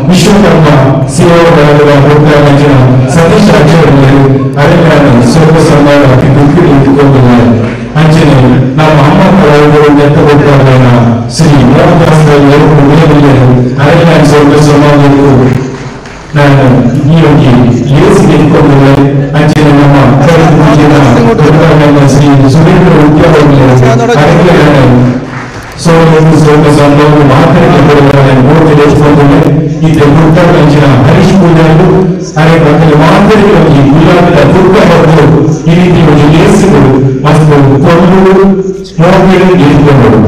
ವಿಶ್ವಕರ್ಮ ಸೇವಾ ಬಳಗದ ಮುಖ್ಯ ಸತೀಶ್ ಅರಣ್ಯ ಸ್ವಲ್ಪ ಸಮಯ ಇಟ್ಟುಕೊಂಡಿದ್ದಾರೆ. ಅಂಚನೆ ನಮ್ಮ ಅಮ್ಮ ಕಲಾವಿದರು ನೆಟ್ಟಗೊಳ್ತಾರ ಶ್ರೀ ಮೋಹನದಾಸ್ ಅರಣ್ಯ ಸ್ವಲ್ಪ ಸಮಾಜಕ್ಕೂ ನಾನು ಈ ಒಂದು ಲೇಸಿಗೆ ಇಟ್ಕೊಂಡಿದ್ದಾರೆ. ಅಂಚನೆ ನಮ್ಮ ಶ್ರೀ ಸುರೇಂದ್ರ ಉದ್ಯೋಗ ಸ್ವಲ್ಪ ಸಂಭವ ಮಾತಾಡಿಕೊಳ್ಳುವ ಮೂರು ದೇಶದಲ್ಲಿ ಇದು ಗುರುತಂಚಿನ ಹರೀಶ್ ಪೂಜಾರು ಅರೆ ಮಕ್ಕಳು ಮಾತಾಡಿ ಗುಲಾಬದ ದುರ್ಗ ಮತ್ತು ಈ ರೀತಿ ಒಂದು ಲೇಸುಗಳು ಮತ್ತು ಕೊಂಡು ಮೋಗಿಗಳು ಇಟ್ಕೊಂಡು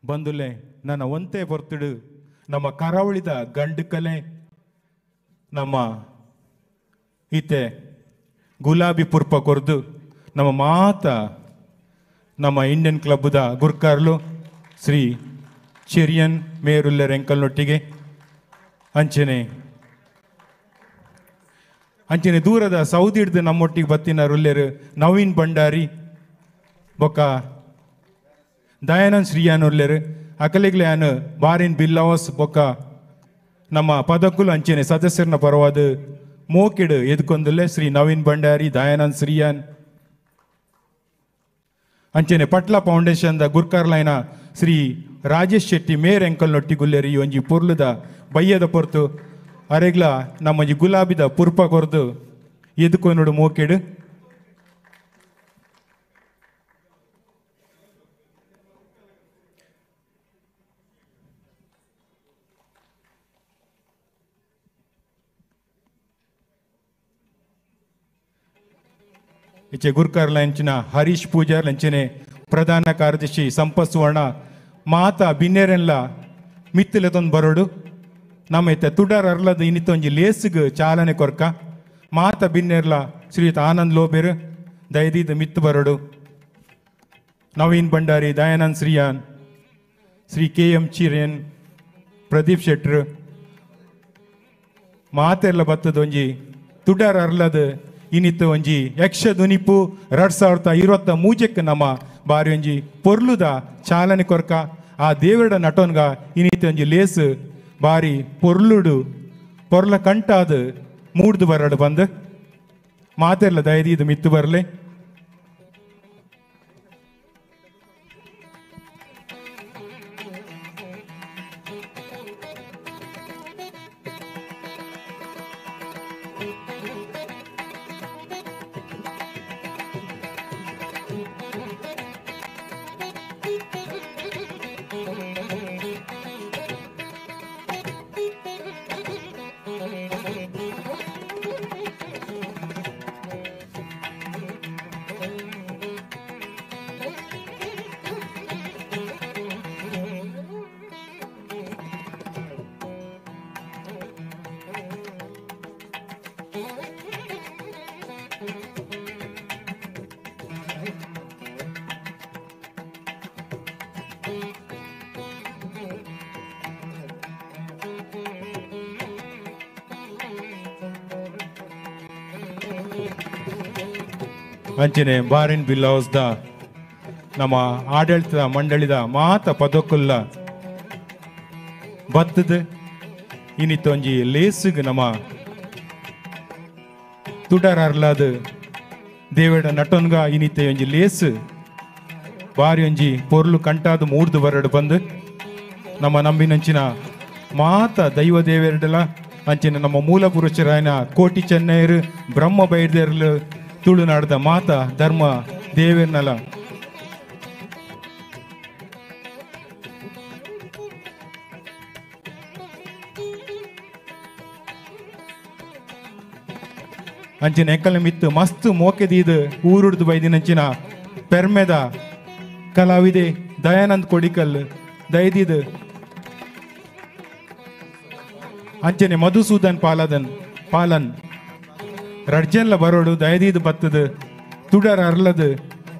ಬಂದುಲೆ ನನ್ನ ಒಂತೆ ಬರ್ತಡು ನಮ್ಮ ಕರಾವಳಿದ ಗಂಡು ಕಲೆ ನಮ್ಮ ಈತೆ ಗುಲಾಬಿ ಪುರ್ಪ ಕೊರ್ದು ನಮ್ಮ ಮಾತ ನಮ್ಮ ಇಂಡಿಯನ್ ಕ್ಲಬ್ದ ಗುರ್ಕಾರ್ಲು ಶ್ರೀ ಚೆರಿಯನ್ ಮೇರುಲ್ಲೆ ರೆಂಕಲ್ನೊಟ್ಟಿಗೆ ಅಂಚನೆ ದೂರದ ಸೌದಿ ಹಿಡ್ದು ನಮ್ಮೊಟ್ಟಿಗೆ ಬತ್ತಿನ ರುಲ್ಲೆರು ನವೀನ್ ಭಂಡಾರಿ ಬೊಕ್ಕ ದಯಾನಂದ್ ಶ್ರೀಯಾನ್ ಉಲ್ಲೆರು ಅಕಲಿಗ್ಲೆ ಯಾನು ಬಾರಿನ್ ಬಿಲ್ಲವಸ್ ಬೊಕ್ಕ ನಮ್ಮ ಪದಕುಲು ಅಂಚನೆ ಸದಸ್ಯರನ್ನ ಪರವಾದ ಮೋಕಿಡು ಎದ್ಕೊಂದಲ್ಲೇ ಶ್ರೀ ನವೀನ್ ಭಂಡಾರಿ ದಯಾನಂದ್ ಶ್ರೀಯಾನ್ ಅಂಚನೆ ಪಟ್ಲ ಫೌಂಡೇಶನ್ ದ ಗುರ್ಕಾರ್ಲೈನ ಶ್ರೀ ರಾಜೇಶ್ ಶೆಟ್ಟಿ ಮೇರ್ ಎಂಕಲ್ನೊಟ್ಟಿ ಗುಲ್ಲೆರಿ ಒಂಜಿ ಪುರ್ಲುದ ಬಯ್ಯದ ಪೊರ್ತು ಅರೆಗ್ಲ ನಮ್ಮಂಜಿ ಗುಲಾಬಿದ ಪುರ್ಪ ಕೊರ್ದು ಎದ್ಕೊಂಡು ಮೋಕಿಡು इचे गुरकारला अंचना हरीश पूजार अंचने प्रधान कार्यदर्शी संपत सुवर्ण माता बिन्नेरेन्ला मित्तलेतोंद बरोडु ನಮ್ಮ ಇತ್ತೆ ತುಡಾರ್ ಅರ್ಲದ ಇನ್ನಿತ್ತೊಂಜಿ ಲೇಸ್ಗ್ ಚಾಲನೆ ಕೊರ್ಕ ಮಾತ ಬಿನ್ನೆರ್ಲ ಶ್ರೀಯುತ ಆನಂದ್ ಲೋಬೇರ್ ದಯದೀದ ಮಿತ್ತು ಬರೋಡು ನವೀನ್ ಭಂಡಾರಿ ದಯಾನಂದ್ ಶ್ರೀಯಾನ್ ಶ್ರೀ KM ಚಿರೇನ್ ಪ್ರದೀಪ್ ಶೆಟ್ರ್ ಮಾತೆರ್ಲ ಬತ್ತದ ಒಂಜಿ ತುಡಾರ್ ಅರ್ಲದ ಇನ್ನಿತ್ತು ಒಂಜಿ ಯಕ್ಷ ಧ್ವನಿಪು 2023 ನಮ್ಮ ಬಾರಿ ಒಂಜಿ ಪೊರ್ಲುದ ಚಾಲನೆ ಕೊರ್ಕ ಆ ದೇವರ ನಟೋನ್ಗ ಇನ್ನಿತ್ತು ಒಂಜಿ ಲೇಸ್ ಬಾರಿ ಪೊರ್ಲುಡು ಪೊರ್ಲ ಕಂಟಾದ ಮೂಡ್ದು ಬರಡು ಬಂದು ಮಾತೆರ್ಲ ದಯದೀದು ಮಿತ್ತು ಬರಲೆ ಅಂಚನೆ ಬಾರಿನ್ ಬಿಲ್ಲೌಸ್ದ ನಮ್ಮ ಆಡಳಿತ ಮಂಡಳಿದ ಮಾತ ಪದಕುಲ್ಲ ಬತ್ತದ ಇನ್ನಿತ್ತೊಂಜಿ ಲೇಸ್ಗ್ ನಮ್ಮ ತುಡಾರ್ ಅರ್ಲಾದ ದೇವಡ ನಟೋನ್ಗ ಇನ್ನಿತ್ತೆ ಒಂಜಿ ಲೇಸ್ ಬಾರಿ ಒಂಜಿ ಪೊರ್ಲು ಕಂಟಾದ ಮೂಡ್ದು ಬರಡು ಬಂದು ನಮ್ಮ ನಂಬಿನಂಚಿನ ಮಾತ ದೈವ ದೇವೆರಡಲ ಅಂಚಿನ ನಮ್ಮ ಮೂಲ ಪುರುಷರಾಯನ ಕೋಟಿ ಚೆನ್ನೈರು ಬ್ರಹ್ಮ ಬೈರ್ದೇರ್ಲು ತುಳುನಾಡದ ಮಾತ ಧರ್ಮ ದೇವೇರ್ನಲ ಅಂಚಿನ ಎಕ್ಕಲ ಮಿತ್ತು ಮಸ್ತ್ ಮೋಕೆದೀದ ಊರುಡ್ದು ಬೈದಿನಂಚಿನ ಪೆರ್ಮೆದ ಕಲಾವಿದೆ ದಯಾನಂದ್ ಕೊಡಿಕಲ್ ದಯದೀದ್ ಅಂಚನೆ ಮಧುಸೂದನ್ ಪಾಲನ್ ರಡ್ಜನ್ಲ ಬರೋಡು ದಯದೀದು ಬತ್ತದ ತುಡರ್ ಅರ್ಲದು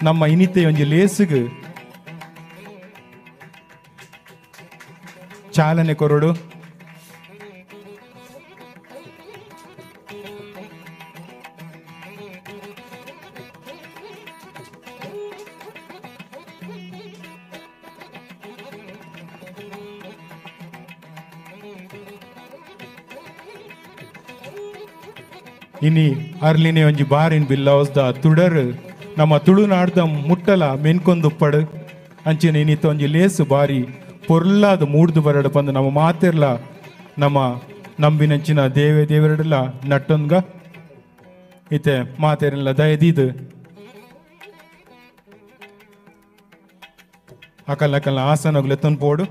ನಮ್ಮ ಇನಿತೆ ಒಂಜಿ ಲೇಸುಗು ಚಾಲನೆ ಕೊರಡು. ಇನಿ ಅರ್ಲಿನೇ ಒಂಜಿ ಬಾರಿನ್ ಬಿಲ್ಲವಸ್ದ ತುಡರ್ ನಮ್ಮ ತುಳುನಾಡ್ದ ಮುಟ್ಟಲ ಮೆನ್ಕೊಂದುಪ್ಪಡು ಅಂಚಿನ ಇನಿತ ಒಂಜಿ ಲೇಸು ಬಾರಿ ಪೊರ್ಲಾದ ಮೂಡ್ದು ಬರಡು ಬಂದು ನಮ್ಮ ಮಾತೆರ್ಲ ನಮ್ಮ ನಂಬಿನಂಚಿನ ದೇವರಡ್ಲ ನಟ್ಟೊಂದ್ಗ ಇತ್ತೆ ಮಾತೆರ್ಲ ದಯದೀದು ಅಕಲ್ ಆಸನಗ್ಲೆ ತೊನ್ಪೋಡು.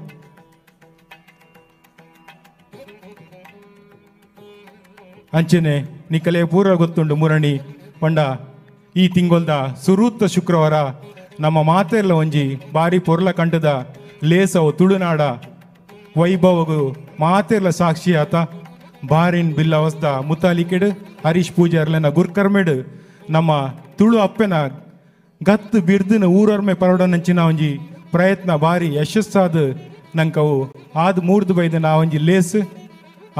ಅಂಚನೆ ನಿಕಲೆ ಪೂರ ಗೊತ್ತುಂಡು ಮುರಣಿ ಪಂಡ ಈ ತಿಂಗೊಲ್ದ ಸುರೂತ್ತ ಶುಕ್ರವಾರ ನಮ್ಮ ಮಾತೆರ್ಲ ಒಂಜಿ ಬಾರಿ ಪೊರ್ಲ ಕಂಡದ ಲೇಸವು ತುಳುನಾಡ ವೈಭವಗು ಮಾತೆರ್ಲ ಸಾಕ್ಷಿ ಆತ ಬಾರಿನ್ ಬಿಲ್ಲವಸ್ದ ಮುತಾಲಿಕೆಡು ಹರೀಶ್ ಪೂಜಾರ್ಲನ ಗುರ್ಕರ್ಮೆಡು ನಮ್ಮ ತುಳು ಅಪ್ಪೆನ ಗತ್ತು ಬಿರ್ದಿನ ಊರೊರ್ಮೆ ಪರಡನಂಚಿನ ಒಂಜಿ ಪ್ರಯತ್ನ ಬಾರಿ ಯಶಸ್ಸಾದ ನಂಕವು ಆದ್ ಮೂರ್ದು ಬೈದ ನಾ ಒಂಜಿ ಲೇಸ್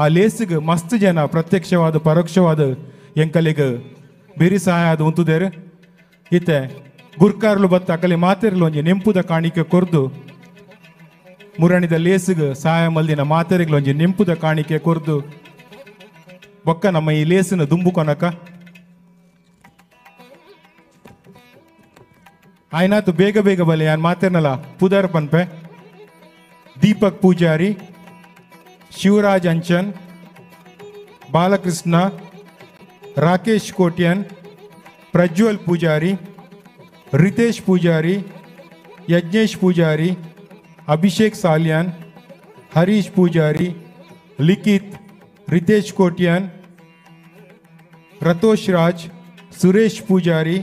ಆ ಲೇಸಿಗೆ ಮಸ್ತ್ ಜನ ಪ್ರತ್ಯಕ್ಷವಾದ ಪರೋಕ್ಷವಾದ ಎಂಕಲಿಗೆ ಬೇರಿ ಸಹಾಯ ಆದ ಉಂತುದೇರು ಇತ್ತೆ ಗುರ್ಕಾರ್ಲು ಬತ್ತ ಅಕಲಿ ಮಾತೆರ್ಲು ಒಂಜಿ ನೆಂಪುದ ಕಾಣಿಕೆ ಕೊರ್ದು ಮುರಣಿದ ಲೇಸಿಗೆ ಸಹಾಯ ಮಲ್ದಿನ ಮಾತೆರೆಗ್ಲು ಒಂಜಿ ನೆಂಪುದ ಕಾಣಿಕೆ ಕೊರ್ದು ಬೊಕ್ಕ ನಮ್ಮ ಈ ಲೇಸಿನ ದುಂಬು ಕೊನಕ ಆಯ್ನಾತು ಬೇಗ ಬೇಗ ಬಲೆ ಯಾನ್ ಮಾತೆರ್ನಲ್ಲ ಪುದರ್ ಪನ್ಪೆ ದೀಪಕ್ ಪೂಜಾರಿ, ಶಿವರಾಜ್ ಅಂಚನ್, ಬಾಲಕೃಷ್ಣ, ರಾಕೇಶ್ ಕೋಟ್ಯನ್, ಪ್ರಜ್ವಲ್ ಪೂಜಾರಿ, ರಿತೇಶ್ ಪೂಜಾರಿ, ಯಜ್ಞೇಶ್ ಪೂಜಾರಿ, ಅಭಿಷೇಕ್ ಸಾಲ್ಯಾನ್, ಹರೀಶ್ ಪೂಜಾರಿ, ಲಿಖಿತ್, ರಿತೇಶ್ ಕೋಟ್ಯನ್, ರತೋಷ್ ರಾಜ್, ಸುರೇಶ್ ಪೂಜಾರಿ,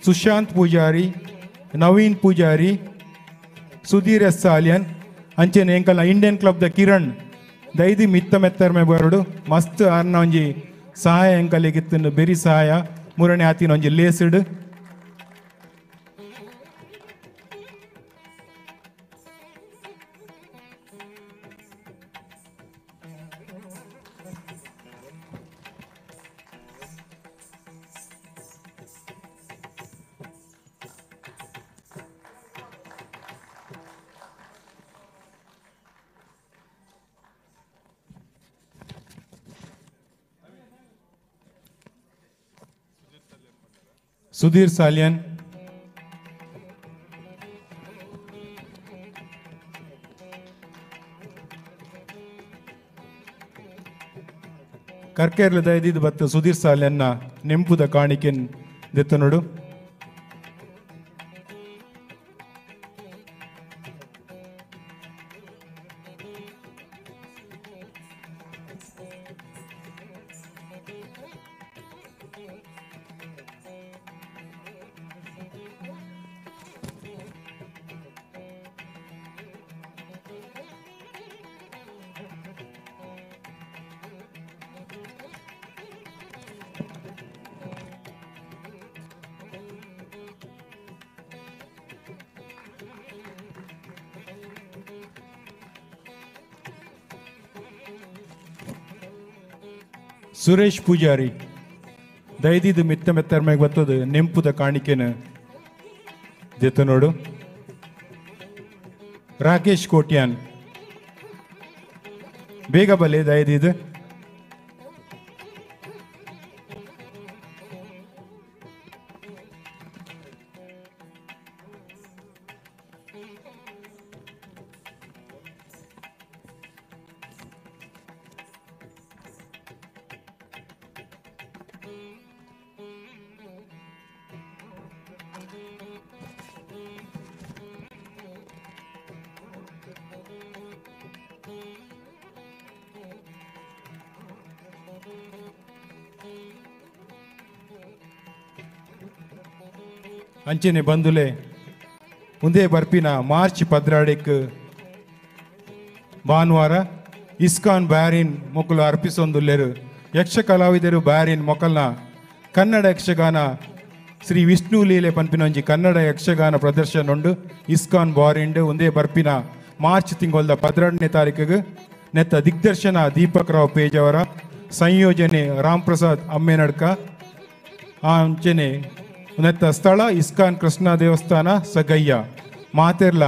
ಸುಶಾಂತ್ ಪೂಜಾರಿ, ನವೀನ್ ಪೂಜಾರಿ, ಸುಧೀರ್ ಎಸ್ ಸಾಲ್ಯನ್ ಅಂಚೆನೆ ಎಂಕಲ್ನ ಇಂಡಿಯನ್ ಕ್ಲಬ್ ದ ಕಿರಣ್ ದೈದಿ ಮಿತ್ತ ಮೆತ್ತರ್ಮೆ ಬರಡು ಮಸ್ತ್ ಅರ್ನ ಒಂಜಿ ಸಹಾಯ ಎಂಕಲಿಗಿತ್ತು ಬೆರಿ ಸಹಾಯ ಮುರಣೆ ಆತಿನ ಒಂಜಿ ಲೇಸಿಡ್ ಸುಧೀರ್ ಸಾಲ್ಯನ್, ಕರ್ಕೇರ್ಲ ದಯದಿದ್ದು ಬತ್ತ ಸುಧೀರ್ ಸಾಲ್ಯನ್ನ ನೆಂಪುದ ಕಾಣಿಕೆನ್ ದೆತ್ತ ನೋಡು. ಸುರೇಶ್ ಪೂಜಾರಿ ದಯದಿದ್ದು ಮಿತ್ತ ಮೆತ್ತರ್ಮೆಗೆ ಬರ್ತದ ನೆಂಪುದ ಕಾಣಿಕೆನ ದೆತ್ತ ನೋಡು. ರಾಕೇಶ್ ಕೋಟ್ಯಾನ್ ಬೇಗ ಬಲೆ ದಯದಿದ್ದು. ಅಂಚೆನೆ ಬಂದುಲೆ ಮುಂದೆ ಬರ್ಪಿನ ಮಾರ್ಚ್ 16 ಭಾನುವಾರ ಇಸ್ಕಾನ್ ಬ್ಯಾರಿನ್ ಮೊಕ್ಕಲು ಅರ್ಪಿಸೊಂದುಲ್ಲೆರು ಯಕ್ಷ ಕಲಾವಿದರು ಬ್ಯಾರಿನ್ ಮೊಕಲ್ನ ಕನ್ನಡ ಯಕ್ಷಗಾನ ಶ್ರೀ ವಿಷ್ಣು ಲೀಲೆ ಪನ್ಪಿನೊಂಜಿ ಕನ್ನಡ ಯಕ್ಷಗಾನ ಪ್ರದರ್ಶನ ಉಂಡು ಇಸ್ಕಾನ್ ಬಾರಿಂಡ್ ಒಂದೇ ಬರ್ಪಿನ ಮಾರ್ಚ್ ತಿಂಗಳದ 12ನೇ ತಾರೀಕಿಗೆ ನೆತ್ತ ದಿಗ್ದರ್ಶನ ದೀಪಕ್ ರಾವ್ ಪೇಜ್ ಅವರ ಸಂಯೋಜನೆ ರಾಮ್ ಪ್ರಸಾದ್ ಅಮ್ಮೆನಡ್ಕ ಅಂಚನೆ ನೆತ್ತ ಸ್ಥಳ ಇಸ್ಕಾನ್ ಕೃಷ್ಣ ದೇವಸ್ಥಾನ ಸಗಯ್ಯ ಮಾತೆರ್ಲ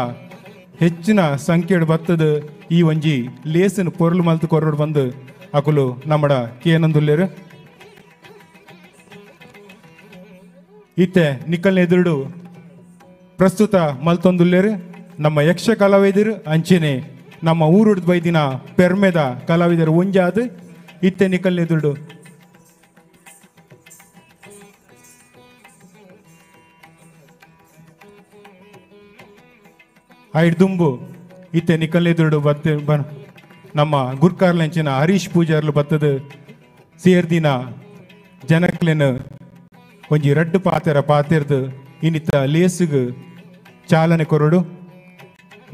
ಹೆಚ್ಚಿನ ಸಂಖ್ಯೆ ಬತ್ತದ ಈ ಒಂಜಿ ಲೇಸನ್ ಪೊರ್ಲು ಮಲ್ತು ಕೊರಡು ಬಂದು ಅಕುಲು ನಮ್ಮಡ ಕೇನಂದುಲ್ಲೇರು ಇತ್ತೆ ನಿಕ್ಕಲ್ನ ಎದುರುಡು ಪ್ರಸ್ತುತ ಮಲ್ತೊಂದುಲ್ಲೇರು ನಮ್ಮ ಯಕ್ಷ ಕಲಾವಿದರು ಅಂಚೆನೆ ನಮ್ಮ ಊರುಡ್ ಬೈದಿನ ಪೆರ್ಮೆದ ಕಲಾವಿದರು ಒಂಜಾದು ಇತ್ತೆ ನಿಕ್ಕಲ್ನ ಎದುರುಡು ಐಡ್ದುಂಬು ಇತ್ತೆ ನಿಕ್ಕಲ್ನ ಎದುರುಡು ಬತ್ತೆ ನಮ್ಮ ಗುರ್ಕಾರ್ಲೆಂಚಿನ ಹರೀಶ್ ಪೂಜಾರ್ಲು ಬತ್ತದ ಸೇರ್ದಿನ ಜನಕ್ಲೆನ್ ಒಂಜಿ ರಡ್ಡು ಪಾತೆರ್ದು ಇನ್ನಿತ್ತ ಲೇಸುಗ್ ಚಾಲನೆ ಕೊರಡು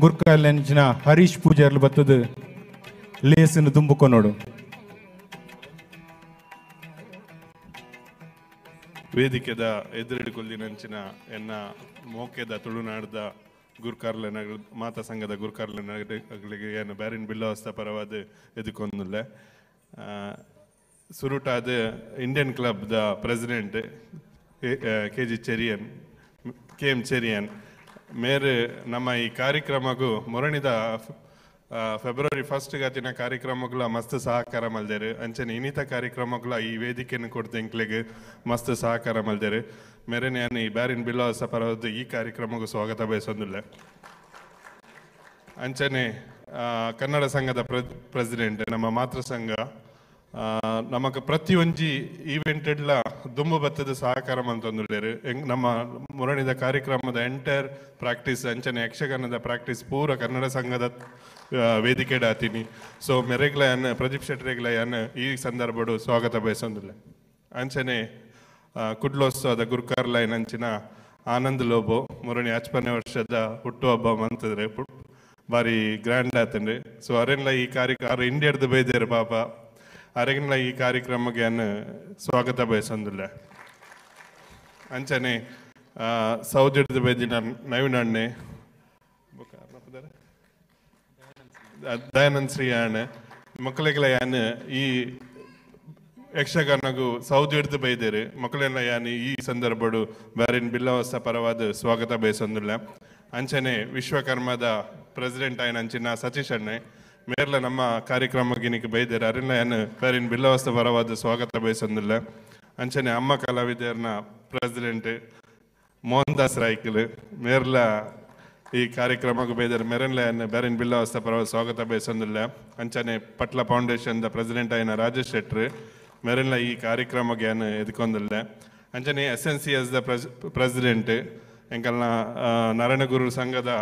ಗುರ್ಕಾರ್ಲೆಂಚಿನ ಹರೀಶ್ ಪೂಜಾರ್ಲು ಬತ್ತದ ಲೇಸನ್ನು ದುಂಬುಕೊನೋಡು ವೇದಿಕೆದ ಎದುರಿಡುಕೊಲ್ಲಿನಂಚಿನ ಎನ್ನ ಮೋಕೆದ ತುಳುನಾಡದ ಗುರ್ಕಾರ್ಲೆನ ಮಾತಾ ಸಂಘದ ಗುರ್ಕಾರ್ಲೆನಗಳಿಗೆ ಏನು ಬ್ಯಾರಿನ್ ಬಿಲ್ಲವಸ್ತ ಪರವಾದ ಎದುಕೊಂದುಲ್ಲೆ ಸುರುಟಾದ ಇಂಡಿಯನ್ ಕ್ಲಬ್ ದ president KG Cherian KM Cherian ಮೇರೆ ನಮ್ಮ ಈ ಕಾರ್ಯಕ್ರಮಗೂ ಮೊರಣಿದ ಫೆಬ್ರವರಿ 1 ಗತಿನ ಕಾರ್ಯಕ್ರಮಗಳ ಮಸ್ತ್ ಸಹಕಾರ ಮಲ್ದೇರು ಅಂಚನೆ ಇನ್ನಿತ ಕಾರ್ಯಕ್ರಮಗಳ ಈ ವೇದಿಕೆಯನ್ನು ಕೊಡ್ತೆಂಕ್ಲೆಗೆ ಮಸ್ತ್ ಸಹಕಾರ ಮಲ್ದೇರು ಮೇರೆ ನಾನು ಈ ಬ್ಯಾರಿನ್ ಬಿಲ್ಲವಸ್ತ ಪರವಾದ ಈ ಕಾರ್ಯಕ್ರಮಗೂ ಸ್ವಾಗತ ಬಯಸೊಂದಿಲ್ಲ ಅಂಚನೆ ಕನ್ನಡ ಸಂಘದ ಪ್ರೆಸಿಡೆಂಟ್ ನಮ್ಮ ಮಾತೃ ಸಂಘ ನಮಕ್ ಪ್ರತಿ ಒಂಜಿ ಈವೆಂಟ್ ಎಲ್ಲ ದುಂಬು ಬತ್ತದ ಸಹಕಾರ ಮಂತೊಂದುಲ್ಲೇರು ನಮ್ಮ ಮುರಣಿದ ಕಾರ್ಯಕ್ರಮದ ಎಂಟೈರ್ ಪ್ರಾಕ್ಟೀಸ್ ಅಂಚನೆ ಯಕ್ಷಗಾನದ ಪ್ರಾಕ್ಟೀಸ್ ಪೂರ ಕನ್ನಡ ಸಂಘದ ವೇದಿಕೆ ಡಾತೀನಿ ಸೊ ಮೆರೆಗ್ಲಯನ್ ಪ್ರದೀಪ್ ಶೆಟ್ರೆಗ್ಲಯನ್ ಈ ಸಂದರ್ಭಡು ಸ್ವಾಗತ ಬಯಸೊಂದಿಲ್ಲ ಅಂಚನೆ ಕುಡ್ಲೋತ್ಸವದ ಗುರ್ಕಾರ್ಲೈನ್ ಅಂಚಿನ ಆನಂದ್ ಲೋಬೋ ಮುರಣಿ 50ನೇ ವರ್ಷದ ಹುಟ್ಟುಹಬ್ಬ ಮಂತದ್ರೆ ಬಾರಿ ಗ್ರ್ಯಾಂಡ್ ಆತಂಡ್ರಿ ಸೊ ಅರೆಲ್ಲ ಈ ಕಾರ್ಯಕ್ರಮ ಇಂಡಿಯಾದ ಬೈದೇರು ಪಾಪ ಅರೆಗಿನ ಈ ಕಾರ್ಯಕ್ರಮಕ್ಕೆ ಸ್ವಾಗತ ಬಯಸೊಂದಿಲ್ಲ ಅಂಚನೆ ಸೌದಿಡ್ದು ಬೈದಿನ ನವೀನ್ ಅಣ್ಣೆ ದಯಾನಂದ್ ಶ್ರೀ ಅಣ್ಣ ಮಕ್ಕಳಿಗೆಲ್ಲ ಯಾನ್ ಈ ಯಕ್ಷಗಾನಗೂ ಸೌದಿ ಹಿಡ್ದು ಬೈದೇರು ಮಕ್ಕಳೆಲ್ಲ ಯಾನ್ ಈ ಸಂದರ್ಭಡು ಬ್ಯಾರಿನ್ ಬಿಲ್ಲವಸ್ತ ಪರವಾದ ಸ್ವಾಗತ ಬಯಸೊಂದಿಲ್ಲ ಅಂಚನೆ ವಿಶ್ವಕರ್ಮದ ಪ್ರೆಸಿಡೆಂಟ್ ಆಯ್ನ ಅಂಚಿನ ಸತೀಶ್ ಅಣ್ಣೆ ಮೇರ್ಲ ನಮ್ಮ ಕಾರ್ಯಕ್ರಮಕ್ಕೆ ಬೈದೇರು ಅರೆಲ್ಲ ಯಾನ್ ಬ್ಯಾರಿನ್ ಬಿಲ್ಲವಸ್ತ ಪರವಾದ ಸ್ವಾಗತ ಬಯಸೊಂದಿಲ್ಲ ಅಂಚನೆ ಅಮ್ಮ ಕಲಾವಿದರ್ನ ಪ್ರೆಸಿಡೆಂಟ್ ಮೋಹನ್ ದಾಸ್ ರಾಯ್ಕಲ್ ಮೇರ್ಲ ಈ ಕಾರ್ಯಕ್ರಮಕ್ಕೆ ಬೈದರು ಮೆರನ್ಲ ಬ್ಯಾರಿನ್ ಬಿಲ್ಲವಸ್ತ ಪರವಾದ ಸ್ವಾಗತ ಬಯಸೊಂದಿಲ್ಲ ಅಂಚನೆ ಪಟ್ಲ ಫೌಂಡೇಶನ್ ದ ಪ್ರೆಸಿಡೆಂಟ್ ಆಯ್ನ ರಾಜೇಶ್ ಶೆಟ್ರ್ ಮೆರನ್ಲ ಈ ಕಾರ್ಯಕ್ರಮಕ್ಕೆ ಎದ್ಕೊಂದಿಲ್ಲ ಅಂಚನೆ SNCS ದ ಪ್ರೆಸಿಡೆಂಟ್ ಎಂಕಲ್ನ ನಾರಾಯಣಗುರು ಸಂಘದ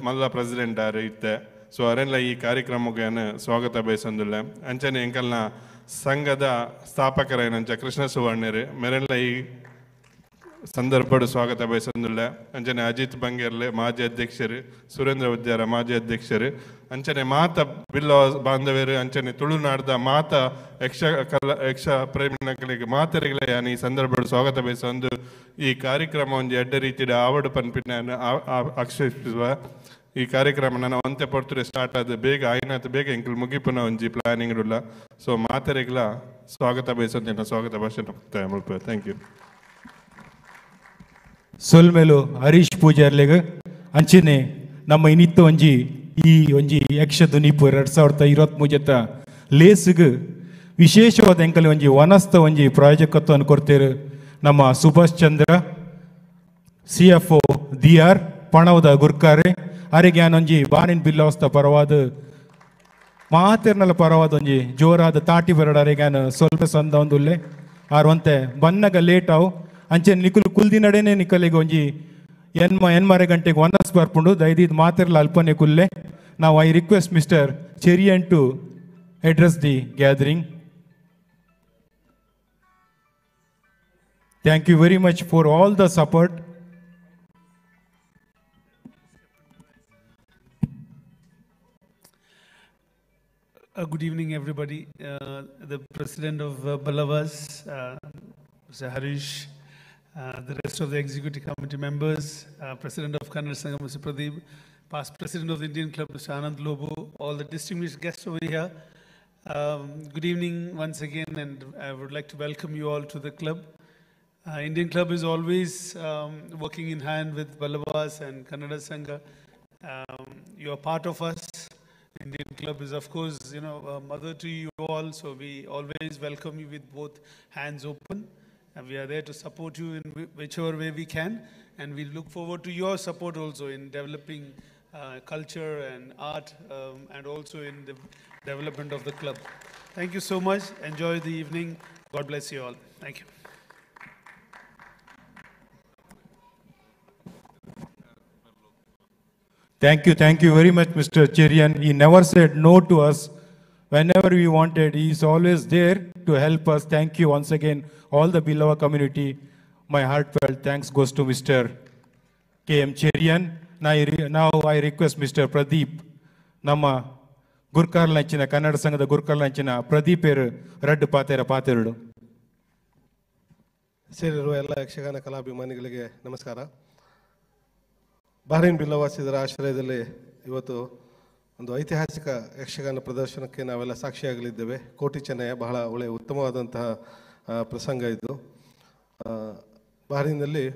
ಮಲ್ಲ ಪ್ರೆಸಿಡೆಂಟ್ ಆರು ಇತ್ತೆ ಸೊ ಅರೆಲ್ಲ ಈ ಕಾರ್ಯಕ್ರಮಕ್ಕೆ ಸ್ವಾಗತ ಬಯಸೊಂದಿಲ್ಲ ಅಂಚನೆ ಎಂಕಲ್ನ ಸಂಘದ ಸ್ಥಾಪಕರ ಏನಂಚ ಕೃಷ್ಣ ಸುವರ್ಣರು ಮೆರನ್ಲ ಈ ಸಂದರ್ಭಡು ಸ್ವಾಗತ ಬಯಸೊಂದಿಲ್ಲ ಅಂಚನೆ ಅಜಿತ್ ಬಂಗೇರ್ಲೆ ಮಾಜಿ ಅಧ್ಯಕ್ಷರು ಸುರೇಂದ್ರ ಉದ್ಯಾರ ಮಾಜಿ ಅಧ್ಯಕ್ಷರು ಅಂಚನೆ ಮಾತ ಬಿಲ್ಲ ಬಾಂಧವ್ಯರು ಅಂಚನೆ ತುಳುನಾಡ್ದ ಮಾತ ಯಕ್ಷ ಪ್ರೇಮಿಗಳಿಗೆ ಮಾತರಿಗಳ ಈ ಸಂದರ್ಭಡು ಸ್ವಾಗತ ಬಯಸೊಂದು ಈ ಕಾರ್ಯಕ್ರಮ ಒಂದು ಎಡ್ಡ ರೀತಿಯ ಆವಡು ಪನ್ಪಿನ ಆಕ್ಷೇಪಿಸುವ ಈ ಕಾರ್ಯಕ್ರಮ ನಾನು ಅಂತ್ಯ ಪಡ್ತುರೆ ಸ್ಟಾರ್ಟ್ ಆದ ಬೇಗ ಆಯ್ನಾತ್ ಬೇಗ ಎಂಕಲ್ ಮುಗಿಪುನ ಒಂಜಿ ಪ್ಲಾನಿಂಗ್ ಇಲ್ಲ ಸೊ ಮಾತರಿಗಳ ಸ್ವಾಗತ ಬಯಸೊಂದು ಸ್ವಾಗತ ಭಾಷಣ ಮುಗಿಪ ಥ್ಯಾಂಕ್ ಯು ಸೊಲ್ಮೇಲು ಹರೀಶ್ ಪೂಜಾರ್ಲೆಗ್ ಅಂಚನೆ ನಮ್ಮ ಇನ್ನಿತ್ತು ಒಂಜಿ ಯಕ್ಷ ಧ್ವನಿಪು 2023 ಲೇಸ್ಗ್ ವಿಶೇಷವಾದ ಎಂಕಲ್ ಒಂಜಿ ವನಸ್ಥ ಒಂಜಿ ಪ್ರಾಯೋಜಕತ್ವವನ್ನು ಕೊಡ್ತೇರು ನಮ್ಮ ಸುಭಾಷ್ ಚಂದ್ರ CFO DR ಪಣವದ ಗುರ್ಕಾರೆ ಅರೆಗೆ ಒಂಜಿ ಬಾರಿನ್ ಬಿಲ್ಲವಸ್ತ ಪರವಾದ ಮಾತೆರ್ನಲ ಪರವಾದ ಒಂಜಿ ಜೋರಾದ ತಾಟಿ ಬರಡರೆಗೆ ಸ್ವಲ್ಪ ಸಂದ ಒಂದುಲ್ಲೆ ಆರ್ವಂತೆ ಬನ್ನಗ ಲೇಟ್ ಅವು ಅಂಚೆನ್ ನಿಕುಲು ಕುಲ್ದಿ ನಡೇನೆ ನಿಕಲಿಗೆ ಒಂಜಿ ಎನ್ಮರೆ ಗಂಟೆಗೆ ವನಸ್ ಬರ್ಪುಂಡು ದಯದಿದ್ ಮಾತಿರ್ಲ ಅಲ್ಪನೆ ಕುಲ್ಲೆ ನಾವು I request mister Cherian to address the gathering. Thank you very much for all the support. Good evening, everybody. The President of Ballavas, Mr. Harish, the rest of the Executive Committee members, President of Kannada Sangam, Mr. Pradeep, past President of the Indian Club, Mr. Anand Lobo, all the distinguished guests over here. Good evening once again, and I would like to welcome you all to the club. Indian Club is always working in hand with Ballavas and Kannada Sangha. You are part of us. Indian Club is, of course, a mother to you all, so we always welcome you with both hands open. And we are there to support you in whichever way we can, and we look forward to your support also in developing culture and art, and also in the development of the club. Thank you so much. Enjoy the evening. God bless you all. Thank you. Thank you very much, Mr. Cherian. He never said no to us. Whenever we wanted, he is always there to help us. Thank you once again, all the Billava community. My heartfelt thanks goes to Mr. K.M. Cherian. Now I request Mr. Pradeep, Nama Gurkar Lanchina, Kannada Sangada Gurkar Lanchina, Pradeep Raddu Pateru. ಸೇರಿರುವ ಎಲ್ಲ ಯಕ್ಷಗಾನ ಕಲಾಭಿಮಾನಿಗಳಿಗೆ ನಮಸ್ಕಾರ. Bahrain Billavas ಇದರ ಆಶ್ರಯದಲ್ಲಿ ಇವತ್ತು ಒಂದು ಐತಿಹಾಸಿಕ ಯಕ್ಷಗಾನ ಪ್ರದರ್ಶನಕ್ಕೆ ನಾವೆಲ್ಲ ಸಾಕ್ಷಿಯಾಗಲಿದ್ದೇವೆ. ಕೋಟಿ ಚೆನ್ನಯ್ಯ ಬಹಳ ಒಳ್ಳೆಯ ಉತ್ತಮವಾದಂತಹ ಪ್ರಸಂಗ ಇದು. ಬಹ್ರೈನ್ನಲ್ಲಿ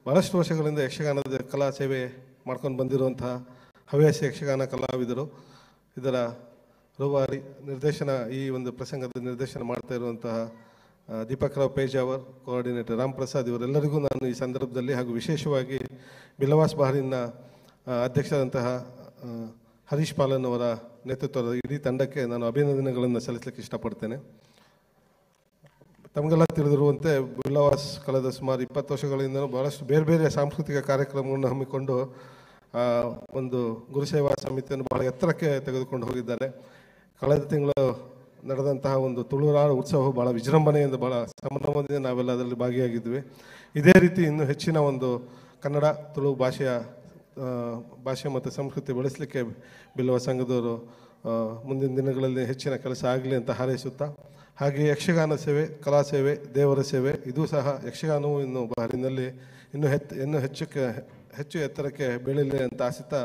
ಬಹಳಷ್ಟು ವರ್ಷಗಳಿಂದ ಯಕ್ಷಗಾನದ ಕಲಾ ಸೇವೆ ಮಾಡ್ಕೊಂಡು ಬಂದಿರುವಂತಹ ಹವ್ಯಾಸಿ ಯಕ್ಷಗಾನ ಕಲಾವಿದರು. ಇದರ ರೂವಾರಿ ನಿರ್ದೇಶನ, ಈ ಒಂದು ಪ್ರಸಂಗದ ನಿರ್ದೇಶನ ಮಾಡ್ತಾ ಇರುವಂತಹ ದೀಪಕ್ ರಾವ್ ಪೇಜಾವರ್, ಕೋಆರ್ಡಿನೇಟರ್ ರಾಮ್ ಪ್ರಸಾದ್, ಇವರೆಲ್ಲರಿಗೂ ನಾನು ಈ ಸಂದರ್ಭದಲ್ಲಿ ಹಾಗೂ ವಿಶೇಷವಾಗಿ ಬಿಲ್ಲವಾಸ್ ಬಹ್ರೈನ್ನ ಅಧ್ಯಕ್ಷರಾದಂತಹ ಹರೀಶ್ ಪಾಲನ್ ಅವರ ನೇತೃತ್ವದ ಇಡೀ ತಂಡಕ್ಕೆ ನಾನು ಅಭಿನಂದನೆಗಳನ್ನು ಸಲ್ಲಿಸಲಿಕ್ಕೆ ಇಷ್ಟಪಡ್ತೇನೆ. ತಮಗೆಲ್ಲ ತಿಳಿದಿರುವಂತೆ ಬಿಲ್ಲವಾಸ್ ಕಳೆದ ಸುಮಾರು 20 ವರ್ಷಗಳಿಂದಲೂ ಬಹಳಷ್ಟು ಬೇರೆ ಬೇರೆ ಸಾಂಸ್ಕೃತಿಕ ಕಾರ್ಯಕ್ರಮಗಳನ್ನು ಹಮ್ಮಿಕೊಂಡು ಒಂದು ಗುರುಸೇವಾ ಸಮಿತಿಯನ್ನು ಬಹಳ ಎತ್ತರಕ್ಕೆ ತೆಗೆದುಕೊಂಡು ಹೋಗಿದ್ದಾರೆ. ಕಳೆದ ತಿಂಗಳು ನಡೆದಂತಹ ಒಂದು ತುಳುನಾಡ ಉತ್ಸವ ಬಹಳ ವಿಜೃಂಭಣೆಯಿಂದ ಬಹಳ ಸಂಭ್ರಮದಿಂದ ನಾವೆಲ್ಲ ಅದರಲ್ಲಿ ಭಾಗಿಯಾಗಿದ್ವಿ. ಇದೇ ರೀತಿ ಇನ್ನೂ ಹೆಚ್ಚಿನ ಒಂದು ಕನ್ನಡ ತುಳು ಭಾಷೆ ಮತ್ತು ಸಂಸ್ಕೃತಿ ಬೆಳೆಸಲಿಕ್ಕೆ ಬಿಲ್ಲವ ಸಂಘದವರು ಮುಂದಿನ ದಿನಗಳಲ್ಲಿ ಹೆಚ್ಚಿನ ಕೆಲಸ ಆಗಲಿ ಅಂತ ಹಾರೈಸುತ್ತಾ, ಹಾಗೆ ಯಕ್ಷಗಾನ ಸೇವೆ, ಕಲಾ ಸೇವೆ, ದೇವರ ಸೇವೆ, ಇದೂ ಸಹ ಯಕ್ಷಗಾನವು ಇನ್ನು ಬಹ್ರೈನ್ನಲ್ಲಿ ಇನ್ನೂ ಹೆಚ್ಚು ಎತ್ತರಕ್ಕೆ ಬೆಳೀಲಿ ಅಂತ ಆಶಿಸ್ತಾ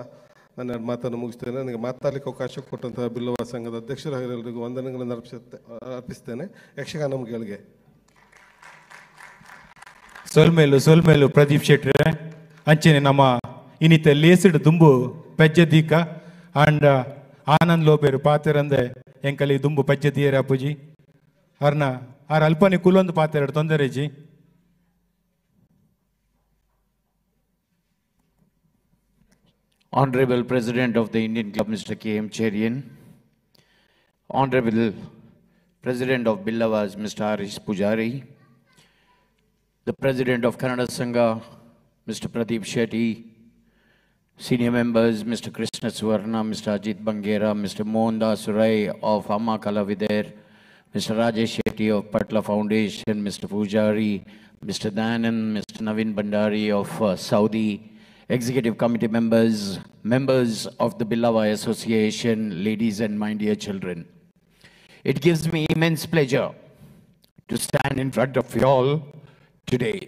ನನ್ನ ಮಾತನ್ನು ಮುಗಿಸ್ತೇನೆ. ನನಗೆ ಮಾತಾಡಲಿಕ್ಕೆ ಅವಕಾಶ ಕೊಟ್ಟಂತಹ ಬಿಲ್ಲವ ಸಂಘದ ಅಧ್ಯಕ್ಷರು ಎಲ್ಲರಿಗೂ ವಂದನೆಗಳನ್ನು ಅರ್ಪಿಸ್ತೇನೆ. ಯಕ್ಷಗಾನ ಗಳಿಗೆ ಸೊಲ್ಮೇಲು ಪ್ರದೀಪ್ ಶೆಟ್ರೆ ಅಂಚೆನೆ ನಮ್ಮ ಇನ್ನಿತ ಲೇಸಿಡ್ ದುಂಬು ಪೆಜ್ಜದೀಕ ಅಂಡ್ ಆನಂದ್ ಲೋಪೇರು ಪಾತೆರಂದೆ ಎಂಕಲಿ ದುಂಬು ಪೆಜ್ಜದಿಯರ ಅಪ್ಪುಜಿ R ಅಲ್ಪನೆ ಕುಲೊಂದು ಪಾತೆರಡು ತೊಂದರೆಜಿ. Honorable President of the Indian Club, Mr. K.M. Cherian, Honorable President of Billavas, Mr. Harish Pujari, the President of Kannada Sangha, Mr. Pradeep Shetty, Senior members, Mr. Krishna Suvarna, Mr. Ajit Bangera, Mr. Mohandas Rai of Amma Kalavider, Mr. Rajesh Shetty of Patla Foundation, Mr. Pujari, Mr. Danan, Mr. Naveen Bhandari of Saudi, Executive Committee members, members of the Billava Association, ladies and my dear children. It gives me immense pleasure to stand in front of you all today.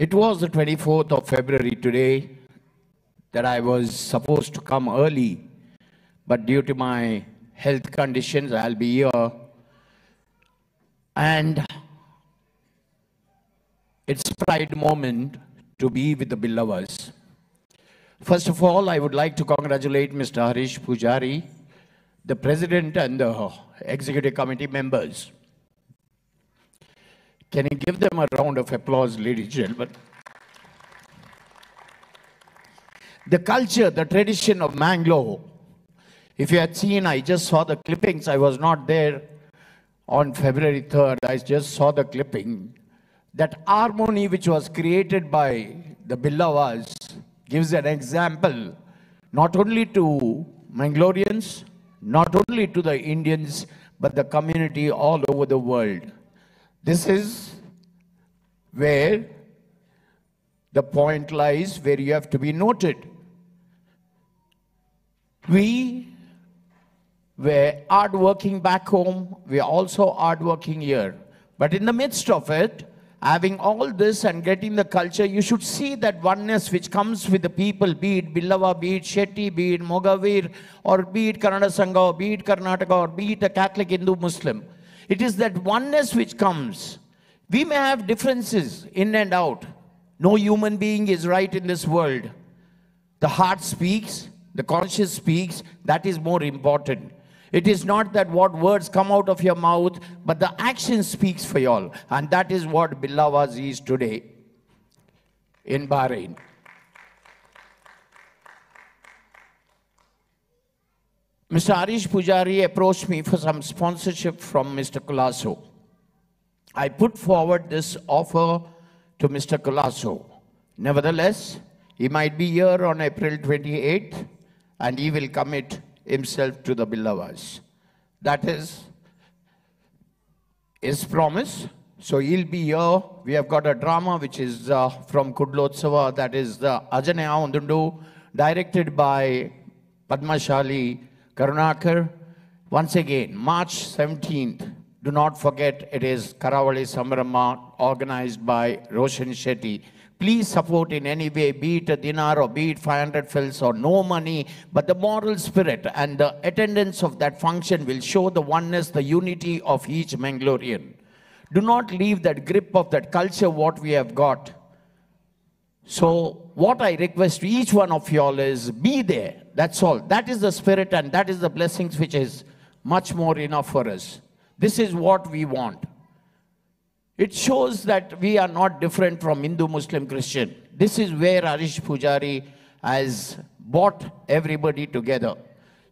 It was the 24th of February today that I was supposed to come early, but due to my health conditions, I'll be here. And it's a pride moment to be with the Billavas. First of all, I would like to congratulate Mr. Harish Pujari, the President and the Executive Committee members. Can you give them a round of applause, ladies and gentlemen? The culture, the tradition of Mangalore. If you had seen, I just saw the clippings. I was not there on February 3rd. I just saw the clipping. That harmony which was created by the Billavas gives an example not only to Mangaloreans, not only to the Indians, but the community all over the world. This is where the point lies, where you have to be noted. We We're hard working back home. We're also hard working here. But in the midst of it, having all this and getting the culture, you should see that oneness which comes with the people, be it Billava, be it Shetty, be it Mogavir, or be it Kannada Sangha, or be it Karnataka, or be it a Catholic, Hindu, Muslim. It is that oneness which comes. We may have differences in and out. No human being is right in this world. The heart speaks, the conscience speaks, that is more important. It is not that what words come out of your mouth, but the action speaks for you all. And that is what Billavas is today in Bahrain. Mr. Harish Pujari approached me for some sponsorship from Mr. Colasso. I put forward this offer to Mr. Colasso. Nevertheless, he might be here on April 28th and he will commit himself to the Billavas. That is his promise. So he'll be here. We have got a drama which is from Kudlotsava, that is the Ajanaya Undundu, directed by Padmashali Karunakar. Once again, March 17th, do not forget, it is Karavali Sambrama, organized by Roshan Shetty. Please support in any way, be it a dinar or be it 500 fils or no money, but the moral spirit and the attendance of that function will show the oneness, the unity of each Mangalorean. Do not leave that grip of that culture what we have got. So what I request to each one of you all is be there. That's all. That is the spirit and that is the blessings which is much more enough for us. This is what we want. It shows that we are not different from Hindu, Muslim, Christian. This is where Harish Pujari has brought everybody together.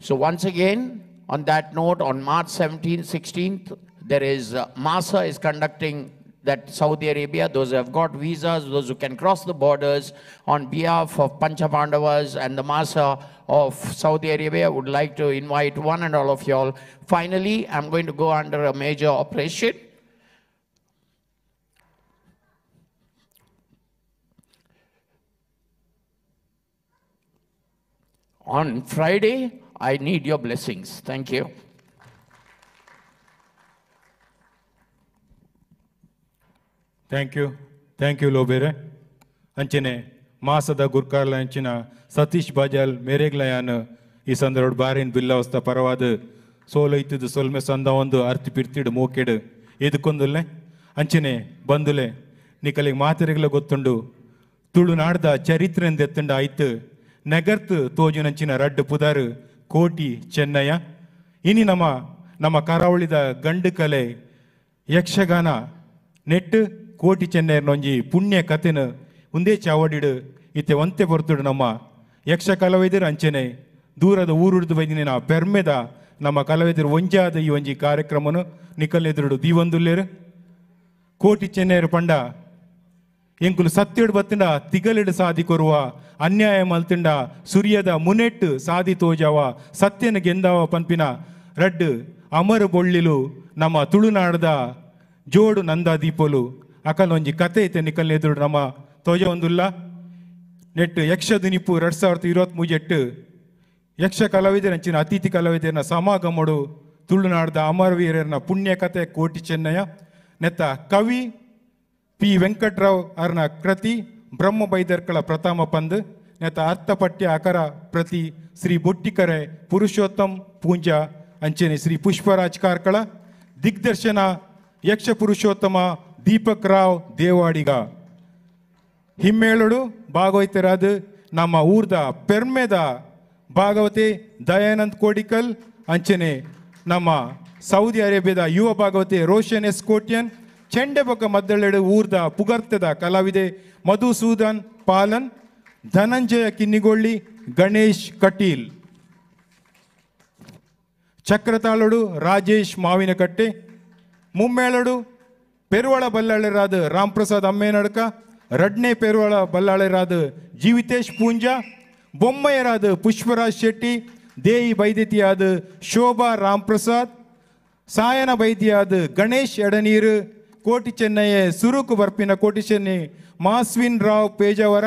So once again, on that note, on March 17th, 16th, there is MASA is conducting that Saudi Arabia, those who have got visas, those who can cross the borders, on behalf of Panchapandavas and the MASA of Saudi Arabia, would like to invite one and all of you all. Finally, I'm going to go under a major operation. On Friday, I need your blessings. Thank you. Thank you, Lobere. Anchene, Masada Gurkarla Anchina, Satish Bajal, Mereglayan, Isandrod Barin, Billavas, the Paravad, Solai to the Solme Sandavandu, Artipirti, Moked, Edukundule, Anchene, Bandule, Nikali Materegla Gotundu, Tulunarda, Charitran Detanda Ait, Nagarth, Tojunanchina, Rad Pudar, Koti, Chennaya, Ini Nama, Karavali, Gandukale, Yakshagana, Net. ಕೋಟಿ ಚೆನ್ನೈ ನೊಂಜಿ ಪುಣ್ಯ ಕಥೆನ ಒಂದೇ ಚಾವಡಿಡು ಇತ್ತೆ ಒಂತೆ ಬರ್ತುಡು ನಮ್ಮ ಯಕ್ಷ ಕಲಾವಿದರು ಅಂಚೆನೆ ದೂರದ ಊರುಡ್ದು ಬೈದಿನ ಪೆರ್ಮೆದ ನಮ್ಮ ಕಲಾವಿದರು ಒಂಜಾದ ಈ ಒಂಜಿ ಕಾರ್ಯಕ್ರಮನು ನಿಕಲೆದುರುಡು ದೀವಂದುಲ್ಲೇರು ಕೋಟಿ ಚೆನ್ನೈರು ಪಂಡ ಎಂಕುಲು ಸತ್ಯಡು ಬತ್ತಿಂಡ ತಿಗಲಿಡು ಸಾದಿ ಕೊರುವ ಅನ್ಯಾಯ ಮಲ್ತಿಂಡ ಸುರಿಯದ ಮುನೆಟ್ಟು ಸಾದಿ ತೋಜಾವ ಸತ್ಯನ ಗೆಂದಾವ ಪನ್ಪಿನ ರಡ್ ಅಮರು ಬೊಳ್ಳಿಲು ನಮ್ಮ ತುಳುನಾಡದ ಜೋಡು ನಂದಾ ದೀಪೋಲು ಅಕಲ್ ಒಂಜಿ ಕತೆ ಐತೆ ನಿಕಲ್ ಎದುರು ನಮ್ಮ ತೋಜ ಒಂದುಲ್ಲ ನೆಟ್ ಯಕ್ಷ ದಿನಿಪು 2023 ಯಕ್ಷ ಕಲಾವಿದರ ಅಂಚಿನ ಅತಿಥಿ ಕಲಾವಿದರನ ಸಮಾಗಮಡು ತುಳುನಾಡದ ಅಮರವೀರನ ಪುಣ್ಯ ಕತೆ ಕೋಟಿ ಚೆನ್ನಯ ನೆತ್ತ ಕವಿ ಪಿ ವೆಂಕಟರಾವ್ ಅರ್ನ ಕೃತಿ ಬ್ರಹ್ಮ ಬೈದರ್ಕಳ ಪ್ರಥಮ ಪಂದ್ ನೆತ್ತ ಅರ್ಥಪಟ್ಯ ಅಕರ ಪ್ರತಿ ಶ್ರೀ ಬೊಟ್ಟಿಕರೆ ಪುರುಷೋತ್ತಮ್ ಪೂಂಜಾ ಅಂಚೆನೆ ಶ್ರೀ ಪುಷ್ಪರಾಜ್ ಕಾರ್ಕಳ ದಿಗ್ದರ್ಶನ ಯಕ್ಷ ಪುರುಷೋತ್ತಮ ದೀಪಕ್ ರಾವ್ ದೇವಾಡಿಗ ಹಿಮ್ಮೇಳುಡು ಭಾಗವತರಾದ ನಮ್ಮ ಊರ್ದ ಪೆರ್ಮೆದ ಭಾಗವತೆ ದಯಾನಂದ್ ಕೋಡಿಕಲ್ ಅಂಚನೆ ನಮ್ಮ ಸೌದಿ ಅರೇಬಿಯಾದ ಯುವ ಭಾಗವತೆ ರೋಷನ್ ಎಸ್ ಕೋಟ್ಯನ್ ಚೆಂಡೆಬೊಕ್ಕ ಮದ್ದಳೆಡು ಊರ್ದ ಪುಗರ್ತದ ಕಲಾವಿದೆ ಮಧುಸೂದನ್ ಪಾಲನ್ ಧನಂಜಯ ಕಿನ್ನಿಗೊಳ್ಳಿ ಗಣೇಶ್ ಕಟೀಲ್ ಚಕ್ರತಾಳುಡು ರಾಜೇಶ್ ಮಾವಿನಕಟ್ಟೆ ಮುಮ್ಮೇಳಡು ಪೆರುವಳ ಬಲ್ಲಾಳೆರಾದ ರಾಮ್ ಪ್ರಸಾದ್ ಅಮ್ಮೇನಡ್ಕ ರಡ್ನೆ ಪೆರುವಳ ಬಲ್ಲಾಳೆರಾದ ಜೀವಿತೇಶ್ ಪೂಂಜಾ ಬೊಮ್ಮಯ್ಯರಾದ ಪುಷ್ಪರಾಜ್ ಶೆಟ್ಟಿ ದೇಯಿ ಬೈದ್ಯತಿಯಾದ ಶೋಭಾ ರಾಮ್ ಪ್ರಸಾದ್ ಸಾಯನ ಬೈದ್ಯಾದ ಗಣೇಶ್ ಎಡನೀರು ಕೋಟಿ ಚೆನ್ನಯ್ಯ ಸುರುಕು ಬರ್ಪಿನ ಕೋಟಿ ಚೆನ್ನೈ ಮಾಸ್ವಿನ್ ರಾವ್ ಪೇಜಾವರ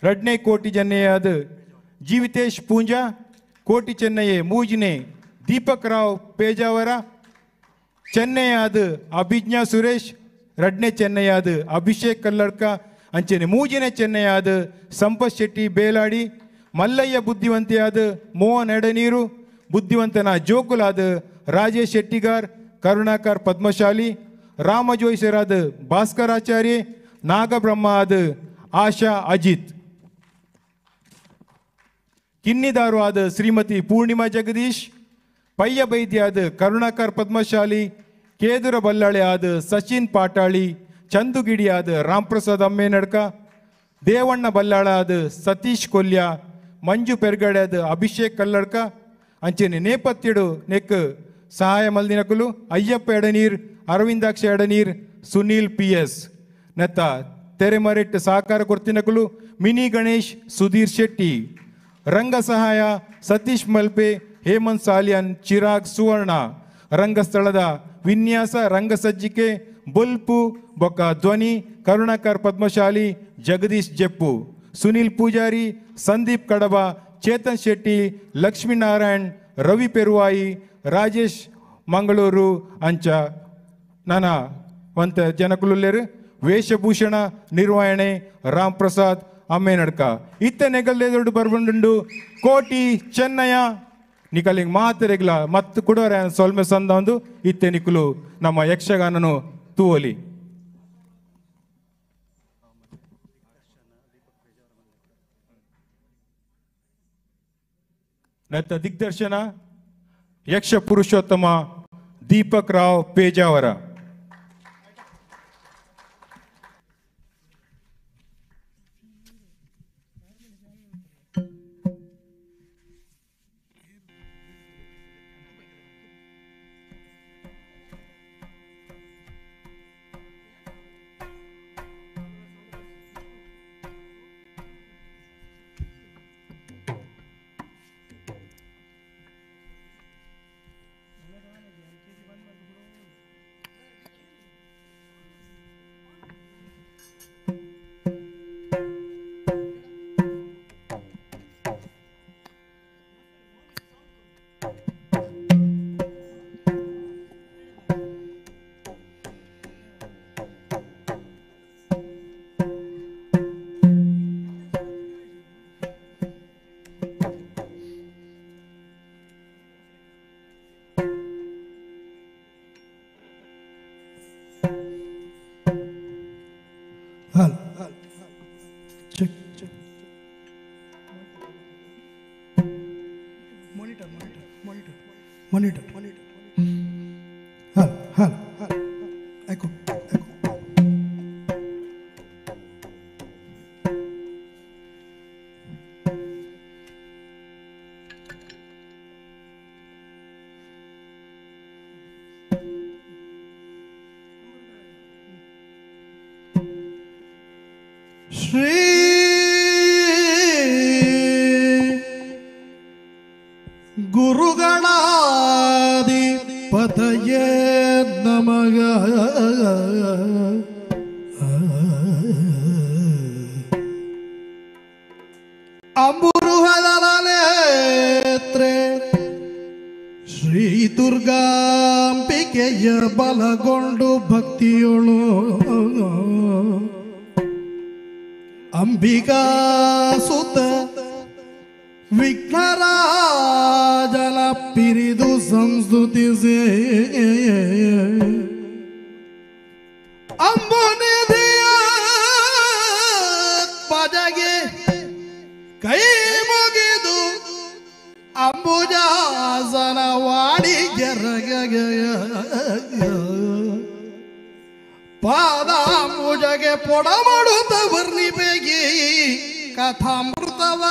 ರಡ್ನೆ ಕೋಟಿ ಚೆನ್ನಯ್ಯಾದ ಜೀವಿತೇಶ್ ಪೂಂಜಾ ಕೋಟಿ ಚೆನ್ನಯ್ಯ ಮೂಜಿನೆ ದೀಪಕ್ ರಾವ್ ಪೇಜಾವರ, ಚೆನ್ನೈಯಾದ ಅಭಿಜ್ಞಾ ಸುರೇಶ್, ರಡ್ನೆ ಚೆನ್ನೈಯಾದ ಅಭಿಷೇಕ್ ಕಲ್ಲಡ್ಕ, ಅಂಚೆನೆ ಮೂಜಿನೆ ಚೆನ್ನೈಯಾದ ಸಂಪತ್ ಶೆಟ್ಟಿ ಬೇಲಾಡಿ, ಮಲ್ಲಯ್ಯ ಬುದ್ಧಿವಂತೆಯಾದ ಮೋಹನ್ ಎಡನೀರು, ಬುದ್ಧಿವಂತನ ಜೋಕುಲಾದ ರಾಜೇಶ್ ಶೆಟ್ಟಿಗಾರ್, ಕರುಣಾಕರ್ ಪದ್ಮಶಾಲಿ, ರಾಮಜೋಯಿಸರಾದ ಭಾಸ್ಕರಾಚಾರ್ಯ, ನಾಗಬ್ರಹ್ಮ ಆದ ಆಶಾ ಅಜಿತ್, ಕಿನ್ನಿದಾರು ಆದ ಶ್ರೀಮತಿ ಪೂರ್ಣಿಮಾ ಜಗದೀಶ್, ಪಯ್ಯ ಬೈದ್ಯ ಆದ ಕರುಣಾಕರ್ ಪದ್ಮಶಾಲಿ, ಕೇದುರ ಬಲ್ಲಾಳೆ ಆದ ಸಚಿನ್ ಪಾಟಾಳಿ, ಚಂದುಗಿಡಿ ಆದ ರಾಮ್ಪ್ರಸಾದ್ ಅಮ್ಮೇನಡ್ಕ, ದೇವಣ್ಣ ಬಲ್ಲಾಳ ಆದ ಸತೀಶ್ ಕೊಲ್ಯ, ಮಂಜು ಪೆರ್ಗಡೆ ಆದ ಅಭಿಷೇಕ್ ಕಲ್ಲಡ್ಕ, ಅಂಚೆನೆ ನೇಪತ್ಯಡು ನೆಕ್ ಸಹಾಯ ಮಲ್ದಿನಕುಲು ಅಯ್ಯಪ್ಪ ಎಡನೀರ್, ಅರವಿಂದಾಕ್ಷ ಎಡನೀರ್, ಸುನೀಲ್ PS ನೆತ್ತ ತೆರೆಮರೆಟ್ ಸಹಕಾರ ಕೊರ್ತಿನಕುಲು ಮಿನಿ ಗಣೇಶ್, ಸುಧೀರ್ ಶೆಟ್ಟಿ, ರಂಗ ಸಹಾಯ ಸತೀಶ್ ಮಲ್ಪೆ, ಹೇಮಂತ್ ಸಾಲಿಯನ್, ಚಿರಾಗ್ ಸುವರ್ಣ, ರಂಗಸ್ಥಳದ ವಿನ್ಯಾಸ ರಂಗಸಜ್ಜಿಕೆ ಬುಲ್ಪು ಬೊಕ್ಕ ಧ್ವನಿ ಕರುಣಾಕರ್ ಪದ್ಮಶಾಲಿ, ಜಗದೀಶ್ ಜೆಪ್ಪು, ಸುನಿಲ್ ಪೂಜಾರಿ, ಸಂದೀಪ್ ಕಡಬ, ಚೇತನ್ ಶೆಟ್ಟಿ, ಲಕ್ಷ್ಮೀನಾರಾಯಣ್, ರವಿ ಪೆರುವಾಯಿ, ರಾಜೇಶ್ ಮಂಗಳೂರು ಅಂಚ ನಾನ ವಂತ ಜನಕುಲುಲ್ಲೇರು. ವೇಷಭೂಷಣ ನಿರ್ವಹಣೆ ರಾಮ್ ಪ್ರಸಾದ್ ಅಮ್ಮೇನಡ್ಕ. ಇತ್ತ ನೆಗಲ್ದೇದೊಡ್ಡು ಬರ್ಬಂಡು ಕೋಟಿ ಚೆನ್ನಯ್ಯ ನಿಕಲಿಂಗ್ ಮಾತರೆಗ್ಲ ಮತ್ತು ಕುಡೋರ ಸೊಲ್ಮೆ ಸಂದ ಒಂದು ಇತ್ತೆ ನಿಕುಲು ನಮ್ಮ ಯಕ್ಷಗಾನನು ತೂವಲಿ. ನೆತ್ತ ದಿಗ್ದರ್ಶನ ಯಕ್ಷ ಪುರುಷೋತ್ತಮ ದೀಪಕ್ ರಾವ್ ಪೇಜಾವರ. Monitor. Echo. ಗುರುಗಣಾಧಿಪತಯೇ ನಮಃ. ಅಂಬುರುಹದನೇತ್ರೆ ಶ್ರೀ ದುರ್ಗಾಂಬಿಕೆಯ ಬಲಗೊಂಡು ಭಕ್ತಿಯೊಳು ಅಂಬಿಕಾ ಸುತ ವಿಘ್ನರಾಜನ ಪಿರಿದು ಸಂಸ್ತುತಿಸಿ ಅಂಬುನಿಧಿಯ ಪದಗೆ ಕೈ ಮುಗಿದು ಅಂಬುಜಾಸನ ವಾಡಿ ಗೆರಗ ಪಾದಾಂಬುಜಗೆ ಪೊಡ ಮಾಡುತ್ತ ವರ್ಣಿಪೆಗಿ ಕಥಾಮೃತವ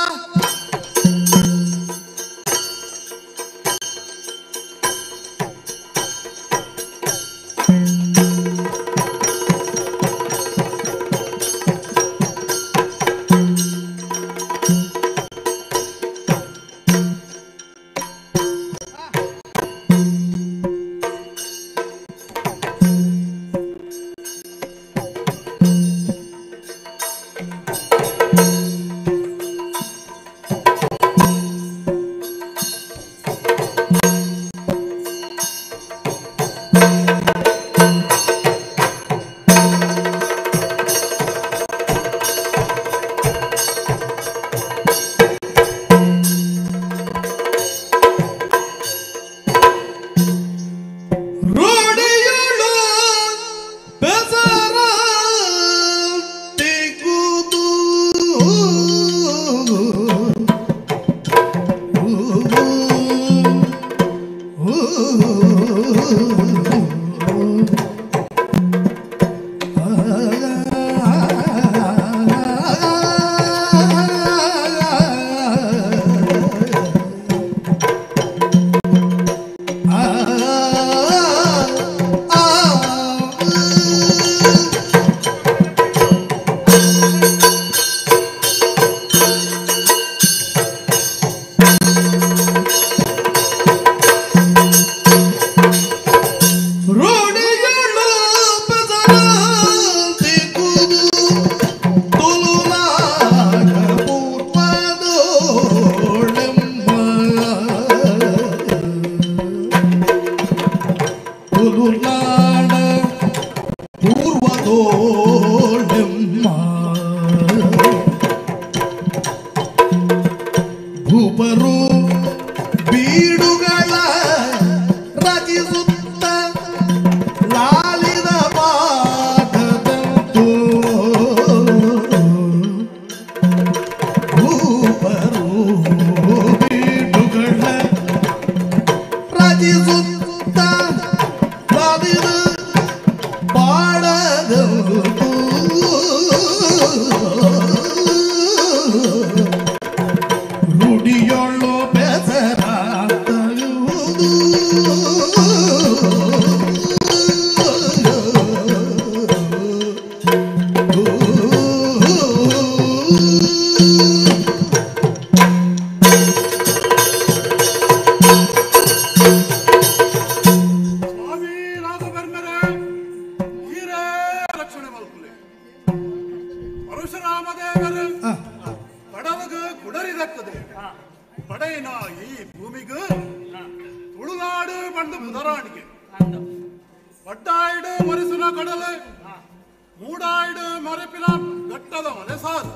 ಭೂಪರು ಬೀಡುಗಳ ರಚಿಸುತ್ತ ಲಾಲಿದ ಪಾಠದಂತು ಭೂಪರು ಬೀಡುಗಳ ರಚಿಸುತ್ತ ಲಾಲಿದ ಪಾಠದಂತು ರೂಢಿಯೊಳ್ಳು ಬೇಸರ ಸ್ವಾಮಿ ರಾಘವೇಂದ್ರ ಹೀರೇ ರಕ್ಷಣೆ ಮಲ್ಕುಲೆ ಪರಶುರಾಮ ದೇವರು ಕಡಲಗ ಕುಡರಿದಕ್ಕದೆ ಪಡೆಯಿನ ಈ ಭೂಮಿಗೆ ತುಳುನಾಡು ಬಂದು ಮುದರಾಣಿಗೆ ಬಡ್ಡಾಯಿಡು ಮರಿಸಿನ ಕಡಲೆ ಮೂಡಾಯಿಡು ಮರೆಪಿನ ಘಟ್ಟದ ಮಲೆಸಾರು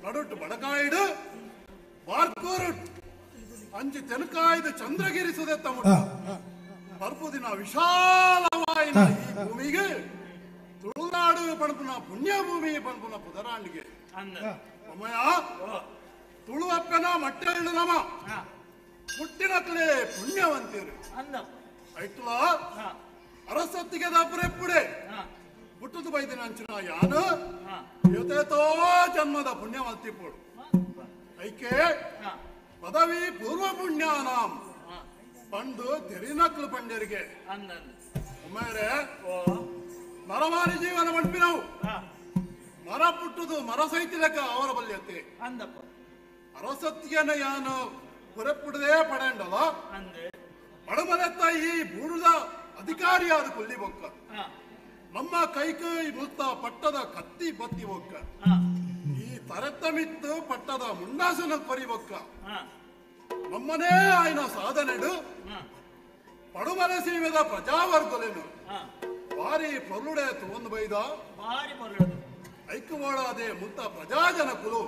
ನಡುಟ್ಟು ಬಡಕಾಯಿಡು ಬಾರ್ಕೂರು ಅಂಜಿ ತೆಲುಕಾಯ್ದು ಚಂದ್ರಗಿರಿ ಸುದೆತ್ತ ಮುಟ್ಟ ಬರ್ಪುದಿನ ವಿಶಾಲವಾಯಿನ ಈ ಭೂಮಿಗೆ ತುಳುನಾಡು ಪಣಪುನ ಪುಣ್ಯ ಭೂಮಿ ಪಣಪುನ ಪುದರಾಣಿಗೆ ಅಮ್ಮಯ್ಯ ತುಳುವಪ್ಪನ ಮಟ್ಟೆಳ್ಳು ನಮ ಮುಟ್ಟಿನಕ್ಲೆ ಪುಣ್ಯವಂತೀರು ಐಟ್ಲ ಅರಸತ್ತಿಗೆ ದಬ್ಬರೆಪ್ಪುಡೆ ಹುಟ್ಟುದು ಬೈದಿನ ಅಂಚಿನ ಯಾನು ಯೋತೇತೋ ಜನ್ಮದ ಪುಣ್ಯವಂತಿಪುಡು ಐಕೆ ಪದವಿ ಪೂರ್ವ ಪುಣ್ಯಾನಾಂ ಪಂಡು ತೆರಿನಕ್ಲು ಪಂಡ್ಯರಿಗೆ ಒಮ್ಮೆರೆ ನರಮಾರಿ ಜೀವನ ಮಡ್ಪಿನವು ಮರ ಪುಟ್ಟುದು ಮರ ಸೈತಿಲಕ ಅವರ ಬಲ್ಯತೆ ಅರಸತ್ತಿಗೆನ ಯಾನು ಪುರೆಪ್ಪುಡದೇ ಪಡೆಂಡಲ ಪಡಮಲೆತ್ತ ಈ ಬೂಡುದ ಅಧಿಕಾರಿಯಾದ ಕೊಲ್ಲಿ ಬೊಕ್ಕ ನಮ್ಮ ಕೈಕೈ ಮುಲ್ತ ಪಟ್ಟದ ಕತ್ತಿ ಬತ್ತಿ ಬೊಕ್ಕ ಈ ತರೆತ್ತ ಮಿತ್ತು ಪಟ್ಟದ ಮುಂಡಾಸನ ಪರಿ ಬೊಕ್ಕ ನಮ್ಮನೇ ಆಯ್ನ ಸಾಧನೆಡು ಪಡುಮಲೆ ಸೀಮೆದ ಪ್ರಜಾವರ್ಗಲೇನು ಭಾರಿ ಪೊರುಡೆ ತಗೊಂಡು ಬೈದ ಐಕ್ಯವಾಡದೆ ಮುತ್ತ ಪ್ರಜಾಜನಕುಲು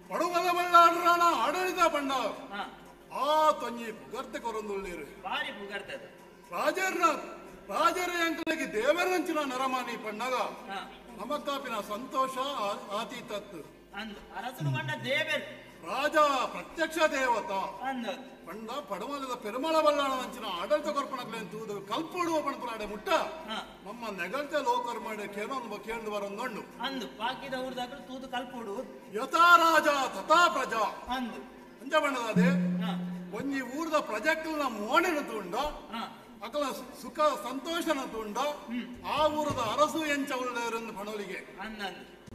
ಪಡುಮಲ ಬಳ್ಳಾಡರಾಣ ಆಡಳಿತ ಬಂಡ ಆ ತೊಂಜಿ ಪುಗರ್ತೆ ಕೊರೊಂದುಳ್ಳೇರು ರಾಜರ ಅಂಕಲಿಗೆ ದೇವರಂಚಿನ ನರಮಾನಿ ಪಣ್ಣಗ ನಮಕಾಪಿನ ಸಂತೋಷ ಆತೀತತ್ತು ರಾಜ ಪ್ರತ್ಯಕ್ಷ ದೇವತ ಪಂಡ ಪಡಮಲದ ಪೆರುಮಳ ಬಲ್ಲಾಣ ಅಂಚಿನ ಆಡಳಿತ ಕೊರ್ಪಣಕ್ಲೇನು ತೂದು ಕಲ್ಪುಡುವ ಪಣಪನಾಡೆ ಮುಟ್ಟ ನಮ್ಮ ನೆಗಳ್ತೆ ಲೋಕರ್ ಮಾಡಿ ಕೇಂದ್ರ ಬರೊಂದು ಯಥಾ ರಾಜ ತಥಾ ಪ್ರಜಾ ಅಂಜ ಬಣ್ಣದೆ ಒಂಜಿ ಊರ್ದ ಪ್ರಜೆಕ್ಲ್ನ ಮೋಣಿನ ತೂಂಡ ಅಕಲ ಸುಖ ಸಂತೋಷನ ತೂಂಡ ಆ ಊರದ ಅರಸು ಎಂಚ ಉಳ್ಳೇರೆಂದು ಪಣೋಲಿಗೆ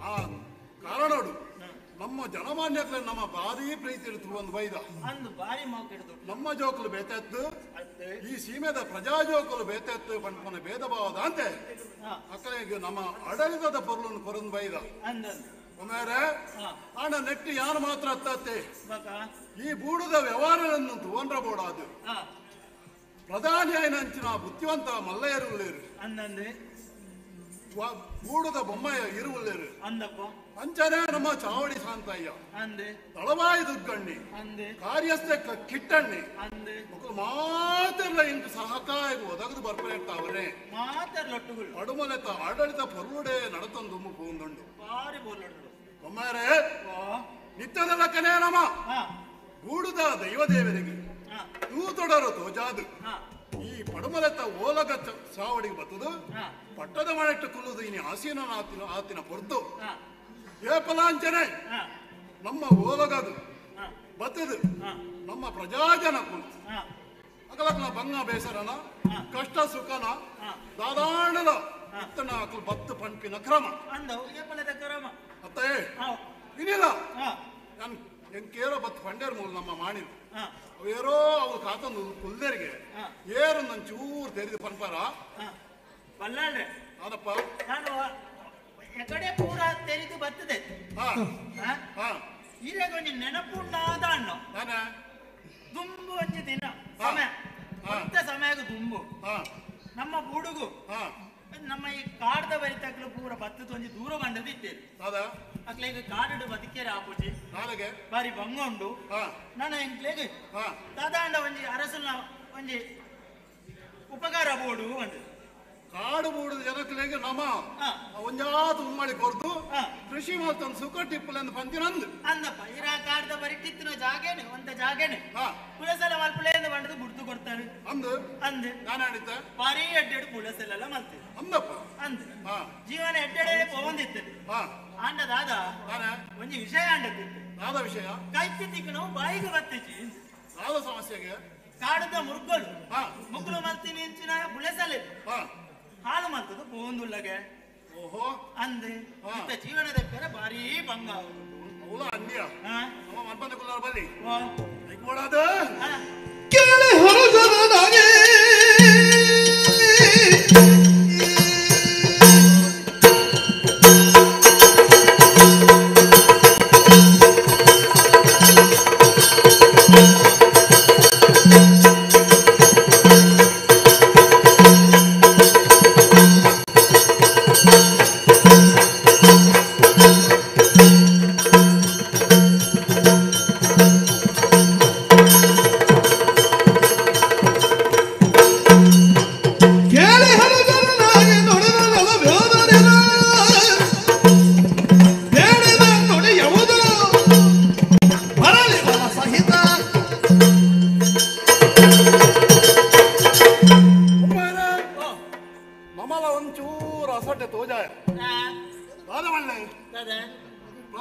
ಆ ಕಾರಣೋಡು ನಮ್ಮ ಜನಮಾನ್ಯಕ್ಕೆ ನಮ್ಮ ಭಾರಿ ಪ್ರೀತಿ ಇಡ್ತು ಒಂದು ಬೈದ ನಮ್ಮ ಜೋಕಲು ಬೇತೆತ್ತು ಈ ಸೀಮೆದ ಪ್ರಜಾ ಜೋಕಲು ಬೇತೆತ್ತು ಪಂಪನ ಭೇದ ಭಾವದ ಅಂತೆ ಅಕ್ಕಲಿಗೆ ನಮ್ಮ ಆಡಳಿತದ ಪೊರ್ಲನ್ನು ಕೊರಂದು ಬೈದ ಒಮ್ಮೆರೆ ಹಣ ನೆಟ್ಟಿ ಯಾರು ಮಾತ್ರ ಹತ್ತತ್ತೆ ಈ ಬೂಡುದ ವ್ಯವಹಾರಗಳನ್ನು ತಗೊಂಡ್ರಬೋಡಾದು ಪ್ರಧಾನಿ ಆಯ್ನಂಚಿನ ಬುದ್ಧಿವಂತ ಮಲ್ಲಯ್ಯರು ಉಳ್ಳೇರು ಬೂಡುದ ಬೊಮ್ಮಯ್ಯ ಇರುವುಳ್ಳೇರು ಅಂಚನೆ ನಮ್ಮ ಚಾವಡಿ ಶಾಂತಯ್ಯ ತಳವಾಯಿ ದುಗ್ಗಣ್ಣಿ ಕಾರ್ಯಸ್ಥೆ ಕಿಟ್ಟಣ್ಣಿ ಮಾತೆಲ್ಲ ಇಂಟು ಸಹಕಾಯ ಒದಗದು ಬರ್ಪೇರ್ತಾವರೆ ಪಡುಮಲೆತ ಆಡಳಿತ ಪೊರುಡೆ ನಡತೊಂದು ಪೋಂದುಂಡು ಒಮ್ಮೆರೆ ನಿತ್ಯದ ಲೆಕ್ಕನೇ ನಮ ಬೂಡುದ ದೈವದೇವರಿಗೆ ತೂತೊಡರು ತೋಜಾದು ಈ ಪಡಮಲೆತ್ತ ಓಲಗ ಸಾವಡಿಗೆ ಬತ್ತದು ಪಟ್ಟದ ಮನೆಟ್ಟು ಕುಲ್ಲುದು ಇನಿ ಆಸೀನ ಆತಿನ ಪೊರ್ತು ಏಪಲಾಂಚನೆ ನಮ್ಮ ಓಲಗದು ಬತ್ತದು ನಮ್ಮ ಪ್ರಜಾಜನ ಕುಲು ಅಗಲಕ್ನ ಬಂಗ ಬೇಸರನ ಕಷ್ಟ ಸುಖನ ದಾದಾಣದ ಇತ್ತನ ಅಕಲ್ ಬತ್ತು ಪಂಪಿನ ಕ್ರಮ ಅತ್ತೇ ಇನಿಲ್ಲ ನಾನು ಎಂಕೇರೋ ಬತ್ತು ಪಂಡೇರ್ ಮೂಲ ನಮ್ಮ ಮಾಡಿದ್ರು ಅವೇರೋ ಅವ್ರು ಕಾತಂದು ಕುಲ್ದರಿಗೆ ಏರು ನನ್ ಚೂರು ತೆರೆದು ಪನ್ಪಾರ ಅದಪ್ಪ ನಾನು ಎಕಡೆ ಪೂರ ತೆರೆದು ಬರ್ತದೆ ಈಗ ಕೊಂಚ ನೆನಪುಂಡಾದ ಅಣ್ಣು ದುಂಬು ಒಂಜಿ ದಿನ ಸಮಯ ಅಂತ ಸಮಯಕ್ಕೆ ದುಂಬು ನಮ್ಮ ಬುಡುಗು ನಮ್ಮ ಈ ಕಾಡ್ದ ಬರಿತಕ್ಲು ಪೂರ ಬತ್ತದ ಒಂಜಿ ದೂರ ಬಂದದ್ದು ಇತ್ತೇನೆ ಅಕ್ಲ ಈಗ ಕಾಡು ಬದುಕೇರಿ ಆಪುಜಿ ಬಾರಿ ಬಂಗೊಂಡು ನಾನು ಎಂಕ್ಲೇಗೆ ದಾದಾಂಡ ಒಂಜಿ ಅರಸನ ಒಂಜಿ ಉಪಕಾರ ಬೋಡು ಅಂದ ಕಾಡು ಬೋಡು ಜನಕ್ಕೆ ನಮ ಒಂಜಾತು ಉಮ್ಮಳಿ ಕೊರ್ದು ಕೃಷಿ ಮಾಡ್ತಾನೆ ಸುಖ ಟಿಪ್ಪುಲೆಂದು ಪಂತಿನಂದು ಅಂದಪ್ಪ ಇರ ಕಾಡ್ದ ಬರಿ ಕಿತ್ತಿನ ಜಾಗೇನೆ ಒಂದ ಜಾಗೇನೆ ಪುಲಸೆಲ್ಲ ಮಲ್ಪುಳೆಂದು ಬಂಡದು ಬುಡ್ದು ಕೊಡ್ತಾರೆ ಅಂದು ಅಂದೆ ನಾನು ಹೇಳಿದ್ದೆ ಬಾರಿ ಎಡ್ಡೆಡು ಪುಲಸೆಲ್ಲ ಮಲ್ತೀವಿ ಅಂದಪ್ಪ ಅಂದೆ ಜೀವನ ಎಡ್ಡೆಡೆ ಪೋವಂದಿತ್ತೇನೆ ಆಂಡ ದಾದ ಒಂಜಿ ವಿಷಯ ಆಂಡದಿತ್ತು ಯಾವ್ದ ವಿಷಯ ಕೈತಿಕ್ಕ ನಾವು ಬಾಯಿಗೆ ಬತ್ತಿಜಿ ಯಾವ್ದ ಸಮಸ್ಯೆಗೆ ಕಾಡದ ಮುರುಗಳು ಮುಗ್ಳು ಮಲ್ತೀನಿ ಇಂಚಿನ ಪುಲಸಲೆ ಹಾಳು ಮಲ್ತದು ಪೋಂದುಲ್ಲಗೆ ಓಹೋ ಅಂದೆ ಇಂಥ ಜೀವನದ ಬೇರೆ ಭಾರಿ ಭಂಗ ಅವಳ ಅಂದ್ಯ ನಮ್ಮ ಮನ್ಪಂದ ಕುಲ್ಲಾರ ಬಲ್ಲಿ ಐಕೋಡಾದ ಕೇಳಿ ಹೊರಜನಾಗೆ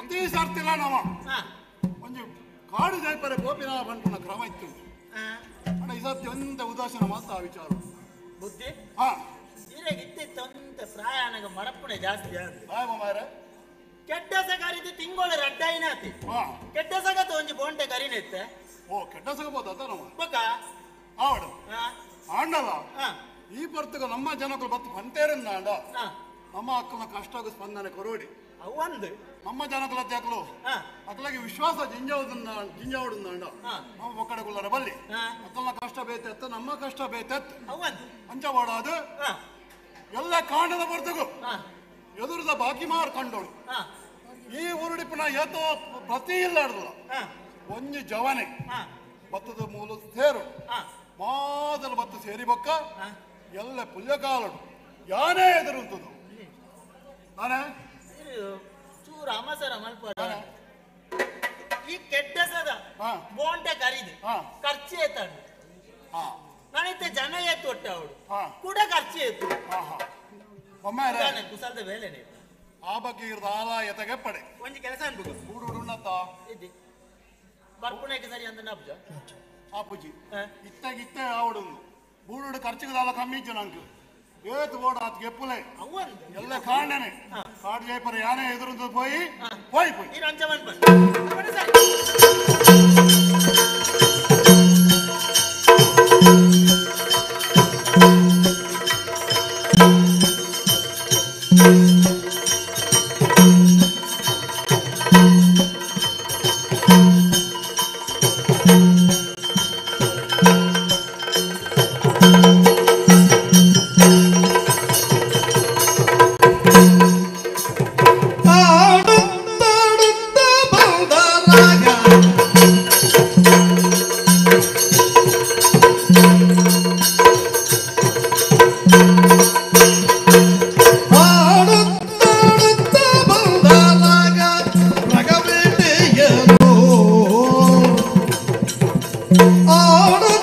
ಪ್ರತಿ ಸರ್ತಿಲ್ಲ ನಮ್ಮ ಒಂಜಿ ಕಾಡು ಜೈಪರೆ ಗೋಪಿನ ಬಂಟನ ಕ್ರಮ ಇತ್ತು ಅಣ್ಣ ಈ ಸರ್ತಿ ಒಂದ ಉದಾಸೀನ ಮಾತ್ರ ಆ ವಿಚಾರ ಬುದ್ಧಿ ಇತ್ತಿತ್ತು ಅಂತ ಪ್ರಾಯಾಣಗ ಮಡಪುಣೆ ಜಾಸ್ತಿ ಮಾರ ಕೆಟ್ಟ ಸಗಾರಿದ್ದು ತಿಂಗಳ ರಡ್ಡಾಯಿನಾತಿ ಕೆಟ್ಟ ಸಗತ ಒಂಜಿ ಬೋಂಟೆ ಕರಿನೆತ್ತೆ ಓ ಕೆಟ್ಟ ಸಗಬೋದ ನಮ್ಮ ಬೊಕ ಆವಡು ಆಂಡಲ ಈ ಪರ್ತಗ ನಮ್ಮ ಜನಗಳು ಬತ್ತು ಪಂತೇರನ್ನ ಆಂಡ ನಮ್ಮ ಅಕ್ಕನ ಕಷ್ಟಗ ಸ್ಪಂದನೆ ಕೊರೋಡಿ ಅವಂದು ನಮ್ಮ ಜನಗಳ ತ್ಯಾಕಲು ಅಕ್ಕಲಿಗೆ ವಿಶ್ವಾಸ ಜಿಂಜಾವುಡುಂದ ಅಂಡ ನಮ್ಮ ಒಕ್ಕಡಗುಲ್ಲರ ಬಲ್ಲಿ ಅಕ್ಕನ ಕಷ್ಟ ಬೇತೆತ್ತ ನಮ್ಮ ಕಷ್ಟ ಬೇತೆತ್ತ ಅಂಚವಾಡದು ಎಲ್ಲ ಕಾಂಡದ ಬರ್ತಗು ಎದುರದ ಬಾಕಿ ಮಾರ್ ಕಂಡೋಳು ಈ ಉರುಡಿಪಿನ ಏತೋ ಪ್ರತಿ ಇಲ್ಲಾಡ್ದಲ್ಲ ಒಂಜಿ ಜವನೆ ಬತ್ತದ ಮೂಲ ಸೇರು ಮಾದಲು ಬತ್ತು ಸೇರಿ ಬೊಕ್ಕ ಎಲ್ಲ ಪುಲ್ಯಕಾಲಡು ಯಾನೇ ಎದುರುಂತದು ನಾನೇ ಚೂರು ಅಮಸರ ಮಲ್ಪಡ ಈ ಕೆಟ್ಟ ಸದ ಬೋಂಟೆ ಕರಿದು ಖರ್ಚು ಏತಾಡು ನಾನಿತ್ತೆ ಜನ ಏತು ಒಟ್ಟ ಅವಳು ಕೂಡ ಖರ್ಚು ಏತು ಕುಸಲ್ದ ಬೇಲೆನೆ ಆ ಬಗ್ಗೆ ಇರದ ಆದಾಯತೆಗೆ ಪಡೆ ಒಂಜಿ ಕೆಲಸ ಅನ್ಬೇಕು ಉನ್ನತ ಇದ್ದಿ ಬರ್ಪುಣಕ್ಕೆ ಸರಿ ಅಂತ ನಬ್ಜ ಆಪುಜಿ ಇತ್ತ ಆವಡು ಬೂಡು ಖರ್ಚಿಗದಾಲ ಕಮ್ಮಿ ಇಜ್ಜು ನಂಗೆ ಏತು ಬೋಡ ಆತ್ ಗೆಪ್ಪುಲೆ ಎಲ್ಲ ಕಾಂಡನೆ ಕಾಡು ಜೈಪರ ಯಾನೇ ಎದುರು ಪೋಯಿ ಪೋಯಿ ಪೋಯಿ ಈ ರಂಚ ಮನ್ಪ ಆಡು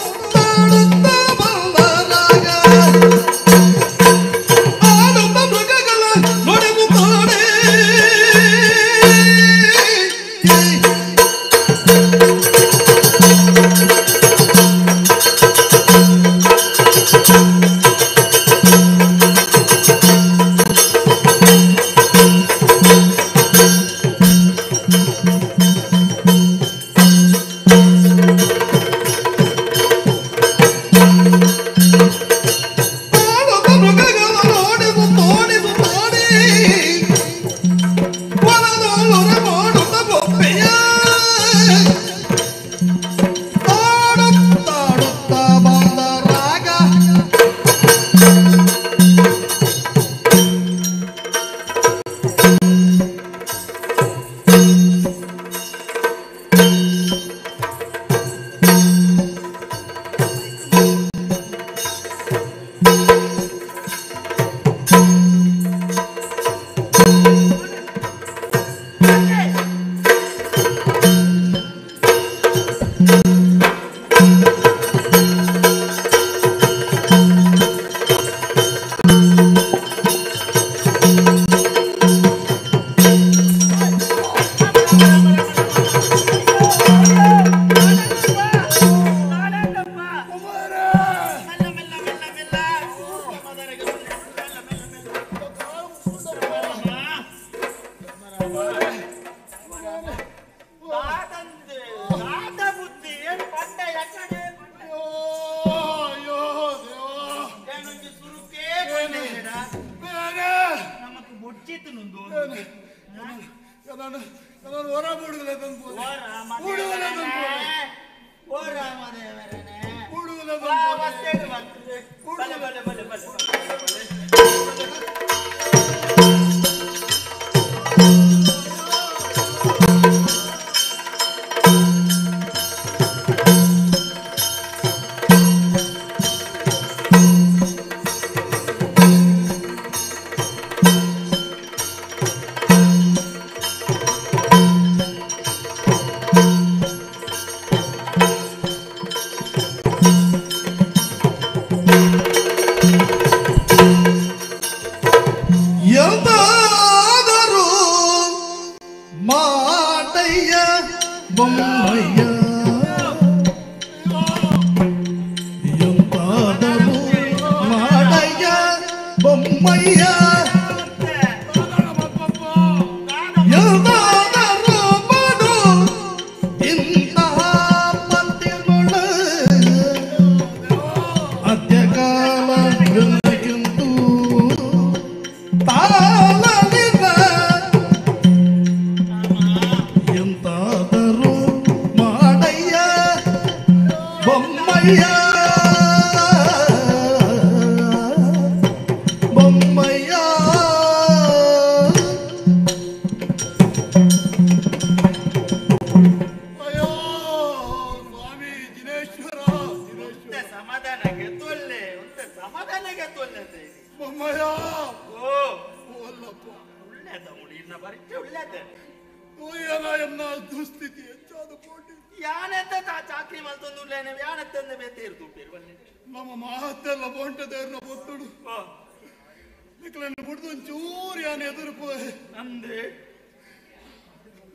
ನಾನು ಹೊರ ಬಿಡುಗಲೆ ತಂದು ಎಂತಾದರೂ ಮಾಡಯ್ಯ ಬೊಮ್ಮಯ್ಯ ಎಂತಾದರೂ ಮಾಡಯ್ಯ ಬೊಮ್ಮಯ್ಯ ಎಂತಾದರೂ ಮಾಡು ಇಂತಹ ಪದ್ಯಗಳ ಅತ್ಯಕಾಲ ಎಂತಾದರೂ ಮಾಡಯ್ಯ ಬೊಮ್ಮಯ್ಯ ಬೊಮ್ಮಯ್ಯ ಅಯ್ಯೋ ಸ್ವಾಮಿ ಜಿನೇಶ್ವರ ಸಮಾಧಾನಕ್ಕೆ ತೊಲ್ಲೆ ಸಮಾಧಾನಕ್ಕೆ ತೊಲ್ಲೆ ಬೊಮ್ಮಯ್ಯ ಎನ್ನ ದುಸ್ಥಿತಿ ಹೆಚ್ಚಾದ ಕೋಟಿ ಚಾಕ್ರಿ ಮಲ್ತೊಂದುಲ್ಲೇನೆ ಯಾನತ್ತಂದ ಬೇತೇರ್ದು ನಮ್ಮ ಮಹತ್ತೆಲ್ಲ ಬೊಂಟದೇರ್ನ ಬೊತ್ತುಡು ನಿಕ್ಲನ್ನು ಬಿಡ್ದು ಒಂಚೂರು ಯಾನು ಎದುರು ಪೋಯ್ ಅಂದೆ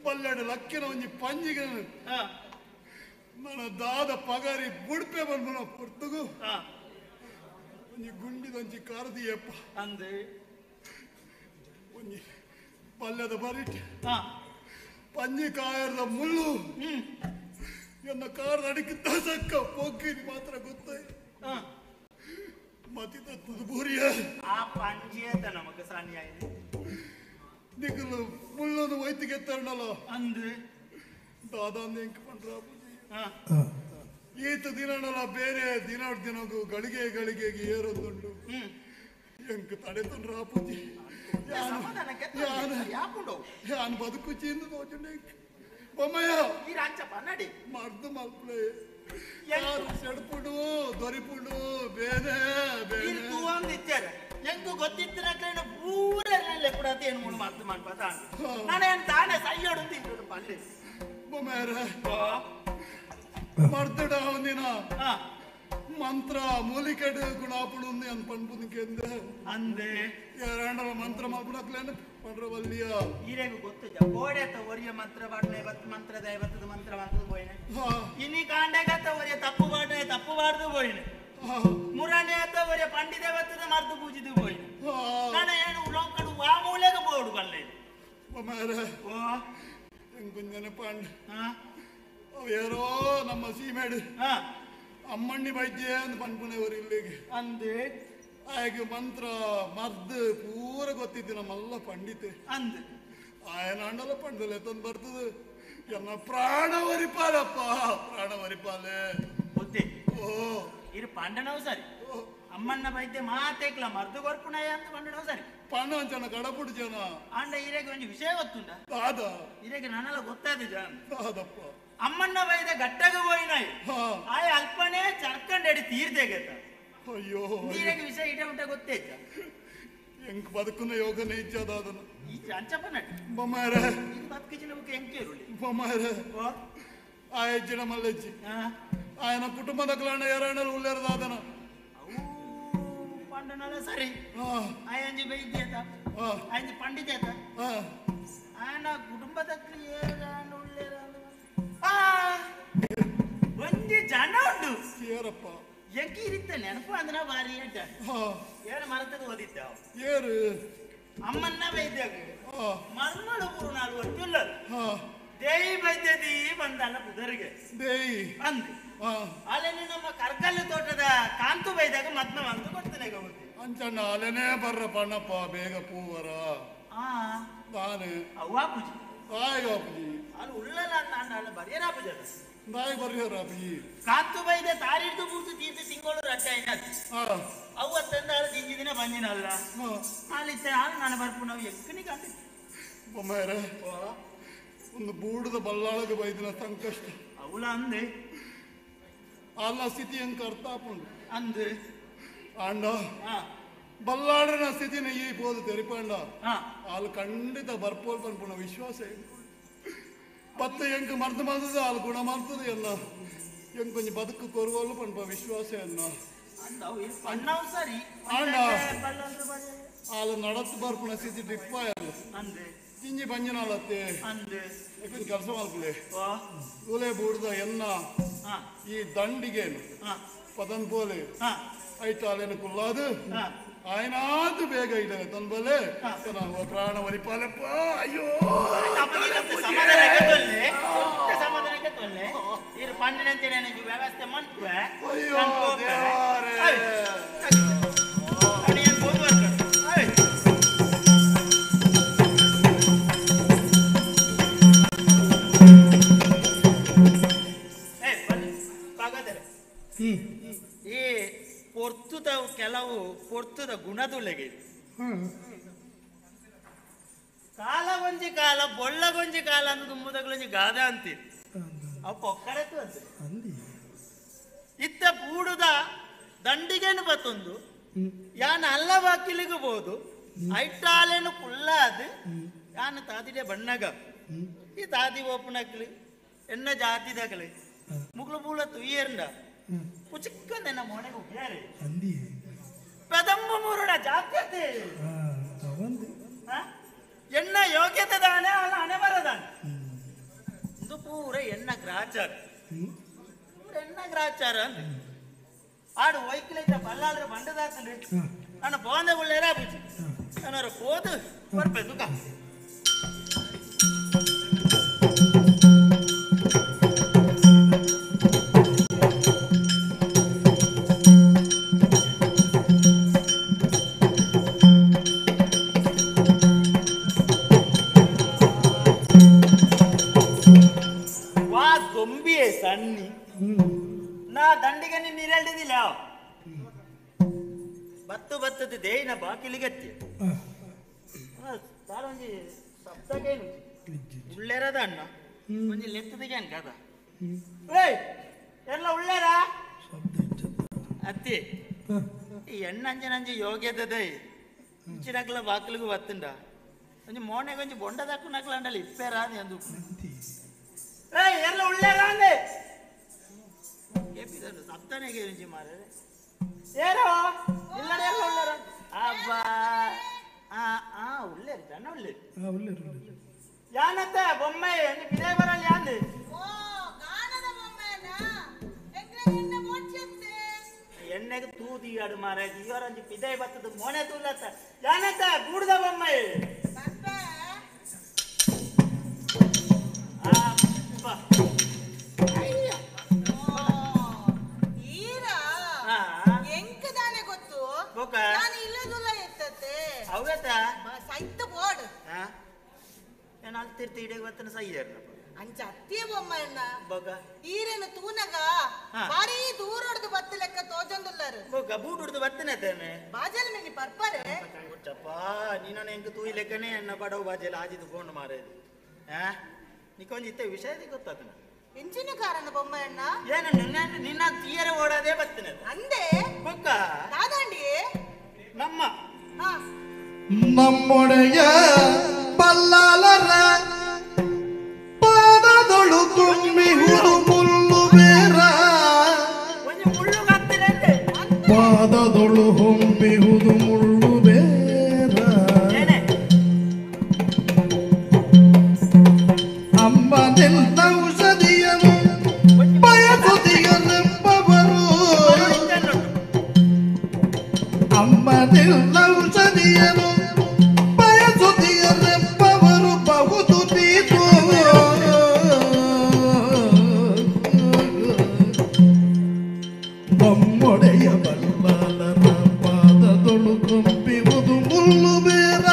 ಪಲ್ಲೆಡು ಲಕ್ಕಿನ ಒಂಜಿ ಪಂಜಿಗೆ ನನ್ನ ದಾದ ಪಗಾರಿ ಬುಡ್ಪೆ ಬಂದ್ಮನ ಪೊರ್ತುಗು ಒಂಜಿ ಗುಂಡಿದೊಂಜಿ ಕಾರದಿಯಪ್ಪ ಅಂದೆ ಒಂಜಿ ಪಲ್ಯದ ಬರಿಟ್ ಪಂಜಿ ಕಾಯರದ ಮುಳ್ಳು ಎನ್ನ ಕಾರದ ಅಡಿಕೆ ದಸಕ್ಕ ಪೊಗ್ಗಿರಿ ಮಾತ್ರ ಗೊತ್ತಾಯ್ ಮತ್ತಿದ ತುದುಬೂರಿಯ ಆ ಪಂಜಿಯತ ನಮಗ ಸಾನ್ಯಾಯ ನಿಗಲು ಮುಳ್ಳನ್ನು ವೈತಿಗೆ ತರಣಲ್ಲ ಅಂದೆ ದಾದಾಂದ ಎಂಕ ಪಂಡ್ರ ಈತ ದಿನನಲ್ಲ ಬೇರೆ ದಿನಗೂ ಗಳಿಗೆ ಏರೊಂದುಂಡು ಎಂಕ ತಡೆತಂಡ್ರ ಪೂಜಿ ಯಾನ್ ಬದುಕುಚಿಂದ ತೋಚಂಡೆ ಬೊಮ್ಮಯ್ಯ ಈ ರಾಜ್ಯಪ್ಪ ನಡಿ ಮರ್ದು ಮಲ್ಪಲೆ ಯಾರು ಸೆಡ್ಪುಡು ದೊರಿಪುಡು ಬೇರೆ ಬೇರೆ ತೂವಂದಿದ್ದಾರೆ ಎಂಕು ಗೊತ್ತಿತ್ತಿನ ಕೈನ ಪೂರಲ್ಲೇ ಕೂಡ ಏನು ಮುಳು ಮರ್ದು ಮಾಡ್ಪದ ನಾನೇನು ತಾನೇ ಸೈಯೋಡು ತಿಂಗಳು ಪಲ್ಲೆ ಬೊಮ್ಮಯ್ಯರ ಮರ್ದಡ ಒಂದಿನ ಮಂತ್ರ ಮೂಲಿಕೆಡು ಗುಣಾಪುಡು ఉంది అని పనుపునికేందే అందే ఎరాండల మంత్ర మాపునక్లేన పండ్రవల్లియ ఈరేగు ಗೊತ್ತಿದ್ದ ಗೋಡೆತ ಒರಿಯ ಮಂತ್ರ ಬಾಡ್ನೆ ಮಂತ್ರ ದೈವತದ ಮಂತ್ರ ಮಾಡ್ದು ಹೋಯ್ನೆ ಇನಿ ಕಾಂಡೆಗತ ಒರಿಯ ತಪ್ಪು ಬಾಡ್ದು ಹೋಯ್ನೆ ಮುರಾಣೆ ಅತ ಒರಿಯ ಪಂಡಿ ದೇವತದ ಮರ್ದು ಪೂಜಿದು ಹೋಯ್ನೆ ನಾನು ಏನು ಲೋಕಡು ಆ ಮೂಲೆಗೆ ಬೋಡು ಬಲ್ಲೆ ಬೊಮ್ಮರೆ ಓ ಎಂಗುಂಜನ ಪಾಂಡ್ ಅವೇರೋ ನಮ್ಮ ಸೀಮೇಡು ಅಮ್ಮಣ್ಣಿ ವೈದ್ಯ ಅಂತ ಪನ್ಪುನೆವರು ಇಲ್ಲಿಗೆ ಅಂದೆ ಆಯ್ಕೆ ಮಂತ್ರ ಮರ್ದು ಪೂರ ಗೊತ್ತಿತ್ತು ನಮ್ಮೆಲ್ಲ ಪಂಡಿತೆ ಅಂದೆ ಆಯನ ಅಂಡಲ ಪಂಡಲೆ ತಂದು ಬರ್ತದೆ ಎನ್ನ ಪ್ರಾಣ ವರಿಪಾಲಪ್ಪ ಪ್ರಾಣ ವರಿಪಾಲೆ ಗೊತ್ತೇ ಓ ಇರು ಪಂಡನವು ಸರಿ ಅಮ್ಮಣ್ಣ ವೈದ್ಯ ಮಾತೇಕ್ಲ ಮರ್ದು ಕೊರ್ಪುಣಯ ಅಂತ ಪಂಡನವು ಸರಿ ಪಂಡ ಅಂಚನ ಕಡಪುಡು ಜನ ಅಂಡ ಇರೆಗೆ ಒಂದು ವಿಷಯ ಗೊತ್ತುಂಡ ದಾದ ಇರೆಗೆ ನನ್ನೆಲ್ಲ ಗೊತ್ತಾದ ಜನ ದಾದಪ್ಪ ಅಮ್ಮಣ್ಣ ವೈದ್ಯ ಗಟ್ಟಗೆ ಹೋಯ್ನಾಯ್ ಆಯ್ ಅಲ್ಪನೇ ಚರ್ಕಂಡಿ ತೀರ್ತೆಗೆತ ಅಯ್ಯೋ ನೀರಿಗೆ ವಿಷಯ ಇಟ ಉಂಟ ಗೊತ್ತೈತ ಎಂಕ್ ಬದುಕುನ ಯೋಗನೇ ಇಚ್ಛಾದ ಅದನ್ನು ಈ ಅಂಚಪ್ಪ ನಡಿ ಬೊಮ್ಮಾರೆ ಬದುಕಿನ ಬುಕ್ ಎಂಕೇರುಳಿ ಬೊಮ್ಮಾರೆ ಆಯ ಜಿನ ಮಲ್ಲಜ್ಜಿ ఆయన కుటుంబ కలన ఎరాణలు ఉల్లేరు దాదన పండనల సరే ఆయన వైద్యత ఆయన పండితేత ఆయన కుటుంబ దగ్గర ఏరాణ ఉల్లేరు ಒಂದೇ ಜನ ಉಂಟು ಏರಪ್ಪ ಎಂಕಿ ಇರುತ್ತೆ ನೆನಪು ಅಂದ್ರ ಬಾರಿ ಅಂತ ಏನ ಮರತದ ಓದಿದ್ದ ಏರು ಅಮ್ಮನ್ನ ವೈದ್ಯಾಗ ಮರ್ಮಳ ಗುರು ನಾಲ್ಕು ವರ್ಷ ದೇಯಿ ವೈದ್ಯದಿ ಬಂದಲ್ಲ ಬುಧರಿಗೆ ದೇಯಿ ಅಂದ್ ಅಲ್ಲೇನೆ ನಮ್ಮ ಕರ್ಕಲ್ಲು ತೋಟದ ಕಾಂತು ವೈದ್ಯಾಗ ಮದ್ನ ಅಂತ ಕೊಡ್ತಾನೆ ಅಂಚಣ್ಣ ಅಲ್ಲೇನೆ ಬರ್ರ ಪಣ್ಣಪ್ಪ ಬೇಗ ಪೂವರ ತಾನೆ ಅವ್ವ ಪೂಜೆ ತಾಯಿಗ ಅಪ್ಪಿ ಅಲ್ಲಿ ಉಳ್ಳಲ್ಲ ಅಲ್ಲ ಬರಿಯರ ಪೂಜೆ ತಾಯಿ ಬರ್ಯಾರ ಅಪ್ಪಿ ಕಾತು ಬೈದೆ ತಾರಿಡ್ದು ಬೂತು ತೀರ್ಥ ತಿಂಗಳು ರಡ್ಡ ಏನಾಯ್ತು ಹಾ ಅವತ್ತಂದ ದಿಂಜಿ ದಿನ ಬಂದಿನಲ್ಲ ಅಲ್ಲಿತ್ತೆ ಆಗ ನಾನು ಬರ್ಪು ನಾವು ಎಕ್ಕನಿ ಕಾಂತಿ ಬೊಮ್ಮಾಯರೆ ಒಂದು ಬೂಡದ ಬಲ್ಲಾಳಗೆ ಬೈದಿನ ಸಂಕಷ್ಟ ಅವಳ ಅಂದೆ ಅಲ್ಲ ಸ್ಥಿತಿ ಹೆಂಗ್ ಅರ್ಥಾಪುಂಡು ಅಂದೆ ಅಂಡ ಬಲ್ಲಾಡಿನ ಸ್ಥಿತಿನ ಈ ಪೋದು ತೆರಿಪಂಡ ಅಲ್ಲಿ ಖಂಡಿತ ಬರ್ಪೋಲ್ ಪನ್ಪುಣ ವಿಶ್ವಾಸ ಪತ್ತು ಎಂಕ್ ಮರ್ದು ಮರ್ದದ ಅಲ್ಲಿ ಗುಣ ಮರ್ತದ ಎಲ್ಲ ಎಂಕ್ ಕೊಂಚ ಬದುಕು ಕೊರುವಲು ಪನ್ಪ ವಿಶ್ವಾಸ ಅನ್ನ ಅಣ್ಣವು ಸರಿ ಅಂಡ ಅಲ್ಲಿ ನಡತ್ತು ಬರ್ಪುಣ ಸ್ಥಿತಿ ಡಿಪ್ಪ ಎಲ್ಲ ಅಂದೆ ತಿಂಜಿ ಬಂಜಿನಲ್ಲತ್ತೆ ಅಂದೆ ಕೆಲಸ ಮಾಡ್ಕೊಳ್ಳಿ ಕೂಲೆ ಬೂಡ್ದ ಎನ್ನ ಈ ದಂಡಿಗೇನು ಪದನ್ ಪೋಲೆ ಐಟಾಲೇನು ಕುಲ್ಲಾದು ಆಯ್ನಾದು ಬೇಗ ಇದೆ ತನ್ಬಲೆ ನಾವು ಪ್ರಾಣ ಒಲಿಪಾಲಪ್ಪ ಅಯ್ಯೋ ಸಮಾಧಾನಕ್ಕೆ ತೊಲ್ಲೆ ಇರು ಪಂಡಿನಂತೆ ನನಗೆ ವ್ಯವಸ್ಥೆ ಮಾಡ್ತುವೆ ಅಯ್ಯೋ ದೇವರೇ ಈ ಪೊರ್ತುದ ಕೆಲವು ಪೊರ್ತುದ ಗುಣದುಲೆಗೆ ಕಾಲ ಗೊಂಜಿ ಕಾಲ ಬೊಳ್ಳ ಗೊಂಜಿ ಕಾಲ ಅಂತ ತುಂಬುದಗಳೊಂಜಿ ಗಾದ ಅಂತೀರಿ ಅವು ಪೊಕ್ಕಡತ್ತು ಅಂತ ಇತ್ತ ಪೂಡುದ ದಂಡಿಗೇನು ಬತ್ತೊಂದು ಯಾನ ಅಲ್ಲ ಬಾಕಿಲಿಗೂ ಬೋದು ಐಟಾಲೇನು ಕುಳ್ಳಾದ ಯಾನ ತಾದಿಡೆ ಬಣ್ಣಗ ಈ ತಾದಿ ಓಪನಕ್ಲಿ ಎನ್ನ ಜಾತಿದಾಗಲಿ ಮುಗ್ಲು ಬೂಳ ತುಯ್ಯರ್ಂಡ ಪುಚಿಕ್ಕಂದೆನ್ನ ಮೊಣೆಗೆ ಉಗ್ಯಾರೆ ಪೆದಂಬ ಮೂರುಡ ಜಾತ್ಯತೆ ಎನ್ನ ಯೋಗ್ಯತೆ ದಾನೆ ಅವನ ಹಣೆ ಬರದಾನೆ ಇದು ಪೂರ ಎನ್ನ ಗ್ರಾಚಾರ ಎನ್ನ ಗ್ರಾಚಾರ ಅಂದ್ರೆ ಆಡು ವೈಕಲಿದ್ದ ಬಲ್ಲಾಳ್ರ ಬಂಡದಾಕಲಿ ನನ್ನ ಬೋಂದೆ ಒಳ್ಳೆಯ ಬುಚ್ಚಿ ನಾನು ಹೋದು ಬರ್ಬೇಕು ಸಣ್ಣಿ ನಾ ದಂಡಿಗೆ ನಿನ್ನ ನೀರೆಲ್ದಿಲ್ಲ ಬತ್ತದ ದೇಹಿನ ಬಾಕಿಲಿಗತ್ತಿ ಒಂಜಿ ಸಪ್ತಗೇನು ಉಳ್ಳೇರದ ಅಣ್ಣ ಒಂಜಿ ಲೆತ್ತದಿಗೆ ಅನ್ ಕದ ಎಲ್ಲ ಉಳ್ಳೇರ ಅತ್ತಿ ಈ ಎಣ್ಣ ಅಂಜಿ ಯೋಗ್ಯದ ಇಂಚಿನಕ್ಲ ಬಾಕಿಲಿಗೂ ಬತ್ತಂಡ ಒಂಜಿ ಮೋನೆಗೆ ಒಂಜಿ ಬೊಂಡದಕ್ಕು ನಕ್ಲ ಅಂಡಲ್ಲಿ ಇಪ್ಪೇರಾದಿ ಅಂದು ಎಲ್ಲ ಉಳ್ಳೇರ ಅಂದೆ ಸಪ್ತಾನೆಗೆ ಮಾರ ಏರೋ ಇಲ್ಲಡೆ ಎಲ್ಲ ಉಳ್ಳೇರ ಅಬ್ಬಾ ಉಳ್ಳೇರು ಜನ ಉಳ್ಳೇರು ಯಾನತ್ತ ಬೊಮ್ಮೆ ಬಿದೇ ಬರಲ್ಲ ಯಾಂದು ಎಣ್ಣೆಗೆ ತೂದಿಯಾಡು ಮಾರ ಇವರಂಜಿ ಪಿದೆ ಬತ್ತದ ಮೋನೆ ತೂಲತ್ತ ಯಾನತ್ತ ಗೂಡ್ದ ಬೊಮ್ಮೆ ಅಂಚ ಅತ್ತಿಯ ಬೊಮ್ಮಣ್ಣ ಈರೇನ ತೂನಗ ಬಾರಿ ದೂರ ಹೊಡೆದು ಬತ್ತ ಲೆಕ್ಕ ತೋಜೊಂದುಲ್ಲಾರು ಬೂಟ್ ಹೊಡೆದು ಬತ್ತನೆ ಬಾಜಲ್ ಮೆನಿ ಪರ್ಪರೆ ಚಪ್ಪ ನೀನು ಎಂಕ ತೂಯಿ ಲೆಕ್ಕನೆ ಎನ್ನ ಬಡವು ಬಾಜಲ್ ಆಜಿದು ಫೋನ್ ಮಾರೇದು ನಿಕ್ಕೊಂದು ಇತ್ತೆ ವಿಷಯ ಗೊತ್ತಾದ ಎಂಚಿನ ಕಾರಣ ಬೊಮ್ಮಣ್ಣ ಏನು ನಿನ್ನ ತೀಯರೆ ಓಡೋದೇ ಬತ್ತನೆ ಅಂದೆ ಬೊಕ್ಕ ದಾದಾಂಡಿ ನಮ್ಮ ನಮ್ಮೊಡೆಯ ಬಲ್ಲಾಲರ ಪಾದದೊಳು ತುಂಬಿಹುದು ಮುಳ್ಳು ಬೇರ ಪಾದದೊಳು ಹೊಂಬಿಹುದು ಮುಳ್ಳು ಬೇರ ಅಮ್ಮನೆಲ್ಲ ಔಷಧಿಯನು ಬಯಸುದಿಯನೆಂಬವರು ಅಮ್ಮನೆಲ್ಲ ಔಷಧಿಯನು ಬಯಸುದಿಯನೆಂಬವರು ಬಹುದು ತೀತು ನಮ್ಮೊಡೆಯ ಬಲ್ಲಾಲರ ಪಾದದೊಳು ತುಂಬಿಹುದು ಮುಳ್ಳು ಬೇರ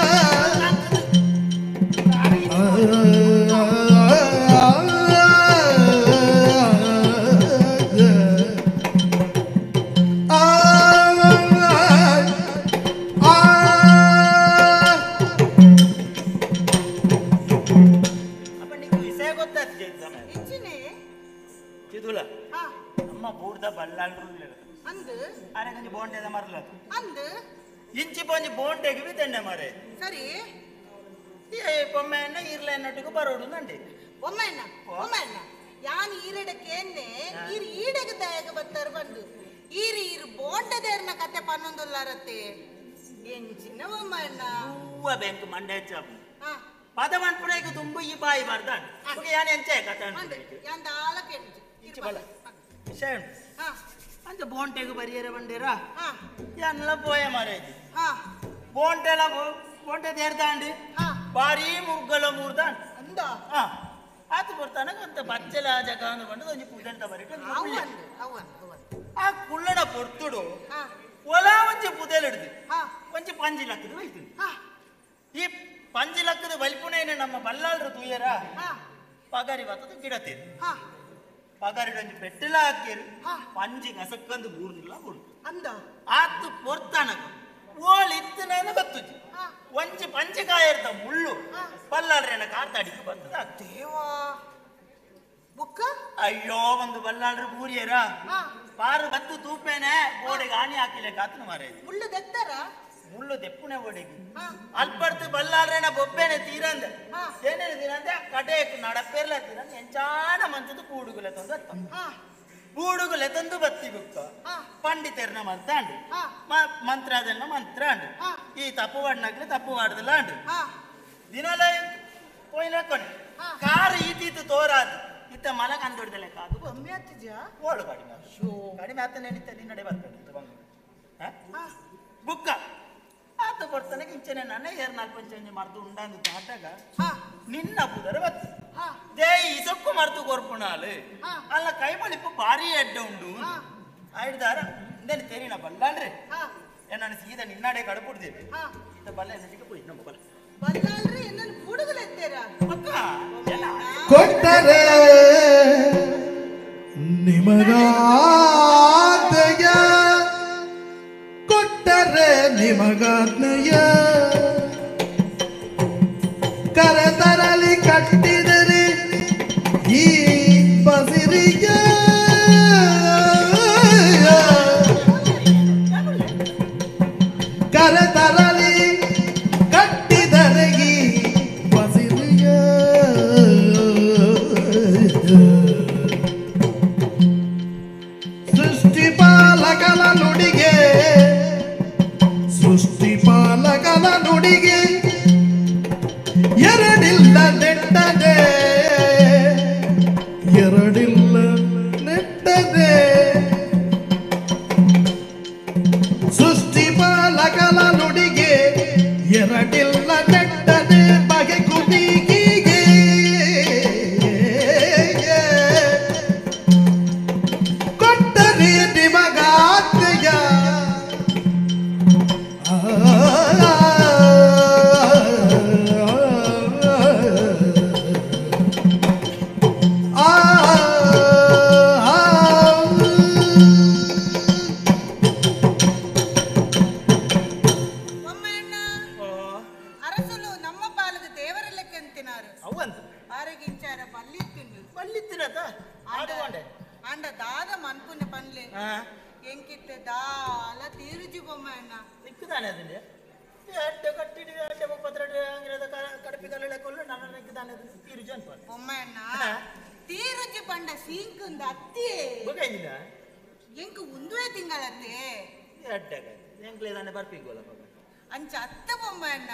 ಅರೆಗಂಜಿ ಬೋಂಟೆದ ಮರಲ ಅಂದು ಇಂಚಿ ಪೊಂಜಿ ಬೋಂಟೆಗೆ ಬಿದ್ದೆಣ್ಣೆ ಮಾರೆ ಸರಿ பொம்மைன்னா ஈரல என்னட்டுக்கு பரோடு நண்டி பொம்மைன்னா யான் ஈரடக்கேನ್ನೆ ಈರ್ ಈಡಗ ದಯಗ ಬತ್ತರ ಬಂದು ಈರು ಬೋಂಡದೇರ್ನ ಕತೆ ಪನ್ನೊಂದುಲ್ಲಾರತ್ತೆ ಏನ್ ಚಿನ್ನ ಒಮ್ಮಣ್ಣ ಹೂವ ಬೆಂಕು ಮಂಡೆ ಚಾಪು ಪದವನ್ ಪುಡೇಗ ತುಂಬು ಈ ಬಾಯಿ ಬರ್ದಾನ್ ಓಕೆ ಯಾನ್ ಎಂಚೆ ಕತೆ ಯಾನ್ ದಾಳ ಕೆಂಚು ಇಂಚಿ ಬಲ ಶೇಣ್ ಅಂಚ ಬೋಂಟೆಗೆ ಬರಿಯರ ಬಂದಿರಾ ಯಾನ್ಲ ಪೋಯ ಮಾರೇಜಿ ಬೋಂಟೆಲ ಬೋಂಟೆ ದೇರ್ದಾಂಡಿ ಬಾರಿ ಮುಗ್ಗಲ ಮೂರ್ದಾನ್ ಅಂದ ಆತು ಬರ್ತಾನ ಅಂತ ಬಚ್ಚಲ ಜಗಾನ ಬಂದು ಒಂಜಿ ಪುದಂಟ ಬರಿಟ್ಟು ಆ ಕುಳ್ಳಡ ಪೊರ್ತುಡು ಒಲ ಒಂಜಿ ಪುದೆಲ್ ಹಿಡ್ದು ಒಂಜಿ 5 ಲಕ್ಷದ ವೈತು ಈ 5 ಲಕ್ಷದ ವಲ್ಪುನೇನ ನಮ್ಮ ಬಲ್ಲಾಳ್ರು ತೂಯರ ಪಗಾರಿ ಬತ್ತದು ಗಿಡತೀರು ಪಗಾರಿ ಒಂಜಿ ಪೆಟ್ಟಲ ಹಾಕಿರು 5 ಗಸಕ್ಕಂದು ಬೂರ್ನಿಲ್ಲ ಕೊಡು ಅಂದ ಆತು ಪೊರ್ತಾನಗ ಓಲ್ ಇತ್ತನೇನ ಬತ್ತುಜಿ ಒಂಜಿ ಪಂಚಕಾಯರ್ದ ಮುಳ್ಳು ಬಲ್ಲಾಳ್ರೇನ ಕಾತಾಡಿಗೆ ಬರ್ತದ ದೇವಾ ಬುಕ್ಕ ಅಯ್ಯೋ ಒಂದು ಬಲ್ಲಾಳ್ರು ಬೂರಿಯರ ಪಾರು ಬತ್ತು ತೂಪೇನೆ ಗೋಡೆಗೆ ಆಣಿ ಹಾಕಿಲೆ ಕಾತನು ಮಾರೇ ಮುಳ್ಳು ದೆತ್ತರ ಮುಳ್ಳು ದೆಪ್ಪುನೆ ಗೋಡೆಗೆ ಅಲ್ಪಡ್ತು ಬಲ್ಲಾಳ್ರೇನ ಬೊಬ್ಬೆನೆ ತೀರಂದ ಏನೇನು ತೀರಂದ ಕಡೆಯಕ್ಕೆ ನಡಪೇರ್ಲ ತೀರಂದ ಎಂಚಾನ ಮಂತದ್ದು ಕೂಡುಗುಲೆ ತಂದು ಬೂಡುಗುಲೆ ತಂದು ಬತ್ತಿ ಬುಕ್ಕ ಪಂಡಿತರ್ನ ಮಂತಾಂಡು ಮಂತ್ರಾದನ್ನ ಮಂತ್ರ ಅಂಡು ಈ ತಪ್ಪು ವಾಡ್ನಾಗ್ಲಿ ತಪ್ಪು ವಾಡ್ದಲ್ಲ ಅಂಡು ದಿನಲ ಪೋಯ್ನ ಕೊನೆ ಕಾರು ಈತೀತು ತೋರಾದು ಇತ್ತ ಮಲ ಕಂದೊಡ್ದಲೆ ಕಾದು ಒಮ್ಮೆ ಹತ್ತಿದ್ಯಾ ಓಡು ಕಡಿಮೆ ಆತ ನೆನಿತ ನಿನ್ನಡೆ ಬರ್ತದೆ ಬುಕ್ಕ ಆತ ಬರ್ತಾನೆ ಇಂಚನೆ ನನ್ನ 4 ಪಂಚಂಜಿ ಮರ್ದು ಉಂಡಾಂದು ದಾಟಾಗ ನಿನ್ನ ಬುದರ ಬತ್ತು ದೇ ಇಸಕ್ಕು ಮರ್ತು ಕೊರ್ಪುಣಾಲು ಅಲ್ಲ ಕೈ ಬಳಿಪು ಭಾರಿ ಎಡ್ಡ ಉಂಡು ಆಯ್ದಾರ ಇಂದನೆ ತೆರಿನ ಬಲ್ಲಾಳ್ರೆ ನಾನು ಸೀದಾ ನಿನ್ನಾಡೆ ಕಡಪುಡ್ದೇವೆ ಇತ್ತ ಬಲ್ಲ ಎನ್ನಟಿಗೆ ಹೋಯ್ ನಮ್ಮ ಬಲ್ಲ ಬಲ್ಲಾಳ್ರೆ ಎನ್ನನ್ನು ಕೂಡುಗಲೆತ್ತೇರ ಅಕ್ಕ ಕೊಟ್ಟರೆ ನಿಮಗಾತ್ಮೆಯ ಕೊಟ್ಟರೆ ನಿಮಗಾತ್ಮೆಯ ಕರೆತರಲಿ ಕಟ್ಟಿದರೆ ಈ ಬಸಿರಿಯ ಕರೆತರಲಿ ಕಟ್ಟಿದರೆ ಈ ಬಸಿರಿಯ ಸೃಷ್ಟಿಪಾಲಕನ ನುಡಿಗೆ ಸೃಷ್ಟಿಪಾಲಕನ ನುಡಿಗೆ ಎರಡಿಲ್ಲ ನೆಟ್ಟದೆ ಎರಡಿಲ್ಲ ನೆಟ್ಟದೆ ಸೃಷ್ಟಿಪಾಲಕನ ನುಡಿಗೆ ಎರಡಿಲ್ಲ ನೆಟ್ಟದೆ ಬಗೆ ಕುದಿಗೆ ಕೊಟ್ಟರೆ ನಿಮಗಾತ್ಮೆಯ ಅರಸಲು ನಮ್ಮ ಪಾಲದ ದೇವರ ಲೆಕ್ಕಂತಿನಾರು ಅವಂತ ಆರೋಗ್ಯಿಂಚಾರ ಬಲ್ಲಿತ್ತಿಂಡು ಬಲ್ಲಿತ್ತಿರತ ಆಡುವಂಡೆ ಅಂಡ ದಾದ ಮನ್ಪುನ ಪನ್ಲೆ ಎಂಕಿತ್ತೆ ದಾಲ ತೀರುಜಿ ಬೊಮ್ಮಣ್ಣ ನಿಕ್ಕುದಾನೆ ಅದಂಡೆ ಅಡ್ಡ ಕಟ್ಟಿಡಿ ಅಡ್ಡ 32 ಅಂಗಿರದ ಕಡಪಿ ಕಲ್ಲಳೆ ಕೊಲ್ಲು ನನ್ನ ನಿಕ್ಕುದಾನೆ ಅದನ್ನು ತೀರುಜಿ ಅನ್ಪಾರ ಬೊಮ್ಮಣ್ಣ ತೀರುಜಿ ಪಂಡ ಸೀಂಕುಂದ ಅತ್ತಿ ಬೊಗೈನಿಲ್ಲ ಎಂಕು ಉಂದುವೆ ತಿಂಗಳತ್ತೆ ಅಡ್ಡಗ ಎಂಕ್ಲೇದಾನೆ ಬರ್ಪಿಗೋಲ ಬಗ ಅಂಚ ಅತ್ತ ಬೊಮ್ಮಣ್ಣ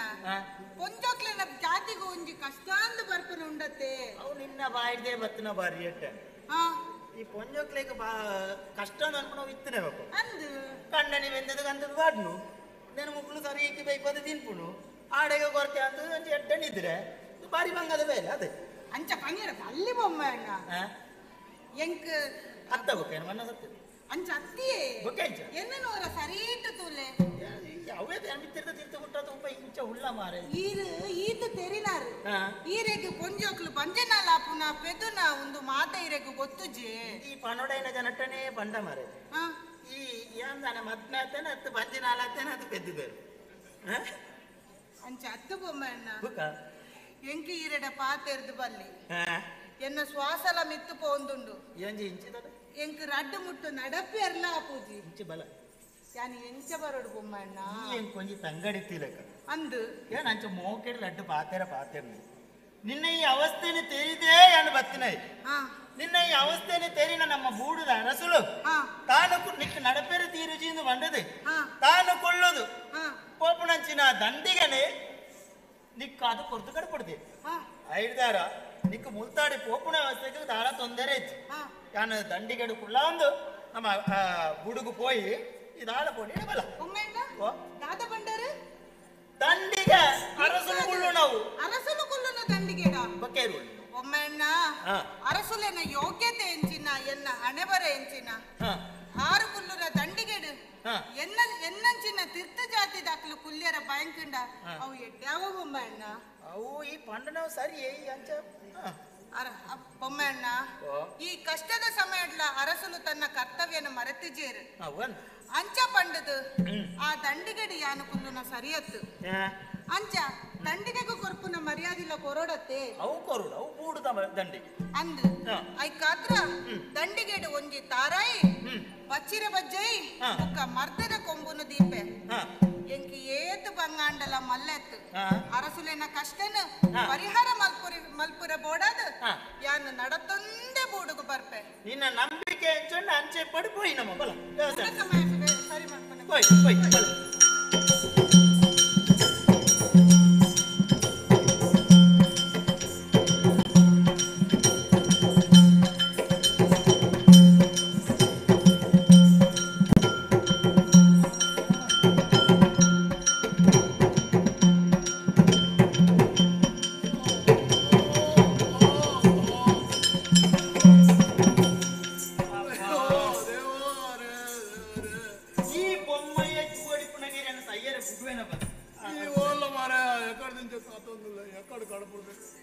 ಪೊಂಜೋಕ್ಲೆನ ಜಾತಿಗೆ ಒಂಜಿ ಕಷ್ಟಾಂದ ಬರ್ಪನ ಉಂಡತ್ತೆ ಅವು ನಿನ್ನ ಬಾಯಿದೆ ಬತ್ತನ ಬಾರಿ ಅಟ್ಟ ಈ ಪೊಂಜೋಕ್ಲೆಗೆ ಕಷ್ಟ ಅನ್ಕೊಂಡು ಇತ್ತನೆ ಬೇಕು ಅಂದು ಕಣ್ಣನಿ ವೆಂದದ ಗಂಧದ ವಾಡ್ನು నేను ముగ్గులు సరికి బైపది తిన్పును ఆడేగా కొరకే అంత ఎడ్డనిద్రే బారి బంగద వేల అదే అంచ పంగిర పల్లి బొమ్మಣ್ಣ ಎಂಕ ಅತ್ತ ಬೊಕೇನ ಮನ್ನ ಸತ್ತ ಅಂಚ ಅತ್ತಿಯೇ ಬೊಕೇಂಚ ಎನ್ನನೋರ ಸರೀಟ ತೂಲೆ ಅವೇ ಮಿತ್ತಿರ್ದ ತಿರ್ತ ಹುಟ್ಟ ತುಂಬ ಇಂಚ ಹುಳ್ಳ ಮಾರೆ ಈರು ಈತ ತೆರಿನಾರು ಈರೆಗ್ ಪೊಂಜೋಕ್ಲು ಪಂಜನಾಲ ಪುನ ಪೆದುನ ಒಂದು ಮಾತ ಈರೆಗ್ ಗೊತ್ತುಜಿ ಈ ಪನೋಡೈನ ಜನಟ್ಟನೆ ಬಂಡ ಮಾರೆ ಈ ಯಾಂದಾನ ಮದ್ಮೆ ಆತೇನೆ ಹತ್ತು ಪಂಜನಾಲ ಆತೇನೆ ಅದು ಪೆದ್ದಿದ್ದಾರೆ ಅಂಚ ಅತ್ತ ಬೊಮ್ಮಣ್ಣ ಬುಕ ಎಂಕಿ ಈರೆಡ ಪಾತೆರ್ದು ಬಲ್ಲಿ ಎನ್ನ ಶ್ವಾಸಲ ಮಿತ್ತು ಪೋಂದುಂಡು ಎಂಜಿ ಇಂಚಿದ ಎಂಕ್ ರಡ್ಡು ಮುಟ್ಟು ನಡಪಿ ಅರ್ಲ ಆಪೂಜಿ ಇಂಚಿ ಬಲ ಯಾನಿ ಎಂಚ ಬರೋಡು ಬೊಮ್ಮಣ್ಣ ಏನ್ ಕೊಂಚ ತಂಗಡಿತ್ತಿಲಕ ಅಂದು ಏನ್ ಅಂಚ ಮೋಕೆಡ್ ಲಡ್ಡು ಪಾತೇರ ನಿನ್ನ ಈ ಅವಸ್ಥೆನೆ ತೆರಿದೇ ಅನ್ನು ಬತ್ತಿನೈ ನಿನ್ನ ಈ ಅವಸ್ಥೆನೆ ತೆರಿನ ನಮ್ಮ ಬೂಡುದ ಅರಸುಲು ತಾನು ನಿಕ್ಕ ನಡಪೆರು ತೀರುಜಿಂದು ಬಂಡದೆ ತಾನು ಕೊಳ್ಳೋದು ಪೋಪುನಂಚಿನ ದಂಡಿಗನೆ ನಿಕ್ಕ ಅದು ಕೊರ್ತು ಕಡ್ಪಡ್ದೆ ಐದಾರ ನಿಕ್ಕ ಮುಲ್ತಾಡಿ ಪೋಪುನ ಅವಸ್ಥೆಗೆ ದಾಳ ತೊಂದರೆ ಇತ್ತು ಯಾನ ದಂಡಿಗಡು ಕುಳ್ಳ ಒಂದು ನಮ್ಮ ಬುಡುಗು ಪೋಯಿ ಇದಾಳ ಪೋಡಿ ಬಲ ದಾದ ಬಂಡಾರು ದಂಡಿಗೆ ಅರಸುಲು ಕುಳ್ಳು ನಾವು ಅರಸುಲು ಕುಳ್ಳುನ ದಂಡಿಗೆಡ ಬಕ್ಕೇರು ಒಮ್ಮೆಣ್ಣ ಅರಸುಲೆನ ಯೋಗ್ಯತೆ ಎಂಚಿನ ಎನ್ನ ಹಣೆಬರ ಎಂಚಿನ ಆರು ಕುಲ್ಲುರ ದಂಡಿಗೆಡು ಎನ್ನಂಚಿನ ತೀರ್ಥ ಜಾತಿ ದಾಖಲು ಕುಲ್ಯರ ಬ್ಯಾಂಕಿಂಡ ಅವು ಎಡ್ಯಾವ ಬೊಮ್ಮಣ್ಣ ಅವು ಈ ಪಂಡನವು ಸರಿ ಅಂಚ ಬೊಮ್ಮಣ್ಣ ಈ ಕಷ್ಟದ ಸಮಯಡ್ಲ ಅರಸುಲು ತನ್ನ ಕರ್ತವ್ಯನ ಮರೆತಿಜೇರು ಅಂಚ ಪಂಡದು ಆ ದಂಡಿಗಡಿ ಯಾನು ಕುಲ್ಲುನ ಸರಿಯತ್ತು ಅಂಚ ದಂಡಿಗೆಗೂ ಕೊರ್ಪುನ ಮರ್ಯಾದಿಲ್ಲ ಕೊರೋಡತ್ತೆ ಅವು ಕೊರೋಡು ಅವು ಬೂಡುದ ದಂಡಿಗೆ ಅಂದು ಐಕಾತ್ರ ದಂಡಿಗೆಡು ಒಂಜಿ ತಾರಾಯಿ ಬಚ್ಚಿರ ಬಜ್ಜೈ ಒಕ್ಕ ಮರ್ದದ ಕೊಂಬುನು ದೀಪೆ ಎಂಕಿ ಏತು ಬಂಗಾಂಡಲ ಮಲ್ಲೆತ್ತು ಅರಸುಲೆನ ಕಷ್ಟನು ಪರಿಹಾರ ಮಲ್ಪುರ ಬೋಡಾದ ಯಾನು ನಡತೊಂದೆ ಬೂಡುಗು ಬರ್ಪೆ ನಿನ್ನ ನಂಬಿಕೆ ಅಂಚೊಂಡ ಅಂಚೆ ಪಡಿಪೋಯಿ ನಮ್ಮ ಬಲ ಸರಿ ಮಾಡ್ಕೊಂಡು ಬಲ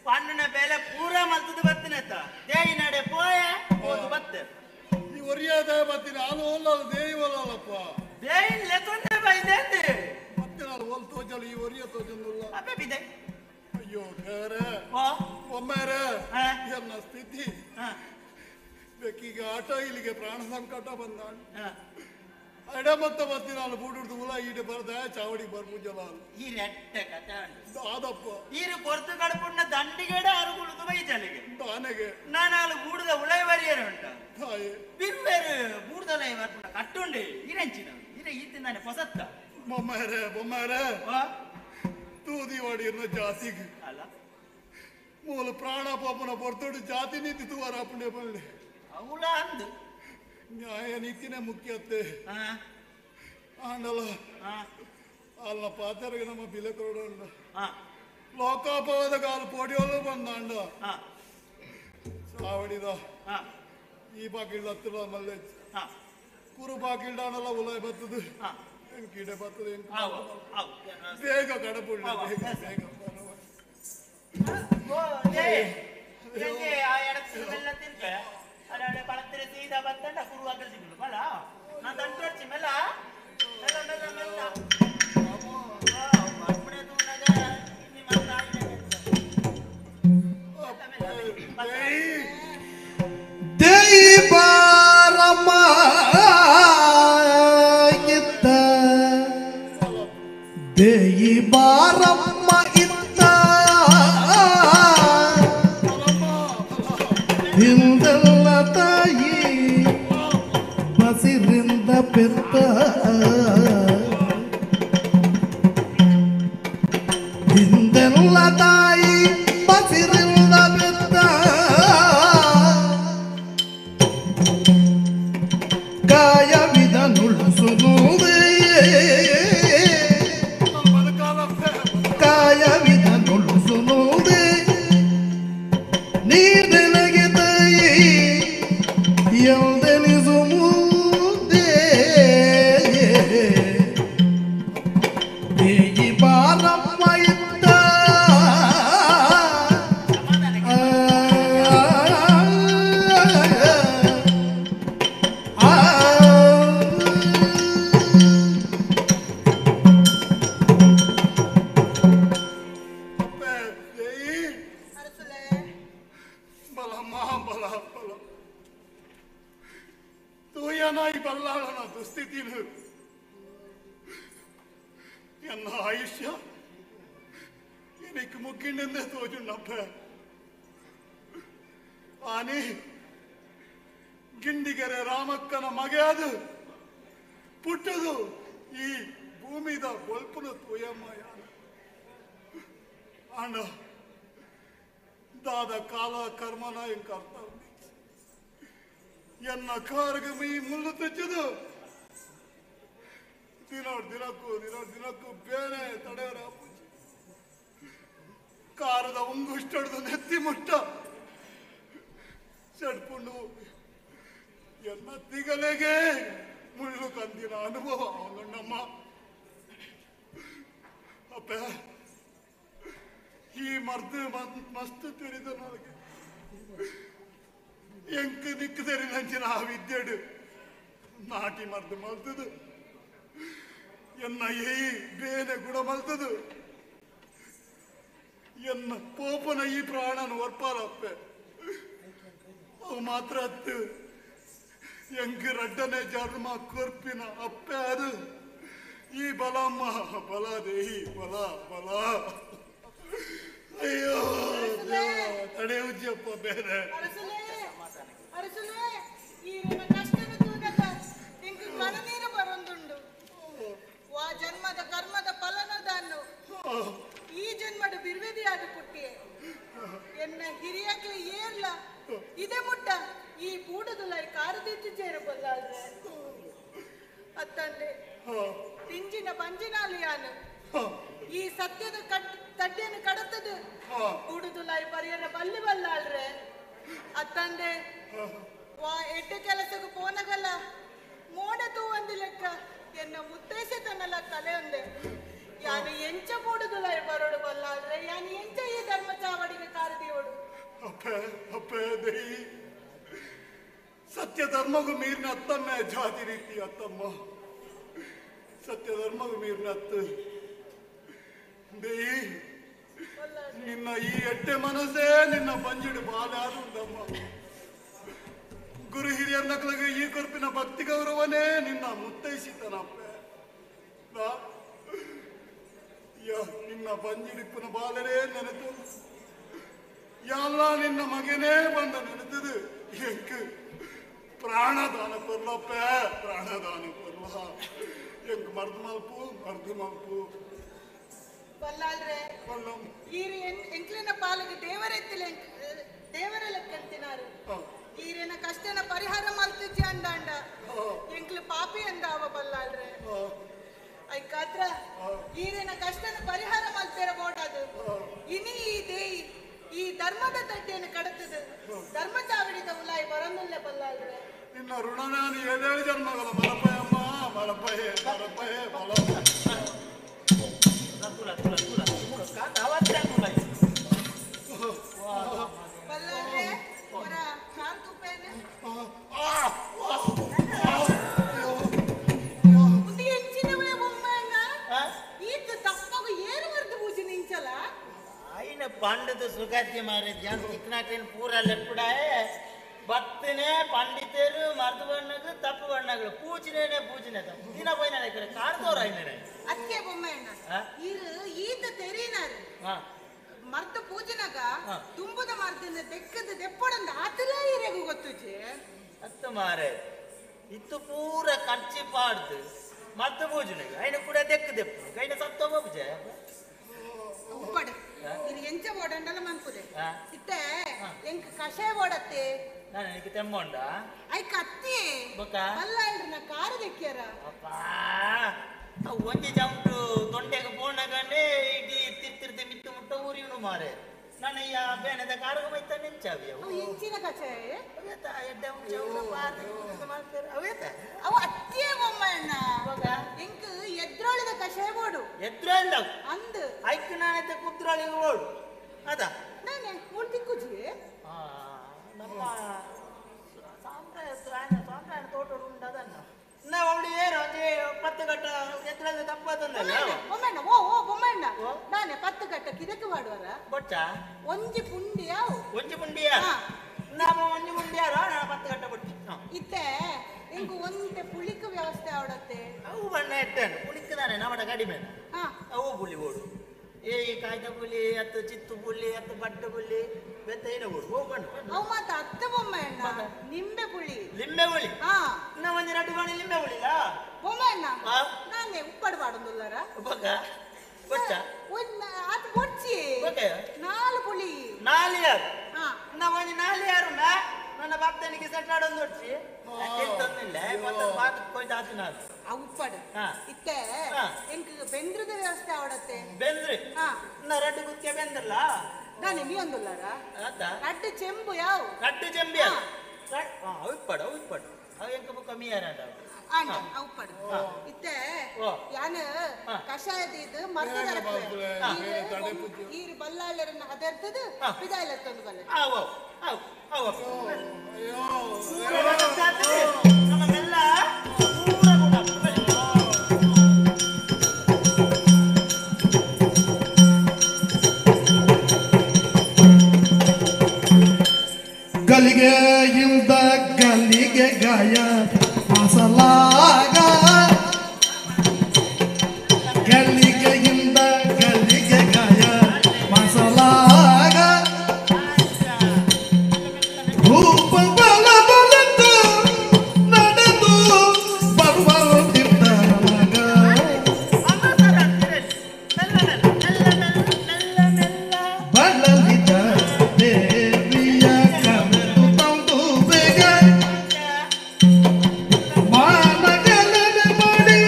ಪಣ್ಣನ ಬೆಲೆ ಪೂರ ಮಲ್ತದ ಬತ್ತಿನತ್ತ ದೇಯಿ ನಡೆ ಪೋಯ ಹೋದು ಬತ್ತೆ ಈ ಒರಿಯಾದ ಬತ್ತಿನ ಆಲು ಓಲಲ್ಲ ದೇಯಿ ಓಲಲ್ಲಪ್ಪ ದೇಯಿ ಲೆಕೊಂಡೆ ಬೈದೆಂದೆ ಮತ್ತೆ ನಾನು ಓಲ್ ತೋಜಲು ಈ ಒರಿಯ ತೋಜಂದುಲ್ಲ ಅಬ್ಬೆ ಬಿದೆ ಅಯ್ಯೋ ದೇವರೇ ಒಮ್ಮೆರೆ ಎನ್ನ ಸ್ಥಿತಿ ಬೇಕೀಗ ಆಟ ಇಲ್ಲಿಗೆ ಪ್ರಾಣ ಸಂಕಟ ಬಂದ ಎಡಮತ್ತ ಬತ್ತಿ ನಾನು ಬೂಡುಡ್ದು ಮುಲ ಈಡೆ ಬರ್ದ ಚಾವಡಿ ಬರ್ಪುಜಲ ಈ ರೆಟ್ಟೆ ಕತೆ ಅದಪ್ಪ ಈರು ಪೊರ್ತು ಕಡಪುಣ್ಣ ದಂಡಿಗೇಡ ಅರುಗುಳುದು ಬೈಜಲಿಗೆ ತಾನೆಗೆ ನಾನಾಲು ಬೂಡುದ ಉಳೈವರಿಯರು ಉಂಟ ತಾಯಿ ಬಿರ್ಬೇರು ಬೂಡುದಲೈ ಬರ್ಪುಣ್ಣ ಕಟ್ಟುಂಡೆ ಇರೆಂಚಿನ ಇರೆ ಈತಿಂದಾನೆ ಹೊಸತ್ತ ಬೊಮ್ಮಾರೆ ತೂದಿ ಹೊಡಿರ್ನ ಜಾತಿಗೆ ಅಲ್ಲ ಮೂಲ ಪ್ರಾಣ ಪಾಪನ ಪೊರ್ತೋಡು ಜಾತಿ ನೀತಿ ತೂವಾರ ಪುಣ್ಯ ಬಳ್ಳಿ ಅವಳ ಅಂದು ನ್ಯಾಯ ನೀತಿನೇ ಮುಖ್ಯತ್ತೆ ಆಂಡಲ ಅಲ್ಲ ಪಾತರಿಗೆ ನಮ್ಮ ಬಿಲೆ ಕೊಡೋಣ ಲೋಕಾಪವಾದ ಕಾಲ ಪೊಡಿಯೋಲು ಬಂದಾಂಡ ಸಾವಡಿದ ಈ ಬಾಕಿಲ್ಡ ಹತ್ತಿರ ಮಲ್ಲೆ ಕುರು ಬಾಕಿಲ್ಡಾನಲ್ಲ ಉಲಾಯ್ ಬರ್ತದೆ ಕಿಡೆ ಬರ್ತದೆ ಬೇಗ ಕಡಪುಳ್ಳ ಬೇಗ ಬೇಗ ಅಡೆ ಪಳತ್ತಿರ ಸೀದಾ ಬತ್ತಂಡ ಕುರು ಅಗ್ರಸಿಗಳು ಬಲ ನಾ ದಂಟರ್ಚಿ ಮೆಲ್ಲ ಮೆಲ್ಲ ಮೆಲ್ಲ ಮೆಲ್ಲ ಅಪ್ಪಣೆ ತೂನಗ ನಿಮ್ಮ ದೇಯಿ ಬಾರಮ್ಮ ಇತ್ತ ದೇಯಿ ಬಾರಮ್ಮ ಇತ್ತ ಹಿಂದೆಲ್ಲ ತಾಯಿ ಬಸಿರಿಂದ ಪೆತ್ತ ಹಿಂದೆಲ್ಲ ತಾಯಿ ಬಸಿರಿಂದ ಪೆತ್ತ ಕಾಯವಿದ ನುಳ್ಸುನುದೇ ಎನ್ನ ಆಯುಷ್ಯ എനിക്ക് മുക്കിണ്ടെന്നേ തോന്നുന്നപ്പ ಆನೆ ಗಿಂಡಿಗೆರೆ ರಾಮಕ್ಕನ ಮಗ ಅದು ಪುಟ್ಟದು ಈ ಭೂಮಿದ ಬೊಲ್ಪುನ ತೋಯಮ್ಮ ಅಣ್ಣ ದಾದ ಕಾಲ ಕರ್ಮನ ಎಂಕ ಅರ್ಥ ಎನ್ನ ಕಾರ್ಗ ಮೀ ಮುಳ್ಳು ತೆಚ್ಚದು ದಿನಕ್ಕೂ ಬೇನೆ ತಡೆಯವರ ಕಾರದ ಉಂಗುಷ್ಟಡ್ದು ನೆತ್ತಿ ಮುಟ್ಟ ಚಡ್ಪುಂಡು ಎನ್ನ ತಿಗಲೆಗೆ ಮುಳ್ಳು ಕಂದಿನ ಅನುಭವ ಅವನಮ್ಮ ಅಪ್ಪ ಈ ಮರ್ದು ಮಸ್ತ್ ತೆರಿದ ನನಗೆ ಎಂಕ್ ದಿಕ್ಕು ತೆರಿದಂಚಿನ ಆ ವಿದ್ಯೆಡು ನಾಟಿ ಮರ್ದು ಮಲ್ತದು ಎನ್ನ ಈ ಬೇನೆ ಗುಣ ಮಲ್ತದು ಎನ್ನ ಪೋಪನ ಈ ಪ್ರಾಣನ ಒರ್ಪಾರಪ್ಪೆ ಅವು ಮಾತ್ರ ಹತ್ತು ಎಂಕ್ ರಡ್ಡನೆ ಜರ್ಮ ಕೊರ್ಪಿನ ಅಪ್ಪೆ ಅದು ಈ ಬಲಮ್ಮ ಬಲ ದೇಹಿ ಬಲ ಬಲ ಅಯ್ಯೋ ತಡೆ ಉಜ್ಜಪ್ಪ ಬೇರೆ ಮನನೀರು ಬರೊಂದುಂಡು ವಾ ಜನ್ಮದ ಕರ್ಮದ ಫಲನದನ್ನು ಈ ಜನ್ಮದ ಬಿರ್ವಿದಿಯಾದ ಪುಟ್ಟಿಯೇ ಎನ್ನ ಹಿರಿಯಕ್ಕೆ ಏರ್ಲ ಇದೇ ಮುಟ್ಟ ಈ ಪೂಡದುಲ ಕಾರದಿತ್ತು ಸೇರಬಲ್ಲಾದ್ರೆ ಅತ್ತಂಡೆ ತಿಂಜಿನ ಪಂಜಿನಾಲಿಯಾನು ಈ ಸತ್ಯದ ತಡ್ಡಿಯನ್ನು ಕಡತದು ಪೂಡದುಲ ಪರಿಯರ ಬಲ್ಲಿ ಬಲ್ಲಾಳ್ರೆ ಅತ್ತಂಡೆ ವಾ ಎಡ್ಡ ಕೆಲಸಕ್ಕೆ ಪೋನಗಲ್ಲ ಮೋಡ ತೂವಂದು ಲೆಕ್ಕ ಎನ್ನ ಮುತ್ತೈಸೆ ತನ್ನಲ್ಲ ತಲೆ ಒಂದೆ ಯಾನು ಎಂಚ ಮೂಡುದುಲ ಬರೋಡು ಬಲ್ಲಾದ್ರೆ ಯಾನು ಎಂಚ ಈ ಧರ್ಮ ಚಾವಡಿಗೆ ಕಾರದಿಯೋಡು ಅಪ್ಪೆ ದೇಹಿ ಸತ್ಯ ಧರ್ಮಗೂ ಮೀರಿನ ಅತ್ತಮ್ಮ ಜಾತಿ ರೀತಿ ಅತ್ತಮ್ಮ ಸತ್ಯ ಧರ್ಮಗೂ ಮೀರಿನ ಅತ್ತು ದೇಹಿ ನಿನ್ನ ಈ ಎಟ್ಟೆ ಮನಸ್ಸೇ ನಿನ್ನ ಬಂಜಿಡು ಬಾಲಾರುಂದಮ್ಮ ಗುರು ಹಿರಿಯರ ನಕಲಿಗೆ ಈ ಕೊರ್ಪಿನ ಭಕ್ತಿ ಗೌರವನೇ ನಿನ್ನ ಮುತ್ತೈಸಿತನಪ್ಪ ನಿನ್ನ ಬಂಜಿಡಿಪ್ಪನ ಬಾಲರೇ ನೆನೆತು ಎಲ್ಲ ನಿನ್ನ ಮಗನೇ ಬಂದ ನೆನೆತದು ಎಂಕ್ ಪ್ರಾಣದಾನ ಕೊರ್ಲಪ್ಪ ಪ್ರಾಣದಾನ ಕೊರ್ಲ ಎಂಕ್ ಮರ್ದು ಮಲ್ಪು ಬಲ್ಲಾಳ್ರೆ ಎಂಕ್ಲಿನ ಪಾಲಿಗೆ ದೇವರ ಲೆಕ್ಕಂತಿನಾರು ಈರಿನ ಕಷ್ಟನ ಪರಿಹಾರ ಮಲ್ತಿಜ್ಜಿ ಅಂದಾಂಡ ಎಂಕ್ಲು ಪಾಪಿ ಅಂದಾವ ಬಲ್ಲಾಳ್ರೆ ಐಕಾತ್ರ ಈರಿನ ಕಷ್ಟನ ಪರಿಹಾರ ಮಲ್ತಿರ ಬೋಡದು ಇನಿ ಈ ಧರ್ಮದ ತಟ್ಟೆಯನ್ನು ಕಡತದು ಧರ್ಮ ಚಾವಡಿದ ಉಲಾಯಿ ಬರಮಿಲ್ಲ ಬಲ್ಲಾಳ್ರೆ ನಿನ್ನ ಋಣ ನಾನು 7 ಜನ್ಮಗಳ ಮಲಪಯಮ್ಮ ಮಲಪಯೇ ಬಲ್ಲಾಳ್ರೆ ಹೊರ ಕಾರ್ ತುಪ್ಪೇನೆ ಎಂಚಿನವೇ ಬೊಮ್ಮಣ್ಣ ಈತ ತಪ್ಪಗು ಏನು ವರ್ದು ಪೂಜೆ ನಿಂಚಲ ಆಯ್ನ ಪಂಡದ ಸುಗತ್ಯ ಮಾರೆ ಜಾನ್ ಚಿಕ್ಕನಾಟೇನು ಪೂರ ಲೆಪ್ಪುಡಾಯೆ ಭಕ್ತನೇ ಪಂಡಿತರು ಮರ್ದು ಬಣ್ಣಗಳು ತಪ್ಪು ಬಣ್ಣಗಳು ಪೂಜನೆ ದಿನ ಪೋಯ್ನ ಕಡೆ ಕಾಣ್ತವ್ರ ಆಯ್ನ ಅಕ್ಕೆ ಬೊಮ್ಮಣ್ಣ ಈತ ತೆರೀನಾರು ಮರ್ದ ಪೂಜನಗ ತುಂಬದ ಮರ್ದನ ದೆಕ್ಕದ ದೆಪ್ಪಡಂದ ಆತಲೇ ಇರೆಗೂ ಗೊತ್ತುಜೆ ಅತ್ತ ಮಾರೆ ಇತ್ತು ಪೂರ ಕಚ್ಚಿ ಪಾಡ್ದು ಮರ್ದ ಪೂಜನೆಗೆ ಐನ ಕೂಡ ದೆಪ್ಪು ಕೈನ ಸತ್ತ ಹೋಗ್ಜೆ ಉಪ್ಪಡು ಇದು ಎಂಚ ಓಡಂಡಲ ಮನ್ಪುದೆ ಇತ್ತೆ ಎಂಕ ಕಷಾಯ ಓಡತ್ತೆ ನಾನು എനിക്ക് ತೆಮ್ಮೊಂಡ ಐ ಕತ್ತಿ ಅಲ್ಲ ಇಲ್ರಿ ನಾ ಕಾರು ದೆಕ್ಕ್ಯಾರ ಅಪ್ಪಾ ಒಂಜಿ ಜಂಪು ತೊಂಡೆಗೆ ಪೋಣಗಂಡೆ ಇಡೀ ತಿರ್ತಿರ್ತಿ ಮಿತ್ತು ಮುಟ್ಟ ಊರಿವನು ಮಾರೆ ನಾನು ಈ ಬೇನದ ಕಾರುಗ ಮೈತ ನೆಂಚಾವಿ ಅವು ಎಂಚಿನ ಕಷಾಯ ಅವೇತ ಎಡ್ಡ ಚೌರ ಪಾದ ಮಾಡ್ತಾರೆ ಅವೇತ ಅವು ಅತ್ತಿಯೇ ಬೊಮ್ಮಣ್ಣ ಎಂಕ ಎದ್ರೊಳಿದ ಕಷಾಯ ಓಡು ಎದ್ರೊಳ್ದ ಅಂದು ಐಕ್ ನಾನೈತೆ ಕುದ್ರೊಳಿಗೆ ಓಡು ಅದ ನಾನೇ ಓಡ್ತಿ ಕುಜಿ ನಮ್ಮ ಸಾಂಪ್ರಾಯ ತೋಟ ಉಂಟದನ್ನ ನಾವು ಅವಳು ಏನು ಅದೇ 10 ಗಂಟ ಎದ್ರೊಳ್ದ ತಪ್ಪದಂದಲ್ಲ ಬೊಮ್ಮಣ್ಣ ಓ ಬೊಮ್ಮಣ್ಣ ನಾನೇ 10 ಗಂಟ ಕಿದಕ್ಕೆ ಮಾಡುವರ ಬೊಚ್ಚ ಒಂಜಿ ಪುಂಡಿಯ ನಮ್ಮ ಒಂಜಿ ಮುಂಡಿಯಾರ 10 ಗಂಟೆ ಬಿಟ್ಟು ಇತ್ತೆ ಎಂಗು ಒಂದೆ ಪುಳಿಕ ವ್ಯವಸ್ಥೆ ಆವಡತ್ತೆ ಅವು ಬಣ್ಣ ಇಟ್ಟೇನು ಪುಳಿಕದಾನೆ ನಮ್ಮಡ ಕಡಿಮೆ ಅವು ಪುಲಿ ಓಡು ಏ ಕಾಯ್ದ ಪುಲಿ ಅತ್ತು ಚಿತ್ತು ಪುಲಿ ಅತ್ತು ಬಟ್ಟ ಪುಲಿ ಬೆತ್ತೈನ ಓಡು ಹೋಗೋಣ ಅವು ಮಾತ ಅತ್ತ ಬೊಮ್ಮೆ ಅಣ್ಣ ನಿಂಬೆ ಪುಳಿ ಲಿಂಬೆ ಪುಳಿ ಹಾ ನಾ ಒಂಜಿ ರಡ್ಡು ಬಾಣಿ ಲಿಂಬೆ ಪುಳಿಲ್ಲ ಬೊಮ್ಮೆ ಅಣ್ಣ ನಾನೇ ಉಪ್ಪಡು ಬಾಡುದಿಲ್ಲರ ಬೊಕ್ಕ ಬೊಚ್ಚ ಅದು ಬೊಚ್ಚಿ ಬೊಕ್ಕ 4 ಪುಳಿ 4 ಯಾರು ಹಾ ನಾ ಒಂಜಿ 4 ಯಾರು ನನ್ನ ಭಕ್ತನಿಗೆ ಸೆಟ್ ಆಡೊಂದು ಹೊಡ್ಸಿ ಎಂತೊಂದಿಲ್ಲ ಮತ್ತೆ ಮಾತು ಕೊಯ್ದು ಆತು ನಾನು ಉಪ್ಪಡು ಇತ್ತೆ ಎಂಕ್ ಬೆಂದ್ರದ ವ್ಯವಸ್ಥೆ ಆವಡತ್ತೆ ಬೆಂದ್ರಿ ನಾ ರಡ್ಡು ಕುಕ್ಕೆ ಬೆಂದ್ರಲ್ಲ ನಾನು ನೀ ಒಂದುಲ್ಲಾರ ರಡ್ಡು ಚೆಂಬು ಯಾವ ರಡ್ಡು ಚೆಂಬಿ ಉಪ್ಪಡು ಉಪ್ಪಡು ಅವು ಎಂಕ ಬುಕ್ಕ ಮೀಯಾರ ಅಣ್ಣ ಉಪ್ಪಡು ಇತ್ತೆ ಯಾನು ಕಷಾಯದ ಇದು ಮರ್ತದ ಈರು ಬಲ್ಲಾಳರನ್ನ ಅದರ್ತದು ಪಿದಾಯಿಲ ತಂದು ಬಲ್ಲ ನಮ್ಮೆಲ್ಲ ಗಲಿಗೆಯಿಂದ ಗಲ್ಲಿಗೆ ಗಾಯ ಮಸಲಾಗ ಗಲ್ಲಿಗೆಯಿಂದ ಗಲ್ಲಿಗೆ ಗಾಯ ಮಸಲಾಗ ರೂಪ ಬಲ ಬಲತ್ತು ನಡೆದು ಬರುತ್ತಿದ್ದ ಮಗ ಬಳಲಿದ ದೇವಿಯ ಕರೆದು ತಂದು ಬೇಗ ಮಾನಗಲನೆ ಮಾಡಿ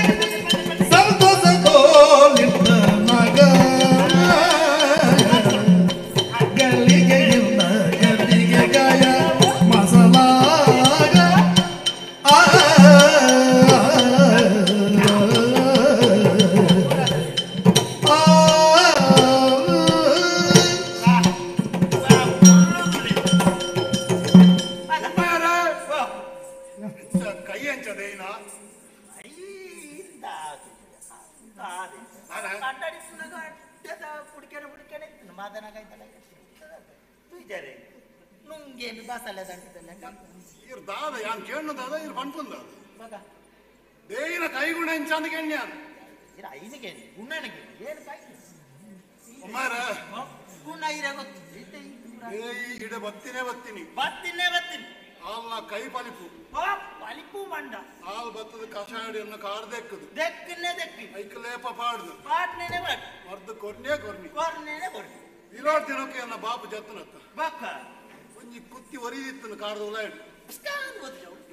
ಸಂತೋಷದೋಲಿದ್ದ ಮಗ ಗಲ್ಲಿಗೆಯಿಂದ ಗಲ್ಲಿಗೆ ಗಾಯ ಮಸಲಾಗ ಕೈ ಹಂಚದೇನ ನುಂಗೇನು ಬಾಸಲ್ಲ ದಂಟದಲ್ಲ ಇವ್ರು ದಾದ ಯಾನ್ ಕೇಳೋದಾದ ಇವ್ರು ಬಂಟ್ಲಂದ ದೇಯಿನ ಕೈಗುಣ ಹೆಂಚಂದ ಕೆಣ್ಯಾನ ಐನಿಗೆ ಗುಣ್ಣನಿಗೆ ಏನು ಕೈ ಒಮ್ಮಾರ ಗುಣ ಇರ ಗೊತ್ತು ಇಡ ಬತ್ತಿನೇ ಬತ್ತೀನಿ ಬತ್ತಿನೇ ಬತ್ತೀನಿ ಆಲ್ನ ಕೈ ಪಲಿಪು ಪಲಿಪು ಮಂಡ ಆಲ್ ಬತ್ತದ ಕಷಾಯಡಿಯನ್ನು ಕಾರ್ ದೆಕ್ಕದು ದೆಕ್ಕನ್ನೇ ದೆಕ್ಕಿ ಐಕ್ ಲೇಪ ಪಾಡ್ದು ಪಾಟ್ನೇನೆ ಬಾಟ್ ಮರ್ದು ಕೊರ್ನೇ ಕೊರ್ನಿ ಕೊರ್ನೇನೆ ಕೊರ್ನಿ ಇರೋಡ್ ದಿನಕ್ಕೆ ನನ್ನ ಬಾಪು ಜತ್ತನತ್ತ ಬಾಕ ಒಂಜಿ ಕುತ್ತಿ ಒರಿದಿತ್ತನು ಕಾರ್ದ ಉಲಾಯ್ಡು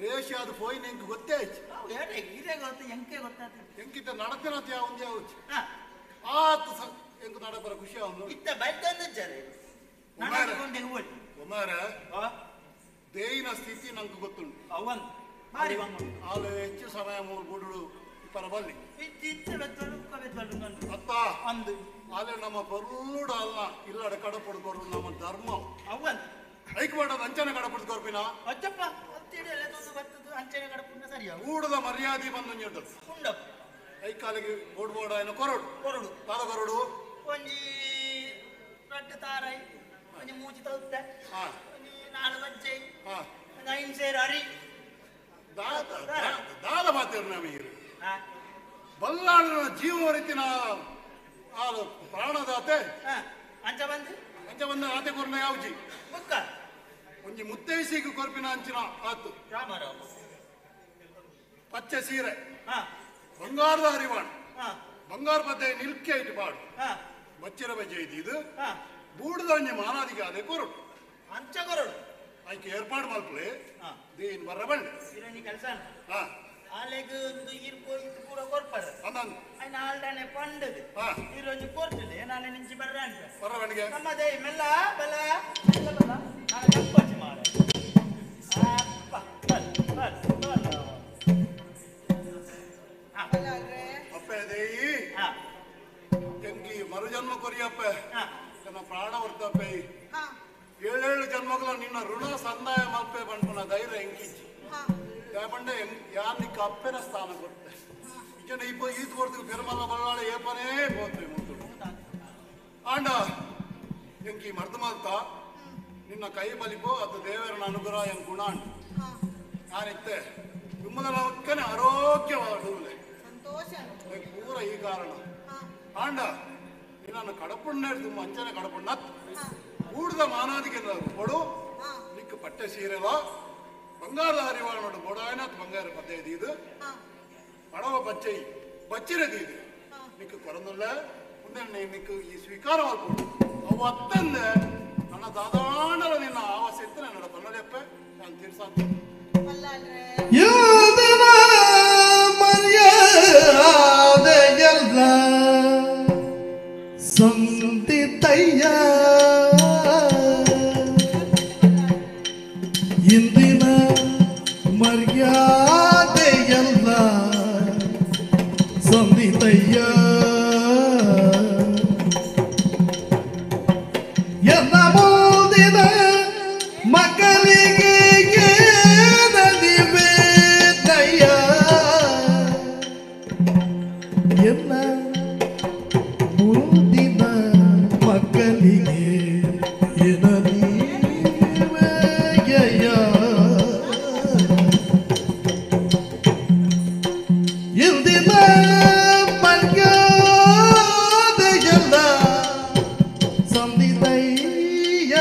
ರೇಷಿ ಅದು ಪೋಯಿ ನೆಂಕ್ ಗೊತ್ತೇ ಆಯ್ತು ಇರೇ ಗೊತ್ತು ಎಂಕೆ ಗೊತ್ತಾಗ್ತದೆ ಎಂಕಿತ ನಡತನತ್ ಯಾವಂದು ಯಾವಚ್ಚು ಆತು ಎಂಕ ನಡಪರ ಖುಷಿ ಅವನು ಇತ್ತ ಬೈತಂದ ಜರೆ ನಡಕೊಂಡೆ ಹೋಗಿ ಒಮ್ಮಾರ ದೇಯಿನ ಸ್ಥಿತಿ ನಂಗೆ ಗೊತ್ತುಂಟು ಅವನ್ ಬಾರಿ ಬಂಗ ಆಲು ಹೆಚ್ಚು ಸಮಯ ಮೂರು ಪರಬಲ್ಲಿ ಇತ್ತ ಬೆತ್ತಳು ಕವೆತ್ತಳು ಅತ್ತ ಅಂದು ಆಲೆ ನಮ್ಮ ಬರುಡ ಅಲ್ಲ ಇಲ್ಲಡ ಕಡಪಡ್ಕೋರು ನಮ್ಮ ಧರ್ಮ ಅವನ್ ಐಕ್ ಮಾಡೋದು ಅಂಚನೆ ಕಡಪಡ್ಕೋರ್ಪಿನ ಅಚ್ಚಪ್ಪ ಅತ್ತಿಡಿ ಎಲ್ಲ ತಂದು ಬರ್ತದು ಅಂಚನೆ ಕಡಪುಣ್ಣ ಸರಿಯಾ ಊಡದ ಮರ್ಯಾದೆ ಬಂದು ñೊಡ್ಡು ಉಂಡಪ್ಪ ಐಕಾಲಿಗೆ ಬೋಡ್ ಏನು ಕೊರಡು ಕೊರಡು ತಾದ ಕೊರಡು ಒಂಜಿ ರಡ್ಡು ತಾರೈ ಒಂಜಿ ಮೂಜಿ ತೌತ್ತೆ ಒಂಜಿ 4 ಬಜ್ಜೆ ಒಂದು 5 ಸೇರು ಅರಿ ದಾದ ಮಾತೇರು ನಮಗೆ ಬಲ್ಲಾಳನ ಜೀವ ರೀತಿನ ಆಲು ಪ್ರಾಣದಾತೆ ಅಂಚ ಬಂದ ಆತೆ ಕೊರ್ನ ಯಾವ್ಜಿ ಬುಕ್ಕ ಒಂಜಿ ಮುತ್ತೈಸಿಗೆ ಕೊರ್ಪಿನ ಅಂಚಿನ ಆತು ರಾಮರಾವ್ ಪಚ್ಚೆ ಸೀರೆ ಬಂಗಾರದ ಹರಿವಾಣ ಬಂಗಾರ ಪದ್ದೆ ನಿಲ್ಕೆ ಇಟ್ಟು ಪಾಡು ಬಚ್ಚಿರ ಬಜ್ಜೆ ಇದು ಬೂಡದ ಒಂಜಿ ಮಾನಾದಿಗೆ ಅದೇ ಕೊರಡು ಅಂಚ ಕೊರಡು ಆಯ್ಕೆ ಏರ್ಪಾಡು ಮಲ್ಪಲೆ ದೇನ್ ಬರ ಬಂಡೆ ಇರನಿ ಕೆಲಸ ಆಲೆಗ್ ಒಂದು ಇರ್ಕೋ ಇದು ಪೂರ ಕೊರ್ಪರ ಅಂದಂಗ ಐನ ಆಲ್ಡನೆ ಪಂಡದು ಇರೊಂಜಿ ಕೊರ್ತಿದೆ ನಾಳೆ ನಿಂಚಿ ಬರ್ರ ಅಂತ ಬರ ಬಂಡಿಗೆ ನಮ್ಮದೇ ಮೆಲ್ಲ ಬಲ ಮೆಲ್ಲ ಬಲ ನಾಳೆ ಕಪ್ಪಚ್ಚಿ ಮಾಡ ಅಪ್ಪ ಅಪ್ಪೆ ದೇಯಿ ಎಂಕಿ ಮರುಜನ್ಮ ಕೊರಿಯಪ್ಪ ನನ್ನ ಪ್ರಾಣ ವರ್ತಪ್ಪೆ 7 ಜನ್ಮಗಳ ನಿನ್ನ ಋಣ ಸಂದಾಯ ಮಲ್ಪೆ ಬಂಡ್ಪನ ಧೈರ್ಯ ಎಂಕಿಚ್ಚಿ ಯಾಪಂಡೆ ಯಾನಿಕ್ಕ ಅಪ್ಪೆನ ಸ್ಥಾನ ಕೊಡ್ತೆ ಇಜನ ಇಪ್ಪ ಈದ್ ಕೊಡ್ತೀವಿ ಪೆರುಮಲ್ಲ ಬಳ್ಳಾಳೆ ಏಪನೇ ಹೋಗ್ತೇವೆ ಮುದ್ದು ಆಂಡ ಎಂಕಿ ಮರ್ದು ಮಲ್ತ ನಿನ್ನ ಕೈ ಬಲಿಪೋ ಅದು ದೇವರನ ಅನುಗ್ರಹ ಎಂಗ್ ಗುಣ ಅಂಟು ನಾನಿತ್ತೆ ನಿಮ್ಮದನ ಒಕ್ಕನೆ ಆರೋಗ್ಯವಾಡುವುದೇ ಪೂರ ಈ ಕಾರಣ ಆಂಡ ನಾನು ಕಡಪಣ್ಣ ಮಂಚನೆ ಕಡಪಣ್ಣ ಕೂಡದ ಮಾನಾದಿಗೆ ಕೊಡು ನಿಕ್ಕ ಪಟ್ಟೆ ಸೀರೆಲೋ ಬಂಗಾರದ ಹರಿವಾಳ ನೋಡು ಬೋಡಾಯನಾಥ್ ಬಂಗಾರ ಪದ್ಯ ಇದು ಪಡವ ಬಚ್ಚೈ ಬಚ್ಚಿರದು ಇದು ನಿಕ್ಕ ಕೊರಂದುಲ್ಲ ಮುಂದೆ ನಿಕ್ಕ ಈ ಸ್ವೀಕಾರ ಮಾಡ್ಕೊಡು ಅವು ಅತ್ತಂದೆ ನನ್ನ ದಾದಾಂಡಲ ನಿನ್ನ ಆವಾಸ ಇತ್ತು ನನ್ನ ತೊನ್ನಲೆಪ್ಪ ನಾನು ತೀರ್ಸಾಂತ ಮರ್ಯಾದೆಯಲ್ಲ ಸಂದಿತಯ್ಯ ಇಂದಿನ ಮರ್ಯಾದೆಯಲ್ಲ ಸಂದಿತಯ್ಯ ಎನ್ನ ಮುಂದಿನ ಮಕ್ಕಳಿಗೆ ಏನದಿವೇನಯ್ಯ ಎನ್ನ ಮುಂದಿನ ಮಕ್ಕಳಿಗೆ ಏನದಿವೆಯಯ್ಯ ಇಂದಿನ ಮರ್ಯಾದೆಯಲ್ಲ ಸಂದಿತಯ್ಯ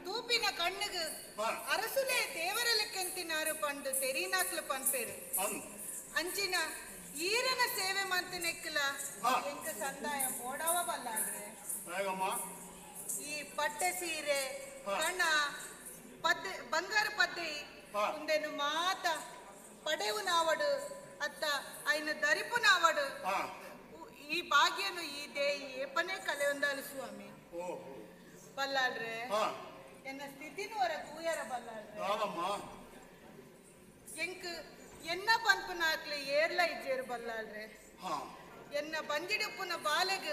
ತೂಪಿನ ಕಣ್ಣಿಗೆ ಅರಸುಲೆ ದೇವರಲೆಕ್ಕಂತಿನಾರು ಪಂಡು ತೆರಿನಾಕ್ಲು ಪನ್ಪೇರು ಅಂಚಿನ ಈರನ ಸೇವೆ ಮಂತ ನೆಕ್ಕಲ ಎಂಕ ಸಂದಾಯ ಮೋಡವ ಬಲ್ಲಾಡ್ರೆ ಈ ಪಟ್ಟೆ ಸೀರೆ ಕಣ ಪದ್ದೆ ಬಂಗಾರ ಪದ್ದೆ ಮುಂದೆನು ಮಾತ ಪಡೆವು ನಾವಡು ಅತ್ತ ಐನ ದರಿಪು ನಾವಡು ಈ ಭಾಗ್ಯನು ಈ ದೇಯಿ ಏಪನೇ ಕಲೆ ಒಂದಾಲು ಸ್ವಾಮಿ ಬಲ್ಲಾಡ್ರೆ ಎನ್ನ ಸ್ಥಿತಿನೂ ವರ ತೂಯರ ಬಲ್ಲಾಡ್ರೆ ಎಂಕ್ ಎನ್ನ ಪನ್ಪುನಾಕ್ಲೆ ಏರ್ಲ ಇಜ್ಜೇರು ಬಲ್ಲಾಡ್ರೆ ಎನ್ನ ಬಂಜಿಡುಪ್ಪುನ ಬಾಲೆಗ್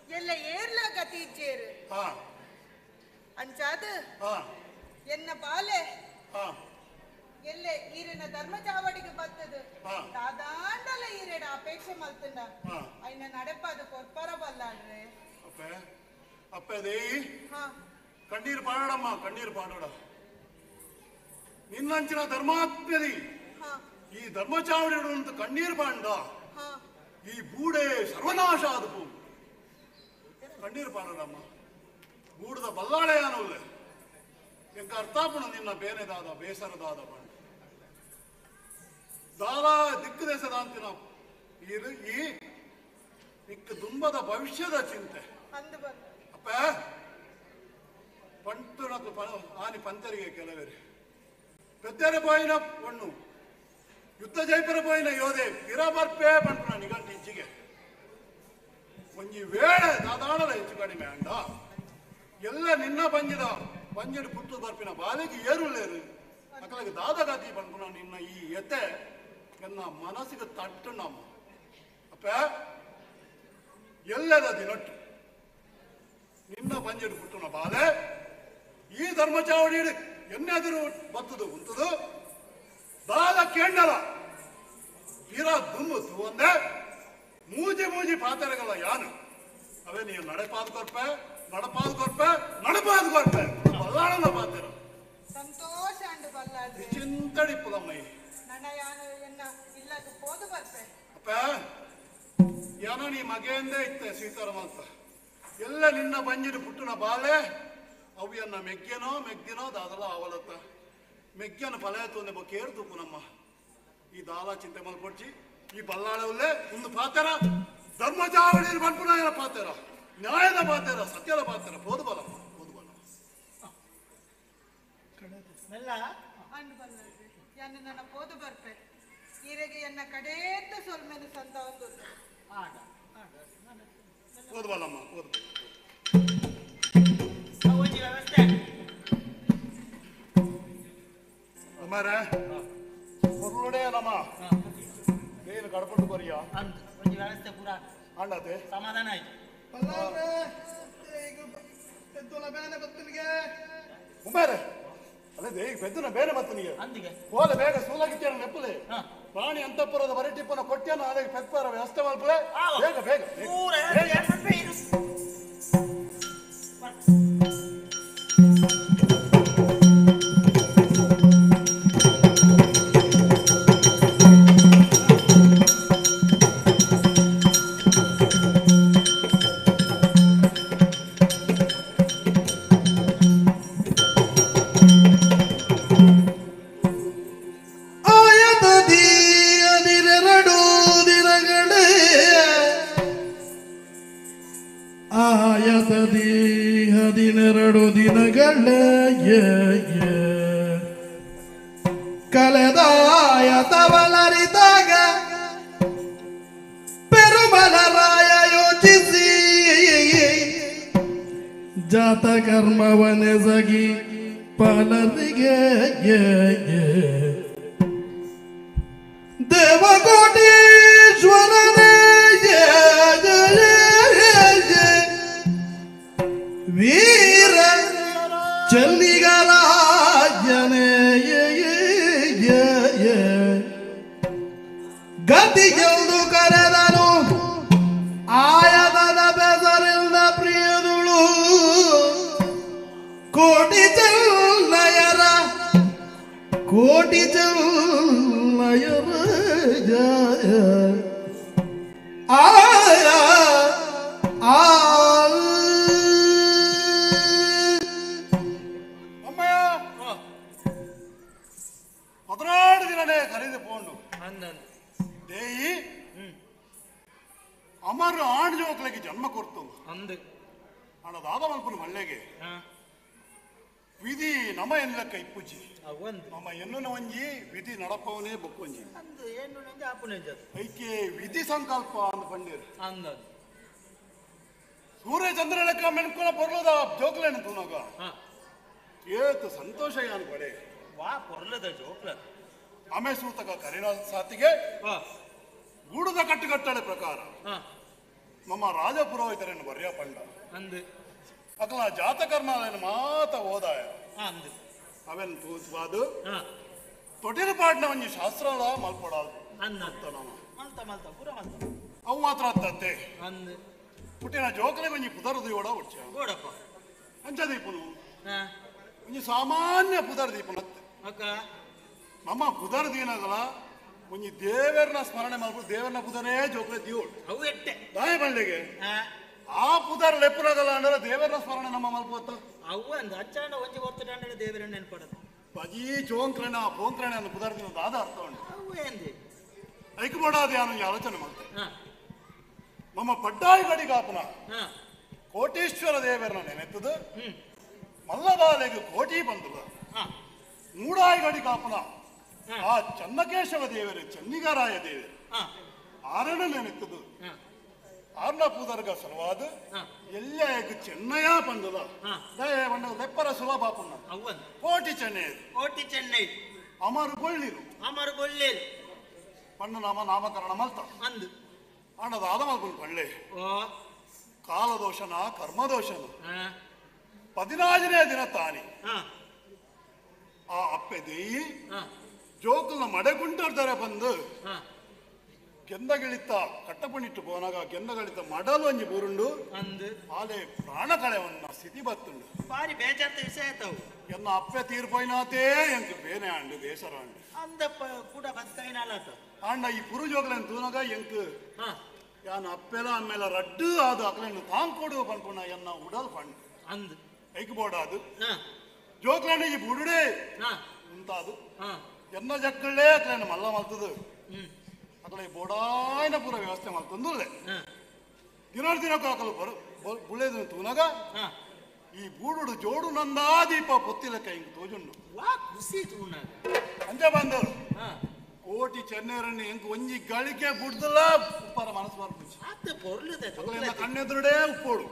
ಎಲ್ಲ ಏರ್ಲ ಗತಿ ಇಜ್ಜೇರು ಅಂಚಾದ ಎನ್ನ ಬಾಲೆ ಎಲ್ಲೆ ಈರಿನ ಧರ್ಮ ಚಾವಡಿಗೆ ಬರ್ತದ ದಾದಾಂಡಲ ಈರೆಡ ಅಪೇಕ್ಷೆ ಮಲ್ತಂಡ ಐನ ನಡೆಪಾದ ಕೊರ್ಪರ ಬಲ್ಲಾಡ್ರೆ ಅಪ್ಪದೇ ಕಣ್ಣೀರು ಪಾಡಮ್ಮ ಕಣ್ಣೀರು ಪಾಡೋಡ ನಿನ್ನಂಚಿನ ಧರ್ಮಾತ್ಮದಿ ಈ ಧರ್ಮ ಚಾವಡಿ ಅಂತ ಕಣ್ಣೀರು ಪಾಂಡ ಈ ಬೂಡೆ ಸರ್ವನಾಶ ಆದ ಕಣ್ಣೀರು ಪಾಡೋಡಮ್ಮ ಬೂಡದ ಬಲ್ಲಾಳೆ ಅನ್ನೋಲ್ಲ ಎಂಕ ಅರ್ಥಾಪಣ ನಿನ್ನ ಬೇನೆದಾದ ಬೇಸರದಾದ ಬಾಂಡ ದಾದ ದಿಕ್ಕು ದೇಶದ ಅಂತಿನ ಈ ಇಕ್ಕ ದುಂಬದ ಭವಿಷ್ಯದ ಚಿಂತೆ ಅಪ್ಪ ಪಂಟು ಆನಿ ಪಂತರಿಗೆ ಕೆಲವೇ పెద్దర పోయిన పన్ను యుద్ధ జైపర పోయిన యోధే ಗಿರಬರ್ಪೆ ಪಂಪನ ನಿಗಂಟಿ ಇಂಚಿಗೆ ಒಂಜಿ ವೇಳೆ ದಾದಾಡಲ ಹೆಚ್ಚು ಕಡಿಮೆ ಅಂಡ ಎಲ್ಲ ನಿನ್ನ ಬಂಜಿಡು ಪುಟ್ಟು ಬರ್ಪಿನ ಬಾಲಿಗೆ ಏರುಳ್ಳೇರು ಅಕ್ಕಳಿಗೆ ದಾದಗಾತಿ ಪಂಪನ ನಿನ್ನ ಈ ಎತ್ತೆ ಎನ್ನ ಮನಸ್ಸಿಗೆ ತಟ್ಟು ನಮ್ಮ ಅಪ್ಪ ಎಲ್ಲದ ದಿನಟ್ಟು ನಿನ್ನ ಬಂಜಿಡು ಪುಟ್ಟನ ಬಾಲೆ ಈ ಧರ್ಮ ಚಾವಡಿ ಎನ್ನೆದುರು ಬತ್ತದು ಉಂಟದು ದಾದ ಕೆಂಡಲ ತೀರ ದುಮ್ಮು ಒಂದೇ ಮೂಜಿ ಪಾತ್ರೆಗಳ ಯಾನು ಅವೇ ನೀವು ನಡೆಪಾದ ಕೊರ್ಪೆ ಬಲ್ಲಾಳನ ಪಾತ್ರ ಸಂತೋಷ ಅಂಡು ಬಲ್ಲಾಡ್ರೆ ಚಿಂತಡಿ ಪುಲಮ್ಮಯ್ಯ ನನ್ನ ಯಾನು ಎನ್ನ ಇಲ್ಲದ ಪೋದು ಬರ್ಪೆ ಅಪ್ಪ ಯಾನೋ ನೀ ಮಗೆಯಿಂದೇ ಇತ್ತೆ ಸ್ವೀಕಾರ ಅಂತ ಎಲ್ಲ ನಿನ್ನ ಬಂಜಿಡು ಪುಟ್ಟನ ಬಾಲೆ ಅವಿಯನ್ನ ಮೆಗ್ಗಿನೋ ದಾದಲ ಅವಲತ್ತ ಮೆಗ್ಗನ ಫಲಯತ್ತು ನೆಬ್ಬ ಕೇರ್ತು ಪುನಮ್ಮ ಈ ದಾಲ ಚಿಂತೆ ಮಲ್ಕೊಡ್ಚಿ ಈ ಬಲ್ಲಾಳವಲ್ಲೇ ಒಂದು ಪಾತ್ರ ಧರ್ಮ ಚಾವಡಿ ಬಂಪುನಾಯನ ಪಾತ್ರ ನ್ಯಾಯದ ಪಾತ್ರ ಸತ್ಯದ ಪಾತ್ರ ಪೋದು ಬಲ ಅಂಡು ಬಲ್ಲಾಡ್ರೆ ಯಾನು ನನ್ನ ಪೋದು ಬರ್ಪೆ ಈರೆಗೆ ಎನ್ನ ಕಡೇತ್ತ ಸೊಲ್ಮೆನು ಸಂತ ಒಂದು ಪೋದು ಬಲಮ್ಮ ಪೋದು ಅಮ್ಮಾರೆ பொருளுடைய நம்ம ಬೇರೆ ಕಡ್ಕೊಂಡು ಬರಿಯಾ ಅಂತ ಒಂದು ವ್ಯವಸ್ಥೆ ಪೂರ ಆಂಡತೆ ಸಮಾಧಾನ ಆಯ್ತು ಅದೇ ಈಗ ಬೆದ್ದನ ಬೇರೆ ಮತ್ತನಿಗೆ ಹೋದ ಬೇಗ ಸೂಲಾಗಿತ್ತೇನೆ ನೆಪ್ಪಲೆ ಪ್ರಾಣಿ ಮಂಟಪುರದ ಬರಟಿಪ್ಪನ ಕೊಟ್ಟಿಯನ್ನು ಅದಕ್ಕೆ ಪೆಪ್ಪರ ವ್ಯವಸ್ಥೆ ಮಾಡ್ಕೊಳ್ಳೆ ಬೇಗ ಬೇಗ ಪೂರ ಇರು. ಹದಿನೆರಡು ದಿನಗಳೇ ಕಳೆದಾಯತವಲರಿದಾಗ ಪೆರುಮಲರಾಯ ಯೋಚಿಸಿ ಜಾತಕರ್ಮವನೆಸಗಿ ಪಲರಿಗೆ ದೇವಕೋಟೀಶ್ವರನೇ ವೀರ ಚೆನ್ನಿಗರಾಜನೇ ಗತಿಗೆಂದು ಕರೆದನು ಆಯದನ ಬೆಸರಿಲ್ಲ ಪ್ರಿಯದುಳು ಕೋಟಿ ಚೆನ್ನಯರ ಆಯ ಹದಿನಾರು ದಿನನೇ ಕರೆದುಕೊಂಡು ದೇಯಿ ಅಮರ ಆಂಡ್ಲಿ ಮಕ್ಕಳಿಗೆ ಜನ್ಮ ಕೊಡ್ತು ಹಣದಾದ ಮಲ್ಪನ ಮಳ್ಳೆಗೆ ವಿಧಿ ನಮ ಎನ್ನಕ್ಕ ಇಪ್ಪುಜಿ ನಮ್ಮ ಎನ್ನು ಒಂಜಿ ವಿಧಿ ನಡಪವನೇ ಬೊಕ್ಕೊಂಜಿ ಐಕೆ ವಿಧಿ ಸಂಕಲ್ಪ ಅಂದ್ ಪಂಡೀರು ಸೂರ್ಯ ಚಂದ್ರ ಲೆಕ್ಕ ಮೆನ್ಕೊಳ ಬರ್ಲದ ಜೋಕ್ಲೇನ ತೂನಾಗ ಏತು ಸಂತೋಷ ಯಾನ್ ಪಡೆ ವಾ ಪೊರ್ಲದ ಜೋಕ್ಲ ಆಮೆ ಸೂತಕ ಕರಿಣ ಸಾತಿಗೆ ಗೂಡದ ಕಟ್ಟುಕಟ್ಟಳೆ ಪ್ರಕಾರ ನಮ್ಮ ರಾಜ ಪುರೋಹಿತರನ್ನು ಬರ್ಯ ಪಂಡ ಅಕಲ ಜಾತಕರ್ಮಾಲಯನ ಮಾತ ಓದಾಯ ಅವೆನ್ ತೂಸ್ವಾದು ತೊಟಿಲು ಪಾಡ್ನ ಒಂಜಿ ಶಾಸ್ತ್ರದ ಮಲ್ಪಡಾದು ಅವು ಮಾತ್ರ ಅತ್ತತ್ತೆ ಪುಟ್ಟಿನ ಜೋಕಲೆ ಒಂಜಿ ಪುದರ್ ದೀವಡ ಉಚ್ಚ ಅಂಚ ದೀಪನು ಒಂಜಿ ಸಾಮಾನ್ಯ ಪುದರ್ ದೀಪನತ್ತೆ ನಮ್ಮ ಪುದರ್ ದೀನಗಳ ಒಂಜಿ ದೇವರನ ಸ್ಮರಣೆ ಮಾಡ್ಬೋದು ದೇವರನ ಪುದರೇ ಜೋಕಲೆ ದೀವಳು ಅವು ಎಟ್ಟೆ ದಾಯ ಬಳ್ಳಿಗೆ ಆ ಪುದರ್ ಲೆಪ್ಪುನಗಲ ಅಂದ್ರೆ ದೇವರನ ಸ್ಮರಣೆ ನಮ್ಮ ಮಲ್ಪೋತ ಅವು ಅಂದ ಅಚ್ಚಾಂಡ ಒಂಜಿ ಒತ್ತಡ ದೇವರ ನೆನ್ಪಡದು ಬಜಿ ಚೋಂಕ್ರಣ ಪೋಂಕ್ರಣ ಅನ್ನು ಪುದರ್ ದಿನದ ಆದ ಅರ್ಥ ಉಂಟು ಅವು ಏನ್ರಿ ಐಕ್ ಮಾಡೋದು ಯಾನು ಆಲೋಚನೆ ಮಾಡ್ತೇನೆ ನಮ್ಮ ಪಡ್ಡಾಯಿ ಗಡಿಗಾಪನ ಕೋಟೀಶ್ವರ ದೇವರನ್ನ ನೆನೆತ್ತದು ಮಲ್ಲಬಾಲೆಗೆ ಕೋಟಿ ಬಂದದ ಮೂಡಾಯಿ ಗಡಿಗಾಪನ ಆ ಚನ್ನಕೇಶವ ದೇವರು ಚೆನ್ನಿಗರಾಯ ದೇವರು ಆರಣ ನೆನೆತ್ತದು ಆರ್ನ ಪೂದರ್ಗ ಸಲವಾದ ಎಲ್ಲೆಗ ಚೆನ್ನಯ ಬಂದದ ದಯವಂಡ ಲೆಪ್ಪರ ಸುಲಭ ಪುಣ್ಣ ಕೋಟಿ ಚೆನ್ನೈ ಅಮರು ಗೊಳ್ಳಿರು ಪಣ್ಣ ನಾಮಕರಣ ಮಲ್ತ ಅಂದು ಹಣದ ಆದ ಮಲ್ಪುಲ್ ಪಳ್ಳೆ ಕಾಲದೋಷನ ಕರ್ಮದೋಷನ 14ನೇ ದಿನ ತಾನಿ ಆ ಅಪ್ಪೆ ದೇಯಿ ಜೋಕಲ್ನ ಮಡೆಗುಂಟರ್ದಾರೆ ಬಂದು ಗೆಂದಗಳಿತ್ತ ಕಟ್ಟಪಣಿಟ್ಟು ಪೋನಾಗ ಗೆಂದಗಳಿತ್ತ ಮಡಲು ಒಂಜಿ ಬೂರುಂಡು ಆಲೆ ಪ್ರಾಣ ಕಳೆವನ್ನ ಸ್ಥಿತಿ ಬತ್ತುಂಡು ಬಾರಿ ಬೇಜಾರ್ತ ವಿಷಯ ಆಯ್ತವು ಎನ್ನ ಅಪ್ಪೆ ತೀರ್ಪೋಯ್ನಾತೇ ಎಂಕ್ ಬೇನೆ ಆಂಡು ಬೇಸರ ಆಂಡು ಅಂದಪ್ಪ ಕೂಡ ಬದುಕೈನಾಲಾತ ಆಂಡ ಈ ಪುರು ಜೋಕಲೆನ್ ತೂನಾಗ ಎಂಕ್ ಯಾನ ಅಪ್ಪೆಲ ಆಮೇಲೆ ರಡ್ಡು ಆದು ಅಕಲೆನ್ನು ತಾಂಗ್ ಕೊಡು ಪನ್ಪುಣ ಎನ್ನ ಉಡಲ್ ಪಂಡು ಅಂದು ಐಕ್ ಬೋಡಾದು ಜೋಕಲೆನ್ ಈ ಬುಡುಡೆ ಉಂತಾದು ಎನ್ನ ಜಕ್ಕಳ್ಳೇ ಅಕಲೆನ್ನು ಮಲ್ಲ ಮಲ್ತದು ಅಕಲೆ ಬೋಡಾಯ್ನ ಪೂರ ವ್ಯವಸ್ಥೆ ಮಲ್ತಂದುಲ್ಲೆ ದಿನಕ್ಕೂ ಅಕಲು ಬುಳೆದು ತೂನಾಗ ಈ ಬೂಡುಡು ಜೋಡು ನಂದಾ ದೀಪ ಪೊತ್ತಿಲಕ್ಕ ಹಿಂಗ್ ತೋಜುಂಡು ಅಂಜ ಬಂದರು ಕೋಟಿ ಚೆನ್ನೈರನ್ನು ಹೆಂಗ್ ಒಂಜಿ ಗಳಿಕೆ ಬುಡ್ದಲ್ಲ ಉಪ್ಪರ ಮನಸ್ಸು ಬರ್ಪುಚ್ಚಿ ಕಣ್ಣೆದುರುಡೇ ಉಪ್ಪೋಡು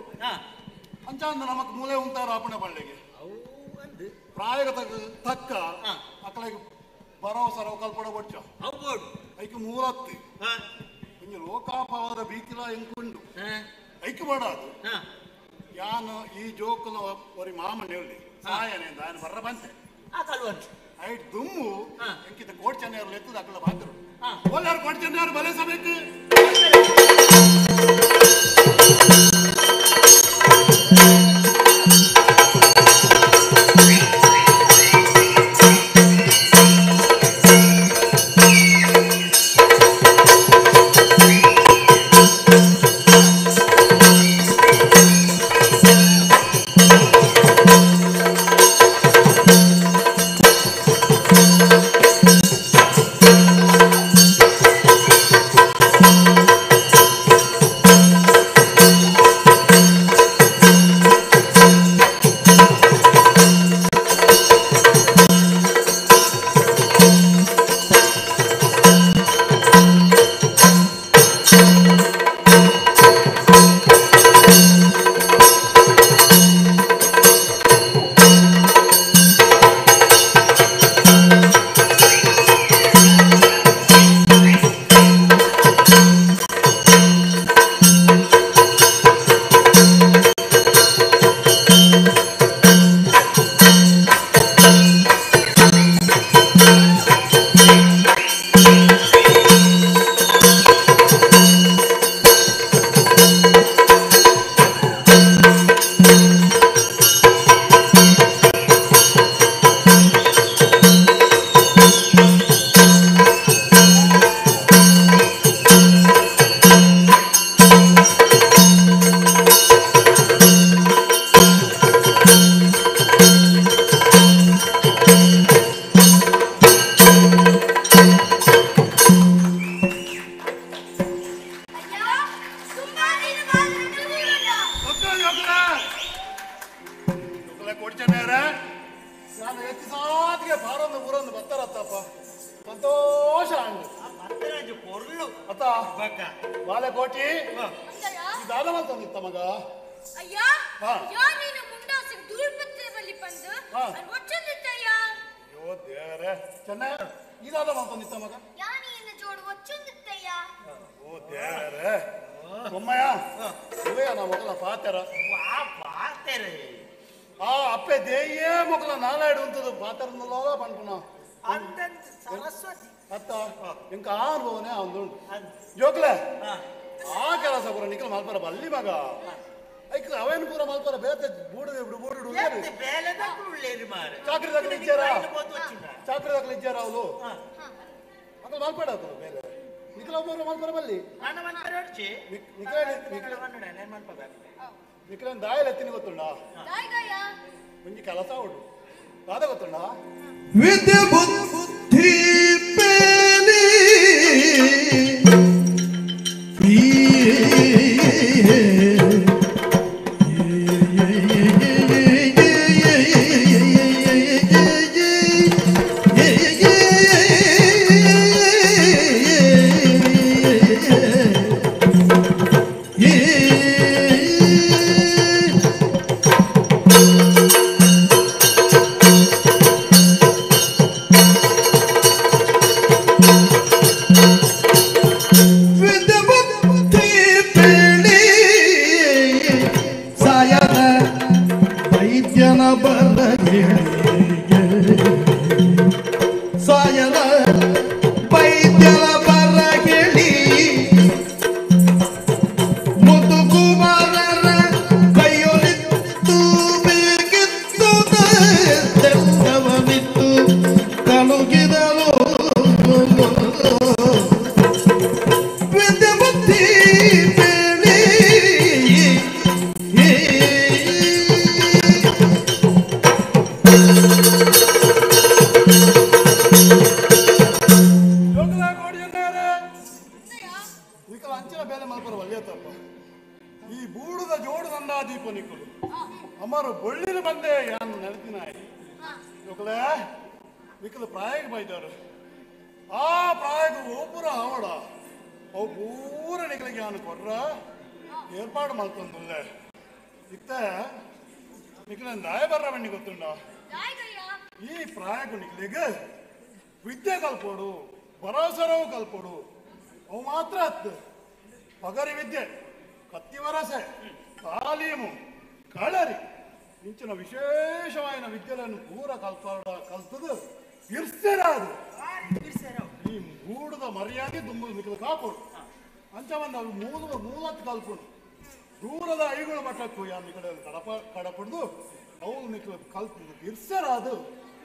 ಅಂಚ ಅಂದ ನಮಕ್ ಮೂಲೆ ಉಂಟಾರ ಆಪಣೆ ಬಳ್ಳಿಗೆ ಪ್ರಾಯಗ ತಕ್ಕ ಅಕಲೆಗೆ ಭರವಸರ ಕಲ್ಪಡ ಬೊಚ್ಚ ಐಕ್ ಮೂರತ್ತಿ ಒಂಜಿ ಲೋಕಾಪವಾದ ಬೀತಿಲ ಎಂಕುಂಡು ಐಕ್ ಬಡಾದು ಯಾನು ಈ ಜೋಕುಲ ಒರಿ ಮಾಮನೆ ಹೇಳಿ ಸಹಾಯನೆ ఆయన ಬರ್ರ ಬಂತೆ ಐಟ್ ದುಮ್ಮು ಎಂಕಿತ ಕೋಟಿ ಚೆನ್ನೈರ್ಲು ಎತ್ತದ ಅಕಲ ಬಾಂದ್ರು ಎಲ್ಲರೂ ಕೊಡ್ತಿದ್ದಾರೆ ಬಲೆ ಸಭೆಗೆ ವಿದ್ಯೆ ಬುದ್ಧಿ ಬೇಲಿ ವಿದ್ಯೆ ಕಲ್ಪೋಡು ಭರೋಸರವು ಕಲ್ಪೋಡು ಅವು ಮಾತ್ರ ಹತ್ತು ಪಗರಿ ವಿದ್ಯೆ ಕತ್ತಿ ವರಸೆ ತಾಲೀಮು ಕಳರಿ ಇಂಚಿನ ವಿಶೇಷವಾದ ವಿದ್ಯೆಗಳನ್ನು ಪೂರ ಕಲ್ತದು ಇರ್ಸೆರಾದು ಈ ಮೂಡು ಊರದ ಮರ್ಯಾದೆ ದುಂಬು ಮಿಕ್ಕದ ಕಾಪುಡು ಅಂಚವನ್ನ ಮೂಲತ್ತು ಕಲ್ಪುಡು ದೂರದ ಐಗಳು ಮಟ್ಟಕ್ಕೂ ಯಾರು ಕಡೆ ಕಡಪಡ್ದು ಅವು ಮಿಕ್ಕ ಕಲ್ಪು ಇರ್ಸರಾದು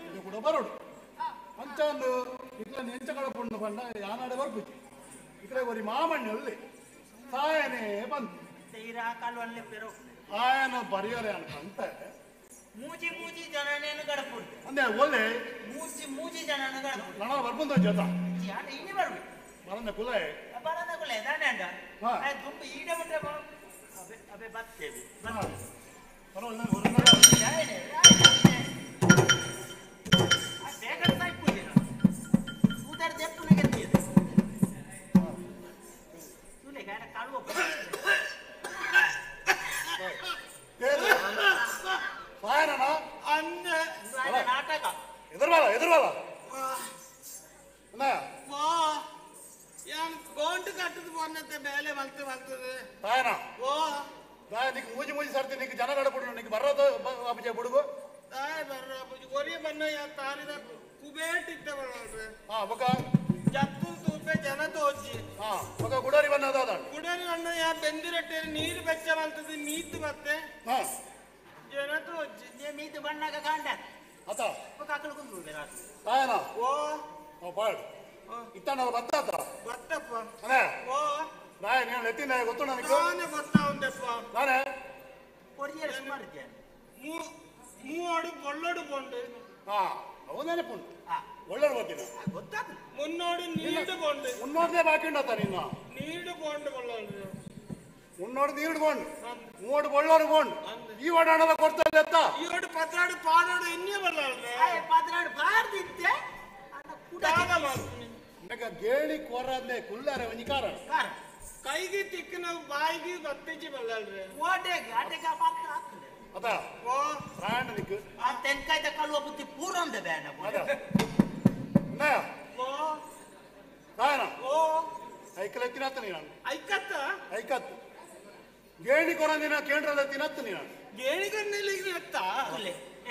ಇದು ಕೂಡ ಬರೋಡು ಅಂಚಂದು ಇಟ್ಲ ನೆಂಚ ಕಡಪುಂಡು ಬಂಡ ಯಾನಾಡೆ ಬರ್ಬಿಟ್ಟು ಇಕಡೆ ಬರೀ ಮಾಮಣ್ಣಲ್ಲಿ ಸಾಯನೇ ಬಂತು ఆయన బరియరే అనుకంటే ಮೂಜಿ ಮೂಜಿ ಜನನೇನು ಗಡಪುಡು ಅಂದೆ ಒಳ್ಳೆ ಮೂಜಿ ಮೂಜಿ ಜನನ ಗಡಪುಡು ನಣ ಬರ್ಬಂದ ಜೊತ ಯಾನ ಇನಿ ಬರ್ಬೇಕು ಬರಂದ ಕುಲೆ ದಾನೆ ಅಂಡ ತುಂಬ ಈಡ ಬಿಟ್ರೆ ಅಬೆ ಅಬೆ ಬರ್ತೇವೆ ಪರವಾಗಿಲ್ಲ ಬೇಗ ಸಾಯ್ಪುಜಿ ಊದರ ದೆಪ್ಪುನೆ ಗೆದ್ದಿದೆ ಸುನೆ ಗಾಡ ಕಾಳುವ ಸಾಯನಣ್ಣ ಅನ್ನ ನಾಟಕ ಎದುರ್ವಾಲ ಗೋಂಟು ಕಟ್ಟದು ಬಂದತ್ತೆ ಬೇಲೆ ಮಲ್ತದೆ ಸಾಯನ ಓ నీకు మూజి మూజి సర్ది నీకు జన గడపడు నీకు బర్రతో అప్పచే బుడుగు ಒರಿ ಬಣ್ಣ ತಾರಿದ ಕುಬೇಟ್ ಇದ್ದ ಬರೋಡ್ರೆ ఒక ಜತ್ತು ತೂಪೆ ಜನ ತೋಜಿ ఒక గుడారి బన్న అదాದ ಗುಡರಿ ಬಣ್ಣ ಯಾ ಬೆಂದಿರಟ್ಟೆ ನೀರು ಬೆಚ್ಚ ಮಲ್ತದೆ ನೀತು ಮತ್ತೆ ಜನ ತೋಜಿ ನೀತು ಬಣ್ಣಗ ಕಾಂಡ ಅತ ఒక అక్కలు కుందు ఆయన ಓ పాడు ఇత్తన బత్తాత ಬತ್ತಪ್ಪ అనే ಓ ನಾಯ ನೀನು ಎತ್ತಿನ ಗೊತ್ತು ನನಗೆ ನಾನೇ ಬರ್ತಾ ಉಂಟಪ್ಪ ನಾನೇ ಕೊರಿಯರ್ ಸುಮಾರು ಮೂವಡು ಬೊಳ್ಳಡು ಕೊಂಡು ಅವು ನೆನಪುಂಟು ಒಳ್ಳೆದು ಗೊತ್ತಿಲ್ಲ ಗೊತ್ತಾಗ್ತದೆ ಮುನ್ನೋಡು ನೀಡು ಕೊಂಡು ಮುನ್ನೋಡ್ದೇ ಬಾಕಿ ಉಂಡತ್ತ ನಿನ್ನ ನೀಡು ಕೊಂಡು ಬೊಳ್ಳಡು ಮುನ್ನೋಡು ನೀರು ಕೊಂಡು ಮೂವಡು ಬೊಳ್ಳೋರು ಕೊಂಡು ಈ ಒಡಾಣದ ಕೊಡ್ತಾ ಎತ್ತ ಈ ಒಡು ಪತ್ರಾಡು ಪಾಡೋಡು ಇನ್ನೇ ಬರಲಾರ್ದೆ ಪತ್ರಾಡು ಬಾರ್ದಿತ್ತೆ ಗೇಣಿ ಕೋರದ್ಲೆ ಕುಲ್ಲಾರೆ ಒಂಜಿ ಕಾರಣ ಕೈಗೆ ತಿಕ್ಕನ ಬಾಯಿಗೆ ಬತ್ತಿಜಿ ಬರಲಾರ್ದೆ ಓಟೆಗೆ ಆಟೆಗೆ ಮಾತ್ರ ಆಗ್ತದೆ ಅದ ಓ ಪ್ರಾಣ ನಿಕ್ಕು ಆ ತೆನ್ಕಾಯ್ದ ಕಳುವ ಬುತ್ತಿ ಪೂರ ಒಂದೇ ಬೇಡ ಓ ಕಾರಣ ಓ ಐಕಲ್ ತಿನ್ನತ್ತ ನೀನು ಐಕತ್ತ ಐಕತ್ತು ಗೇಣಿ ಕೊರಂದಿನ ಕೇಂದ್ರದ ತಿನ್ನತ್ತ ನೀನು ಗೇಣಿಗನ್ನೆಲ್ಲಿ ಎತ್ತ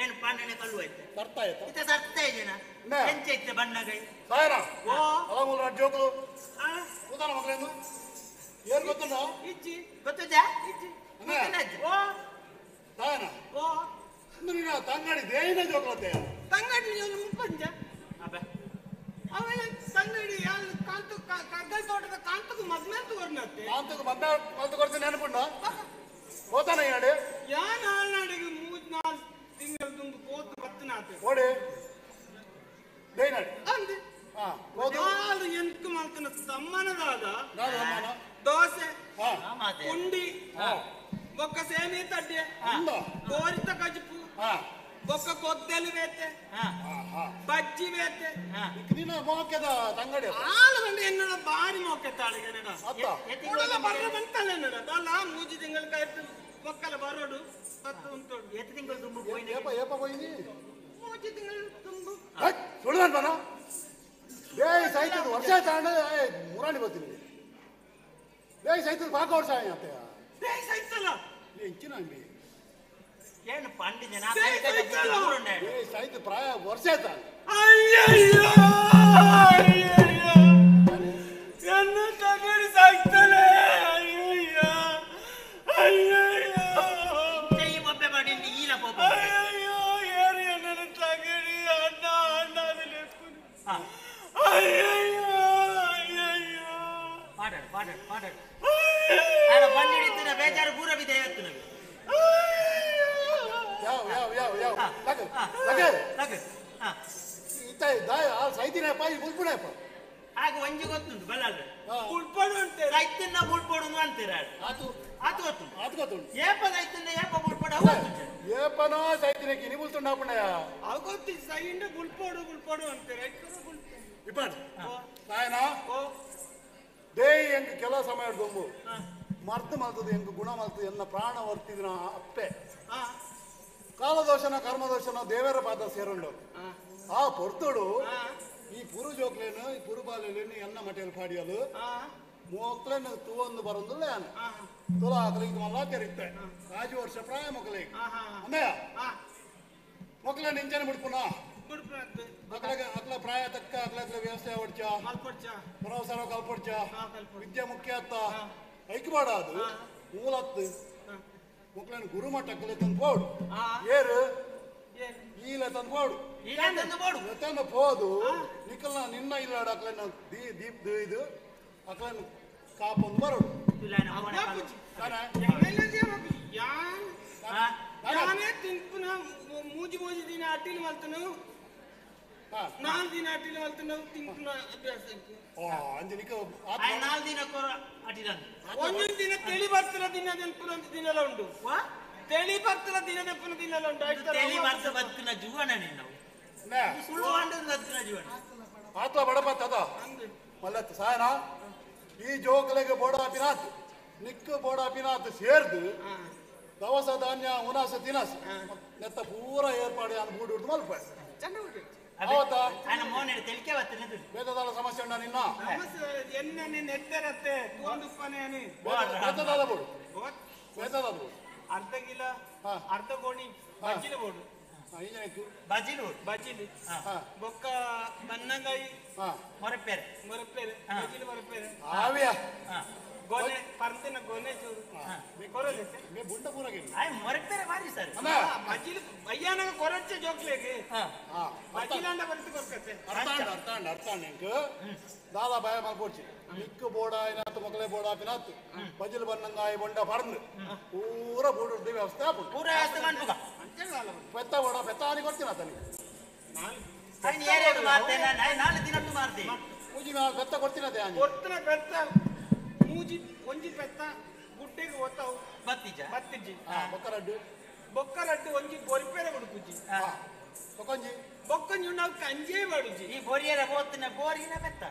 ಏನು ಪಾಂಡನೆ ಕಲ್ಲು ಐತೆ ಬರ್ತಾ ಆಯ್ತಾ ಇತ್ತ ಸರ್ತಾ ಇದೆನಾ ಎಂಚ ಇತ್ತೆ ಬಣ್ಣಗೈ ಸಾಯರ ಓ ಅಲಮೂಲ ರಾಜ್ಯೋಗಳು ಕೂತಾನ ಮಗಳೆಂದು ಏನ್ ಗೊತ್ತುಂಡ ಇಜ್ಜಿ ಗೊತ್ತಿದ್ಯಾ ಇಜ್ಜಿ ಓ ಸಾಯನ ಓ ನೀನು ತಂಗಡಿ ದೇಹಿನ ಜೋಗ್ಲತ್ತೆ ತಂಗಡಿ ನೀನು ಮುಪ್ಪಂಜ ಅಬ್ಬ ಆಮೇಲೆ ತಂಗಡಿ ಅಲ್ಲಿ ಕಾಂತು ಕಗ್ಗಲ್ ತೋಟದ ಕಾಂತకు ಮದ್ಮೇಂತು ವರ್ನತ್ತೆ ಕಾಂತకు ಮದ್ದು ಕೊಡ್ತೀನಿ ನೆನಪುಂಡ ಹೋತಾನ ಹೇಳಿ ಯಾನ್ ಆಳ್ನಾಡಿಗೆ 3-4 ತಿಂಗಳು ತುಂಬ ಪೋತು ಬತ್ತನಾತೆ ಓಡಿ ದೇನಾಡಿ ಅಂದೆ ಹಾ ಹೋದು ನಾಳು ಎಂಟು ಮಾಲ್ತನ ಸಮ್ಮನದಾದ ನಾನು ದೋಸೆ ಹಾ ಪುಂಡಿ ಬೊಕ್ಕ ಸೇಮಿ ತಡ್ಡೆ ಕೋರಿತ ಕಜಪು ಬೊಕ್ಕ ಕೊದ್ದಲು ಬೇತೆ ಬಜ್ಜಿ ಬೇತೆ ನೀನು ಮೋಕೆದ ತಂಗಡಿ ಆಳು ಗಂಡ ಎನ್ನಡ ಬಾರಿ ಮೋಕೆ ತಾಳಿಗೆ ನೆಡ ಕೂಡಲ ಬರ್ರ ಬಂತಲ್ಲ ನೆಡ ಅಲ್ಲ 3 ತಿಂಗಳು ಕಾಯ್ತು ಮಕ್ಕಳ ಬರೋಡು ಬತ್ತು ಉಂಟೋಡು ಎತ್ತು ತಿಂಗಳು ತುಂಬು ಹೋಯ್ನಿ ಏಪ ಹೋಯ್ನಿ 3 ತಿಂಗಳು ತುಂಬು ಸುಳ್ಳು ಬನ ಬೇಯ್ ಸಾಯ್ತದ ವರ್ಷ ತಾಂಡ ಮುರಾಣಿ ಬರ್ತೀನಿ ಬೇಯ್ ಸಾಯ್ತದ ಪಾಕ ವರ್ಷ ಆಯ್ತು ಬೇಯ್ ಸಾಯ್ತಲ್ಲ ಎಂಚಿನ ಅಂಬಿ ಏನು ಪಂಡಿಜ ಬೇಯ್ ಸಾಯ್ತು ಪ್ರಾಯ ವರ್ಷ ಆಯ್ತ ಅಯ್ಯಯ್ಯೋ ಅಯ್ಯಯ್ಯೋ ಎನ್ನ ತಗಡಿ ಸಾಯ್ತಲೆ ಅಯ್ಯಯ್ಯೋ ಅಯ್ಯಯ್ಯೋ ಈ ಒಬ್ಬೆ ಮಾಡಿ ಈಲ ಪೋಪ ಅಯ್ಯಯ್ಯೋ ಯಾರು ನನ್ನ ತಗಡಿ ಅಣ್ಣ ಅಣ್ಣದಲ್ಲಿ ಅಯ್ಯಯ್ಯೋ ಅಯ್ಯಯ್ಯೋ ಪಾಡಾಡು ಆಡ ಬಂಡಿ ಹಿಡಿತಿನ ಬೇಜಾರು ಪೂರ ಬಿದೆ ಇವತ್ತು ನಮಗೆ ಯಾವ ಲಗ ಇತ್ತಾಯಿ ದಾಯ ಸೈತಿನಪ್ಪ ಈ ಬುಲ್ಪುಣಪ್ಪ ಆಗ ಒಂಜಿ ಗೊತ್ತುಂಟು ಬಲ್ಲಾಡ್ರೆ ಉಳ್ಪಡು ಅಂತೆ ರೈತನ್ನ ಬುಳ್ಪೊಡು ಅಂತೀರ ಆತು ಆತು ಗೊತ್ತುಂಟು ಆತು ಗೊತ್ತುಂಟು ಏಪ ರೈತನ್ನ ಏಪ ಬುಳ್ಪೊಡು ಏಪನೋ ಸೈತಿನಕ್ಕೆ ಇನಿ ಬುಲ್ತುಂಡಾಪುಣಯ್ಯ ಅವಗೊತ್ತಿ ಸೈಂಡ ಬುಳ್ಪಡು ಅಂತೆ ರೈತರು ಇಪ್ಪಡು ನಾಯನ ದೇಯಿ ಎಂಕ್ ಕೆಲ ಸಮಯ ದೊಂಬು ಮರ್ತು ಮಲ್ತದ ಎಂಕ್ ಗುಣ ಮಲ್ತದ ಎನ್ನ ಪ್ರಾಣ ವರ್ತಿದಿನ ಅಪ್ಪೆ ಕಾಲದೋಷನ ಕರ್ಮದೋಷನ ದೇವರ ಪಾದ ಸೇರುಂಡು ಆ ಪೊರ್ತೋಡು ಈ ಪುರು ಜೋಕ್ಲೇನು ಈ ಪುರು ಬಾಲೇನು ಎನ್ನ ಮಟೆಲ್ ಪಾಡಿಯಲು ಮೋಕ್ಲೇನು ತೂವೊಂದು ಬರೊಂದುಲ್ಲ ಯಾನು ತುಲ ಆಕಲಿಗೆ ಮಲ್ಲ ತೆರಿತ್ತೆ ರಾಜು ವರ್ಷ ಪ್ರಾಯ ಮೊಕಲಿಗೆ ಅಮ್ಮಯ್ಯ ಮೊಕ್ಲೇನು ಇಂಜನೆ ಮುಡ್ಪುನ ಅಕ್ಲ ಪ್ರಾಯ ತಕ್ಕ ಅಕ್ಲ ವ್ಯವಸ್ಥೆ ಪುರವಸರ ಕಲ್ಪಡ್ಚ ವಿದ್ಯೆ ಮುಖ್ಯ ಅತ್ತ ಐಕ್ಯವಾಡ ಅದು ಮೂಲತ್ತು ಮಕ್ಕಳನ್ನು ಗುರುಮಠ ಅಕ್ಕಲೆ ತಂದು ಪೋಡು ಏರು ಈಲ ತಂದು ಪೋಡು ತಂದು ಪೋದು ನಿಕ್ಕಲ್ನ ನಿನ್ನ ಇಲ್ಲಾಡ ಅಕ್ಲನ್ನ ದೀಪ್ ಇದು ಅಕ್ಲನ್ನು ಕಾಪೊಂದು ಬರೋಡು ಮೂಜಿ ಮೂಜಿ ದಿನ ಅಟ್ಟಿನ ಮಲ್ತನು 4 ದಿನ ಅಟ್ಟಿನ ಮಲ್ತನು ತಿಂಪುನ ಅಭ್ಯಾಸ ಒಂದೊಂದು ದಿನ ತೆಳಿ ಬರ್ತಿರೋ ದಿನ ನೆನಪಿನ ದಿನೆಲ್ಲ ಉಂಟು ತೆಳಿ ಬರ್ತಿರೋ ದಿನ ನೆನಪಿನ ದಿನೆಲ್ಲ ಉಂಟು ತೆಳಿ ಬರ್ತ ಬದುಕಿನ ಜೀವನ ನಿನ್ನವು ಸುಳ್ಳು ಮಾಡಿದ ಬದುಕಿನ ಜೀವನ ಆತ ಬಡಪತ್ತದ ಮಲ್ಲತ್ತು ಸಾಯನ ಈ ಜೋಕಲೆಗೆ ಬೋಡಾಪಿನಾತ್ ನಿಕ್ಕು ಬೋಡಾಪಿನಾತ್ ಸೇರ್ದು ದವಸ ಧಾನ್ಯ ಉನಾಸ ತಿನಸ್ ನೆತ್ತ ಪೂರ ಏರ್ಪಾಡು ನಾನು ಬೂಡು ಹಿಡಿದು ಮಲ್ಪ ವೇದದಾಲ ಸಮಸ್ಯೆ ಉಂಡ ನಿನ್ನ ವೇದದಾಲ ಬೋಡು ವೇದದಾಲ ಬೋಡು ಅರ್ಧ ಕಿಲೋ ಅರ್ಧ ಕೋಣಿ ಬಜ್ಜಿಲು ಬೋಡು ಬಜಿಲು ಬಜ್ಜಿಲು ಬೊಕ್ಕ ಬನ್ನಂಗಾಯಿ ಮೊರಪೇರೆ ಮೊರಪೇರೆ ಬಜ್ಜಿಲು ಮೊರಪೇರೆ ಆವಿಯ ಗೊನೆ ಪರ್ತಿನ ಗೊನೆ ಚೂರು ಕೊರಲಿತೆ ಮೇ ಬುಂಡ ಪೂರಗೆ ಆಯ್ ಮೊರಪೇರೆ ಬಾರಿ ಸರ್ ಬಜ್ಜಿಲು ಅಯ್ಯಾನಗ ಕೊರಚ್ಚೆ ಜೋಕ್ಲೆಗೆ ಬಜ್ಜಿಲಾಂಡ ಬರ್ತಿ ಕೊರ್ಕತೆ ಅರ್ಥ ನಿಂಕ ದಾದಾ ಬಾಯ ಮಾಡ್ಕೊಡ್ಚಿ ನಿಕ್ಕು ಬೋಡ ಏನಾತು ಮಕ್ಕಳೇ ಬೋಡ ಆಪಿನಾತು ಬಜ್ಜಿಲು ಬನ್ನಂಗಾಯಿ ಬೊಂಡ ಪರ್ದು ಪೂರ ಬೂಡು ವ್ಯವಸ್ಥೆ ಆಪು ಪೂರ ವ್ಯವಸ್ಥೆ ಮಾಡ್ಬೇಕ ಪೆತ್ತ ಬೋಡ ಪೆತ್ತ ಆನಿ ಕೊಡ್ತೀನಿ ಆತನಿಗೆ ನಾಳೆ ದಿನಟ್ಟು ಮಾಡ್ತೀನಿ ಮೂಜಿ ನಾನು ಬೆತ್ತ ಕೊಡ್ತೀನಿ ಅದೇ ಕೊಡ್ತಿನ ಬೆತ್ತ ಮೂಜಿ ಒಂಜಿ ಬೆತ್ತ ಗುಡ್ಡೆಗೆ ಓದ್ತಾವು ಬತ್ತಿಜ್ಜಿ ಬೊಕ್ಕರಡ್ಡು ಒಂಜಿ ಬೊರಿಪೇರೆ ಕೊಡುಕುಜ್ಜಿ ಬೊಕ್ಕಂಜಿ ನಾವು ಕಂಜೆ ಮಾಡುಜಿ ಈ ಬೋರಿಯರ ಬೋತಿನ ಬೋರಿನ ಬೆತ್ತ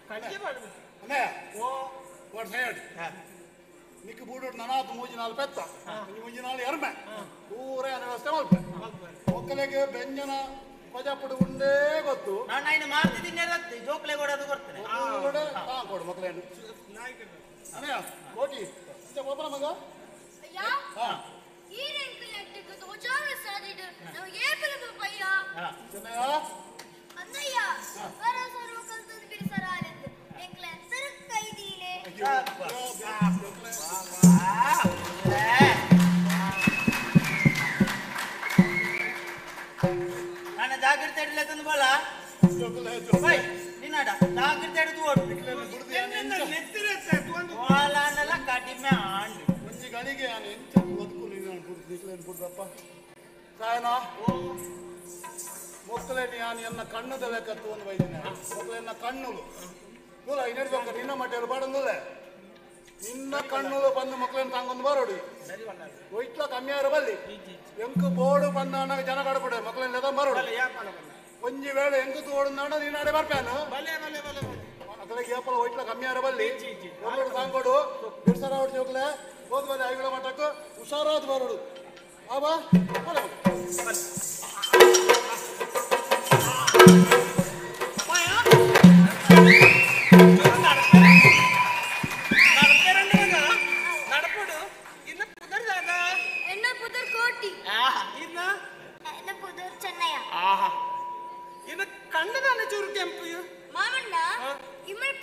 ಕಂಜೆ ಮಾಡುದು ಓ ಸೈಡ್ ನಿಕ್ಕು ಬೂಡು ನನಾತು ಮೂಜಿ ನಾಲ್ ಪೆತ್ತ ಮೂಜಿ ನಾಲ್ ಎರ್ಮೆ ಪೂರೇ ವ್ಯವಸ್ಥೆ ಮಲ್ಪೆ ಒಕ್ಕಲೆಗೆ ಬೆಂಜನ ಪಜಾಪುಡು ಉಂಡೇ ಗೊತ್ತು ನಾನು ಮಾಡ್ತಿದ್ದೀನಿ ಜೋಕ್ಲೆ ಕೊಡೋದು ಕೊಡ್ತೇನೆ ಕೊಡು ಮಕ್ಕಳೇನು ಕೋಟಿ ಒಬ್ಬನ ಮಗ ನಾನು ಜಾಗ್ರತೆ ಇಡಲಿ ತಂದು ಬೋಲ ನಿನ್ನಡ ಜಾಗ್ರತೆ ಹಿಡಿದು ಓಡು ಬೋಲನ್ನೆಲ್ಲ ಕಡಿಮೆ ಆಂಡು ಒಂಜಿ ಗಳಿಗೆ ನಾನು ಎಂತ ಬದುಕು ನೀನು ಬಿಡ್ದಪ್ಪ ಸಾಯನ ಮೊಕ್ಕಲೇನಿ ನಾನು ಎನ್ನ ಕಣ್ಣದ ಲೆಕ್ಕತ್ತು ಒಂದು ಬೈದಿನ ಮೊಕ್ಕಲೆನ್ನ ಕಣ್ಣುಲು ನೂಲ ಇನ್ನಿಡ್ಬೇಕು ನಿನ್ನ ಮಟ್ಟೆಯಲ್ಲಿ ಬಾಡಂದುಲ್ಲ ನಿನ್ನ ಕಣ್ಣುಲು ಬಂದು ಮಕ್ಕಳನ್ನ ತಂಗೊಂದು ಬರೋಡಿ ಒಯ್ಟ್ಲ ಕಮ್ಮಿ ಆರು ಬಲ್ಲಿ ಎಂಕು ಬೋಡು ಬಂದ ಅನ್ನಾಗ ಜನ ಕಡಪಡೆ ಮಕ್ಕಳನ್ನ ಬರೋಡಿ ಒಂಜಿ ವೇಳೆ ಎಂಕು ತೋಡು ನಾಡ ನೀನು ಆಡೆ ಬರ್ಪ್ಯಾನು ಅದ್ರಾಗ ಏಪಲ ಒಯ್ಟ್ಲ ಕಮ್ಮಿ ಆರು ಬಲ್ಲಿ ಒಳ್ಳೋಡು ಸಾಂಗೋಡು ಬಿಡ್ಸರ ಹೊಡ್ಸಿ ಹೋಗ್ಲೆ ಹೋದ್ ಬಲ್ಲಿ ಐಗಳ ಮಠಕ್ಕೆ ಹುಷಾರಾದ ಬರೋಡು ಆಬಾ ಕಣ್ಣದಾನ ಚೂರು ಕೆಂಪು ಮಾಮಣ್ಣ ಇಮ್ಮಲ್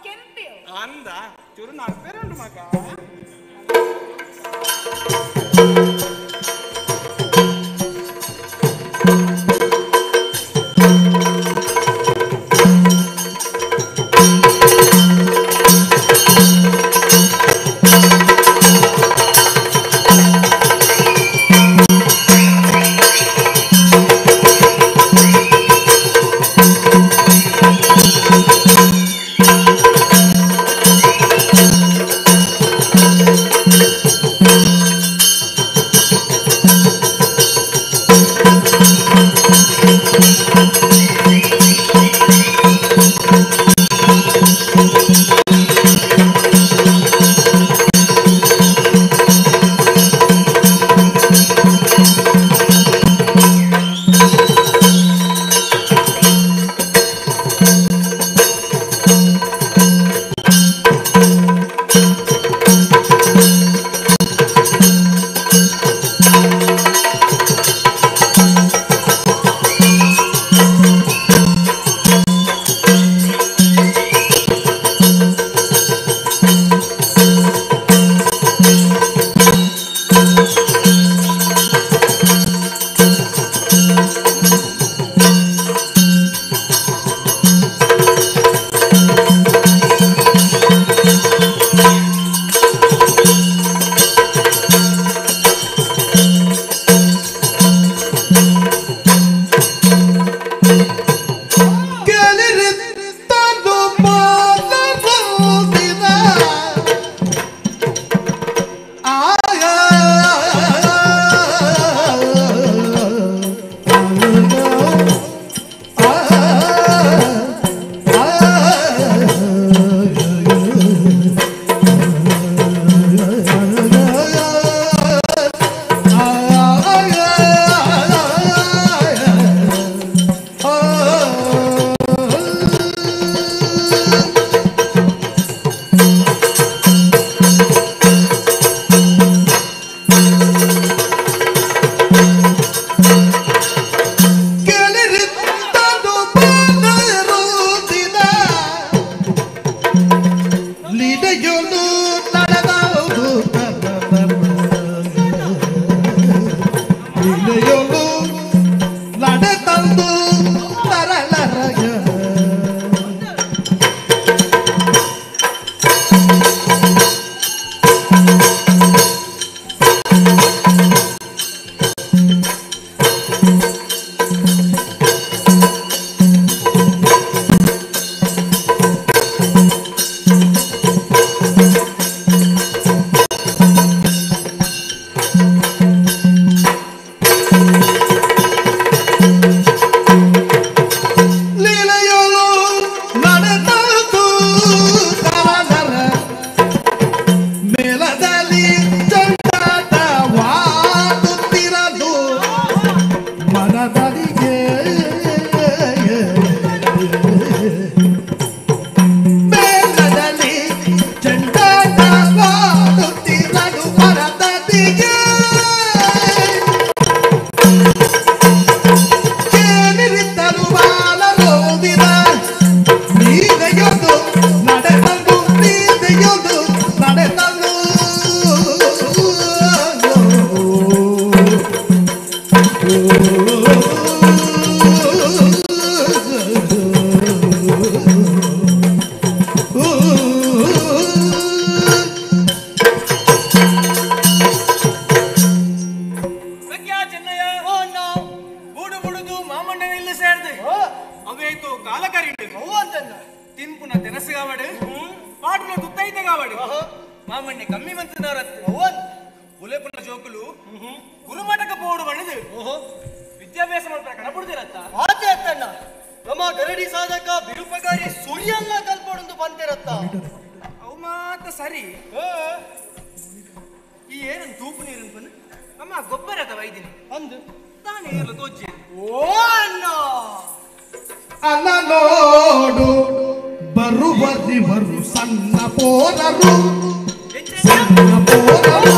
ಕೆಂಪು ಅಂದ ಚೂರು ನಡ್ಪೇರುಂಡು ಮಗ నా తెనసు కావాడు పాటలో తుత్తైతే కావాడు మామని కమ్మి మంతున్నారు ఉలేపున్న జోకులు గురుమటక పోవడం అనేది ವಿದ್ಯಾಭ್ಯಾಸ ಮಾಡ್ತಾರೆ ಕಣಪುಡ್ತಿರತ್ತ ಆತೆ ಅತ್ತಣ್ಣ ನಮ್ಮ ಗರಡಿ ಸಾಧಕ ಬಿರುಪಗಾರಿ ಸುಳಿಯಲ್ಲ ಕಲ್ಪೊಂದು ಬಂತಿರತ್ತ ಅವು ಮಾತ ಸರಿ ಈ ಏನನ್ ತೂಪು ನೀರು ಅನ್ಕೊಂಡು ಅಮ್ಮ ಗೊಬ್ಬರ ಅದ ವೈದಿನಿ ಅಂದು ತಾನೇ ಏರ್ಲ ತೋಜಿ ಓ ಅಣ್ಣ ಅಲ್ಲ ನೋಡು ಬರುವರಿವರು ಸಣ್ಣ ಪೋರರು ಸಣ್ಣ ಪೋರರು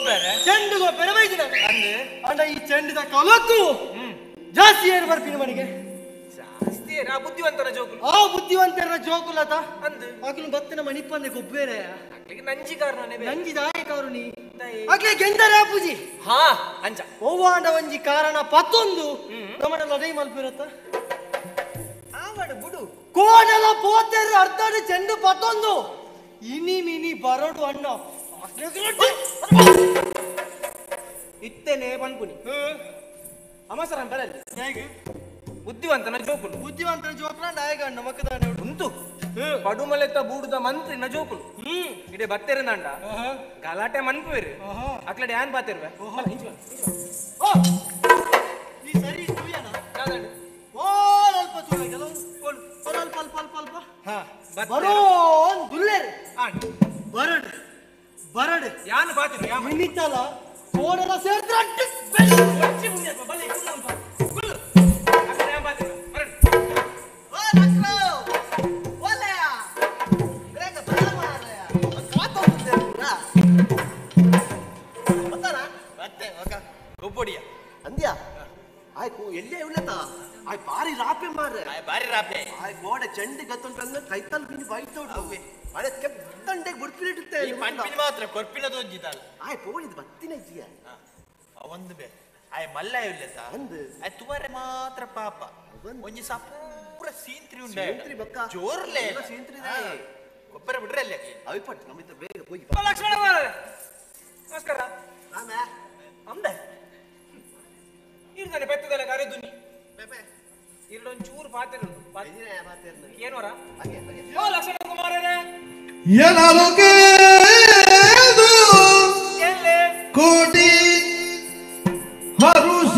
ಗೊಬ್ಬರ ಚೆಂಡು ಗೊಬ್ಬರ ಬೈದಿನ ಅಂಡ ಈ ಚೆಂಡಿದ ಕಲಕ್ಕು ಜಾಸ್ತಿ ಏನು ಬರ್ತೀನಿ ಮನೆಗೆ ಜಾಸ್ತಿ ಆ ಬುದ್ಧಿವಂತನ ಜೋಕುಲು ಆ ಬುದ್ಧಿವಂತರ ಜೋಕುಲತ ಅಂದು ಅಗ್ಲು ಬತ್ತಿನ ಮಣಿಪ್ಪಂದೆ ಗೊಬ್ಬರ ನಂಜಿ ಕಾರಣ ನಂಜಿ ದಾಯಕವರು ನೀ ಅಗ್ಲೆ ಗೆಂದರೆ ಪೂಜಿ ಹಾ ಅಂಚ ಓವಾಂಡ ಒಂಜಿ ಕಾರಣ ಪತ್ತೊಂದು ನಮ್ಮನೆಲ್ಲ ಡೈ ಮಲ್ಪಿರತ್ತ ಬಿಡು ಕೋಡಲ ಪೋತೆರು ಅರ್ಧಡು ಚೆಂಡು ಪತ್ತೊಂದು ಇನಿ ಮಿನಿ ಬರಡು ಅಣ್ಣ ಇತ್ತೇನೆ ಪನ್ಪುನಿ ಅಮಸರ ಬರಲಿ ಹೇಗೆ ಬುದ್ಧಿವಂತನ ಜೋಕುಲು ಬುದ್ಧಿವಂತರ ಜೋಕುಲ ನಾಯಕ ಅಣ್ಣ ಮಕ್ಕದಾನೆ ಉಂಟು ಪಡುಮಲೆತ್ತ ಬೂಡುದ ಮಂತ್ರಿನ ಜೋಕುಲು ಇಡೆ ಬತ್ತೆರಂದಂಡ ಗಲಾಟೆ ಮನ್ಪುವೇರು ಅಕ್ಲಡೆ ಯಾನ್ ಬಾತಿರ್ವೆ ಈ ಸರಿ ಸೂಯನ ಓಲ್ಪ ಸೂಯ ಕೆಲವು ಅಲ್ಪ ಅಲ್ಪ ಅಲ್ಪ ಅಲ್ಪ ಬರೋನ್ ದುಲ್ಲೇರು ಬರಡ್ ಬರಡ್ ಯಾನ್ ಬಾತಿರ್ವೆ ಮಿನಿತಲ ಕೋಡಲ ಸೇರ್ತ್ರ ಬಚ್ಚಿ ಮುಂದೆ ಬಲ್ಲಿ ಕುಲ್ಲು ಅಕ್ಲಡೆ ಯಾನ್ ಬಾತಿರ್ವೆ ಬರಡ್ ಗೊಬ್ಬೊಡಿಯ ಅಂದ್ಯಾ ಆಯ್ತು ಎಲ್ಲೇ ಉಳ್ಳತ ಆಯ್ ಬಾರಿ ರಾಪೆ ಮಾರ್ರೆ ಬಾರಿ ರಾಪೆ ಆಯ್ ಗೋಡೆ ಚೆಂಡಿ ಗತ್ತೊಂಡ್ರಂಗ ಕೈತಲ್ ಬಿನಿ ಬೈತೋಡು ಅಡೆ ಕೆತ್ತಂಡೆ ಬುಡ್ಪಿಲಿಡುತ್ತೆ ಈ ಪನ್ಪಿನ ಮಾತ್ರ ಕೊರ್ಪಿನ ತೋಂಜಿದಲ್ಲ ಆಯ್ ಪೋಣಿದ್ ಬತ್ತಿನ ಇಜ್ಜಿಯ ಅವಂದು ಬೇ ಆಯ್ ಮಲ್ಲ ಇಲ್ಲತ ಅಂದು ಆಯ್ ತುವರೆ ಮಾತ್ರ ಪಾಪ ಒಂಜಿ ಸಪೂರ ಸೀಂತ್ರಿ ಉಂಡೆ ಸೀಂತ್ರಿ ಬಕ್ಕ ಜೋರ್ಲೆ ಸೀಂತ್ರಿ ಗೊಬ್ಬರ ಬಿಡ್ರೆ ಅಲ್ಲೇ ಅವಿಪಟ್ಟು ನಮ್ಮಿಂದ ಬೇಗ ಹೋಗಿ ಲಕ್ಷ್ಮಣ ಮಾರ್ರೆ ನಮಸ್ಕಾರ ರಾಮೇ ಅಂದೆ ಇರ್ತಾನೆ ಬೆತ್ತದಲ್ಲ ಕರೆದುನಿ ಇರಡೊಂಚೂರು ಪಾತಿರು ಏನೋರ ಓ ಲಕ್ಷ್ಮಣ ಕುಮಾರರೇ ಕೋಟಿ ಹರುಷ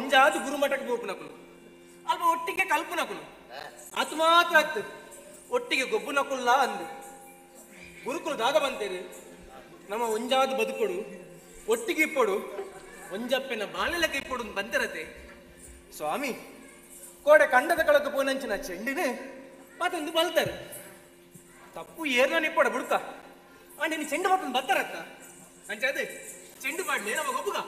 ಒಂಜಾದು ಗುರುಮಠಕ್ಕೆ ಬೋಪುನಕುಲು ಅಲ್ಪ ಒಟ್ಟಿಗೆ ಕಲ್ಪುನಕುಲು ಅದು ಮಾತ್ರ ಆಗ್ತದೆ ಒಟ್ಟಿಗೆ ಗೊಬ್ಬುನಕುಲ್ಲ ಅಂದು ಗುರುಕುಲು ದಾದ ಬಂತೇರಿ ನಮ್ಮ ಒಂಜಾದು ಬದುಕೊಡು ಒಟ್ಟಿಗೆ ಇಪ್ಪಡು ಒಂಜಪ್ಪನ ಬಾಳೆಲಕ್ಕೆ ಇಪ್ಪಡು ಬಂತಿರತ್ತೆ ಸ್ವಾಮಿ ಕೋಡೆ ಕಂಡದ ಕಳಕ ಪೋನಂಚಿನ ಚೆಂಡಿನೇ ಮತ್ತೊಂದು ಬಲ್ತಾರೆ ತಪ್ಪು ಏರ್ನ ಇಪ್ಪಡ ಬುಡ್ಕ ನೀನು ಚೆಂಡು ಮತ್ತೊಂದು ಬತ್ತಾರತ್ತ ಅಂಚೆ ಅದೇ ಚೆಂಡು ಮಾಡ್ಲಿ ನಮ್ಮ ಗೊಬ್ಬುಗ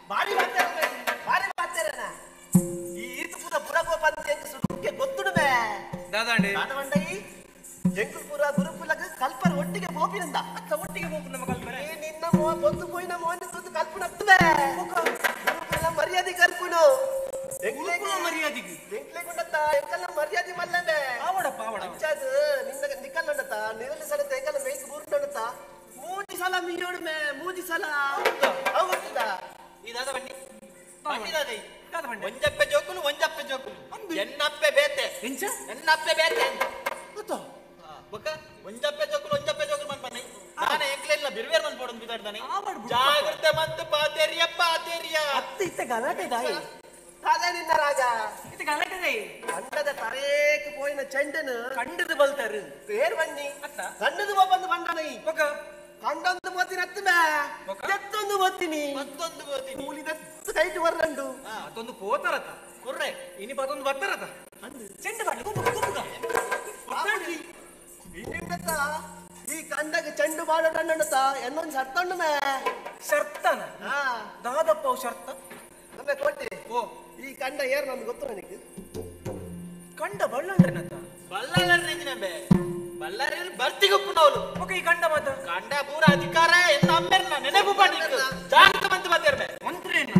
ಬಾರಿ ಮಾಡ್ತಾರನ ಈ ಈತು ಪುರ ಪುರಗೋ ಬಂದ ಸುಡುಕ್ಕೆ ಗೊತ್ತುಡುವೆ ದಾದಾಂಡೆ ದಾದವಂಡೈ ಜಂಕುಪುರ ಗುರುಕುಲಗ ಕಲ್ಪರ ಒಟ್ಟಿಗೆ ಬೋಪಿನಂದ ಅತ್ತ ಒಟ್ಟಿಗೆ ಬೋಪು ನಮ್ಮ ಕಲ್ಪನೆ ನಿನ್ನ ಬಂದು ಪೋಯಿನ ಮೋನೆ ತಂದು ಕಲ್ಪನತ್ತವೆ ಗುರುಕುಲ ಮರ್ಯಾದೆ ಕಲ್ಪುನು ಮರ್ಯಾದೆಗೆ ಎಂಕ್ಲೆಗೊಂಡತ್ತ ಎಂಕಲ್ಲ ಮರ್ಯಾದೆ ಮಲ್ಲಂದೆ ಆವಡಪ್ಪ ಆವಡ ಅಂಚಾದು ನಿನ್ನ ನಿಕ್ಕಲ್ಲಂಡತ್ತ ನಿರಲಿ ಸಲ ಎಂಕಲ್ಲ ಮೇಯ್ಕ್ ಬೂರ್ನಂಡತ್ತ ಮೂಜಿ ಸಲ ಮೀಯೋಡ್ಮೆ ಮೂಜಿ ಸಲ ಹೌದ ಇದಾದ ಬನ್ನಿ ಬಂದಿದಾದೆ ಒಂಜಪ್ಪೆ ಜೋಕುಲು ಎನ್ನಪ್ಪೆ ಬೇತೆ ಎನ್ನಪ್ಪೆ ಬೇತೆ ಗೊತ್ತೋ ಬೊಕ್ಕ ಒಂಜಪ್ಪೆ ಜೋಕುಲು ಮನ್ಪನೆ ನಾನೇ ಎಂಕ್ಲೆಲ್ಲ ಬಿರ್ವೇರ್ ಮನ್ಪೋಡು ಬಿದಾಡ್ದಾನೆ ಜಾಗ್ರತೆ ಮಂತ್ ಪಾತೇರಿಯ ಅತ್ತ ಇತ್ತ ಗಲಾಟೆ ದಾಯಿ ಅದೇ ನಿನ್ನ ರಾಜ ಇದು ಗಲಾಟೆ ಕಂಡದ ತರೇಕ್ ಪೋಯಿನ ಚೆಂಡನು ಕಂಡದು ಬಲ್ತಾರು ಬೇರ್ ಬನ್ನಿ ಅತ್ತ ಕಂಡದು ಬಂದು ಬಂದನೈ ಬೊಕ್ಕ ಕಂಡೊಂದು ಬೋತಿನ ಹತ್ತುಮೆ ಮತ್ತೊಂದು ಬೋತೀನಿ ಉಳಿದತ್ತು ಕೈಟ್ ಬರ್ರಂಡು ಅದೊಂದು ಪೋತಾರತ ಕೊರ್ರೆ ಇನಿ ಪದೊಂದು ಬರ್ತಾರತ ಚೆಂಡು ಬಾಡ್ಲಿ ಗೊಬ್ಬುಗ ಇನ್ನಿಂದತ್ತ ಈ ಕಂಡಗ ಚೆಂಡು ಬಾಡೋಣ ಎನ್ನೊಂದು ಶರ್ತೊಂಡು ಮೇ ಶರ್ತನ ದಾದಪ್ಪ ಶರ್ತ ನಮ್ಮೆ ಕೊಟ್ಟಿ ಓ ಈ ಕಂಡ ಏರ್ ನಮ್ಗೆ ಗೊತ್ತು ನನಗೆ ಕಂಡ ಬಳ್ಳಂಡ್ರೆನಂತ ಬಳ್ಳಾರಿ ಬಳ್ಳಾರಿ ಬರ್ತಿಗೊಪ್ಪನವಳು ಓಕೆ ಈ ಕಂಡ ಮಾತ ಕಂಡ ಪೂರ ಅಧಿಕಾರ ಎಂತ ಅಮ್ಮೇರ್ನ ನೆನಪು ಮಾಡಿದ್ದು ಜಾಗೃತ ಮಂತ್ ಬರ್ತಿರ್ಬೆ ಮಂತ್ರೇನ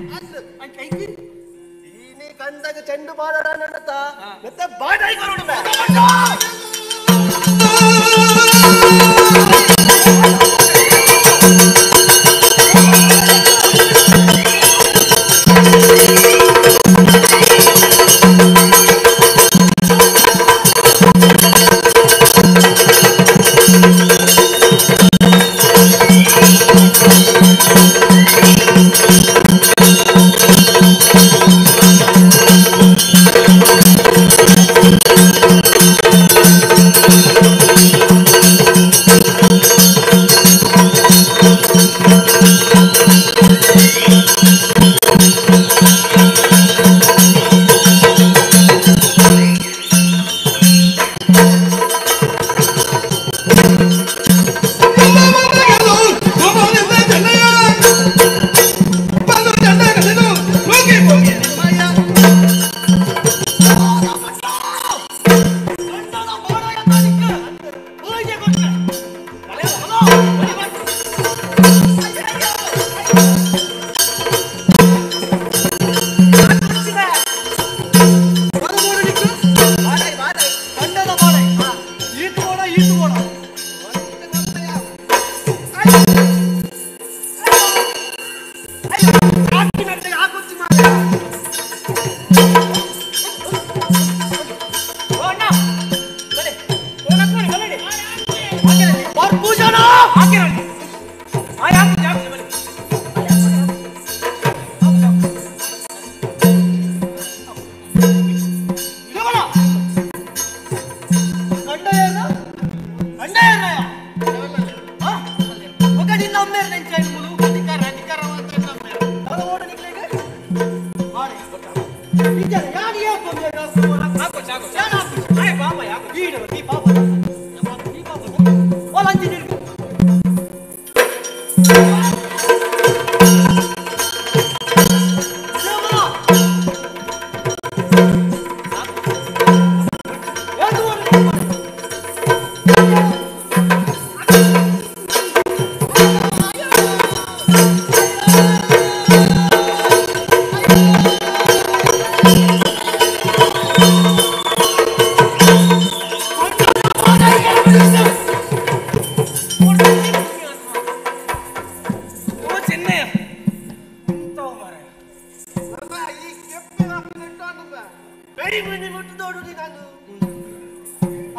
ಈ ನೀ ಕಂಡಗ ಚೆಂಡು ಬಾಡೋಣ ಮತ್ತೆ ಬಾಡಾಯಿ ಕೊರೋಣ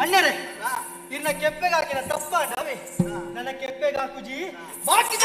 ಅಣ್ಣರೇ ಇನ್ನ ಕೆಪ್ಪೆಗೆ ಹಾಕಿನ ತಪ್ಪ ನಾವೇ ನನ್ನ ಕೆಪ್ಪೆಗೆ ಹಾಕುಜಿ ಬಾಕಿ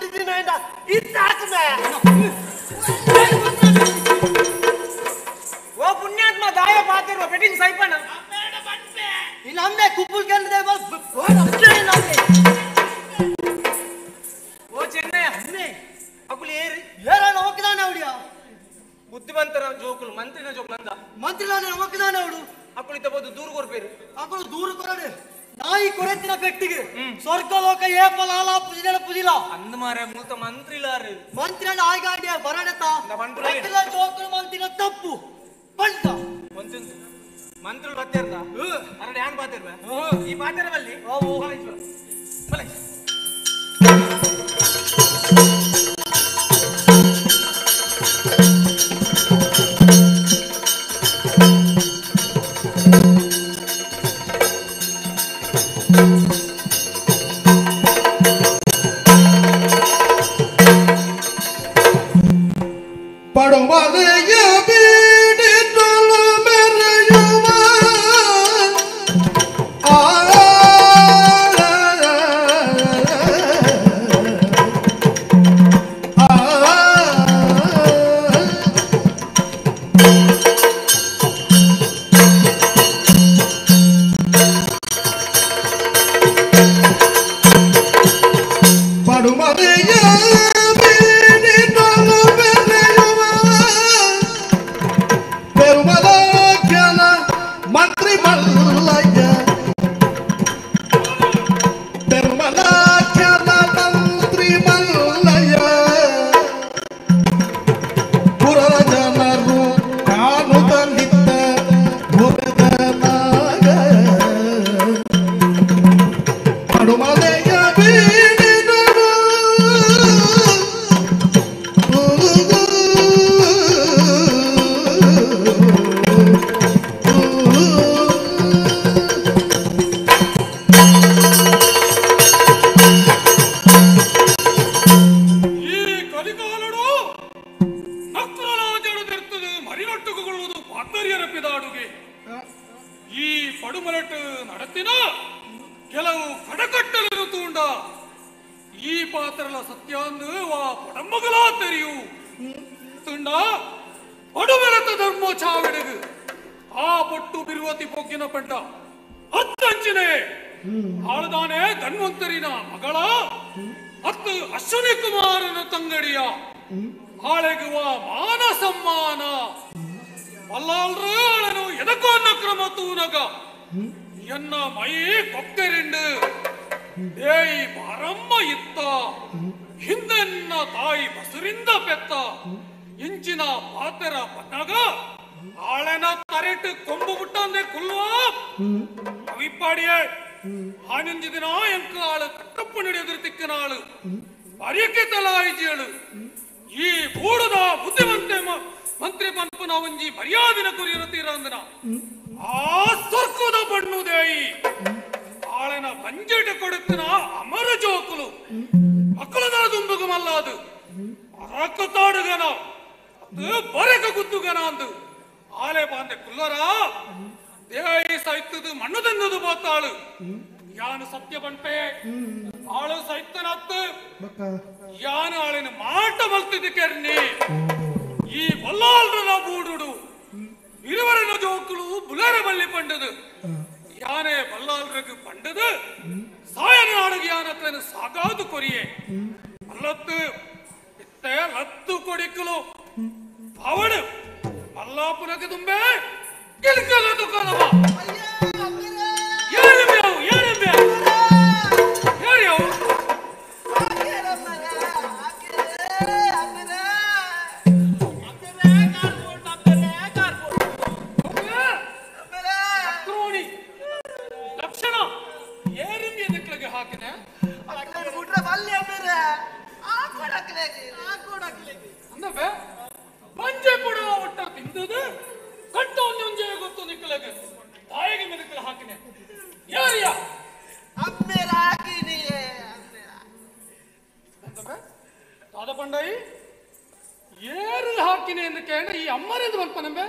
ಕುಡಿದಿನ ಇದ್ದಾಕದೆ ಓ ಪುಣ್ಯಾತ್ಮ ದಾಯ ಪಾತಿರುವ ಬೆಟ್ಟಿಂಗ್ ಸೈಪಣ್ಣ ಇನ್ನು ಅಮ್ಮೆ ಕುಪ್ಪುಲ್ ಕೇಳಿದೆ ಓ ಚೆನ್ನೈ ಅಮ್ಮೆ ಅಕುಲು ಏರಿ ಏರಾನ ಹೋಗಿದಾನೆ ಅವಡಿಯ ಬುದ್ಧಿವಂತರ ಜೋಕುಲು ಮಂತ್ರಿನ ಜೋಕುಲು ಅಂದ ಮಂತ್ರಿಲಾನೆ ಹೋಗಿದಾನೆ ಅವಡು ಅಕುಲು ಇತ್ತಬಹುದು ದೂರು ಕೊರ್ಪೇರು ಅಕುಲು ದೂರು ಕೊರಡೆ ನಾಯಿ ಕೊರೆತ್ತಿನ ಪೆಟ್ಟಿಗೆ ಸ್ವರ್ಗ ಲೋಕ ಏಪಲಾಲ ಪುಜಿಲ ಅಂದ ಮಾರ ಮೂತ ಮಂತ್ರಿಲಾರು ಮಂತ್ರಿನ ಆಗಾಡಿಯ ಬರಡತ ಮಂತ್ರಿಲ ಜೋಕುಲು ಮಂತ್ರಿನ ತಪ್ಪು ಪಂಟ ಮಂತ್ರುలు ಬತ್ತಿರ್ದ ಅರಡ ಯಾನ್ ಬಾತಿರ್ಬ ಈ ಬಾತಿರವಲ್ಲಿ ಪಡುಮಲೆಯ ಬೀಡಿನೊಳು ಮೆರೆಯುವ ಪಡುಮಲೆಯ ಬೀಡಿನೊಳು ಮೆರೆಯುವ ಪೆರುಮಲಕ್ಯನ ಮಂತ್ರಿ ಮಲ್ಲಯ್ಯ ಪೆರುಮಲಕ್ಯನ ಮಂತ್ರಿ ಮಲ್ಲಯ್ಯ ಪುರದ ಜನರು ಕಾಣುತ್ತ ನಿತ್ತ ಪುರದ ನಾಗ ಪಡುಮಲೆಯ ಬೀಡಿನೊಳು ಈ ಪಡುಮಲಟ್ ನಡತಿನ ಕೆಲವು ಕಡಕಟ್ಟಲು ತೂಂಡ ಈ ಪಾತ್ರಲ ಸತ್ಯಾಂದು ವಾ ಪಡಮ್ಮಗಳ ತೆರಿಯು ತುಂಡ ಪಡುಮಲತ ಧರ್ಮ ಚಾವಿಡಗು ಆ ಪೊಟ್ಟು ಬಿರುವತಿ ಪೊಗ್ಗಿನ ಪಂಟ ಹತ್ತಂಚಿನೆ ಆಳದಾನೆ ಧನ್ವಂತರಿನ ಮಗಳ ಹತ್ತು ಅಶ್ವಿನಿ ಕುಮಾರನ ತಂಗಡಿಯ ಆಳೆಗುವ ಮಾನ ಸಮ್ಮಾನ ಅಲ್ಲಾಲ್ರು ಆಳನು ಎದಕ್ಕೋನ್ನ ಕ್ರಮ ತೂನಗ ಎನ್ನ ಮೈ ಕೊಕ್ಕೆರಿಂಡು ಏಯ್ ಬಾರಮ್ಮ ಇತ್ತ ಹಿಂದೆನ್ನ ತಾಯಿ ಬಸುರಿಂದ ಪೆತ್ತ ಇಂಚಿನ ಪಾತೆರ ಪನ್ನಗ ಆಳೆನ ತರೆಟ್ಟು ಕೊಂಬು ಬಿಟ್ಟಂದೆ ಕುಲ್ವಾ ಅವಿಪ್ಪಾಡಿಯೇ ಹಾನಿಂಜಿ ದಿನ ಎಂಕ ಆಳು ಕಟ್ಟಪ್ಪು ನಡೆಯುದ್ರ ತಿಕ್ಕನ ಆಳು ಅರಿಯಕ್ಕೆ ತಲಾಯಿಜಿಯಳು ಈ ಬೂಡದ ಬುದ್ಧಿವಂತೆ ಮಂತ್ರಿ ಪಂಪನ ಒಂಜಿ ಮರ್ಯಾದಿನ ಕುರಿಯರತೀರಂದನ ಆ ಸ್ವರ್ಗದ ಬಣ್ಣುದೇಯಿ ಆಳನ ಬಂಜೆಟ ಕೊಡುತ್ತಿನ ಅಮರ ಜೋಕುಲು ಮಕ್ಕಳದ ದುಂಬುಗ ಮಲ್ಲಾದು ಅರಕ ತಾಡುಗನ ಅದು ಬರಕ ಗುದ್ದುಗನ ಅಂದು ಆಲೆ ಬಾಂದೆ ಕುಲ್ಲರ ದೇಯಿ ಸೈತದು ಮಣ್ಣು ತಂದದು ಬಾತಾಳು ಯಾನು ಸತ್ಯ ಬಂಟೆ ಆಳು ಸೈತನತ್ತು ಯಾನು ಆಳಿನ ಮಾಟ ಮಲ್ತಿದ್ದು ಕೆರ್ನಿ ಈ ಬಲ್ಲಾಲ್ರನ ಬೂಡುಡು ഇരുവരന ജോക്കുളു ബുലരെ ബള്ളി പണ്ടത് യാനെ ബല്ലാൽരക്ക് പണ്ടത് സായന നാടകിയാനത്തിന് സാകാതു കൊരിയെ അല്ലത്ത് ഇത്തേ ലത്തു കൊടിക്കലു അവട് അല്ലാപ്പുനക്ക് തുമ്പേ കിൽക്കലതു കലവ ഏരമ്യാവു ഏരമ്യാവു ഏരിയാവു ಬಂಜೆ ಪುಡ ಒಟ್ಟ ತಿಂದದು ಕಟ್ಟು ಒಂಜೊಂಜೆ ಗೊತ್ತು ನಿಕ್ಕಲಗೆ ತಾಯಿಗೆ ಮೆದಕಲ ಹಾಕಿನೆ ಯಾರಿಯ ಅಮ್ಮೇಲ ಹಾಕಿನಿ ತಾದ ಪಂಡಾಯಿ ಏರು ಹಾಕಿನೆ ಎಂದು ಕೇಳ ಈ ಅಮ್ಮರೆಂದು ಮಲ್ಪನಂಬೆ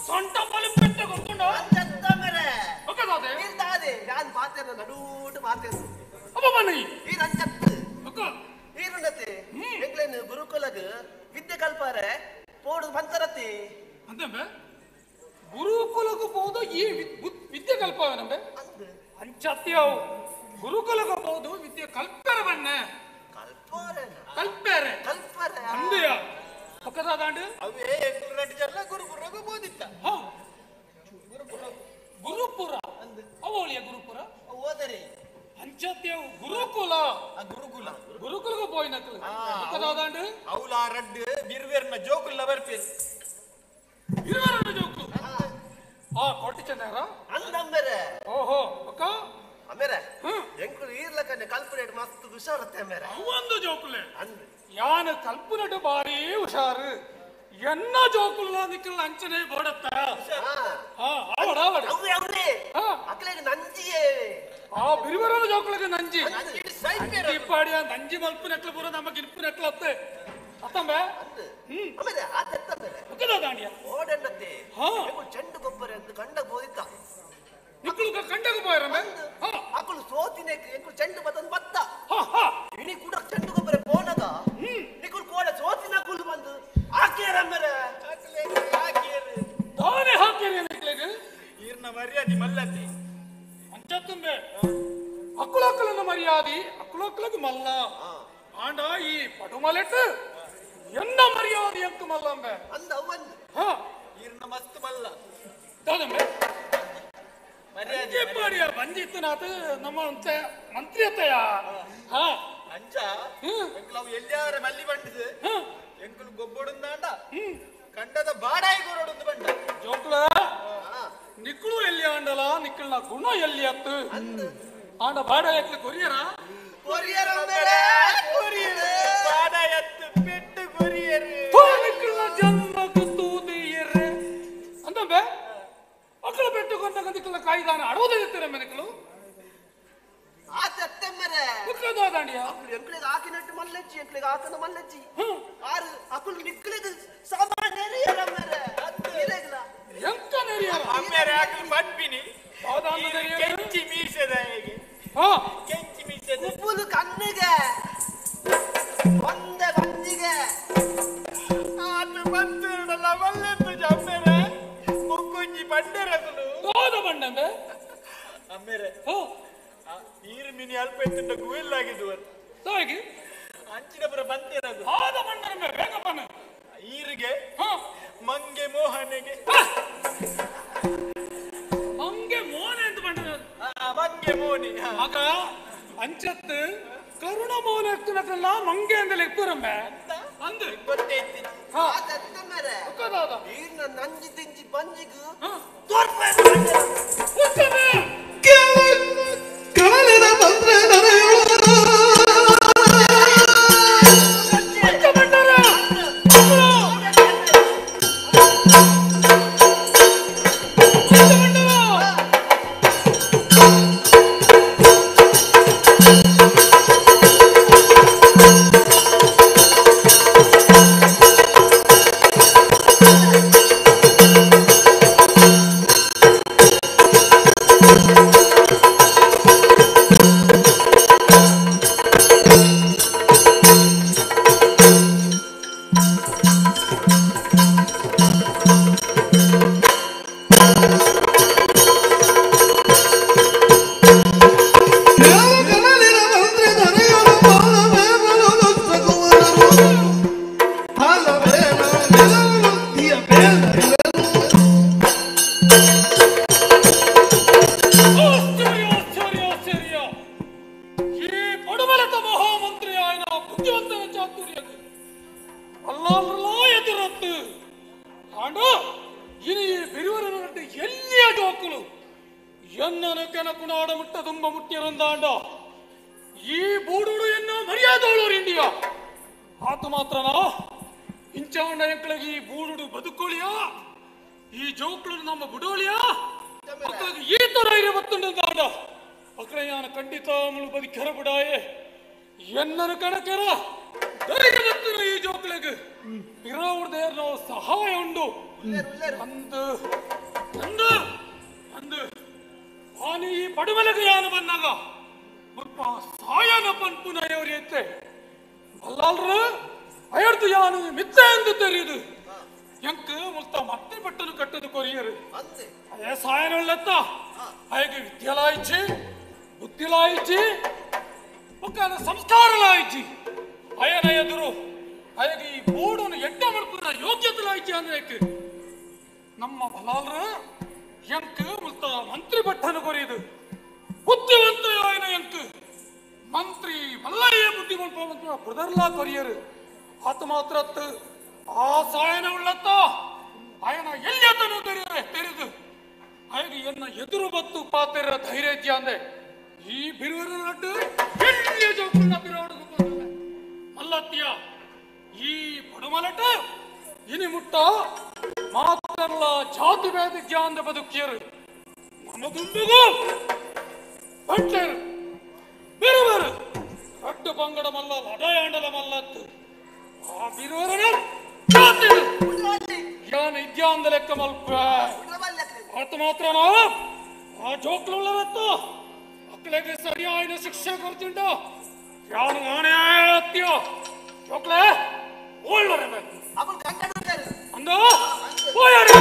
ಸೊಂಟ ಬಲಿಪೆಟ್ಟ ಗೊತ್ತುಂಡ ಚತ್ತಮರೆ ಒಕ್ಕದಾದೆ ಇಲ್ದಾದೆ ಯಾನ್ ಪಾತೆರ ನಡೂಟ ಪಾತೆರ ಅಪ್ಪ ಬನ್ನಿ ಈ ರಂಜತ್ತು ಒಕ್ಕ ಈ ಮಾರೆ ಪೋಡು ಬಂತರತಿ ಅಂದೆಂಬೆ ಗುರುಕುಲಕ್ಕೆ ಹೋದ ಈ ವಿದ್ಯೆ ಕಲ್ಪವನಂಬೆ ಅಂಚತ್ಯವು ಗುರುಕುಲಕ್ಕೆ ಹೋದು ವಿದ್ಯೆ ಕಲ್ಪರ ಬಣ್ಣೆ ಕಲ್ಪೇರೆ ಅಂದೆಯ ಪಕ್ಕದಾಂಡು ಅವೇ ಎಂಟು ಜನ ಗುರುಪುರಗೂ ಬೋದಿತ್ತ ಗುರುಪುರ ಅವಳಿಯ ಗುರುಪುರ ಓದರಿ ಅಂಚತ್ಯವು ಗುರುಕುಲ ಗುರುಕುಲಕ್ಕೆ போயினக்கு ಪಕ್ಕದಾಂಡು ಅವಳ ರಡ್ಡು ಬಿರ್ವೇರ್ನ ಜೋಕುಲ್ಲ ಬರ್ಪೇರು ಬಿರ್ವೇರ್ನ ಜೋಕು ಕೊಟ್ಟಿ ಚೆನ್ನರ ಅಂದಮ್ಮೆರೆ ಓಹೋ ಅಕ್ಕ ಅಮೇರೆ ಎಂಕುಲು ಈರ್ಲಕನೆ ಕಲ್ಪನೆಟ್ ಮಸ್ತ್ ಹುಷಾರತ್ತೆ ಅಮೇರೆ ಒಂದು ಜೋಕುಲೆ ಯಾನ ಕಲ್ಪನೆಟ್ ಬಾರಿ ಹುಷಾರು ಎನ್ನ ಜೋಕುಲ್ಲ ನಿಕ್ಕಲ್ ಅಂಚನೆ ಬೋಡತ್ತ ಆವಡ ಆವಡ ಅವ್ರೆ ಅಕ್ಲೆಗೆ ನಂಜಿಯೇ ಬಿರಿವರನ ಜೋಕುಲಗೆ ನಂಜಿ ಇಪ್ಪಾಡಿಯ ನಂಜಿ ಮಲ್ಪನೆಟ್ಲ ಪೂರ ನಮಗೆ ಇರ್ಪನೆಟ್ಲತ್ತೆ ಅತ್ತಂಬೆ ಅಮೇರೆ ಆತತ್ತಮೇರೆ ಮುಖದ ದಾಂಡಿಯ ಓಡನ್ನತ್ತೆ ಚೆಂಡು ಗೊಬ್ಬರ ಎಂದು ಕಂಡ ಬೋದಿತ್ತ ನಿಕ್ಕಳು ಕಂಡಗ போயறமே ಅಕಲು ಸೋತಿನೆ ಎಂಕು ಚೆಂಡು ಬತನ್ ಬತ್ತ ಇನಿ ಕೂಡ ಚೆಂಡು ಗೊಬ್ಬರ ಪೋನಗ ನಿಕ್ಕಳು ಕೋಡ ಸೋತಿನ ಕುಲು ಬಂದು ಆಕೇರಮ್ಮರೆ ಆಕೇರೆ ತಾನೆ ಹಾಕೇರಿ ನಿಕ್ಕಳಿಗೆ ಈರ್ನ ಮರ್ಯಾದಿ ಮಲ್ಲತ್ತೆ ಅಂಚತ್ತುಂಬೆ ಅಕ್ಕಳಕ್ಕಲನ ಮರ್ಯಾದಿ ಅಕ್ಕಳಕ್ಕಲಗೆ ಮಲ್ಲ ಆಂಡ ಈ ಪಡುಮಲೆಟ್ ಎನ್ನ ಮರ್ಯಾದಿ ಅಂಕ ಮಲ್ಲಂಬೆ ಅಂದ ಅವನ್ ಈರ್ನ ಮಸ್ತ್ ಮಲ್ಲ ದಾದಂಬೆ ಮರ್ಯಾದೆ ಬಂದಿತ್ತು ನಾತು ನಮ್ಮ ಮಂತ್ರಿ ಅತ್ತಯ್ಯ ಅಂಚ ಎಂಕ್ಲವು ಎಲ್ಲಾರ ಮಲ್ಲಿ ಬಂಡಿದು ಎಂಕುಲು ಗೊಬ್ಬೊಡುಂದಾಂಡ ಕಂಡದ ಬಾಡಾಯಿ ಗೊರೊಡುಂದು ಬಂಡ ಜೋಕ್ಲ ನಿಕ್ಕಳು ಎಲ್ಲಿ ಆಂಡಲ ನಿಕ್ಕಳ್ನ ಗುಣ ಎಲ್ಲಿ ಅತ್ತು ಆಂಡ ಬಾಡಾಯಿ ಎತ್ತ ಕೊರಿಯರ ಕೊರಿಯರ ಮೇಲೆ ಕೊರಿಯರ ಬಾಡಾಯಿ ಎತ್ತು ಪೆಟ್ಟು ಕೊರಿಯರ ನಿಕ್ಕಳ್ನ ಜನ್ಮಕ್ಕೆ ತೂದಿಯರೆ ಅಂದಂಬೆ ಮಕ್ಕಳು ಬೆಟ್ಟುಕೊಂಡಾಗ ನಿಕ್ಕಳ ಕಾಯ್ದಾನ ಅಡೋದಿರ್ತಾರೆ ಮೆನಕಳು ಆತತ್ತಮ್ಮರೆ ಮುಕ್ಕದ ದಾಂಡಿಯ ಎಂಕ್ಳಿಗೆ ಹಾಕಿನಟ್ಟು ಮಲ್ಲಜ್ಜಿ ಎಂಕ್ಳಿಗೆ ಹಾಕನ ಮಲ್ಲಜ್ಜಿ ಆರು ಅಕುಲು ನಿಕ್ಕಳಿಗೆ ಸಾಮಾನ್ಯ ನೆರಿಯರಮ್ಮರೆ ನೀರೇಗಲ ಎಂಕ ನೆರಿಯರ ಅಮ್ಮೆರೆ ಆಕಲು ಮಡ್ಬಿನಿ ಕೆಂಚಿ ಮೀಸದ ಹೇಗೆ ಕೆಂಚಿ ಮೀಸದ ಉಪ್ಪುಲು ಕಣ್ಣಿಗೆ ಒಂದೇ ಬಂದಿಗೆ ಆತು ಬಂತಿರಲ್ಲ ಮಲ್ಲೆತ್ತು ಜಮ್ಮೆರೆ ಮುಕ್ಕುಂಜಿ ಬಂಡೆರಕಲು ಹೋದ ಬಂಡಂಬೆ ಅಮ್ಮೆರೆ ಈರು ಮಿನಿ ಅಲ್ಪ ಎತ್ತಿಂದ ಗುಯಿಲ್ಲಾಗಿದ್ದು ಸಾಗಿ ಅಂಚಿನ ಪುರ ಬಂತಿರದು ಹೋದ ಬಂಡಂಬೆ ಬೇಗ ಬನ್ನ ಈರಿಗೆ ಮಂಗೆ ಮೋಹನೆಗೆ ಮಂಗೆ ಮೋಹನೆ ಅಂತ ಬಂಡ ಮಂಗೆ ಮೋನಿ ಆಗ ಅಂಚತ್ತು ಕರುಣ ಮೋಹನ ಎತ್ತನಕಲ್ಲ ಮಂಗೆ ಅಂತ ಲೆಕ್ಕುರಂಬೆ ಅಂದು ಗೊತ್ತೈತಿ ಆತತ್ತಮ್ಮರೆ ಈರ್ನ ನಂಜಿ ತಿಂಜಿ ಬಂಜಿಗು ಕಡಲಿನ ಬಂದ್ರೆ ಈ ಬೂಡುಡು ಎನ್ನ ಮರ್ಯಾದೋಳೂರು ಇಂಡಿಯಾ ಆತು ಮಾತ್ರನಾ ಇಂಚವಣ್ಣ ಎಂಕ್ಳಿಗೆ ಈ ಬೂಡುಡು ಬದುಕೋಳಿಯಾ ಈ ಜೋಕ್ಳು ನಮ್ಮ ಬುಡೋಳಿಯಾ ಮಕ್ಕಳಿಗೆ ಈ ತರ ಇರೋ ಬತ್ತುಂಡ ಮಕ್ಕಳಯ್ಯಾನ ಖಂಡಿತ ಮುಳು ಬದಿ ಕೆರ ಬಿಡಾಯೆ ಎನ್ನನು ಕಣಕೆರ ಧೈರ್ಯ ಬತ್ತುನ ಈ ಜೋಕ್ಳಿಗೆ ಇರೋರ್ದೇರ್ನೋ ಸಹಾಯ ಉಂಡು ಅಂದು ಅಂದು ಅಂದು ಆನಿ ಈ ಪಡುಮಲಗ ಯಾನ ಬಂದಾಗ ಮುಲ್ಪ ಸಾಯನ ಪನ್ಪುನ ಎವರಿಯತ್ತೆ ಅಲ್ಲಾಲ್ರ ಅಯರ್ದು ಯಾನು ಮಿತ್ತೆ ಎಂದು ತೆರೆಯುದು ಎಂಕು ಮುಲ್ತ ಮತ್ತೆ ಬಟ್ಟಲು ಕಟ್ಟದು ಕೊರಿಯರು ಅದೇ ಸಾಯನೊಳ್ಳೆತ್ತ ಅಯಗೆ ವಿದ್ಯಲಾಯಿಚಿ ಬುದ್ಧಿಲಾಯಿಚಿ ಒಕ್ಕನ ಸಂಸ್ಕಾರಲಾಯಿಚಿ ಅಯನ ಎದುರು ಅಯಗೆ ಈ ಬೋರ್ಡನ್ನು ಎಡ್ಡ ಮಡ್ಪುನ ಯೋಗ್ಯತಲಾಯಿಚಿ ಅಂದ್ರೆ ನಮ್ಮ ಬಲಾಲ್ರು ಎಂಕು ಮುಲ್ತ ಮಂತ್ರಿ ಬಟ್ಟನು ಕೊರಿಯುದು ಬುದ್ಧಿವಂತ ಆಯನ ಎಂಕು ಮಂತ್ರಿ ಮಲ್ಲಯ್ಯ ಬುದ್ಧಿವಂತ ಬ್ರದರ್ಲಾ ಕೊರಿಯರು ಆತ ಮಾತ್ರ ಆ ಸಾಯನ ಉಳ್ಳತ್ತ ಆಯನ ಎಲ್ಲಿಯತನು ತೆರೆದು ಆಯನ ಎನ್ನ ಎದುರು ಬತ್ತು ಪಾತಿರ ಧೈರ್ಯ ಇದ್ಯಾ ಅಂದೆ ಈ ಬಿರುವರ ನಡ್ಡು ಎಲ್ಲಿಯ ಜೋಕುಳ್ಳ ಬಿರೋಡು ಮಲ್ಲತ್ಯ ಈ ಬಡುಮಲಟ ಇನಿ ಮುಟ್ಟ ಮಾತ್ರಲ್ಲ ಜಾತಿ ಭೇದ ಅಂದ ಬದುಕಿಯರು ನಮಗುಂಬಿಗೂ ಬಂಟರು ಬಿರುವರು ಅಡ್ಡು ಪಂಗಡ ಮಲ್ಲ ಲಡಯಾಂಡಲ ಮಲ್ಲತ್ತು ಆ ಬಿರುವರನ ಯಾನ ಇದ್ಯಾ ಅಂದ ಲೆಕ್ಕ ಮಲ್ಪ ಆತ ಮಾತ್ರನ ಆ ಜೋಕ್ಲುಳ್ಳವತ್ತು ಮಕ್ಕಳಿಗೆ ಸರಿಯಾದ ಶಿಕ್ಷೆ ಕೊಡ್ತಿಂಡ ಯಾನು ಆಣೆ ಅತ್ಯ ಜೋಕ್ಲೆ ಒಳ್ಳೆರಬೇಕು ಅಂದ ಓಯಾರೆ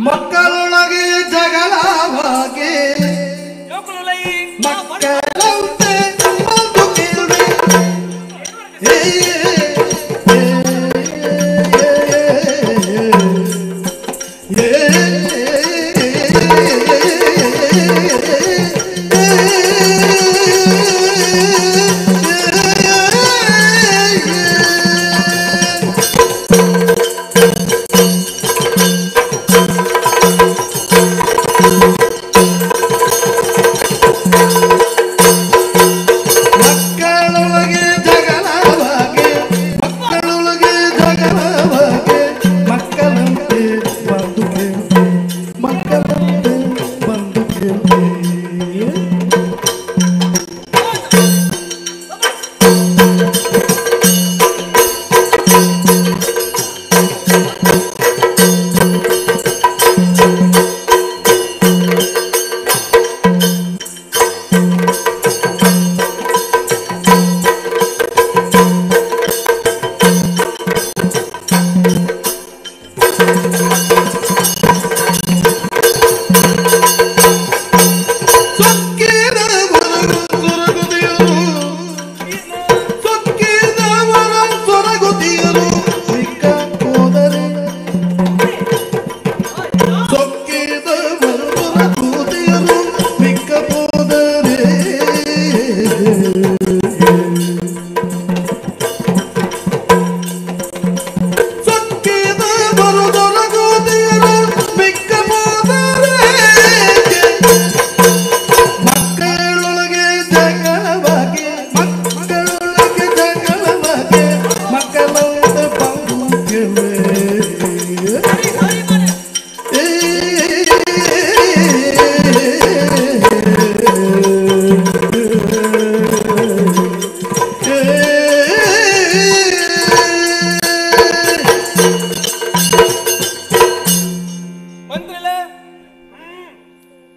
ಮಕ್ಕಳೊಳಗೆ ಜಗಳವಾಗಿ ಮಕ್ಕಳಂತೆ ಬದುಕಿರುವೆ.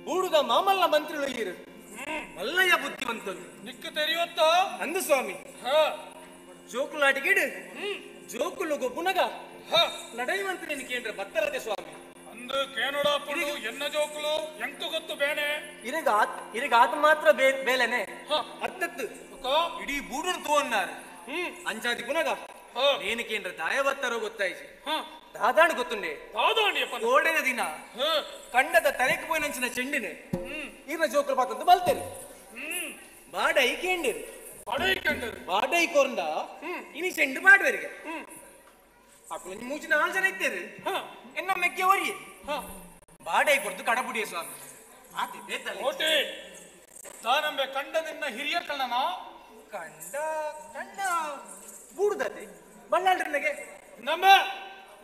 ಬೂಡುದ ಮಾಮಲ್ಲ ಮಂತ್ರಿಗಳು ಇರು ಮಲ್ಲಯ್ಯ ಬುದ್ಧಿವಂತರು ನಿಕ್ಕ ತೆರೆಯುತ್ತ ಅಂದು ಸ್ವಾಮಿ ಜೋಕುಲಾಟಿಗಿಡು ಜೋಕುಲು ಗೊಬ್ಬುನಗ ನಡೆಯುವಂತ ಕೇಂದ್ರ ಬತ್ತರದೆ ಸ್ವಾಮಿ ಅಂದು ಕೇನೋಡಾಪುಡು ಎನ್ನ ಜೋಕುಲು ಎಂಕು ಗೊತ್ತು ಬೇನೆ ಇರಗ ಆತ ಮಾತ್ರ ಬೇಲೆನೆ ಅತ್ತತ್ತು ಇಡೀ ಬೂಡನ್ನು ತೋನ್ನಾರು ಅಂಚಾದಿ ಪುನಗ ನೇನು ಕೇಂದ್ರ ದಾಯವತ್ತರೋ ಗೊತ್ತಾಯ್ತು ದಾದಾಂಡ್ ಗೊತ್ತುಂಡೆ ಓಡಿನ ದಿನ ಕಂಡದ ತಲೆಗೆ ಪೋಯಿನಂಚಿನ ಚೆಂಡಿನ ಇರ್ನ ಜೋಕುಲು ಪಾತಂತ ಬಲ್ತೇನೆ ಬಾಡೈ ಕೇಂಡಿರು ಬಾಡೈ ಕೋರ್ಂಡ ಇನಿ ಚೆಂಡು ಮಾಡುವರಿಗೆ ಅಕ್ಕಳು ಮೂಚಿನ 4 ಜನ ಇದ್ದೇರು ಎನ್ನ ಮೆಕ್ಕೆ ಒರಿ ಬಾಡೈ ಕೊಡ್ದು ಕಡಬುಡಿಯ ಸ್ವಾಮಿ ಆತಿ ಬೇತಲ್ಲ ಓಟೆ ತಾನಂಬೆ ಕಂಡದಿನ್ನ ಹಿರಿಯ ಕಳ್ಳನ ಕಂಡ ಬೂಡುದತೆ ಬಳ್ಳಾಳ್ರನಗೆ ನಮ್ಮ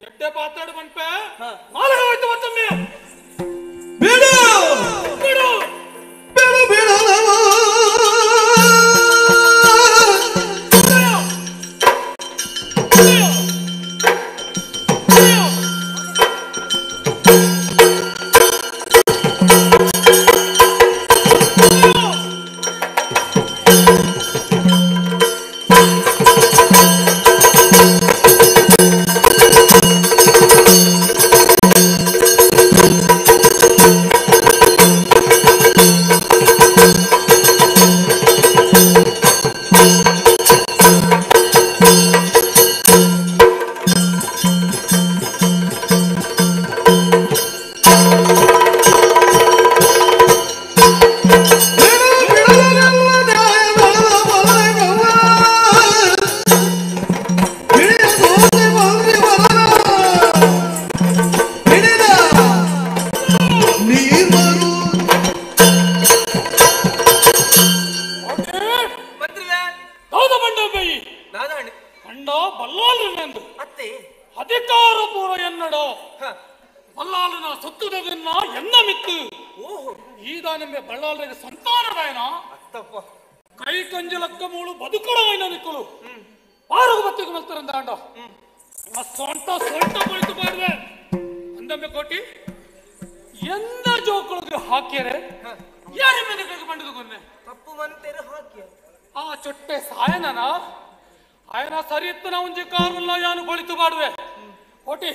ಎಟ್ಟೆ ಪಾತಾಡು ಮನ್ಪೆ ಮಾಲಗ ಹೋಯ್ತು ಮತ್ತೊಮ್ಮೆ ಬಿಡು ಬಿಡು ಬಿಡು ಬಿಡು ಅಧಿಕಾರ ಪೂರ ಎನ್ನಡ ಬಲ್ಲಾಳನ ಸತ್ತುದನ್ನ ಎನ್ನ ಮಿತ್ತು ಈದಾನೆಂಬೆ ಬಳ್ಳಾಳರಿಗೆ ಸಂತಾನದಾಯನ ಕೈ ಕಂಜಲಕ್ಕ ಮೂಳು ಬದುಕಡವಾಯಿನ ನಿಕ್ಕಳು ಆರೋಗ್ಯ ಬತ್ತಿಗೆ ಮಲ್ತಾರಂದ ಅಂಡ ಸೊಂಟ ಸೊಂಟ ಕುಳಿತು ಮಾಡುವೆ ಅಂದಂಬೆ ಕೋಟಿ ಎಂದ ಜೋಕುಳಿಗೆ ಹಾಕ್ಯರೆ ಯಾರ ಮೇಲೆ ಬಂಡದು ಕೊನ್ನೆ ತಪ್ಪು ಮಂತೇರು ಹಾಕ್ಯ ಆ ಚೊಟ್ಟೆ ಸಾಯನನ ఆయన సరిత్తున ఉంచి కారుల్లో యాను బొళితు బాడువే కోటి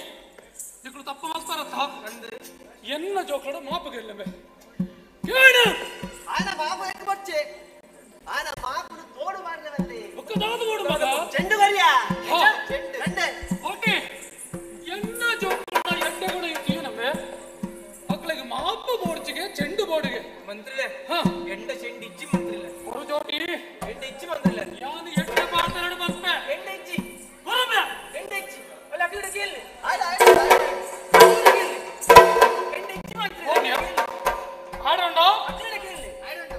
ఇక్కడ తప్ప మల్తారత ఎన్న జోకడ మాపగెల్లమే కేడు ఆయన బాబు ఎక్కబొచ్చే ఆయన మాపుడు తోడు మారినవల్లి ఒక్క దాదు తోడు మగ చెండు గరియా చెండు రండి కోటి ఎన్న జోకడ ఎడ్ಡೆ కూడా తీయనమే అక్కలకి మాపు బోర్చిಗೆ చెండు బోడిಗೆ ಮಂತ್ರಿಲೆ ಎಂಡ ಚೆಂಡು ಇಚ್ಚಿ ಮಂತ್ರಿಲೆ ஒரு ஜோடி ಎಂಡ ಇಚ್ಚಿ ಮಂತ್ರಿಲೆ ಯಾನು ಎಡ್ಡೆ ಪಾತರಡು ಬಂಪೆ ಎಂಡ ಇಚ್ಚಿ ಬರಮೆ ಎಂಡ ಇಚ್ಚಿ ಅಲ್ಲ ಅಕ್ಕಿಡ ಕೇಳಿ ಎಂಡ ಇಚ್ಚಿ ಮಂತ್ರಿಲೆ ಆಡಂಡೋ ಅಕ್ಕಿಡ ಕೇಳಿ ಆಡಂಡೋ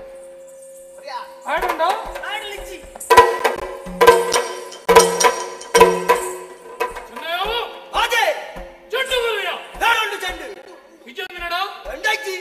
ಆಡಂಡೋ ಆಡಲಿಚ್ಚಿ ಚೆನ್ನಯ್ಯ ಆಜೆ ಚೆಂಡು ಗುರಿಯ ದಾಡಂಡು ಚೆಂಡು ವಿಜಯನಡ ಎಂಡ ಇಚ್ಚಿ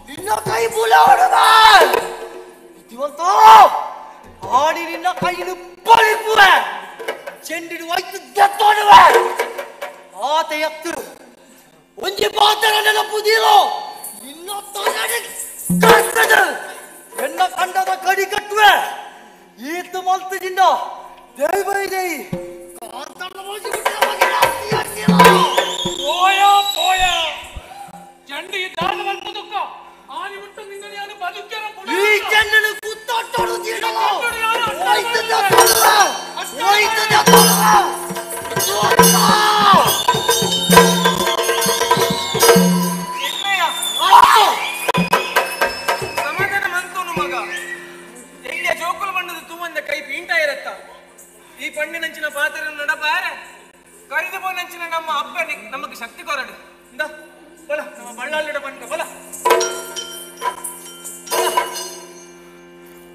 ನಿನ್ನ ಕೈ ಬುಲ ಹೊಡೆದ ಬುದ್ಧಿವಂತ ಆಡಿ ನಿನ್ನ ಕೈಯನ್ನು ಬಳಿಪುವೆ ಚೆಂಡಿಡು ಹೋಯ್ತು ದೆತ್ತೋಡುವೆ ಆತ ಎತ್ತು ಒಂಜಿ ಪಾತ್ರ ನೆನಪುದಿರೋ ನಿನ್ನ ತಲೆ ಕಟ್ಟದ ಎನ್ನ ಕಂಡದ ಕಡಿ ಕಟ್ಟುವೆ ಈತ ಮಲ್ತದಿಂದ ದೇವೈದೈ ಕಾಂತನ പോയാ പോയാ ചണ്ടി ദാനവന്ത ദുഃഖ ആനി വിട്ട നിന്നെ ഞാൻ ബലിക്കറ ഈ ചെണ്ടന് കുത്തോട്ടോട് തീടലോ ഓയിത്ത ദത്തോള ഓയിത്ത ദത്തോള ಸಮಾಧಾನ ಮಂತೋನು ಮಗ ಎಲ್ಲಿಯ ಜೋಕುಲು ಬಣ್ಣದ ತೂವಂದ ಕೈ ಪೀಂಟ ಇರತ್ತ ಈ ಪಣ್ಣಿನಂಚಿನ ಪಾತ್ರ ನಡಬಾರ ಕರಿದು ಬೋನಂಚಿನ ನಮ್ಮ ಅಪ್ಪ ನಮಗೆ ಶಕ್ತಿ ಕೊರಡು ಇಂದ ಬಲ ನಮ್ಮ ಬಳ್ಳಾಲಿಡ ಬಂಟ ಬಲ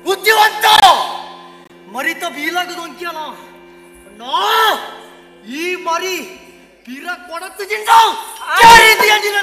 ಬುದ್ಧಿವಂತ ಮರಿತ ಬೀಲಾಗದು ಅಂತ್ಯಲ್ಲ ನಾ ಈ ಮರಿ ಪಿರ ಕೊಡತ್ತಿದಿಂದ ಕೇಳಿದ್ಯಾ ನಿನ್ನ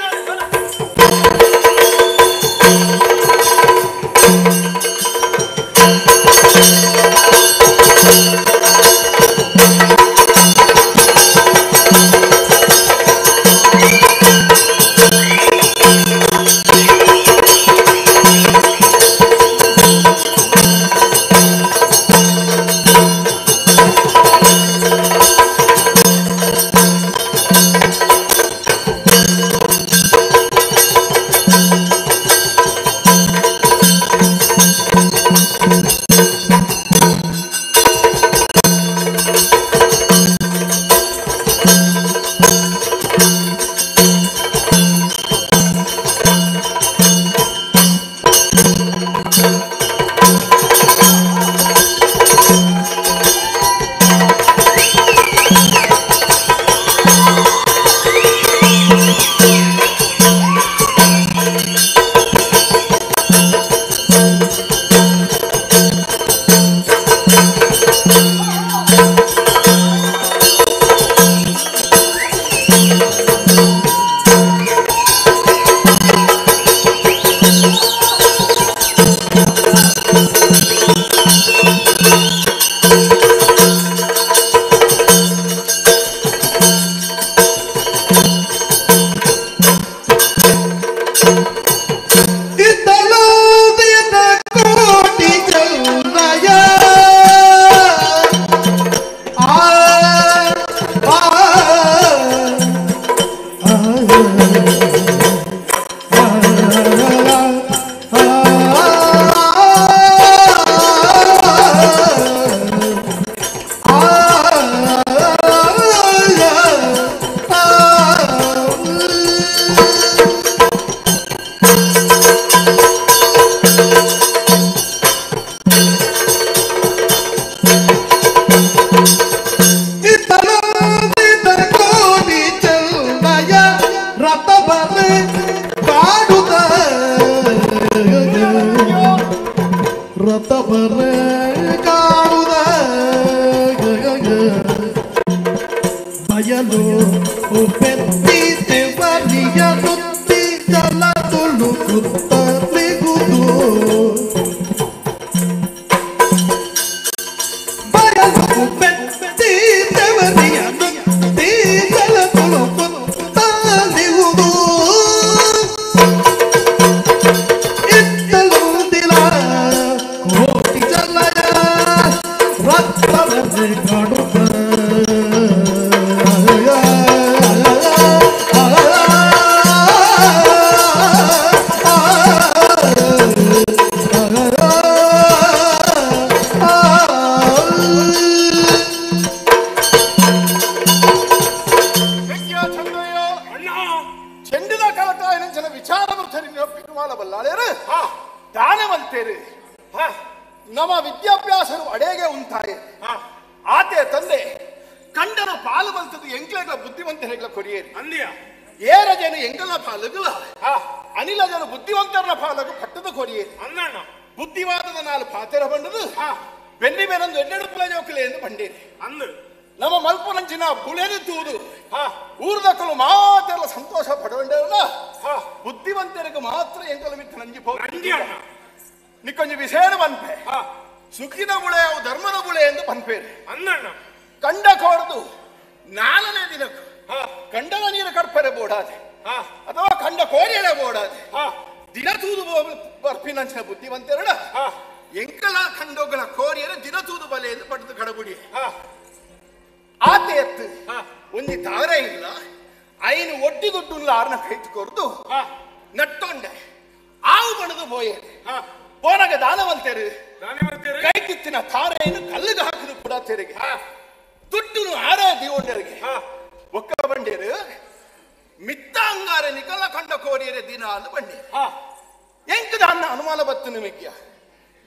ನಮ್ಮ ವಿದ್ಯಾಭ್ಯಾಸರು ಅಡೆಗೆ ಉಂಟಾಯೆ ಆತೆ ತಂದೆ ಕಂಡನ ಪಾಲು ಬಲ್ತದ್ದು ಎಂಕ್ಲೆಗಳ ಬುದ್ಧಿವಂತರೆಗಳ ಕೊಡಿಯೇರಿ ಅಂದಿಯ ಏರ ಜನ ಎಂಗಲ ಪಾಲುಗಳ ಅನಿಲ ಜನ ಬುದ್ಧಿವಂತರ ಪಾಲಗು ಪಟ್ಟದ ಕೊಡಿಯೇರಿ ಅನ್ನಣ್ಣ ಬುದ್ಧಿವಾದದ ನಾಲು ಪಾತೆರ ಬಂಡದು ಬೆನ್ನಿ ಮೇಲೊಂದು ಎಡ್ಡೆಡು ಪುಲ ಜೋಕಲೆ ಎಂದು ಬಂಡೇರಿ ಅಂದು ನಮ್ಮ ಮಲ್ಪುರಂಚಿನ ಬುಳೆನು ತೂದು ಊರ್ದಕ್ಕಲು ಮಾತೆಲ್ಲ ಸಂತೋಷ ಪಡೋಂಡಲ್ಲ ಬುದ್ಧಿವಂತರಿಗೆ ಮಾತ್ರ ಎಂಕಲ ಮಿತ್ತ ನಂಜಿ ನಿಕ್ಕೊಂಜಿ ವಿಷಯನ ಪನ್ಪೆ ಸುಖಿನ ಬುಳೆ ಅವು ಧರ್ಮದ ಬುಳೆ ಎಂದು ಪನ್ಪೇರೆ ಅನ್ನಣ್ಣ ಕಂಡ ಕೋರದು 4ನೇ ದಿನಕ್ಕೂ ಕಂಡದ ನೀರು ಕಡ್ಪರೆ ಬೋಡಾದೆ ಅಥವಾ ಕಂಡ ಕೋರಿಯಡೆ ಬೋಡಾದೆ ದಿನ ತೂದು ಬರ್ಪಿನಂಚಿನ ಬುದ್ಧಿವಂತರಡ ಎಂಕಲ ಕಂಡೋಗಳ ಕೋರಿಯರ ದಿನ ತೂದು ಬಲೆ ಎಂದು ಪಡೆದು ಕಡಬುಡಿ ಆತೆ ಎತ್ತು ಒಂದಿ ತಾರೆ ಇಲ್ಲ ಐನು ಒಡ್ಡಿ ದುಡ್ಡುಲ್ಲ ಆರ್ನ ಕೈತು ಕೊರ್ದು ನಟ್ಟೊಂಡೆ ಆವು ಬಣದು ಬೋಯೆ ಬೋನಗ ದಾನವಂತರು ಕೈ ಕಿತ್ತಿನ ತಾರೆಯನ್ನು ಕಲ್ಲಿಗೆ ಹಾಕಿದು ಕೂಡ ತೆರಿಗೆ ದುಡ್ಡು ಆರೇ ದಿವೊಂಡರಿಗೆ ಒಕ್ಕ ಬಂಡೇರು ಮಿತ್ತ ಅಂಗಾರ ನಿಕಲ ಕಂಡ ಕೋರಿಯರೆ ದಿನ ಅಂದು ಬಂಡೆ ಎಂಕದ ಅನ್ನ ಅನುಮಾನ ಬತ್ತು ನಿಮಗೆ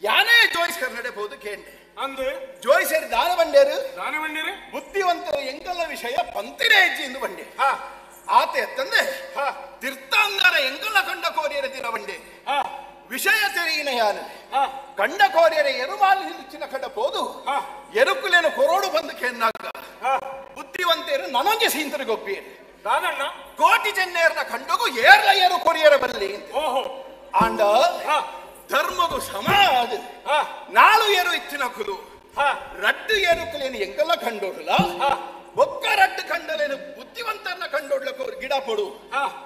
ಯಾನೇ ಜೋಯಿಸ್ಕರ್ ನಡೆಬಹುದು ಕೇಂಡೆ ಅಂದು ಜೋಯಿಸರಿ ದಾನ ಬಂಡೇರು ಬುದ್ಧಿವಂತರು ಎಂಕಲ್ಲ ವಿಷಯ ಪಂತಿರೇ ಹೆಜ್ಜೆ ಎಂದು ಬಂಡೆ ಆತ ಎತ್ತಂದೆ ತೀರ್ಥಾಂಗಾರ ಎಂಕಲ್ಲ ಕಂಡ ಕೋರಿಯರೆ ದಿನ ಬಂಡೆ ವಿಷಯ ತೆರಿಗಿನ ಯಾನು ಕಂಡ ಕೋರಿಯರೆ ಎರುಮಾಲು ಹಿಲುಚಿನ ಕಂಡ ಪೋದು ಎರುಕುಲೇನು ಕೊರೋಡು ಬಂದು ಕೆನ್ನಾಗ ಬುದ್ಧಿವಂತರು ನನಗೆ ಸೀಂತರಿಗೊಪ್ಪೀರಿ ಕೋಟಿ ಚೆನ್ನೇರ್ನ ಕಂಡಗೂ ಏರ್ಲ ಏರು ಕೊರಿಯರ ಬಲ್ಲಿ ಆಂಡ ಧರ್ಮಗೂ ಸಮಾಜ ನಾಳು ಏರು ಇಚ್ಚಿನ ಕುಲು ರಡ್ಡು ಏರುಕಲೇನು ಎಂಗೆಲ್ಲ ಕಂಡೋಡಲ ಒಕ್ಕ ರಡ್ಡು ಕಂಡಲೇನು ಬುದ್ಧಿವಂತರನ್ನ ಕಂಡೋಡ್ಲಕ್ಕ ಗಿಡ ಪಡು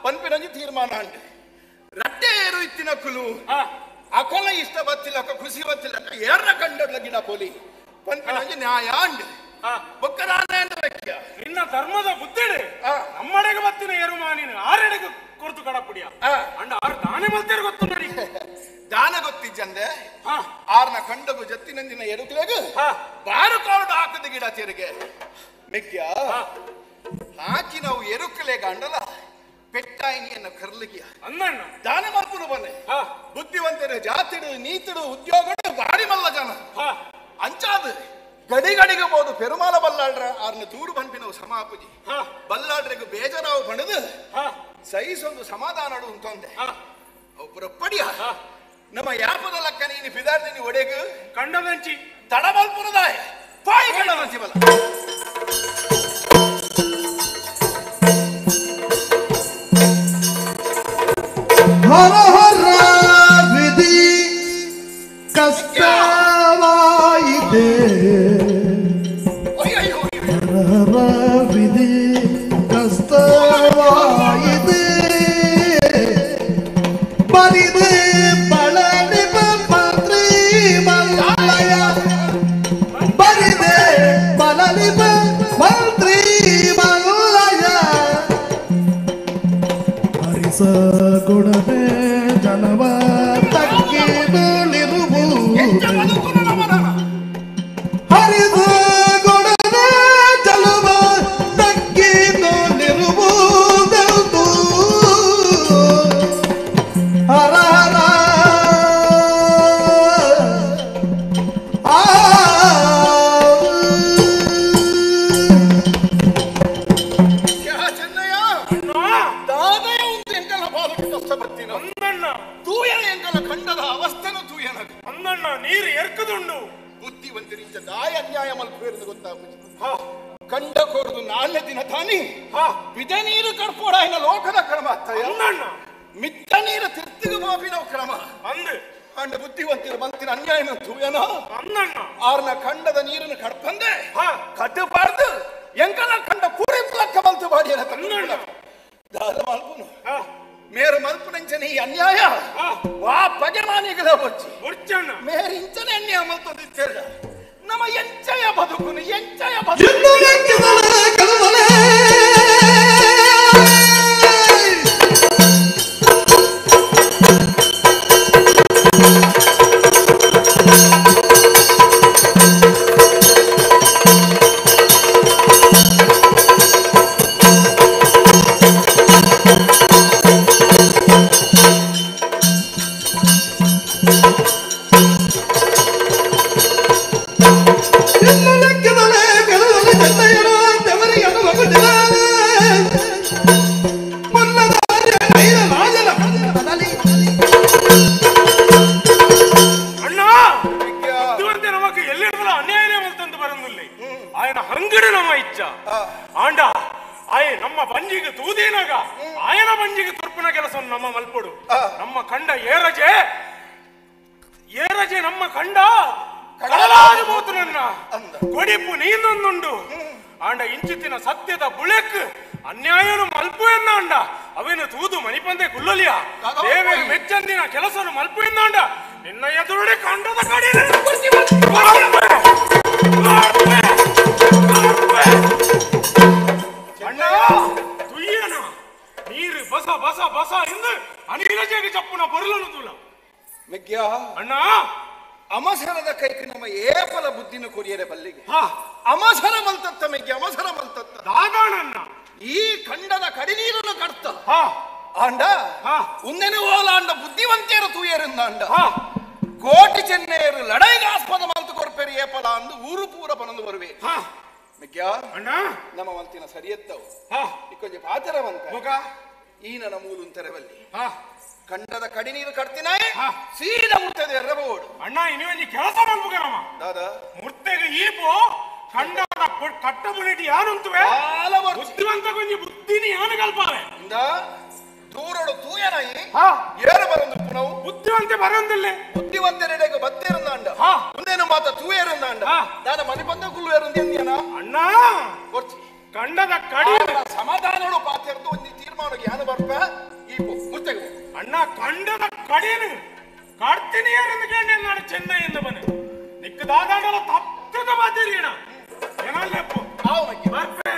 ಪನ್ಪಿನಂಜಿ ತೀರ್ಮಾನ ಅಂಡೆ ರಡ್ಡೆ ಏರು ಇತ್ತಿನ ಕುಲು ಅಕೊಲ ಇಷ್ಟ ಬತ್ತಿಲ್ಲಕ್ಕ ಖುಷಿ ಬತ್ತಿಲ್ಲಕ್ಕ ಏರ್ನ ಕಂಡೋಡ್ಲ ಗಿಡ ಪೋಲಿ ಪನ್ಪಿನಂಜಿ ನ್ಯಾಯ ಅಂಡೆ ನಿನ್ನ ಧರ್ಮದ ಬುದ್ಧಿಡೆ ನಮ್ಮಡೆಗೆ ಬತ್ತಿನ ಎರುಮಾನಿನ ಆರೆಡೆಗೆ ಕೊರ್ತು ಕಡಪುಡಿಯ ಅಂಡ ಆರು ದಾನೆ ಮಲ್ತೇರು ಗೊತ್ತು ನೋಡಿ ದಾನ ಗೊತ್ತಿಜ್ಜಂದೆ ಆರ್ನ ಕಂಡಗು ಜತ್ತಿನಂದಿನ ಎರುಕಲೆಗು ಬಾರು ಕಾಡು ಹಾಕದ ಗಿಡ ತೆರಿಗೆ ಮೆಗ್ಗ್ಯ ಹಾಕಿ ನಾವು ಎರುಕಲೆ ಗಂಡಲ ಪೆಟ್ಟಾಯಿನಿಯನ್ನು ಕರ್ಲಿಗಿಯ ಅನ್ನಣ್ಣ ದಾನ ಮಲ್ಪುನು ಬನ್ನೆ ಬುದ್ಧಿವಂತರು ಜಾತಿಡು ನೀತಿಡು ಉದ್ಯೋಗಡು ಬಾರಿ ಮಲ್ಲ ಜನ ಅಂಚಾದು ಗಡಿಗಡಿಗೆ ಬೋದು ಪೆರುಮಾಲ ಬಲ್ಲಾಡ್ರ ಆರ್ನ ತೂಡು ಪನ್ಪಿನವು ಸಮಾಪುಜಿ ಬಲ್ಲಾಡ್ರಿಗೂ ಬೇಜಾರಾವು ಬಣದು ಸಹಿಸೊಂದು ಸಮಾಧಾನ ಅಂತಂದೆ ಅವು ಪುರಪ್ಪಡಿಯ ನಮ್ಮ ಯಾಪದ ಲಕ್ಕ ನೀನು ಪಿದಾರ್ದಿನಿ ಒಡೆಗು ಕಂಡದಂಚಿ ತಡಬಲ್ಪುರದಾಯ ಪಾಯಿ ಕಂಡದಂಚಿ ಬಲ್ಲ ಹರ ಹರ ವಿಧಿ ಕಷ್ಟವಾಯಿತೆ ಹರ ವಿಧಿ ಕಷ್ಟವಾಯಿತೆ ಬರಿದೆ ಬಳಲಿಪ ಮಂತ್ರಿ ಮಲ್ಲಯ ಬರಿದೆ ಬಳಲಿಪ ಮಂತ್ರಿ ಮಲ್ಲಯ ಹರಿಸ ಗುಣವೇ ಜನವ ತಕ್ಕಿರುವುದು ಹರಿಸ ಗುಣವೇ ಜನವ ತಕ್ಕಿರುವುದು ಹರ ಹರ ಚೆನ್ನಯ್ಯ ದಾದಯ ಉಂಟು ಎಂಕಲ ಬಾಲಕ ಕಷ್ಟಪಡ್ತೀನ ತೂಯನ ಎಂಕಲ ಖಂಡದ ಅವಸ್ಥೆನ ತೂಯನ ಅಂದಣ್ಣ ನೀರು ಎರ್ಕದುಂಡು ಬುದ್ಧಿವಂತರಿಂದ ದಾಯ ಅನ್ಯಾಯ ಮಲ್ಪೇರುದು ಗೊತ್ತಾಗುವುದು ಕಂಡ ಕೋರುದು 4 ದಿನ ತಾನಿ ಬಿದ ನೀರು ಕಡ್ಪೋಡಾಯಿನ ಲೋಕದ ಕ್ರಮ ಮಿತ್ತ ನೀರು ತಿರ್ತಿಗು ಮಾಪಿನ ಕ್ರಮ ಅಂದು ಅಂಡ ಬುದ್ಧಿವಂತಿರು ಮಂತಿನ ಅನ್ಯಾಯನ ತೂಯನ ಆರ್ನ ಕಂಡದ ನೀರನ್ನು ಕಡ್ಪಂದೆ ಕಟ್ಟಬಾರ್ದು ಎಂಕಲ ಕಂಡ ಪೂರಿಪ್ಲಕ್ಕ ಮಲ್ತು ಬಾಡಿಯನ ದಾದ ಮಲ್ಪುನು ಮೇರು ಮಲ್ಪುನಂಚನೆ ಈ ಅನ್ಯಾಯ ವಾ ಪಗೆಮಾನಿಗಳ ಬಚ್ಚಿ ಮೇರು ಇಂಚನೆ ಅನ್ಯಾಯ ಮಲ್ತೊಂದಿತ್ತೇಳ ನಮ್ಮ ಎಂಚಯ ಬದುಕುನು ಎಂಚಯ ಬದುಕು ಲೆಕ್ಕದಲೆ ಗೆಲುವಲೆ ಚೆನ್ನಯ್ಯನ ಬೆವರಿಗೆ ಏರಜೆ ನಮ್ಮ ಕಂಡ ಕಡಲಾಗಿ ಹೋತು ನನ್ನ ಕೊಡಿಪು ನೀನೊಂದುಂಡು ಆಂಡ ಇಂಚಿತ್ತಿನ ಸತ್ಯದ ಬುಳೆಕ್ ಅನ್ಯಾಯನು ಮಲ್ಪು ಎನ್ನ ಅಂಡ ಅವೇನು ತೂದು ಮಣಿಪಂದೆ ಕುಲ್ಲಲಿಯ ದೇವೇ ಮೆಚ್ಚಂದಿನ ಕೆಲಸನು ಮಲ್ಪು ಎನ್ನ ಅಂಡ ನಿನ್ನ ಎದುರುಡೆ ಕಂಡದ ಕಡೆ ಅಣ್ಣ ತುಯ್ಯನ ನೀರು ಬಸ ಬಸ ಬಸ ಎಂದು ಅನಿಲಜೆಗೆ ಚಪ್ಪುನ ಬರಲನು ತುಲ ಮೆಗ್ಗ್ಯ ಅಣ್ಣ ಅಮಸರದ ಕೈക്ക് ನಮ್ಮ ಏಪಲ ಬುದ್ಧಿನ ಕೊರಿಯರೆ ಬಲ್ಲಿಗೆ ಅಮಸರ ಮಲ್ತತ್ತ ಮೆಗ್ಗ್ಯ ಅಮಸರ ಮಲ್ತತ್ತ ದಾದಾನನ್ನ ಈ ಖಂಡದ ಕಡಿನೀರನ್ನು ಕಡ್ತ ಆಂಡ ಉಂದೆನೆ ಓಲ ಅಂಡ ಬುದ್ಧಿವಂತೇರು ತೂಯರಿಂದ ಅಂಡ ಕೋಟಿ ಚೆನ್ನೇರು ಲಡೈಗೆ ಆಸ್ಪದ ಮಲ್ತು ಕೊರ್ಪೇರು ಏಪಲ ಅಂದು ಊರು ಪೂರ ಪನಂದು ಬರುವೆ ಮೆಗ್ಗ್ಯ ಅಣ್ಣ ನಮ್ಮ ಮಂತಿನ ಸರಿಯತ್ತವು ಈ ಕೊಂಚ ಪಾತರವಂತ ಈ ನನ್ನ ಮೂಲುನ್ ತೆರವಲ್ಲಿ ಕಂಡದ ಕಡಿನೀರು ಕಡ್ತಿನಾಯ್ ಸೀದಾ ಮುರ್ತದೆ ಎರಬಹುದು ಅಣ್ಣ ಇನ್ನೊಂದು ಕೆಲಸ ಮಾಡ್ಬೇಕಮ್ಮ ದಾದಾ ಮುರ್ತೆಗೆ ಈಪು ಕಂಡದ ಕಟ್ಟ ಬುಲೆಟಿ ಯಾನುಂತುವೆ ಬುದ್ಧಿವಂತ ಕೊಂಚ ಬುದ್ಧಿನಿ ಯಾನು ಕಲ್ಪಾವೆ ಇಂದ ದೂರಡು ತೂಯನಾಯಿ ಏರು ಬರಂದು ಪುನವು ಬುದ್ಧಿವಂತೆ ಬರಂದಿಲ್ಲ ಬುದ್ಧಿವಂತರೆಡೆಗೆ ಬತ್ತೇರಂದ ಅಂಡ ಮುಂದೇನು ಮಾತ ತೂಯರಂದ ಅಂಡ ದಾದ ಮನೆ ಬಂದ ಕುಲ್ಲು ಏರಂದ ಎಂದಿಯನ ಅಣ್ಣ ಕೊರ್ಚಿ ಕಂಡದ ಕಡಿ ಸಮಾಧಾನಗಳು ಪಾತೆರ್ದು ಒಂದು ತೀರ್ಮಾನಕ್ಕೆ ಯಾನು ಬರ್ಪ ಈ ಮುರ್ತೆಗೆ ಅಣ್ಣ ಕಂಡದ ಕಡಿನು ಕಡ್ತೀನಿ ಯಾರೆಂದು ಕೇಳಿ ನಾನು ಚೆನ್ನೈಯಿಂದ ಬನ್ನಿ ನಿಕ್ಕದಾದಾಗಲ ತಪ್ಪದ ಮಾತಿರಿಯಣ ಏನಲ್ಲಪ್ಪು ಬರ್ಪೆ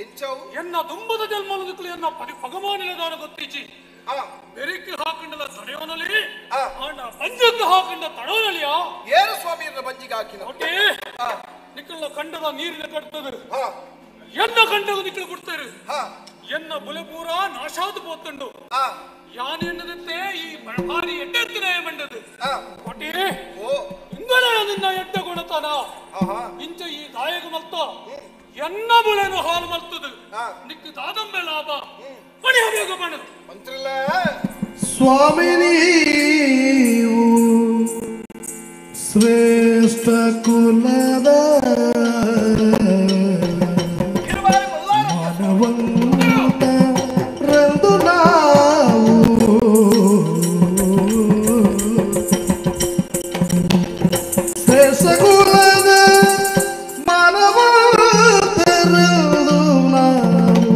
ಎಂಚವು ಎನ್ನ ದುಂಬದ ಜನ್ಮಲು ನಿಕ್ಕಲು ಎನ್ನ ಪಗಮಾನಿನ ದಾನ ಗೊತ್ತಿಚ್ಚಿ ಬೆರಿಕೆ ಹಾಕೊಂಡದ ತಡೆಯೋನಲ್ಲಿ ಆಂಡ ಬಂಜಕ್ಕೆ ಹಾಕೊಂಡ ತಡೆಯೋನಲ್ಲಿಯಾ ಏರು ಸ್ವಾಮಿ ಬಂಜಿಗೆ ಹಾಕಿನ ಒಟ್ಟೆ ನಿಕ್ಕಳ ಕಂಡದ ನೀರಿನ ಕಟ್ತದ ಎನ್ನ ಕಂಡದ ನಿಕ್ಕಳು ಕೊಡ್ತಾರೆ ಎನ್ನ ಬುಲೆ ಪೂರ ನಾಶಾದು ಪೋತುಂಡು ಯಾನ್ ಎನ್ನದಂತೆ ಈ ಭಾರಿ ಎಡ್ಡೆತ್ತಿನ ಮಂಡದು ಒಟ್ಟಿ ಇಂಗಲ ನಿನ್ನ ಎಡ್ಡ ಗುಣತನ ಇಂಚ ಈ ದಾಯಗ ಮಲ್ತ ಎನ್ನ ಬುಲೆನು ಹಾಲು ಮಲ್ತದು ನಿಕ್ಕ ದಾದಂಬೆ ಲಾಭ ಪಣಿ ಹರಿಯೋಗ ಬಣ ಮಂತ್ರಿಲ್ಲ ಸ್ವಾಮಿ ನೀವು ಶ್ರೇಷ್ಠ ಕುಲದ ಮಾನವಂತರೆಂದು ನಾವು ಶ್ರೇಷ್ಠ ಕುಲದ ಮಾನವಂತರೆಂದು ನಾವು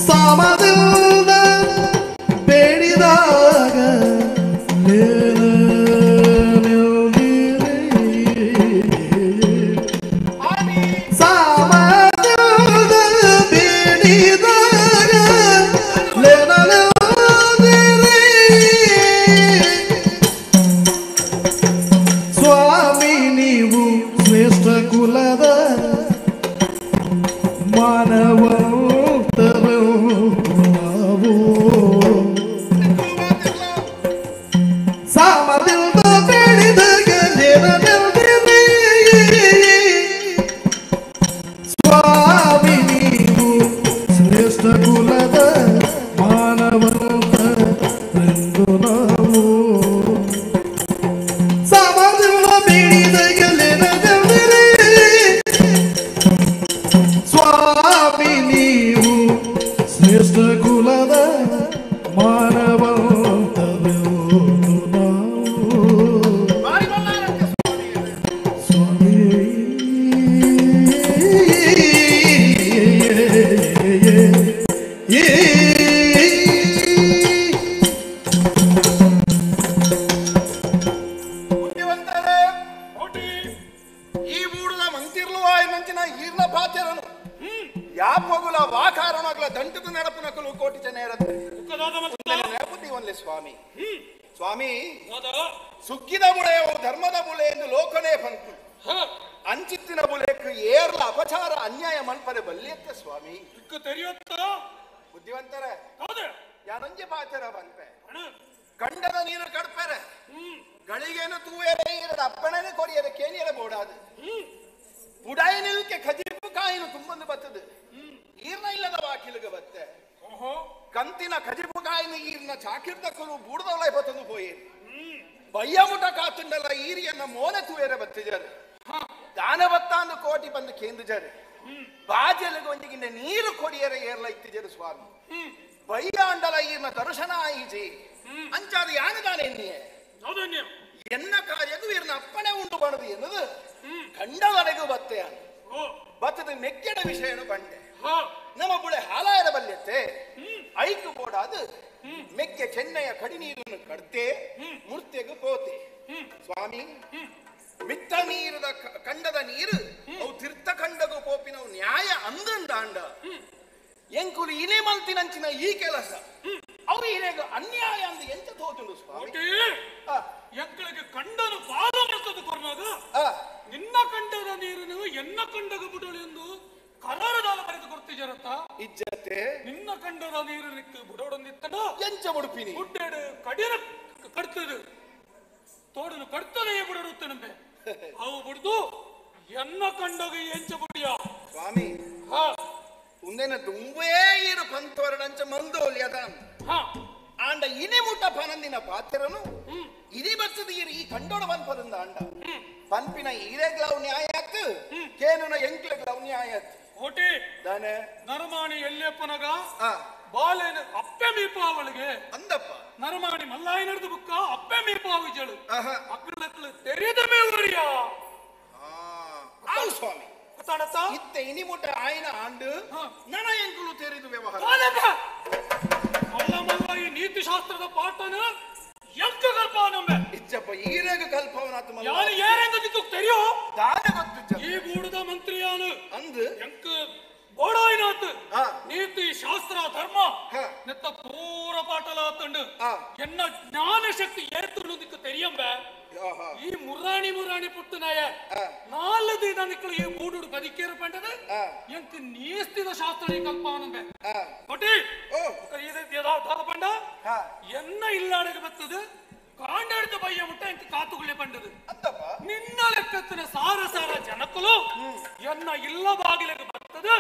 ಸಾಮದಿಂದ ಬೇಡಿದಾಗ ಸಾಮದಿಂದ ಬೇಡಿದಾಗ ಸ್ವಾಮಿ ನೀವು ಶ್ರೇಷ್ಠ ಕುಲದ ಮಾನವಂತರು ಸಾಮದಿಂದ ಬೇಡಿದಾಗ ಸ್ವಾಮಿ ನೀವು ಶ್ರೇಷ್ಠ ಕುಲದ ಮಾನವಂತರೆಂದು ನಾವು ಸಾಮದಿಂದ ಬೇಡಿದಾಗ ಸ್ವಾಮಿ ನೀವು ಶ್ರೇಷ್ಠ ಕುಲದ ಮಾನವಂತರೆಂದು ನಾವು ಸ್ವಾಮಿ ಈ ಬೂಡುದ ಮಂತಿರ್ಲು ನಂಚಿನ ಈರ್ನ ಪಾತ್ಯರನು ಯಾಪಗುಲ ವಾಕಾರಣಗಳ ದಂಟದ ನೆನಪು ನಕಲು ಕೋಟಿ ಜನ ಇರುತ್ತೆ ನೆನಪುತ್ತಿ ಒಂದೇ ಸ್ವಾಮಿ ಸ್ವಾಮಿ ಸುಗ್ಗಿದ ಬುಳೆಯವು ಧರ್ಮದ ಬುಳೆ ಎಂದು ಲೋಕನೇ ಬಂತು ಅಂಚಿತ್ತಿನ ಬುಲೆಕ್ ಏರ್ಲ ಅಪಚಾರ ಅನ್ಯಾಯ ಮನ್ಪರೆ ಬಲ್ಲಿಯತ್ತೆ ಸ್ವಾಮಿ ಬುದ್ಧಿವಂತರ ಯಾನೊಂಜೆ ಪಾತ್ಯರ ಬಂತೆ ಕಂಡದ ನೀರು ಕಡ್ಪೆರೆ ಗಳಿಗೇನು ತೂಯರೆ ಇರದ ಅಪ್ಪಣನೆ ಕೊರಿಯರೆ ಕೇನಿಯರ ಬೋಡಾದು ಬುಡಾಯ ನಿಲ್ಕೆ ಖಜೀಪು ಕಾಯಿನು ತುಂಬಂದು ಬತ್ತದು ಈರ್ನ ಇಲ್ಲದ ವಾಕಿಲಿಗೆ ಬತ್ತೆ ಕಂತಿನ ಖಜೀಪು ಕಾಯಿನ ಈರ್ನ ಚಾಕಿರ್ದಕ್ಕಲು ಬೂಡದೊಳ ಬತ್ತದು ಪೋಯಿ ಬಯ್ಯ ಮುಟ ಕಾತುಂಡಲ್ಲ ಈರಿಯನ್ನ ಮೋನೆ ತೂಯರೆ ಬತ್ತಿಜರು ದಾನ ಬತ್ತಾಂದು ಕೋಟಿ ಬಂದು ಕೇಂದ್ರಜರು ಬಾಜಲಿಗೆ ಒಂದಿಗಿಂದ ನೀರು ಕೊಡಿಯರೆ ಏರ್ಲ ಇತ್ತಿಜರು ಸ್ವಾಮಿ ಬಯ್ಯ ಅಂಡಲ ಈರ್ನ ದರ್ಶನ ಆಯಿಜಿ ಅಂಚಾದ ಯಾನದಾನೆ ಎನ್ನಿಯೇ ಎನ್ನ ಕಾರ್ಯಗೂ ಇರ್ನ ಅಪ್ಪಣೆ ಉಂಟು ಬಣದು ಎನ್ನದು ಕಂಡವರೆಗೂ ಬತ್ತೆ ಬತ್ತದ ಮೆಕ್ಕೆಡ ವಿಷಯನು ಬಂಡೆ ನಮ್ಮ ಬುಳೆ ಹಾಲಾಯರ ಬಲ್ಯತ್ತೆ ಐಕು ಬೋಡಾದು ಮೆಕ್ಕೆ ಚೆನ್ನೈಯ ಕಡಿ ನೀರನ್ನು ಕಡ್ತೆ ಮೂರ್ತಿಗೂ ಪೋತೆ ಸ್ವಾಮಿ ಮಿತ್ತ ನೀರದ ಕಂಡದ ನೀರು ಅವು ತೀರ್ಥ ಕಂಡಗೂ ಪೋಪಿನವು ನ್ಯಾಯ ಅಂದಂದಾಂಡ ಎಂಕುಲು ಇಲೆ ಮಲ್ತಿನಂಚಿನ ಈ ಕೆಲಸ ಅವು ಇಲೆಗ ಅನ್ಯಾಯ ಅಂದ ಎಂತ ತೋಚುಂಡು ಸ್ವಾಮಿ ಎಂಕಳಿಗೆ ಕಂಡನು ಪಾದ ಬರ್ತದೆ ಕೊರ್ನಾಗ ನಿನ್ನ ಕಂಡದ ನೀರನ್ನು ಎನ್ನ ಕಂಡಗ ಬುಡಳು ಎಂದು ಕರಾರದಾಲ ಬರೆದು ಕೊಡ್ತಿಜರತ್ತ ಇಜ್ಜತೆ ನಿನ್ನ ಕಂಡದ ನೀರು ನಿಕ್ಕು ಬುಡೋಡೊಂದಿತ್ತಡ ಎಂಚ ಬುಡುಪಿನಿ ಬುಡ್ಡೆಡು ಕಡಿರ ಕಡ್ತದು ತೋಡನು ಕಡ್ತದೆ ಬುಡರುತ್ತನಂತೆ ಅವು ಬುಡ್ದು ಎನ್ನ ಕಂಡಗ ಎಂಚ ಬುಡಿಯ ಸ್ವಾಮಿ ಉಂದೆನ ದುಂಬೇ ಇರು ಪಂತವರಡಂಚ ಮಂದೋಲಿ ಅದಾನ್ ಆಂಡ ಇನಿ ಮುಟ್ಟ ಪನಂದಿನ ಪಾತ್ರನು ಇದಿ ಬರ್ತದ ಈ ಕಂಡೋಡ ಪನ್ಪದಿಂದ ಆಂಡ ಪನ್ಪಿನ ಈರೆಗ್ಲವ್ ನ್ಯಾಯ ಆತ್ ಕೇನುನ ಎಂಕ್ಲೆಗ್ಲವ್ ನ್ಯಾಯ ಆತ್ ಓಟಿ ದಾನೆ ನರಮಾಣಿ ಎಲ್ಲೆಪ್ಪನಗ ಬಾಲೆನ ಅಪ್ಪೆ ಮೀಪಾವಳಿಗೆ ಅಂದಪ್ಪ ನರಮಾಣಿ ಮಲ್ಲಾಯಿ ನಡೆದು ಬುಕ್ಕ ಅಪ್ಪೆ ಮೀಪಾವಿಜಳು ಅಕ್ಕಳಕ್ಕಳು ತೆರೆದ ಮೇವರಿಯ ಆವು ಸ್ವಾಮಿ ಇತ್ತೆ ಇನಿ ಮುಟ್ಟ ಆಯ್ನ ಆಂಡು ನನ ಎಂಕುಲು ತೆರೆದು ವ್ಯವಹಾರ ಮಲ್ಲ ಮಲ್ಲ ಈ ನೀತಿ ಶಾಸ್ತ್ರದ ಪಾಠನ ಎಂಕ ಕಲ್ಪನಂಬೆ ಇಚ್ಚಪ್ಪ ಈರೆಗ ಕಲ್ಪವನಾತ ಮಲ್ಲ ಯಾರು ಏರೆಂಗ ದಿಕ್ಕು ತೆರೆಯೋ ದಾನ ಗೊತ್ತು ಈ ಗೂಡದ ಮಂತ್ರಿಯಾನು ಅಂದು ಎಂಕ ಓಡಾಯಿನಾತ್ ನೀತಿ ಶಾಸ್ತ್ರ ಧರ್ಮ ನೆತ್ತ ಪೂರ ಪಾಟಲಾತಂಡು ಎನ್ನ ಜ್ಞಾನ ಶಕ್ತಿ ಏತು ನಿಕ್ಕು ತೆರಿಯಂಬೆ ಈ ಮುರಾಣಿ ಪುಟ್ಟನಾಯ ನಾಲ್ಕು ದಿನ ನಿಕ್ಕಳು ಈ ಮೂಡು ಬದಿಕೇರು ಪಂಡದು ಎಂಕ್ ನೀಸ್ತಿದ ಶಾಸ್ತ್ರ ಕಲ್ಪಾನಂಬೆ ಕೊಟ್ಟಿ ದಾದ ಪಂಡ ಎನ್ನ ಇಲ್ಲಾಡಗೆ ಬತ್ತದು ಕಾಂಡಾಡಿದ ಬಯ್ಯ ಮುಟ್ಟ ಎಂಕ್ ಕಾತುಗುಳ್ಳೆ ಪಂಡದು ನಿನ್ನ ಲೆಕ್ಕತ್ತಿನ ಸಾರ ಜನಕಲು ಎನ್ನ ಇಲ್ಲ ಬಾಗಿಲಿಗೆ ಬರ್ತದು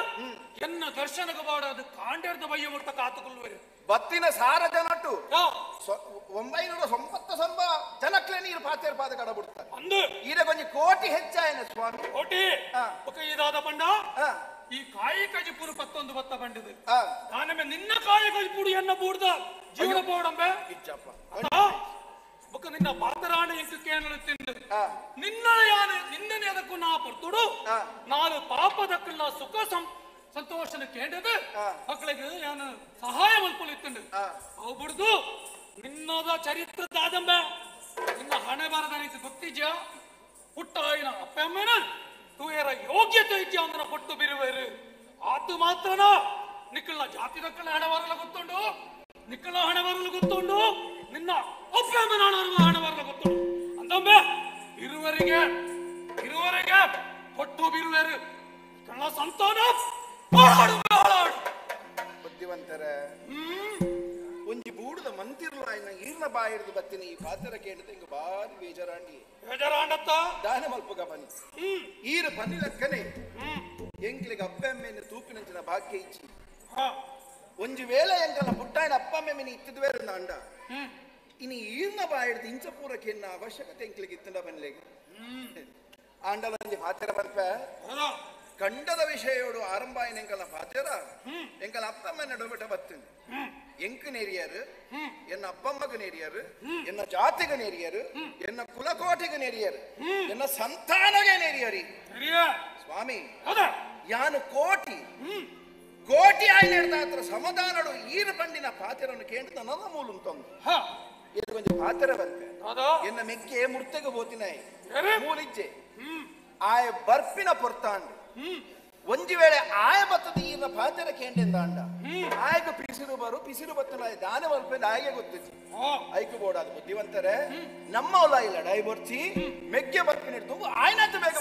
ಎನ್ನ ದರ್ಶನಗ ಬಾಡದು ಕಾಂಡಾಡಿದ ಬಯ್ಯ ಮುಟ್ಟ ಕಾತುಗುಳ್ಳುವರು ಬತ್ತಿನ ಸಾರ ಜನಟ್ಟು 990 ಜನಕ್ಲೆ ನೀರು ಪಾತೇರ್ ಪಾದ ಕಡಬಿಡ್ತಾರೆ ಅಂದು ಈಗ ಕೊಂಚ ಕೋಟಿ ಹೆಚ್ಚಾಯನ ಸ್ವಾಮಿ ಕೋಟಿ ಒಕ್ಕ ಇದಾದ ಪಂಡ ಈ ಕಾಯಿ ಕಜಿಪುರು 11 ಬತ್ತ ಬಂಡಿದೆ ನಾನೊಮ್ಮೆ ನಿನ್ನ ಕಾಯಿ ಕಜಿಪುಡು ಎನ್ನ ಬೂಡ್ದ ಜೀವನ ಬೋಡಂಬೆ ಬೊಕ್ಕ ನಿನ್ನ ಬಾತರಾಣ ಎಂಟು ಕೇನಲು ತಿಂದು ನಿನ್ನನೆ ಅದಕ್ಕೂ ನಾ ಪರ್ತುಡು ನಾನು ಪಾಪದಕ್ಕಲ್ಲ ಸುಖ ಸಂತೋಷನ ಕೇಂದ್ರದ ಮಕ್ಕಳಿಗೆ ನಾನು ಸಹಾಯ ಮಲ್ಪೊಳಿತ್ತಂಡು ಅವು ಬಿಡ್ದು ನಿನ್ನದ ಚರಿತ್ರದ ಆದಂಬೆ ನಿನ್ನ ಹಣೆ ಬರದ ನೀತಿ ಗೊತ್ತಿಜ್ಯ ಪುಟ್ಟಾಯಿನ ಅಪ್ಪಮ್ಮನ ತೂಯರ ಯೋಗ್ಯತೆ ಇಜ್ಜ ಅಂದ್ರ ಕೊಟ್ಟು ಬಿರುವೇರು ಆತು ಮಾತ್ರನ ನಿಕ್ಕಳ ಜಾತಿ ದಕ್ಕಳ ಹಣೆ ಬರಲ ಗೊತ್ತುಂಡು ನಿಕ್ಕಳ ಹಣೆ ಬರಲು ಗೊತ್ತುಂಡು ನಿನ್ನ ಅಪ್ಪಮ್ಮನ ಹಣೆ ಬರಲ ಗೊತ್ತುಂಡು ಅಂದಂಬೆ ಇರುವರಿಗೆ ಕೊಟ್ಟು ಬಿರುವೇರು ಕಳ್ಳ ಸಂತಾನ ಬುದ್ಧಿವಂತರ ಒಂಜಿ ಬೂಡದ ಮಂತಿರ್ಲಾಯ್ನ ಈರ್ನ ಬಾಯಿಡ್ದು ಬತ್ತಿನ ಈ ಪಾತ್ರ ಕೇಳಿದ ಇಂಗ ಬಾರಿ ಬೇಜಾರಾಂಡತ್ತ ದಾನ ಮಲ್ಪಗ ಬನ್ನಿ ಈರು ಬನ್ನಿ ಲೆಕ್ಕನೆ ಎಂಕ್ಲಿಗೆ ಅಪ್ಪೆಮ್ಮೆನ ತೂಪಿನಂಚಿನ ಭಾಗ್ಯ ಇಚ್ಚಿ ಒಂಜಿ ವೇಳೆ ಎಂಕಲ ಪುಟ್ಟಾಯನ ಅಪ್ಪಮ್ಮೆನ ಇತ್ತಿದ್ವೇರು ಅಂಡ ಇನ್ನು ಈರ್ನ ಬಾಯಿಡ್ದು ಇಂಚ ಪೂರಕ್ಕೆ ಎನ್ನ ಅವಶ್ಯಕತೆ ಎಂಕ್ಲಿಗೆ ಇತ್ತಂಡ ಬನ್ನಿಲೆಗೆ ಆಂಡಲ ಒಂಜಿ ಪಾತ್ರ ಬರ್ಪ ಕಂಡದ ವಿಷಯೋಡು ಆರಂಭ ಎಂಕಲ ಪಾತ್ರ ಎಂಕಲ ಅಪ್ಪಮ್ಮನ ನಡುಬಿಟ್ಟ ಬತ್ತಂದು ಎಂಕ ನೆರಿಯರು ಎನ್ನ ಅಪ್ಪಮ್ಮಗ ನೆರಿಯರು ಎನ್ನ ಜಾತಿಗ ನೆರಿಯರು ಎನ್ನ ಕುಲಕೋಟಿಗ ನೆರಿಯರು ಎನ್ನ ಸಂತಾನಗೆ ನೆರಿಯರಿ ಸ್ವಾಮಿ ಯಾನು ಕೋಟಿ ಆಯ್ನ ಹತ್ರ ಸಮಾಧಾನಡು ಈರು ಪಂಡಿನ ಪಾತ್ರವನ್ನು ಕೇಳಿದ ನನ್ನ ಮೂಲ ತಂದು ಇದು ಕೊಂಚ ಪಾತ್ರ ಬಂತೆ ಎನ್ನ ಮೆಕ್ಕೆ ಮುರ್ತೆಗೆ ಬೋತಿನಾಯಿ ಮೂಲಿಜ್ಜೆ ಆಯ ಬರ್ಪಿನ ಪೊರ್ತಾಂಡು ಒಂಜಿ ವೇಳೆ ಆಯ ಬತ್ತದ ಈರ್ನ ಪಾತ್ರ ಕೇಂದ್ರಿಂದ ಅಂಡ ಆಯ್ಕೆ ಪಿಸಿರು ಬತ್ತನ ದಾನ ಮಲ್ಪೇದ ಆಯ್ಕೆ ಗೊತ್ತಿತ್ತು ಐಕು ಬೋಡಾದ ಬುದ್ಧಿವಂತರೆ ನಮ್ಮ ಹೊಲ ಇಲ್ಲ ಡೈ ಬರ್ತಿ ಮೆಗ್ಗೆ ಬರ್ಪಿನ ಹಿಡಿದು ಆಯ್ನಂತ ಬೇಗ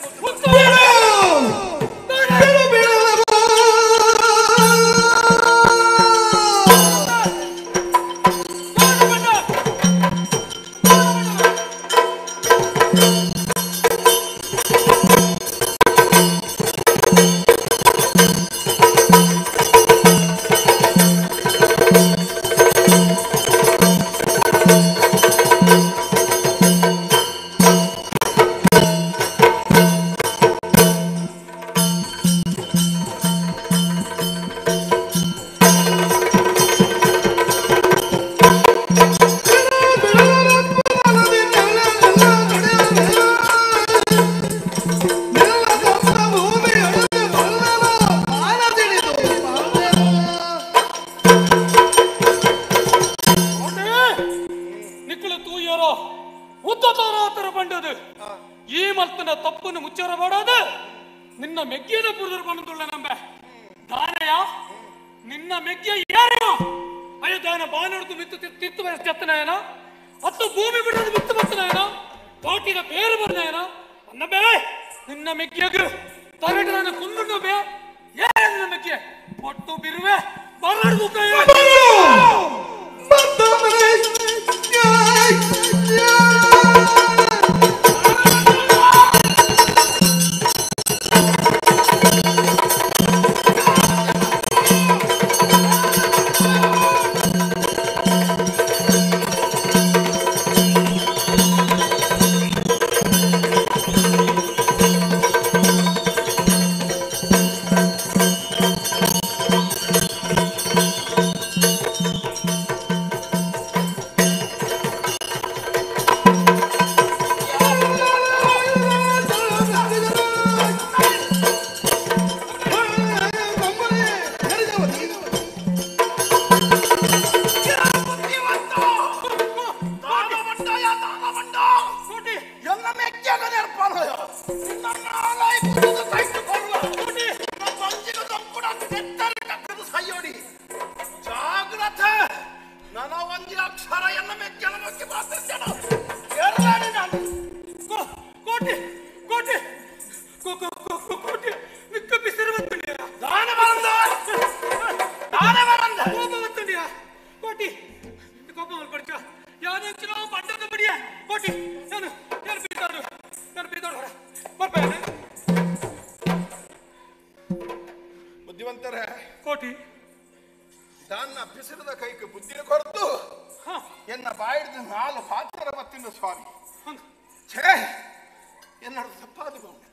ಬಗ್ಗೆ ಮಾತಾಡ್ತಾನ ಕೇರಳಾಡಿ ನಾನು ಕೋಟಿ ಕೋಟಿ ಕೋಟಿ ನಿಕ್ಕ ಬಿಸಿರು ಬಂತುಂಡಿಯ ದಾನ ಬರಂದ ಕೋಪ ಬಂತುಂಡಿಯ ಕೋಟಿ ಕೋಪ ಮಲ್ಪಡ್ಚ ಯಾರು ಹೆಚ್ಚಿನ ಪಟ್ಟದ ಬಡಿಯ ಕೋಟಿ ನಾನು ಬೀತಾಡು ಬರ್ಬೇನೆ ಬುದ್ಧಿವಂತರ ಕೋಟಿ ನನ್ನ ಬಿಸಿಲದ ಕೈಗೆ ಬುದ್ಧಿನ ಕೊರತು ಎನ್ನ ಬಾಯಿಡ್ದು 4 ಪಾತ್ರ ಬತ್ತಿನ ಸ್ವಾಮಿ ಛೇ ಎನ್ನಡು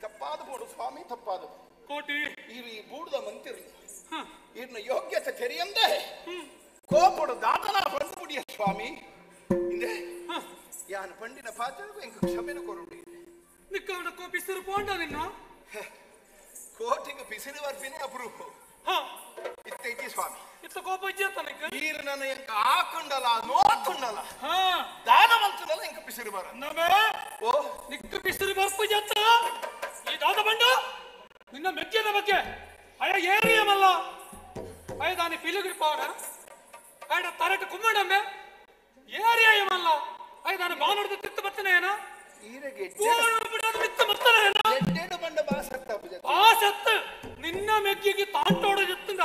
ತಪ್ಪಾದ ಬೋಡು ಸ್ವಾಮಿ ತಪ್ಪಾದ ಕೋಟಿ ಈ ಬೂಡದ ಮಂತಿರಲಿ ಇನ್ನ ಯೋಗ್ಯತೆ ತೆರೆಯಂದೆ ಕೋಪಡು ದಾತನ ಬಂದು ಬಿಡಿಯ ಸ್ವಾಮಿ ಇಂದೆ ಯಾನ ಪಂಡಿನ ಪಾತ್ರ ಎಂಕ ಕ್ಷಮೆನ ಕೊರುಡಿ ನಿಕ್ಕವನ ಬಿಸಿರು ಪೋಂಡ ನಿನ್ನ ಕೋಟಿಗೆ ಬಿಸಿಲು ಬರ್ಪಿನೇ ಅಪರೂಪ ಇತ್ತೈತಿ ಸ್ವಾಮಿ ಇತ್ತ ಕೋಪ ಇಜ್ಜೇತನಕ ನೀರು ನನ್ನ ಎಂಕ ಆಕುಂಡಲ ನೋತುಂಡಲ ದಾನವಂತನಲ್ಲ ಎಂಕ ಬಿಸಿಲು ಬರ ನಮೇ ಓ ನಿಕ್ಕ ಬಿಸಿರು ಬರ್ಪು ಜತ್ತ ಈ ದಾದ ಬಂಡ ನಿನ್ನ ಮೆಜ್ಜದ ಬಗ್ಗೆ ಅಯ ಏರಿಯಮಲ್ಲ ಅಯ ದಾನಿ ಪಿಲುಗಿರಿ ಪವನ ಅಯ್ಯ ತರಟ ಕುಮ್ಮಡಮ್ಮೆ ಏರಿಯಮಲ್ಲ ಅಯ ದಾನಿ ಮಾನೋಡ್ದು ತಿತ್ತು ಬತ್ತನೆ ಏನ ಆಸತ್ತು ನಿನ್ನ ಮೆಗ್ಗಿಗೆ ತಾಂಟೋಡ ಜತ್ತಂದ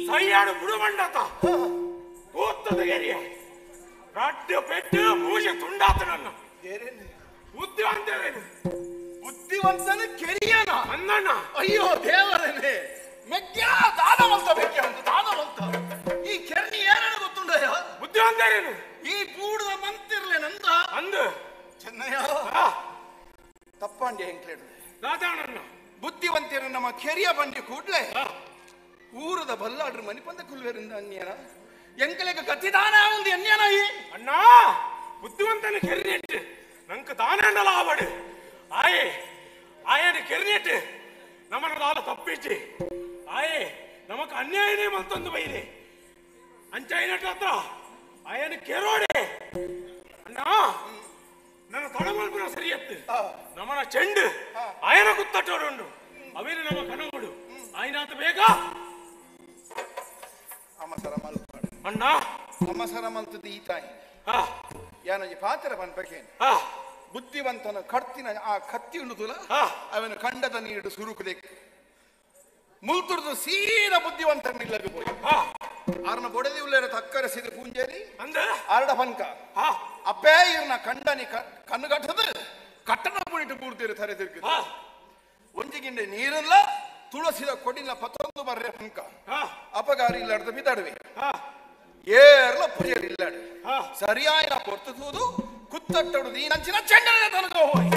ಸೈಯಾಡು ಬುಡಮಂಡತ ಕೂತ್ತದ ಏರಿಯ ರಡ್ಡು ಪೆಟ್ಟು ಮೂಜೆ ತುಂಡಾತ ನನ್ನ ಬುದ್ಧಿವಂತರೇನು ಬುದ್ಧಿವಂತನ ಕೆರಿಯನ ಅನ್ನಣ್ಣ ಅಯ್ಯೋ ದೇವರೇ ಮೆಗ್ಗ ದಾನವಂತ ಮೆಗ್ಗ ಅಂತ ದಾನವಂತ ಈ ಕೆರಣಿ ಏನನ್ನ ಗೊತ್ತುಂಡಯ್ಯ ಬುದ್ಧಿವಂತರೇನು ಈ ಬೂಡದ ಮಂತಿರ್ಲೇನಂದ ಅಂದು ಚೆನ್ನಯ್ಯ ತಪ್ಪಂಡಿ ಹೆಂಕ್ಲೇಡು ದಾದಾಣಣ್ಣ ಬುದ್ಧಿವಂತರು ನಮ್ಮ ಕೆರಿಯ ಬಂಡಿ ಕೂಡ್ಲೆ ಊರದ ಬಲ್ಲಾಡ್ರು ಮನಿಪಂದ ಕುಲ್ವೇರಿಂದ ಅನ್ಯನ ಎಂಕಲೆಗ ಗತಿದಾನ ఉంది ಅನ್ಯನ ಈ ಅಣ್ಣ ಬುದ್ಧಿವಂತನ ಕೆರ್ನೆಟ್ ನಂಕ ದಾನಂಡಲ ಆವಡು ಆಯೆ ಆಯನ ಕೆರ್ನೆಟ್ ನಮ್ಮನ ದಾಲ ತಪ್ಪಿಚ್ಚಿ ಆಯೆ ನಮಕ್ ಅನ್ಯಾಯನೇ ಮಂತೊಂದು ಬೈದೆ ಅಂಚೈನಟ್ ಹತ್ರ ಆಯನ ಕೆರೋಡೆ ಅಣ್ಣ ನನ್ನ ತೊಡಮಲ್ಪುರ ಸರಿಯತ್ತು ನಮ್ಮನ ಚೆಂಡು ಆಯನ ಕುತ್ತಟ್ಟೋಡುಂಡು ಅವೇನು ನಮ್ಮ ಕಣಗುಡು ಆಯ್ನಾತ ಬೇಗ ಅಮ್ಮಸರ ಮಲ್ಪಾಡು ಅಣ್ಣ ಅಮ್ಮಸರ ಮಲ್ತದ್ದು ಈ ತಾಯಿ ಯಾನಜಿ ಪಾತ್ರ ಪನ್ಪಕೇನು ಬುದ್ಧಿವಂತನ ಕಡ್ತಿನ ಆ ಕತ್ತಿ ಉಂಡುದುಲ ಅವನ ಖಂಡದ ನೀಡು ಸುರುಕುದೆಕ್ ಮುಲ್ತುರ್ದು ಸೀದ ಬುದ್ಧಿವಂತನ ಇಲ್ಲಗೆ ಹೋಗಿ ಆರ್ನ ಬೊಡೆದಿ ಉಳ್ಳೇರ ತಕ್ಕರಸಿದ ಪೂಂಜೇರಿ ಆರ್ಡ ಪನ್ಕ ಅಪ್ಪೇ ಇವ್ರನ್ನ ಕಂಡನಿ ಕಣ್ಣುಗಟ್ಟದು ಕಟ್ಟಡ ಪುಣಿಟ್ಟು ಪೂರ್ತಿರು ತರೆ ತಿರುಗಿ ಒಂಜಿಗಿಂಡೆ ನೀರಿಲ್ಲ ತುಳಸಿದ ಕೊಡಿನ ಪತ್ತೊಂದು ಬರ್ರೆ ಪನ್ಕ ಅಪಗಾರಿ ಇಲ್ಲಾಡ್ದು ಬಿದ್ದಾಡುವೆ ಏರ್ಲ ಪುರಿಯರ್ ಇಲ್ಲಾಡು ಸರಿಯಾಯ ಕೊರ್ತುವುದು ಕುತ್ತಟ್ಟಡು ನೀನಂಚಿನ ಚೆಂಡನ ತನಕ ಹೋಯ್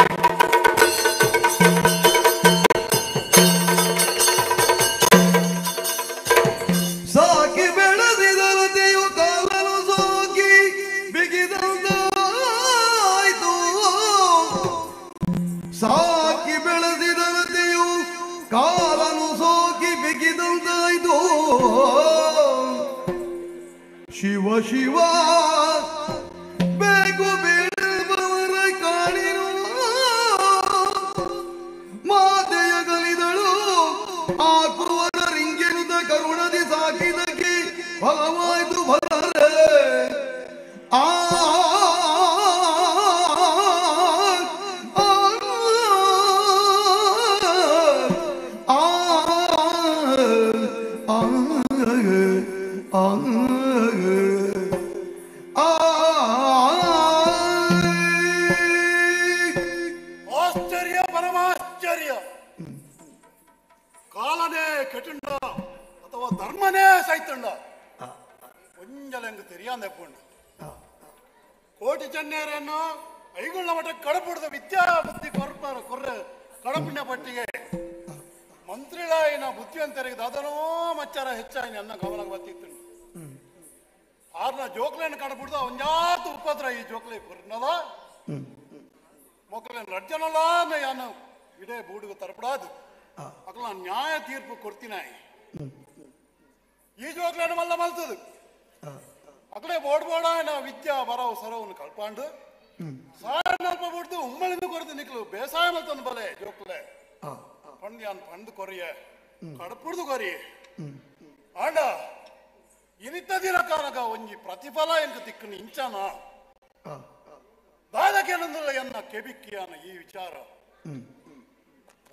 ಸಾಕಿ ಬೆಳೆದಿದರತೆಯು ಕಾಲನು ಸೋಕಿ ಬಿಗಿದಂತಾಯ್ತು ಸಾಕಿ ಬೆಳೆದಿದರತೆಯು ಕಾಲನು ಸೋಕಿ ಬಿಗಿದಂತಾಯ್ತು ಶಿವ ಶಿವ ಬೇಕು ಬೇಡವರ ಕಾಣಿರು ಮಾತೆಯ ಗಲಿದಳು ಆಕುವರ ರಿಂಗೆನುದ ಕರುಣದಿ ಸಾಕಿದಕ್ಕೆ ಫಲವಾಯ್ತು ಬರರೆ ಆ ಆಶ್ಚರ್ಯ ಪರಮಾಶ್ಚರ್ಯ ಕಾಲನೇ ಕೆಟ್ಟುಂಡ ಅಥವಾ ಧರ್ಮನೇ ಸೈತುಂಡ ಒಂಜಲೆಂಗ್ ತೆರಿಯಾಂದೆ ಪುಂಡು ಕೋಟಿ ಚೆನ್ನೇರನ್ನು ಐಗುಳ್ಳ ಮಠ ಕಡಪುಡ್ದ ವಿದ್ಯಾ ಬುದ್ಧಿ ಕೊರ್ರೆ ಕಡಪುಣ್ಯ ಪಟ್ಟಿಗೆ ಮಂತ್ರಿಗಳಾಯಿನ ಬುದ್ಧಿವಂತರಿಗೆ ದಾದನೋ ಮಚ್ಚಾರ ಹೆಚ್ಚಾಯಿನ ಅನ್ನ ಗಮನಕ್ಕೆ ಬರ್ತಿತ್ತು ಆರ್ನ ಜೋಕ್ಲೇನ ಕಡಪುಡ್ದ ಒಂಜಾತು ಉಪದ್ರ ಈ ಜೋಕ್ಲೆ ಕೊರ್ನದ ಮೊಕ್ಕಲೇನು ರಡ್ಜನಲ್ಲ ಯಾನು ಇಡೇ ಬೂಡುಗು ತರಪಡಾದು ಅಕಲ ನ್ಯಾಯ ತೀರ್ಪು ಕೊಡ್ತೀನಾಯಿ ಈ ಜೋಕ್ಲೇನು ಮಲ್ಲ ಮಲ್ತದು ಅಕಡೆ ಬೋಡ್ಬೋಡ ನಾ ವಿದ್ಯಾ ಬರವು ಸರವನ್ನು ಕಲ್ಪಾಂಡು ಸಾರ ನಲ್ಪ ಬಿಡ್ದು ಉಮ್ಮಳಿಂದ ಕೊರದು ನಿಕ್ಲು ಬೇಸಾಯ ಮಲ್ತನು ಬಲೆ ಜೋಕ್ಲೆ ಪಂಡ್ಯಾನ್ ಪಂಡು ಕೊರಿಯ ಕಡಪುಡ್ದು ಕೊರಿ ಆಂಡ ಇನಿತ್ತ ದಿನ ಕಾನಗ ಒಂಜಿ ಪ್ರತಿಫಲ ಎಂಕ ತಿಕ್ಕನು ಇಂಚಾನ ದಾದಕೇನಂದಲ್ಲ ಎನ್ನ ಕೆಬಿಕ್ಕಿಯಾನ ಈ ವಿಚಾರ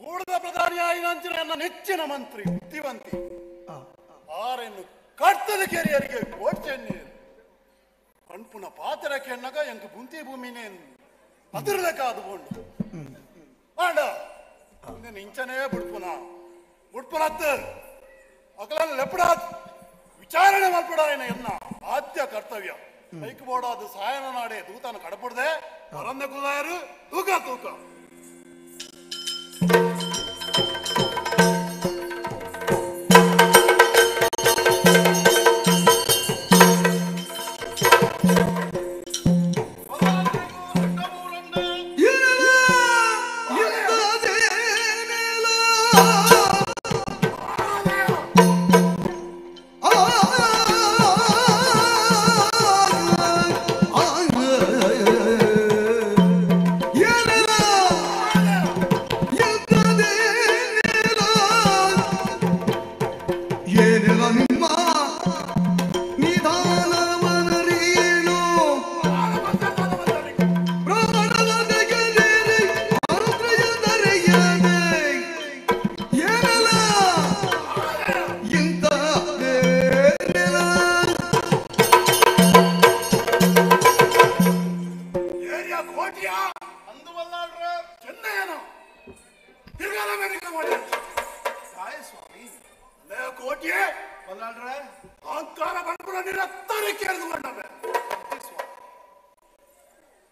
ಬೂಡದ ಪ್ರಧಾನಿಯಾಯಿನಂಚಿನ ಎನ್ನ ನೆಚ್ಚಿನ ಮಂತ್ರಿ ಬುದ್ಧಿವಂತಿ ಆರೆನ್ನು ಕರ್ತದ ಕೆರಿಯರಿಗೆ ಕೋಡ್ಚೆನ್ನಿ ಕಣ್ಪುನ ಪಾತ್ರಕ್ಕೆ ಎನ್ನಗ ಎಂಕ ಬುಂತಿ ಭೂಮಿನೇ ಅದಿರ್ಲೆಕ್ಕ ಅದುಕೊಂಡು ಆಂಡ ನೀನು ಇಂಚನೇ ಬುಡ್ಪುನತ್ತು ಅಕಲ ಲೆಪ್ಪಡಾದ್ ವಿಚಾರಣೆ ಮಲ್ಪಡಾಯನ ಎನ್ನ ಆದ್ಯ ಕರ್ತವ್ಯ ಬೈಕ್ ಬೋಡಾದು ಸಾಯನ ನಾಡೆ ದೂತನ ಕಡಪುಡ್ದೆ ಪರಂದ ಕುಲಾಯರು ತೂಕ ತೂಕ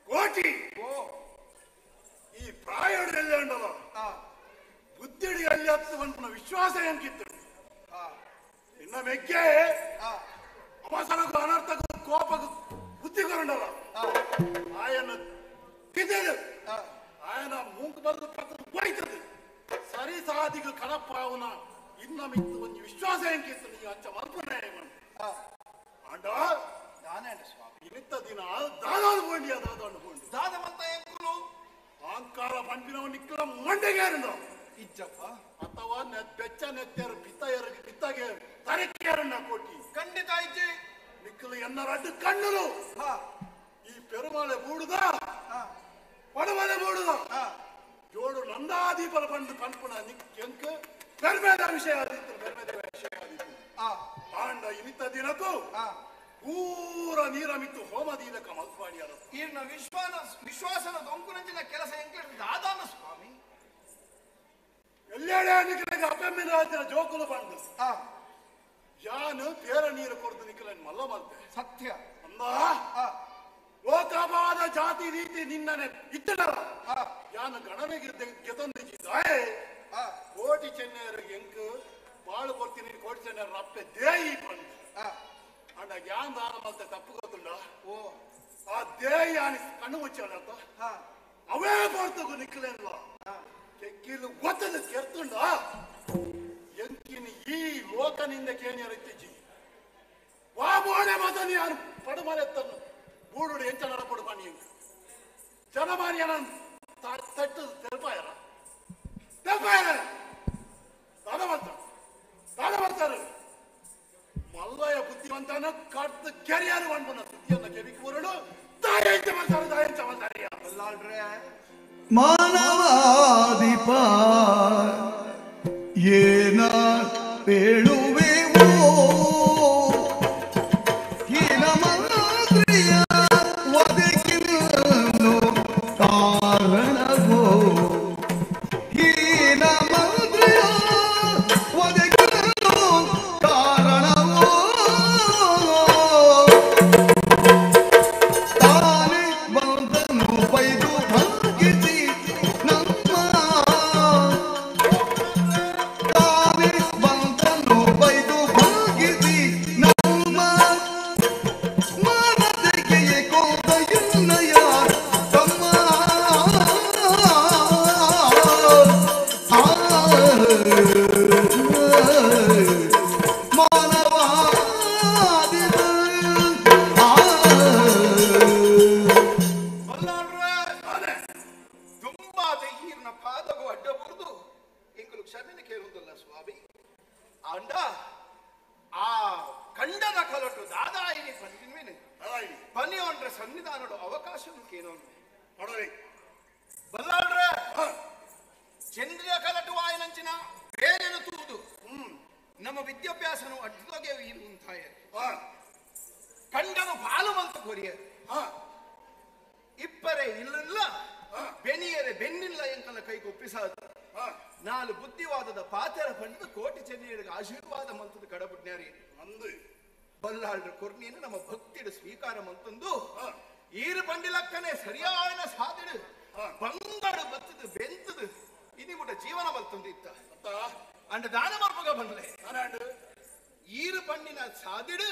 ಕೋಟಿ ಈ ಪ್ರಾಯೋಡ್ಯಲ್ಲಿ ಉಂಟಲ್ಲ ಬುದ್ಧಿಡಿ ಅಲ್ಲಿ ಹತ್ತು ಬಂತು ವಿಶ್ವಾಸ ಎಂಕಿತ್ತು ಇನ್ನ ಮೆಕ್ಕೆ ಅವಸರಕ್ಕೂ ಅನರ್ಥಕ್ಕೂ ಕೋಪಕ್ಕೂ ಬುದ್ಧಿಗೊಂಡಲ್ಲ ಆಯನ ತಿಂದಿರು ಆಯನ ಮೂಂಕು ಬರೆದು ಪಕ್ಕದ ಹೋಯ್ತದೆ ಸರಿ ಸಾಧಿಗ ಕಡಪಾವನ ಇನ್ನ ಮಿತ್ತು ಒಂದು ವಿಶ್ವಾಸ ಎಂಕಿತ್ತು ನೀವು ಅಂಚ ಮಲ್ಪನೆ ಅಂಡ ನಾನೇ ಸ್ವಾಮಿ ಇನಿತ್ತ ದಿನ ದಾದಾದು ಬೋಂಡಿ ದಾದಾಡು ಬೋಂಡಿ ದಾದವಂತ ಎಂಕುಲು ಅಹಂಕಾರ ಪಂಪಿನವ ನಿಕ್ಕಲ ಮಂಡೆಗೇರುಂಡ ಇಜ್ಜಪ್ಪ ಅಥವಾ ಬೆಚ್ಚ ನೆತ್ತೇರು ಬಿತ್ತಗೆ ತರಕೇರಣ್ಣ ಕೋಟಿ ಖಂಡಿತ ಇಜ್ಜಿ ನಿಕ್ಕಲು ಎನ್ನ ರಡ್ಡು ಕಣ್ಣುಲು ಈ ಪೆರುಮಲೆ ಬೂಡುದ ಪಡಮಲೆ ಬೂಡುದ ಜೋಡು ನಂದಾದೀಪಲ ಬಂದು ಪಂಪುನ ನಿಕ್ಕೆಂಕ ಬೆರ್ಮೇದ ವಿಷಯ ಆದಿತ್ತು ಬೆರ್ಮೇದ ವಿಷಯ ಆದಿತ್ತು ಆಂಡ ಇನಿತ ದಿನಕ್ಕೂ ಪೂರ ನೀರ ಮಿತ್ತು ಹೋಮದೀನಕ ಮಲ್ಪಾಡಿಯಾರ ಈರ್ನ ವಿಶ್ವಾಸನ ದೊಂಕುನಂಚಿನ ಕೆಲಸ ಎಂಕ ದಾದಾನ ಸ್ವಾಮಿ ಎಲ್ಲೆಡೆ ನಿಖಿಲೆಗೆ ಅಪೆಮ್ಮಿನ ರಾಜ್ಯನ ಜೋಕುಲು ಬಂದು ಯಾನು ತೇರ ನೀರು ಕೊಡ್ದು ನಿಖಿಲನ್ ಮಲ್ಲ ಮಲ್ತೆ ಸತ್ಯ ಅಂದ ಲೋಕವಾದ ಜಾತಿ ರೀತಿ ನಿನ್ನನೆ ಇತ್ತಲ್ಲ ಯಾನು ಗಣನೆಗೆ ಗೆತೊಂದಿದ್ದಾಯೆ ಕೋಟಿ ಚೆನ್ನೈರಿಗೆ ಎಂಕ್ ಬಾಳು ಕೊಡ್ತೀನಿ ಕೋಟಿ ಚೆನ್ನೈರ ರಪ್ಪೆ ದೇಯಿ ಬಂದು ಅಂಡ ಯಾನ್ ದಾನ ಮಲ್ತೆ ತಪ್ಪು ಗೊತ್ತುಂಡ ಆ ದೇಯಿ ಯಾನಿ ಕಣ್ಣು ಮುಚ್ಚಾಡತ್ತ ಅವೇ ಕೊಡ್ತಗು ನಿಖಿಲೆನ್ವ ಕೆಕ್ಕಿಲು ಗೊತ್ತದ ಕೆರ್ತುಂಡ ಎಂಕಿನ ಈ ಲೋಕನಿಂದ ಕೇಣಿಯರ ಇತ್ತೀಚಿ ವಾಬೋಣೆ ಮದನಿ ಯಾರು ಪಡುಮರೆತ್ತನ್ನು ಬೂಡುಡು ಎಂಚ ನಡಪಡು ಬನ್ನಿ ಎಂಕ ಜನಮಾನಿ ಏನ ತಟ್ಟು ತೆಲ್ಪಾಯರ ದಾದವಂತರು ಮಲ್ಲಯ್ಯ ಬುದ್ಧಿವಂತನ ಕಡ್ದು ಕೆರಿಯಾರು ಅನ್ಬನ ಸುದ್ದಿಯನ್ನ ಕೆವಿಕ್ ಬರೋಡು ದಾಯಂಚ ಮಂತಾರಿಯ ಅಲ್ಲಾಳ್ರೆ ಮಾನವಾದಿಪ ಏನ ಹೇಳುವೆವೋ ಹೀನ ಮಂತ್ರಿಯ ಒದಗಿನೋ ಕಾರಣವೋ ಹೀನ ಮಂತ್ರಿಯ ಒದಗಿನೋ ಕಾರಣವೋ ತಾನೇ ಬಂದನು ಬೈದು ಭಂಗಿಸಿ ನಮ್ಮ ತಾನೇ ಬಂದನು ಬೈದು ಭಂಗಿಸಿ ನಮ್ಮ ಮನತೆಗೆ ಕೊಂದ ಎನ್ನಯ ತಮ್ಮ ತುಂಬಾದ ಈರ್ನ ಪಾದವು ಅಡ್ಡ ಬರುದು ಎಂಕಲು ಕ್ಷಮೆನೆ ಕೇಳುವುದಿಲ್ಲ ಸ್ವಾಮಿ ಅಂಡ ಆ ಕಂಡದ ಕಲಟು ದಾದಾಯಿನಿ ಪಂಜಿನ್ವೇನೆ ಪನಿಯೊಂಡ್ರೆ ಸನ್ನಿಧಾನಡು ಅವಕಾಶನು ಕೇಳೋನ್ವೆ ನೋಡ್ರಿ ಬಲ್ಲಾಳ್ರೆ ಚಂದ್ರಿಯ ಕಲಟು ವಾಯನಂಚಿನ ಬೇರೆನು ತೂದು ನಮ್ಮ ವಿದ್ಯಾಭ್ಯಾಸನು ಅಡ್ಡೋಗೆ ಇಂತಾಯ ಕಂಡನು ಬಾಲು ಮಲ್ತು ಕೊರಿಯ ಇಪ್ಪರೆ ಇಲ್ಲ ಬೆನಿಯರೆ ಬೆನ್ನಿಲ್ಲ ಎಂಕಲ ಕೈಗೆ ಒಪ್ಪಿಸಾದ ನಾಲು ಬುದ್ಧಿವಾದದ ಪಾತೆರ ಪಂಡಿದ ಕೋಟಿ ಚೆನ್ನೈಗೆ ಆಶೀರ್ವಾದ ಮಂತದ ಕಡಬುಡ್ನ್ಯಾರಿ ಅಂದು ಬಲ್ಲಾಳ್ರ ಕೊರ್ನಿಯನ್ನು ನಮ್ಮ ಭಕ್ತಿಡು ಸ್ವೀಕಾರ ಮಂತಂದು ಈರು ಪಂಡಿಲಕ್ಕನೆ ಸರಿಯಾದ ಸಾಧಿಡು ಬಂಗಾಡು ಬತ್ತದು ಬೆಂತದು ಇನಿಗುಡ ಜೀವನ ಬರ್ತಂದು ಇತ್ತ ಅಂಡ ದಾನ ಮರ್ಪಗ ಬಂದ್ಲೆ ಈರು ಪಂಡಿನ ಸಾಧಿಡು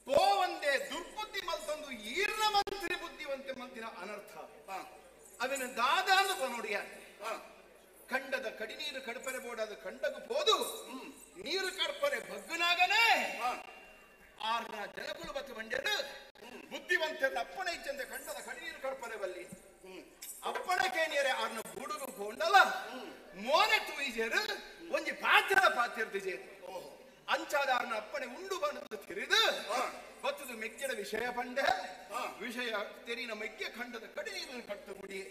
ಪೋವಂದೆ ದುರ್ಬುದ್ಧಿ ಮಲ್ತಂದು ಈರ್ನ ಮಂತ್ರಿ ಬುದ್ಧಿವಂತೆ ಮಂತಿನ ಅನರ್ಥ ಅವನ ದಾದಾನು ಪನೋಡಿಯ ಕಂಡದ ಕಡಿನೀರು ಕಡಪರೆ ಬೋಡಾದ ಕಂಡಗು ಪೋದು ನೀರು ಕಡಪರೆ ಬಗ್ಗುನಾಗನೇ ಆರ್ನ ಜನಗುಲು ಬತ್ತು ಬಂಡೆಡು ಬುದ್ಧಿವಂತರ ಅಪ್ಪಣೆ ಇಚ್ಚಂದೆ ಕಂಡದ ಕಡಿನೀರು ಕಡಪರೆ ಬಲ್ಲಿ ಅಪ್ಪಣೆ ಕೇನಿಯರೆ ಆರ್ನ ಬುಡುಗು ಕೊಂಡಲ ಮೋನೆ ತೂಯಿಜೇರು ಒಂಜಿ ಪಾತ್ಯರ್ದಿಜೇರು ಅಂಚಾದ ಆರ್ನ ಅಪ್ಪಣೆ ಉಂಡು ಬಂದು ತಿರಿದು ಬತ್ತದು ಮೆಕ್ಕೆಡ ವಿಷಯ ಪಂಡೆ ವಿಷಯ ತೆರಿನ ಮೆಕ್ಕೆ ಖಂಡದ ಕಡಿ ನೀರನ್ನು ಕಟ್ಟು ಮುಡಿ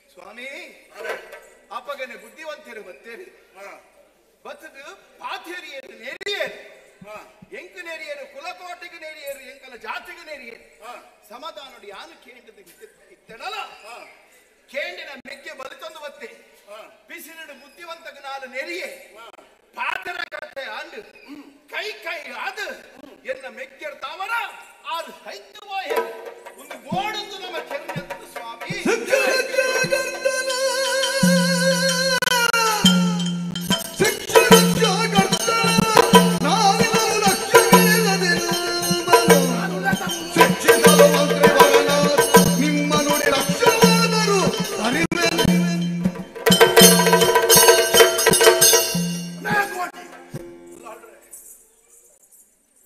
ಸ್ವಾಮಿ ಅಪ್ಪಗನೆ ಬುದ್ಧಿವಂತರು ಬತ್ತೇರಿ ಬತ್ತದು ಪಾಥೇರಿಯರು ನೆರಿಯರು ಎಂಕು ನೆರಿಯರು ಕುಲಕೋಟೆಗೆ ನೆರಿಯರು ಎಂಕಲ ಜಾತಿಗೆ ನೆರಿಯರು ಸಮಾಧಾನ ಯಾನು ಕೇಂದ್ರದ ಇತ್ತನಲ್ಲ ಕೇಂಡಿನ ಮೆಕ್ಕೆ ಬಲಿತೊಂದು ಬತ್ತೆ ಬಿಸಿಲಿಡು ಬುದ್ಧಿವಂತಗ ನಾಲು ನೆರಿಯೇ ಪಾತ್ರ ಕತ್ತೆ ಆಂಡು ಕೈ ಆದು ಎನ್ನ ಮೆಕ್ಕೆರ್ ತಾವರ ಆರು ಹೈತು ಹೋಯ ಒಂದು ಬೋಡುಂದು ನಮ್ಮ ಕೆರ್ನೆಂದು ಸ್ವಾಮಿ ಶಿಕ್ಷಣ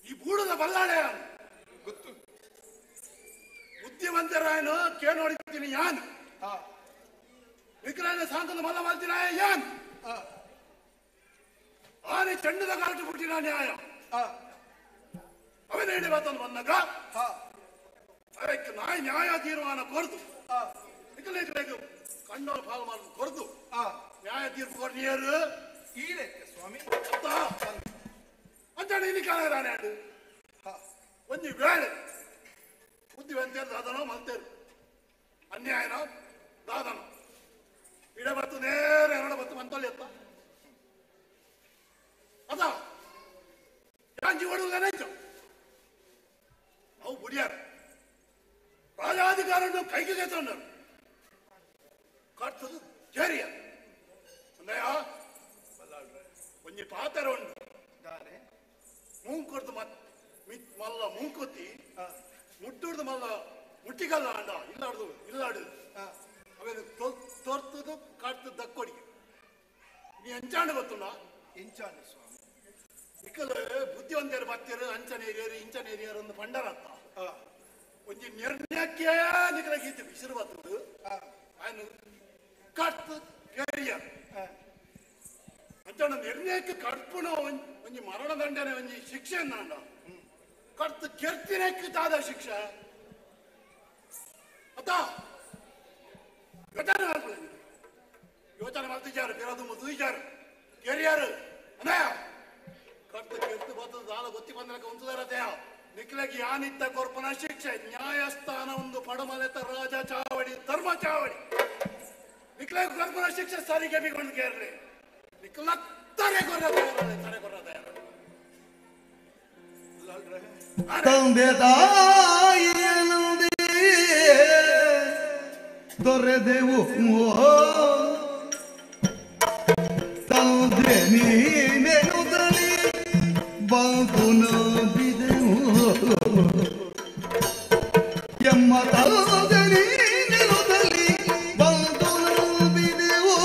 ಈ ಬೂಡದ ಬಲ್ಲಾಳೆ ಗೊತ್ತು. ಬುದ್ಧಿವಂತರಾಯನು ಕೇಳಿ ನೋಡಿದ್ದೀನಿ ಯಾನ್ ವಿಕ್ರಾಯನ ಸಾಂಕದ ಮಲ್ಲ ಮಾಡ್ತೀನ ಯಾನ್ ಆನೆ ಚಂಡದ ಕಾಲಕ್ಕೆ ಬಿಟ್ಟಿನ ನ್ಯಾಯ ಅವನ ಹೇಳಿ ಮಾತನ್ನು ಬಂದಾಗ ಅದಕ್ಕೆ ನಾಯಿ ನ್ಯಾಯ ತೀರ್ಮಾನ ಕೊರದು ಕಣ್ಣವ್ರ ಪಾಲು ಮಾಡೋದು ಕೊರದು ನ್ಯಾಯ ತೀರ್ಪು ಕೊಡ್ನಿಯರು ಈ ಲೆಕ್ಕ ಸ್ವಾಮಿ ಅಂತ ಇಲ್ಲಿ ಕಾಣರಾನೆ ಅದು ಒಂದು ವೇಳೆ ಬುದ್ಧಿವಂತರು ದಾದನೋ ಮಲ್ತೇರು ಅನ್ಯಾಯನೋ ದಾದನೋ ಇಡ ಬತ್ತು ನೇರ ಎರಡು ಬತ್ತು ಮಂತೊಳ್ಳಿ ಎತ್ತ ಅದ ಯಾಂಜಿ ಹೊಡುವುದೇನಾಯ್ತು ನಾವು ಬುಡಿಯಾರ ರಾಜಾಧಿಕಾರನ್ನು ಕೈಗೆ ತಂದರು ಕರ್ತದು ಜೇರಿಯ ಅಣ್ಣಯ್ಯ ಒಂಜಿ ಪಾತ್ರ ಉಂಟು ಮೂಂಕೊಡ್ದು ಮಲ್ಲ ಮೂಂಕೊತ್ತಿ ಮುಟ್ಟುಡ್ದು ಮಲ್ಲ ಮುಟ್ಟಿಗಲ್ಲ ಅಂಡ ಇಲ್ಲಾಡು ಅವೇನು ತೋರ್ತದು ಕಾಡ್ತದ ದಕ್ಕೊಡಿ ನೀ ಅಂಚಾಂಡ ಗೊತ್ತುಂಡ ಎಂಚಾಂಡ ಸ್ವಾಮಿ ಇಕ್ಕಲು ಬುದ್ಧಿವಂತರು ಬತ್ತರು ಅಂಚನೇರಿಯರು ಇಂಚನೇರಿಯರು ಒಂದು ಪಂಡರತ್ತ ಒಂಜಿ ನಿರ್ಣಯಕ್ಕೆ ನಿಖಲ ಗೀತೆ ಬಿಸಿರು ಬರ್ತದು ఆయన ಕಟ್ಟು ಕೇರಿಯರ್ ಅಂಚನ ನಿರ್ಣಯಕ್ಕೆ ಕಡ್ಪುಣ ಒಂಜಿ ಮರಣ ದಂಡನೆ ಒಂಜಿ ಶಿಕ್ಷೆ ಅಂದ ಕಟ್ಟು ಕೆರ್ತಿನಕ್ಕೆ ತಾದ ಶಿಕ್ಷೆ ಅತ್ತ ಯೋಚನೆ ಮಾಡ್ತಿದ್ದಾರೆ ಬೇರದು ಮುಗಿದಾರು ಕೆರಿಯರ್ ಅದೇ ಕಟ್ಟು ಕೆರ್ತು ಬರ್ತದ ದಾಲ ಗೊತ್ತಿ ಬಂದಕ್ಕೆ ಒಂದಾರತೆ ನಿಖಿಲಗೆ ಯಾನಿತ್ತ ಕೊರ್ಪನ ಶಿಕ್ಷೆ ನ್ಯಾಯಸ್ಥಾನ ಒಂದು ಪಡಮಲೆತ ರಾಜ ಚಾವಡಿ ಧರ್ಮ ಚಾವಡಿ ನಿಖಿಲಗೆ ಕೊರ್ಪನ ಶಿಕ್ಷೆ ಸಾರಿಗೆ ಬಿಗೊಂಡು ಕೇರಳಿ ನಿಖಿಲ ತಾರೆ ಕೊರ್ರ ತಂದೆ ತಾಯಿಯನುಡಿ ದೊರೆದೆವು ತಂದೆ ನೀನೆನುದಲಿ ಬಂತು ನಂಬಿದೆವು ಎಮ್ಮ ತಂದೆ ನೀನೆನುದಲಿ ಬಂತು ನಂಬಿದೆವು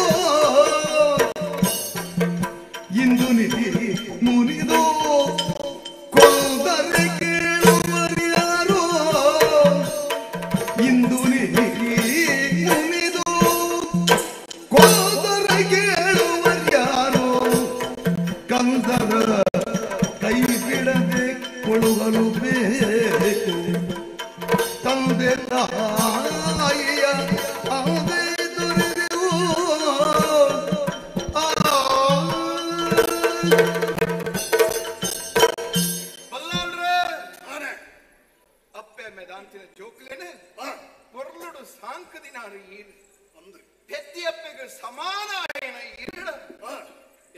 ಇಂದು ನೀ ಮುನಿದು ಕೊಂದರೆ ಕೇಳುವರ್ಯಾರೋ ಇಂದು ನೀ ಮುನಿದು ಕೊಂದರೆ ಕೇಳುವರ್ಯಾರೋ ಕಂದರ ಕೈ ಬಿಡದೆ ಕೊಳುಗಲು ಬೇಕು ತಂದೆ ತಾಯಿಯ ಅದೇ ದೊರೆದೆವು ಅಪ್ಪೆ ಮೇದಾಂತಿನ ಜೋಕ್ಲೇನೆ ಪೊರ್ಲುಡು ಸಾಂಕದಿನಾರು ಈಡು ಪೆತ್ತಿಯಪ್ಪೆಗೆ ಸಮಾನ ಆಯನ ಈಡ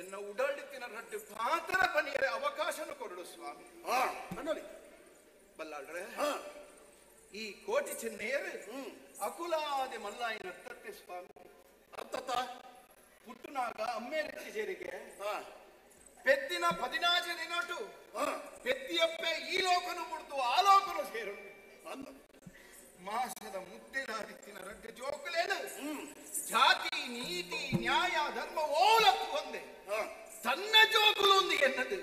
ಎನ್ನ ಉಡಾಡಿತಿನ ರಡ್ಡು ಪಾತ್ರ ಪನಿಯರೆ ಅವಕಾಶನ ಕೊರಡು ಸ್ವಾಮಿ ಅನ್ನೋಲಿ ಬಲ್ಲಾಳ್ರೆ ಈ ಕೋಟಿ ಚೆನ್ನೆಯರು ಅಕುಲಾದಿ ಮಲ್ಲಾಯನ ತತ್ತೆ ಸ್ವಾಮಿ ಅತ್ತ ಪುಟ್ಟುನಾಗ ಅಮ್ಮೇರೆತ್ತಿ ಸೇರಿಗೆ ಪೆತ್ತಿನ 16 ದಿನಟು ಪೆತ್ತಿಯಪ್ಪೆ ಈ ಲೋಕನು ಬಿಡ್ತು ಆ ಲೋಕನು ಸೇರು ಮಾಸದ ಮುದ್ದೆದಾದಿತ್ತಿನ ರಡ್ಡೆ ಜೋಕಲೇನು ಜಾತಿ ನೀತಿ ನ್ಯಾಯ ಧರ್ಮ ಓಲಕ್ಕು ಒಂದೇ ತನ್ನ ಜೋಕುಲು ಒಂದು ಎನ್ನದು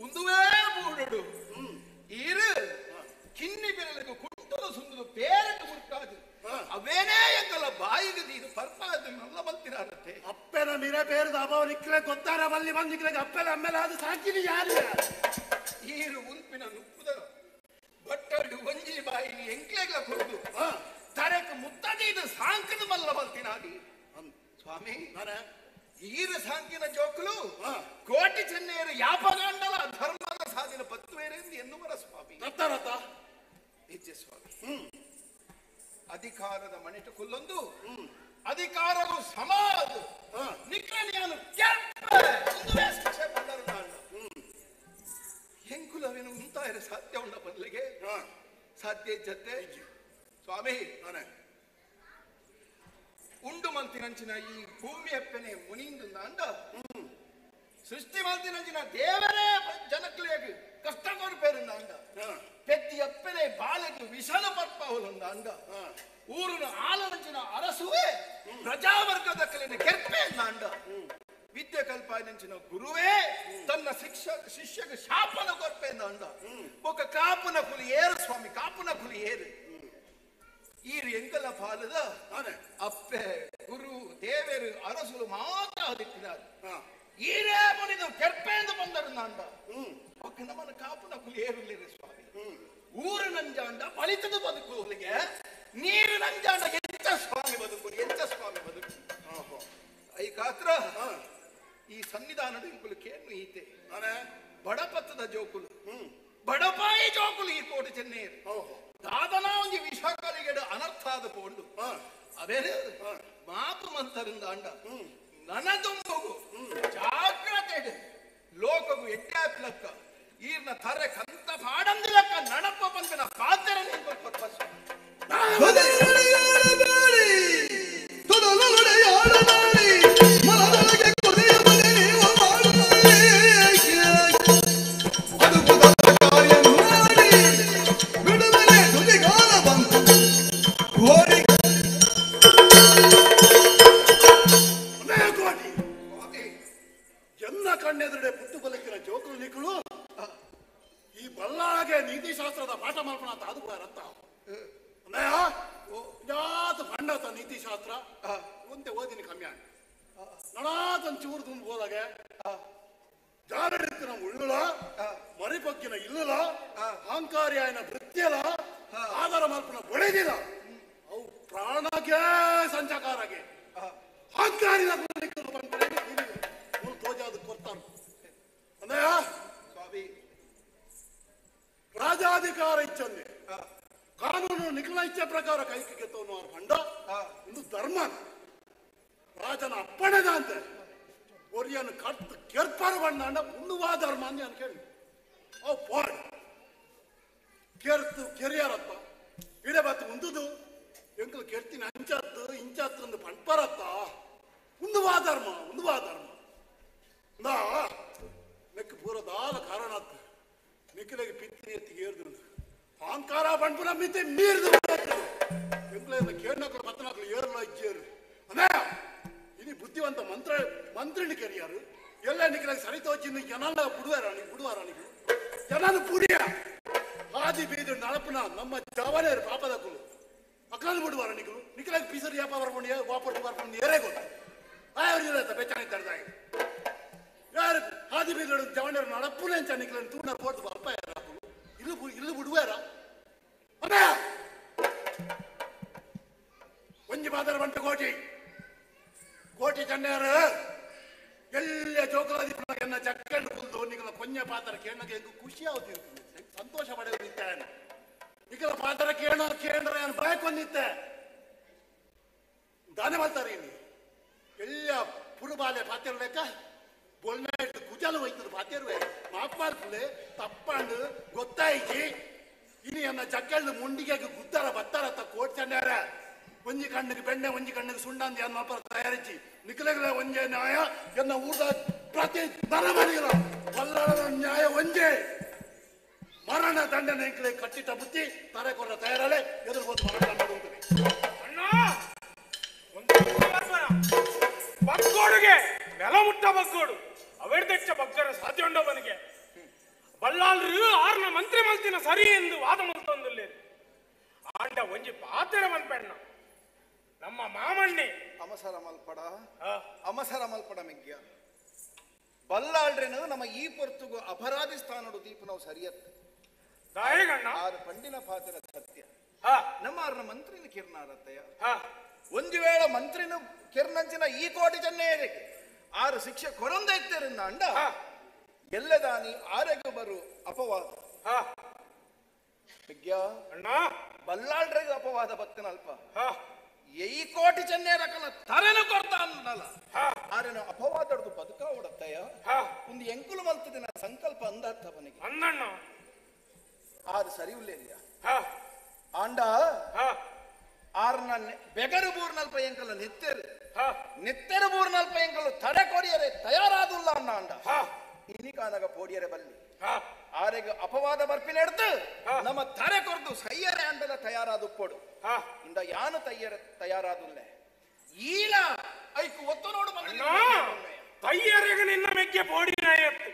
ಉಂದುವೇ ಬೂಡುಡು ಈರು ಕಿನ್ನಿ ಬೆರಳಿಗೆ ಕುಟ್ಟಲು ಸುಂದು ಪೇರಕ್ಕೆ ಮುಟ್ಟಾದು ಅವೇನೇ ಎಂಗಲ್ಲ ಬಾಯಿಗೆ ನೀನು ಪರ್ಪಾದ ಮಲ್ಲ ಬಂತಿರತ್ತೆ ಅಪ್ಪೆನ ಮಿರ ಬೇರದ ಅಭಾವ ನಿಕ್ಲೆ ಗೊತ್ತಾರ ಬಲ್ಲಿ ಬಂದು ನಿಕ್ಲೆ ಅಪ್ಪೆಲ ಅಮ್ಮೆಲ ಅದು ಸಾಕಿನಿ ಯಾರು ಈರು ಉಲ್ಪಿನ ನುಪ್ಪುದ ಬಟ್ಟಡು ಒಂಜಿ ಬಾಯಿನಿ ಎಂಕ್ಲೆಗ್ಲ ಕೊಡ್ದು ತರಕ್ಕೆ ಮುತ್ತದೀದ ಸಾಂಕದ ಮಲ್ಲ ಬಂತಿನಾದಿ ಸ್ವಾಮಿ ಈರು ಸಾಂಕಿನ ಜೋಕುಲು ಕೋಟಿ ಚೆನ್ನೆಯರು ಯಾಪಗಾಂಡಲ ಧರ್ಮದ ಸಾಧಿನ ಪತ್ತುವೇರೆಂದು ಎನ್ನುವರ ಸ್ವಾಮಿ ರತ್ತ ನಿಜ ಸ್ವಾಮಿ ಅಧಿಕಾರದ ಮನೆಟು ಕುಲ್ಲೊಂದು ಅಧಿಕಾರವು ಸಮಾಜ ನಿಕ್ರಣಿಯನ್ನು ಶಿಕ್ಷೆ ಬಂದರು ನಾನು ಹೆಂಕುಲವೇನು ಉಂಟಾಯಿರ ಸಾಧ್ಯ ಉಂಡ ಬದಲಿಗೆ ಸಾಧ್ಯ ಜತೆ ಸ್ವಾಮಿ ಉಂಡು ಮಂತಿನಂಚಿನ ಈ ಭೂಮಿ ಎಪ್ಪನೆ ಮುನಿಂದು ಅಂಡ ಸೃಷ್ಟಿ ಮಂತಿನಂಚಿನ ದೇವರೇ ಜನಕ್ಲೇಗೆ ಕಷ್ಟ ಕೊಡ್ಪೇರು ಅಂಡ ಪೆತ್ತಿ ಎಪ್ಪನೆ ಬಾಲೆಗೆ ವಿಷಲ ಪರ್ಪಹುಲುಂದ ಅಂಡ ಊರಿನ ಆಲನಂಚಿನ ಅರಸುವೆ ಪ್ರಜಾವರ್ಗದ ಕಲಿನ ಕೆರ್ಪೆ ಅಂಡ ವಿದ್ಯೆ ಕಲ್ಪಾಯನಿಂಚಿನ ಗುರುವೇ ತನ್ನ ಶಿಷ್ಯಗೆ ಶಾಪನ ಕೊರ್ಪೆಂದ ಅಂದ ಒಕ್ಕ ಕಾಪುನ ಕುಲಿ ಏರು ಸ್ವಾಮಿ ಕಾಪುನ ಕುಲಿ ಏರು ಈರು ಎಂಕಲ ಪಾಲದ ಅಪ್ಪೆ ಗುರು ದೇವರು ಅರಸುಲು ಮಾತ್ರ ಅದಿಕ್ಕಿದ್ದಾರೆ ಈರೇ ಮುನಿದು ಕೆರ್ಪೆಂದು ಬಂದರು ಅಂದ ಒಕ್ಕ ನಮ್ಮನ ಕಾಪುನ ಕುಲಿ ಏರುಲಿರಿ ಸ್ವಾಮಿ ಊರು ನಂಜಾಂಡ ಫಲಿತದ ಬದುಕು ಅವರಿಗೆ ನೀರು ನಂಜಾಂಡ ಎಂಚ ಸ್ವಾಮಿ ಬದುಕು ಎಂಚ ಸ್ವಾಮಿ ಬದುಕು ಈ ಕಾತ್ರ ಈ ಸನ್ನಿಧಾನದ ಇಂಕುಲು ಕೇನು ಈತೆ ಬಡಪತ್ತದ ಜೋಕುಲು ಬಡಪಾಯಿ ಜೋಕುಲು ಈ ಕೋಟೆ ಚೆನ್ನೈರು ದಾದನ ಒಂಜಿ ವಿಷಕಾಲಿಗೆಡ ಅನರ್ಥ ಆದ ಪೋಂಡು ಅವೇನು ಮಾಪು ಮಂತರಿಂದ ಅಂಡ ನನದುಂಬುಗು ಜಾಗ್ರತೆ ಲೋಕಗು ಎಡ್ಡಾಕ್ಲಕ್ಕ ಈರ್ನ ತರೆ ಕಂತ ಪಾಡಂದಿಲಕ್ಕ ನಡಪ ಬಂದಿನ ಪಾತ್ರ ಕಣ್ಣೆದುರುಡೆ ಪುಟ್ಟು ಬಲಕಿನ ಜೋಕುಲು ನಿಕ್ಕಳು ಈ ಬಲ್ಲಾಳಗೆ ನೀತಿಶಾಸ್ತ್ರದ ಪಾಠ ಮಾಡ್ಕೊಳ ಅಂತ ಅದು ರತ್ತ ಜಾತ ಪಂಡತ ನೀತಿಶಾಸ್ತ್ರ ಒಂದೇ ಓದಿನ ಕಮ್ಮಿ ಆಗ ನಡಾತನ್ ಚೂರು ತುಂಬ ಹೋದಾಗೆ ಜಾರಡಿತ್ತಿನ ಉಳ್ಳುಳ ಮರಿಪಕ್ಕಿನ ಇಲ್ಲುಲ ಅಹಂಕಾರಿ ಆಯ್ನ ವೃತ್ತಿಯಲ ಆಧಾರ ಮಲ್ಪನ ಬೊಳೆದಿಲ್ಲ ಅವು ಪ್ರಾಣಕ್ಕೆ ಸಂಚಕಾರಗೆ ಅಹಂಕಾರಿನ ತೋಜಾದ ಕೊಡ್ತಾರ ಅಂದಯ್ಯ ಸ್ವಾಮಿ ರಾಜಾಧಿಕಾರ ಇಚ್ಛಂದೆ ಕಾನೂನು ನಿಖಲ ಇಚ್ಛೆ ಪ್ರಕಾರ ಕೈಗೆ ಗೆತ್ತವನು ಅವ್ರ ಬಂಡ ಒಂದು ಧರ್ಮ ರಾಜನ ಅಪ್ಪಣೆದ ಅಂತೆ ಒರಿಯನ್ನು ಕಟ್ಟು ಕೆರ್ಪಾರು ಬಣ್ಣ ಉಣ್ಣುವ ಧರ್ಮ ಅಂದೆ ಅಂತ ಕೇಳಿ ಅವ್ ಪಾಡ್ ಕೆರ್ತು ಕೆರಿಯಾರತ್ತ ಇಡೆ ಬತ್ತು ಮುಂದುದು ಎಂಕಲು ಕೆರ್ತೀನಿ ಅಂಚತ್ತು ಇಂಚತ್ತು ಒಂದು ಪಂಪರತ್ತ ಉಣ್ಣುವ ಧರ್ಮ ನಾ ನೆಕ್ ಪೂರ ದಾಲ ಕಾರಣ ನಿಖಿಲೆಗೆ ಪಿತ್ತಿ ಎತ್ತಿಗೆ ಏರ್ದು ಅಹಂಕಾರ ಬಂಡ್ಪುರ ಮಿತಿ ಮೀರ್ದು ಎಂಕ್ಲೆಲ್ಲ ಕೇಳ್ನಕ್ಳು ಮತ್ತನಕ್ಳು ಏರ್ಲ ಇಜ್ಜೇರು ಅದೇ ಇನಿ ಬುದ್ಧಿವಂತ ಮಂತ್ರಿನಿ ಕೆರಿಯಾರು ಎಲ್ಲ ನಿಖಿಲೆಗೆ ಸರಿ ತೋಚಿನ ಜನಲ್ಲ ಬಿಡುವಾರ ನೀವು ಜನನು ಪುಡಿಯ ಹಾದಿ ಬೀದು ನಳಪನ ನಮ್ಮ ಜವನೇರು ಪಾಪದ ಕುಲು ಅಕ್ಕಲು ಬಿಡುವಾರ ನಿಖಿಲೆಗೆ ಪೀಸರ್ ಯಾಪ ಬರ್ಕೊಂಡು ವಾಪಸ್ ಬರ್ಕೊಂಡು ಏರೇ ಗೊತ್ತು ಆಯ್ತ ಬೆಚ್ಚಾಣಿ ತರದಾಗಿ ಯಾರು ಹಾದಿ ಬೀದು ಜವನೇರು ನಳಪುನ ಎಂಚ ನಿಖಿಲೆಗೆ ತೂಣ ಪೋರ್ದು ಅಪ್ಪ ಯಾರು ಇಲ್ಲಿ ಬಿಡುವಾರ ಅದೇ ಒಂಜಿ ಮಾದರ ಬಂಟ ಕೋಟಿ ಚೆನ್ನೈರು ಎಲ್ಲ ಜೋಕಲಾದಿ ಎನ್ನ ಚಕ್ಕಂಡು ಕುಲ್ದು ನಿಗಲ ಕೊಂಜ ಪಾತ್ರ ಕೇಳಕ್ಕೆ ಹೆಂಗು ಖುಷಿ ಆಗುತ್ತಿರ್ತದೆ ಸಂತೋಷ ಪಡೆಯೋದು ನಿತ್ಯ ನಿಗಲ ಪಾತ್ರ ಕೇಂದ್ರ ಏನು ಬಾಯ್ಕೊಂಡಿತ್ತೆ ದಾನ ಮಾಡ್ತಾರೆ ಇಲ್ಲಿ ಎಲ್ಲ ಪುರುಬಾಲೆ ಪಾತ್ರ ಲೆಕ್ಕ ಬೊಲ್ನ ಇಟ್ಟು ಕುಜಲು ಹೋಯ್ತದ ಪಾತ್ಯರುವೆ ಮಾಪಾರ್ಕುಲೆ ತಪ್ಪಂಡು ಗೊತ್ತಾಯ್ತಿ ಇನಿ ಎನ್ನ ಚಕ್ಕಂಡು ಮುಂಡಿಗೆ ಗುದ್ದಾರ ಬತ್ತಾರತ್ತ ಕೋಟಿ ಚೆನ್ನೈರ ಒಂಜಿ ಕಣ್ಣಿಗೆ ಬೆಣ್ಣೆ ಒಂಜಿ ಕಣ್ಣಿಗೆ ಸುಣ್ಣಂದಿ ಅನ್ನ ತಯಾರಿಸಿ ನಿಖಲೆಗಳ ಒಂಜೆ ನ್ಯಾಯ ಎನ್ನ ಊಟ ಪ್ರತಿ ನರಮನಿಗಳ ಬಲ್ಲಾಳದ ನ್ಯಾಯ ಒಂಜೆ ಮರಣ ದಂಡನೆ ನಿಖಲೆ ಕಟ್ಟಿಟ್ಟ ಬುತ್ತಿ ತಾರೆ ಕೊರ ತಯಾರಲೆ ಎದುರ್ಬೋದು ಮರಣ ಮಾಡುತ್ತದೆ ಬಗ್ಗೋಡುಗೆ ನೆಲ ಮುಟ್ಟ ಬಗ್ಗೋಡು ಅವೆಡ್ದೆಚ್ಚ ಬಗ್ಗರ ಸಾಧ್ಯ ಉಂಡೋ ಬನಿಗೆ ಬಲ್ಲಾಳ್ರು ಆರ್ನ ಮಂತ್ರಿ ಮಲ್ತಿನ ಸರಿ ಎಂದು ವಾದ ಮಲ್ತೊಂದುಲ್ಲೇರು ಆಂಡ ಒಂಜಿ ಪಾತೆರ ಮನ್ಪೆಣ್ಣ ನಮ್ಮ ಮಾಮಣ್ಣೆ ಅಮಸರ ಮಲ್ಪಡ ಮೆಗ್ಗ್ಯ ಬಲ್ಲಾಳ್ರೆನು ನಮ್ಮ ಈ ಪೊರ್ತುಗು ಅಪರಾಧಿ ಸ್ಥಾನಡು ದೀಪ ನಾವು ಸರಿಯತ್ತೆ ಆರು ಪಂಡಿನ ಪಾತ್ರ ಸತ್ಯ ನಮ್ಮ ಆರ್ನ ಮಂತ್ರಿನ ಕಿರ್ನಾರತ್ತಯ್ಯ ಒಂದು ವೇಳೆ ಮಂತ್ರಿನ ಕಿರ್ನಂಚಿನ ಈ ಕೋಟಿ ಚೆನ್ನೈರಿಗೆ ಆರು ಶಿಕ್ಷೆ ಕೊರೊಂದೈತರಿಂದ ಅಂಡ ಎಲ್ಲದಾನಿ ಆರೆಗೆ ಬರು ಅಪವಾದ ಬಲ್ಲಾಳ್ರೆಗೆ ಅಪವಾದ ಬತ್ತನ ಅಲ್ಪ ಈ ಕೋಟಿ ಚೆನ್ನೈ ರಕಲ ತರೆನ ಕೊಡ್ತಾ ಅನ್ನಲ್ಲ ಆರೇನು ಅಪವಾದಡ್ದು ಬದುಕ ಓಡತ್ತಯ್ಯ ಒಂದು ಎಂಕುಲು ಮಲ್ತದಿನ ಸಂಕಲ್ಪ ಅಂದರ್ಥ ಬನಿಗೆ ಅನ್ನಣ್ಣ ಆರು ಸರಿ ಉಲ್ಲೇರಿಯ ಆಂಡ ಆರ್ನ ಬೆಗರು ಬೂರ್ನಲ್ಪ ಎಂಕಲ ನೆತ್ತೆರು ಬೂರ್ನಲ್ಪ ಎಂಕಲು ತಡೆ ಕೊಡಿಯರೆ ತಯಾರಾದುಲ್ಲ ಅನ್ನ ಅಂಡ ಇನಿ ಕಾನಗ ಪೋಡಿಯರೆ ಬಲ್ಲಿ ಆರೆಗೆ ಅಪವಾದ ಬರ್ಪಿನ ಎಡ್ದು ನಮ್ಮ ತರೆ ಕೊರ್ದು ಸೈಯರೆ ಅಂಡಲ ತಯಾರಾದು ಕೊಡು ಇಂದ ಯಾನು ತಯಾರಾದುಲ್ಲೆ ಈಲ ಐಕು ಒತ್ತು ನೋಡು ತಯ್ಯರೆಗೆ ನಿನ್ನ ಮೆಕ್ಕೆ ಪೋಡಿನ ಎತ್ತು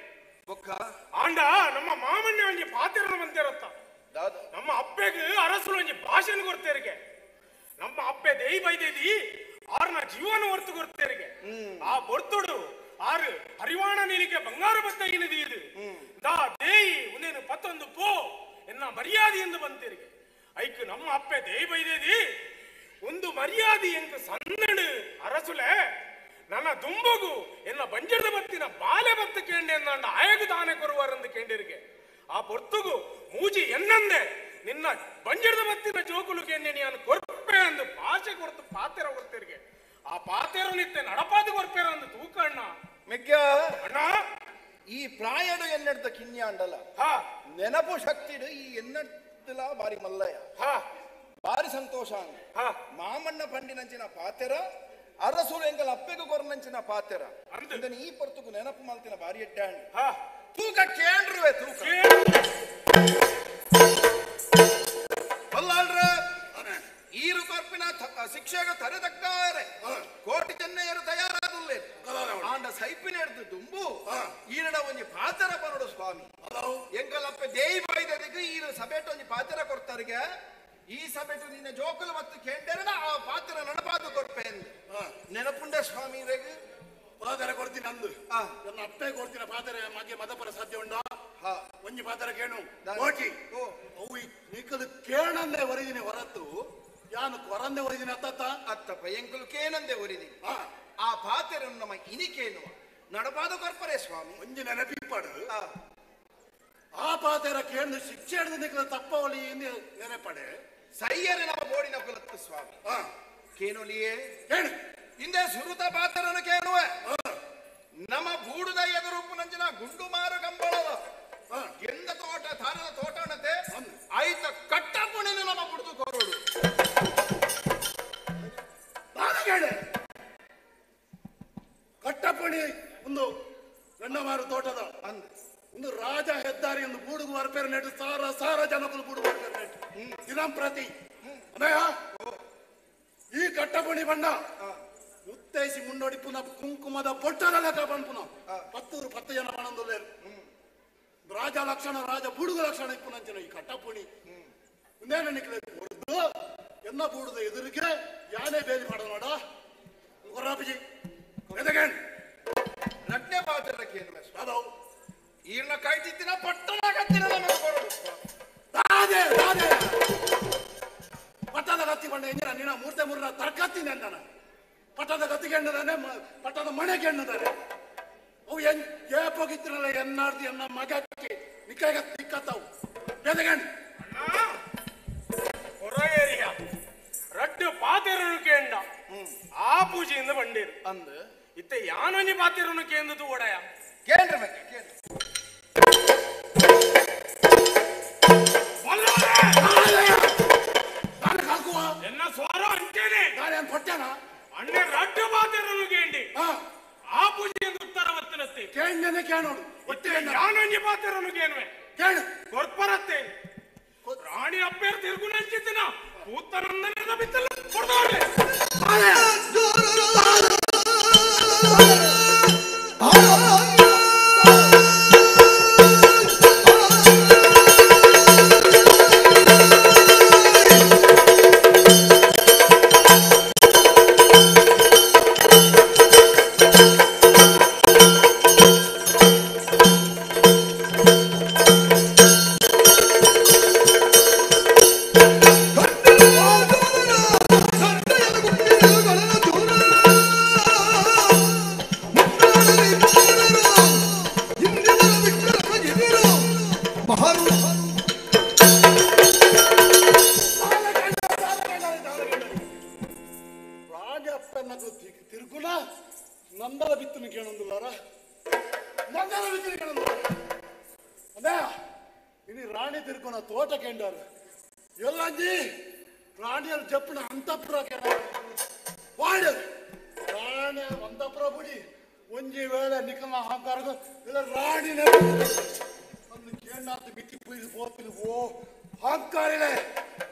ಆಂಡ ನಮ್ಮ ಮಾಮಣ್ಣ ಒಂಜಿ ಪಾತಿರನ ಬಂದಿರತ್ತ ನಮ್ಮ ಅಪ್ಪೆಗೆ ಅರಸರು ಒಂಜಿ ಭಾಷಣ ಕೊಡ್ತೇರಿಗೆ ನಮ್ಮ ಅಪ್ಪೆ ದೇಯಿ ಬೈದೇದಿ ಆರ್ನ ಜೀವನ ಹೊರ್ತು ಕೊಡ್ತೇರಿಗೆ ಆ ಬೊರ್ತುಡು ಆರು ಹರಿವಾಣ ನೀಲಿಗೆ ಬಂಗಾರ ಬದ್ದ ಏನಿದೆ ಇದು ದಾ ದೇಯಿ ಉನೇನು ಪತ್ತೊಂದು ಪೋ ಎನ್ನ ಮರ್ಯಾದೆಯಿಂದ ಬಂತೇರಿಗೆ ಐಕ್ ನಮ್ಮ ಅಪ್ಪೆ ದೇಯಿ ಬೈದೇದಿ ಒಂದು ಮರ್ಯಾದೆ ಎಂಕ ಸಣ್ಣಡು ಅರಸುಲೆ ನನ್ನ ದುಂಬಗು ಎನ್ನ ಬಂಜರದ ಬತ್ತಿನ ಬಾಲೆ ಬತ್ತು ಕೇಂಡೆ ಎಂದ ಆಯಗು ತಾನೆ ಕೊರುವಾರಂದು ಕೇಂಡಿರಿಗೆ ಆ ಪೊರ್ತುಗು ಮೂಜಿ ಎನ್ನಂದೆ ನಿನ್ನ ಬಂಜರದ ಬತ್ತಿನ ಜೋಕುಲು ಕೇಂಡೆ ನಾನು ಕೊರ್ಪೆ ಅಂದು ಭಾಷೆ ಕೊರ್ತು ಪಾತೆರ ಕೊಡ್ತಿರಿಗೆ ಆ ಪಾತೆರ ನಿತ್ತೆ ನಡಪಾದು ಕೊರ್ಪೇರ ಅಂದು ತೂಕ ಅಣ್ಣ ಮೆಗ್ಗ ಅಣ್ಣ ಈ ಪ್ರಾಯಡು ಎನ್ನೆಡ್ತ ಕಿನ್ಯ ಅಂಡಲ್ಲ ನೆನಪು ಶಕ್ತಿಡು ಈ ಎನ್ನಡ್ತಲ ಬಾರಿ ಮಲ್ಲಯ್ಯ ಬಾರಿ ಸಂತೋಷ ಮಾಮಣ್ಣ ಪಂಡಿನಂಚಿನ ಪಾತೆರ ಅರಸುಲು ಎಂಕಲ್ ಅಪ್ಪೆಗೂ ಕೊರನಂಚಿನ ಪಾತೆರ ಅಂದ್ರೆ ಈ ಪೊರ್ತುಕು ನೆನಪು ಮಲ್ತಿನ ಬಾರಿ ಎಡ್ಡಾಂಡ್ ತೂಕ ಕೇಂದ್ರವೇ ತೂಕ ಅಲ್ಲಾಳ್ರ ಈರು ಕೊರ್ಪಿನ ಶಿಕ್ಷೆಗೆ ತರೆದಕ್ಕಾರೆ ಕೋಟಿ ಚೆನ್ನೈಯರು ತಯಾರಾದುಲ್ಲೆ ಆಂಡ ಸೈಪಿನ ಹಿಡ್ದು ದುಂಬು ಈರಡ ಒಂಜಿ ಪಾತೆರ ಬರೋಡು ಸ್ವಾಮಿ ಎಂಕಲಪ್ಪ ದೇಯಿ ಬೈದದಿಗೆ ಈರು ಸಭೆಟ್ ಒಂಜಿ ಪಾತೆರ ಕೊಡ್ತಾರಿಗೆ ಈ ಸಭೆಟು ನಿನ್ನ ಜೋಕುಲು ಮತ್ತು ಕೇಂದ್ರನ ಆ ಪಾತ್ರ ನಡಪಾದು ಕೊಡ್ಪೆ ನೆನಪುಂಡೆ ಸ್ವಾಮಿ ಪಾತರ ಕೊಡ್ತೀನಿ ಅಂದು ನನ್ನ ಅಪ್ಪೆ ಕೊಡ್ತೀನಿ ಪಾತರ ಮಗೆ ಮದಪರ ಸಾಧ್ಯ ಉಂಡ ಒಂಜಿ ಪಾತರ ಕೇಣು ಕೋಟಿ ಅವು ನೀಕದು ಕೇಣಂದೆ ಒರಿದಿನಿ ಹೊರತು ಯಾನು ಕೊರಂದೆ ಒರಿದಿನಿ ಅತ್ತಪ್ಪ ಎಂಕುಲು ಕೇನಂದೆ ಒರಿದಿನಿ ಆ ಪಾತ್ರ ನಮ್ಮ ಇನಿಕೇನು ನಡಪಾದು ಕೊರ್ಪರೆ ಸ್ವಾಮಿ ಒಂಜಿ ನೆನಪಿಪ್ಪಡು ಆ ಪಾತೆರ ಕೇಂದ್ರ ಶಿಕ್ಷೆ ಹಿಡಿದು ನಿಕ್ಕಲು ತಪ್ಪವಳಿ ನೆನಪಡೆ ಸರಿಯರೆ ನಮ್ಮ ಬೋಡಿನ ಕುಲತ್ತು ಸ್ವಾಮಿ ಕೇನುಲಿಯೇ ಹಿಂದೆ ಸುರುತ ಪಾತ್ರನ ಕೇಳುವೆ ನಮ್ಮ ಬೂಡುದ ಎದುರುಪ್ಪು ನಂಚಿನ ಗುಂಡು ಮಾರು ಕಂಬಳದ ಗೆಂದ ತೋಟ ತಾರದ ತೋಟಣತೆ ಆಯ್ತ ಕಟ್ಟಪುಣಿನ ನಮ್ಮ ಬುಡ್ದು ಕೋರೋಡು ಕಟ್ಟಪುಣಿ ಒಂದು ಗಂಡಮಾರು ತೋಟದ ಒಂದು ರಾಜ ಹೆದ್ದಾರಿ ಒಂದು ಬೂಡುಗು ವರ್ಪೇರ ನೆಟ್ಟು ಸಾರ ಜನಗಳು ಬೂಡು ವರ್ಪೇರ ನೆಟ್ಟು ದಿನಂಪ್ರತಿ ಅನಯ್ಯ ಈ ಕಟ್ಟಪುಣಿ ಬಣ್ಣ ಉತ್ತೇಸಿ ಮುನ್ನೋಡಿ ಪುನಃ ಕುಂಕುಮದ ಬೊಟ್ಟದ ಲೆಕ್ಕ ಬಂದ್ಪುನ 10 ಜನ ಬಣ್ಣದಲ್ಲೇರು ರಾಜ ಲಕ್ಷಣ ರಾಜ ಬುಡುಗು ಲಕ್ಷಣ ಇಪ್ಪುನಂಚಿನ ಈ ಕಟ್ಟಪುಣಿ ಇನ್ನೇನು ನಿಕ್ಲೆ ಹೊಡೆದು ಎನ್ನ ಬೂಡುದ ಎದುರಿಗೆ ಯಾನೇ ಬೇಲಿ ಮಾಡ ನೋಡ ಕೊರ್ರಾಪಜಿ ಎದಗೇನ್ ರಡ್ನೆ ಪಾತ್ರ ಕೇನು ಅದವು ಈರ್ನ ಕಾಯ್ತಿತ್ತಿನ ಪಟ್ಟಣ ಕತ್ತಿನ ನಮಗೆ ಕೊರಡು ರಾಧೆ ಪಟ್ಟದ ಕತ್ತಿ ಬಂಡ ಎಂಜಿನ ನಿನ್ನ ಮೂರ್ತೆ ಮೂರನ ತರ್ಕತ್ತೀನಿ ಅಂತಾನ ಪಟ್ಟದ ಕತ್ತಿಗೆ ಎಣ್ಣದಾನೆ ಪಟ್ಟದ ಮನೆಗೆ ಎಣ್ಣದಾನೆ ಅವು ಏಪೋಗಿತ್ತಿರಲ್ಲ ಎನ್ನಾರ್ದಿ ಎನ್ನ ಮಗಕ್ಕೆ ನಿಕ್ಕಾಗ ತಿಕ್ಕತ್ತವು ಎದಗೇನ್ ಹೊರ ಏರಿಯ ರಡ್ಡು ಪಾತೆರನು ಕೇಂಡ ಆ ಪೂಜೆಯಿಂದ ಬಂಡೇರು ಅಂದು ಇತ್ತೆ ಯಾನೊಂಜಿ ಪಾತೆರನು ಕೇಂದದು ಒಡೆಯ ಕೇಂದ್ರ ಬಗ್ಗೆ ಕೇಂದ್ರ ಎನ್ನ ಸ್ವಾರ ಅಂತೇನೆ ನಾನೇನ್ ಕೊಟ್ಟೇನ ಅಣ್ಣೆ ರಡ್ಡು ಪಾತೆರನು ಕೇಂಡಿ ಆ ಪೂಜೆಯಿಂದ ಉತ್ತರ ವರ್ತನತ್ತೆ ಕೇಂದ್ರನೇ ಕೇಳೋಡು ಯಾನೊಂಜಿ ಪಾತೆರನು ಕೇನುವೆ ಕೇಳು ಕೊರ್ಪರತ್ತೆ ರಾಣಿ ಅಪ್ಪೇರ್ ತಿರುಗು ನಂಚಿತ್ತಿನ ಕೂತನಂದನದ ಬಿತ್ತಲ್ಲ ಕೊಡ್ದೋಡ್ರೆ ತಿರುಗುಲ ನಂದರ ಬಿತ್ತನೆ ಕೇಳೊಂದಿಲ್ಲಾರ ನಂದರ ಬಿತ್ತನೆ ಕೇಳೊಂದಿಲ್ಲ ಅದೇ ಇನಿ ರಾಣಿ ತಿರುಗುನ ತೋಟ ಕೇಂಡಾರು ಎಲ್ಲಂಜಿ ರಾಣಿಯರು ಜಪ್ಪನ ಅಂತಪುರ ಕೇಳ ವಾಡು ರಾಣಿ ಅಂತಪುರ ಬುಡಿ ಒಂಜಿ ವೇಳೆ ನಿಕಲ್ನ ಅಹಂಕಾರಗೂ ಇಲ್ಲ ರಾಣಿನೇ ಒಂದು ಕೇಂಡಾತು ಬಿತ್ತಿ ಪುಯ್ದು ಪೋತಿಲು ಓ ಅಹಂಕಾರಿಲೆ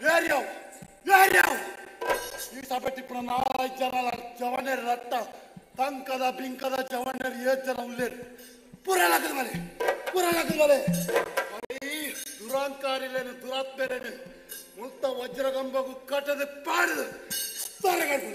ಯಾರ್ಯಾವ್ ಈ ಸಭೆ ಟಿಪ್ಪಣ 4 ಜನ ಜವನೇ ರಟ್ಟ ತಂಕದ ಪಿಂಕದ ಚವಣ್ಣರು ಏತರ ಉಳ್ಳೇರು ಪುರಾಣಕದ ಮಲೆ ಈ ದುರಾಂಕಾರಿಲೇನು ದುರಾತ್ಮೇರೇನು ಮುಕ್ತ ವಜ್ರಗಂಬಗು ಕಟ್ಟದ ಪಾಡದು ತರಗಡ್ದು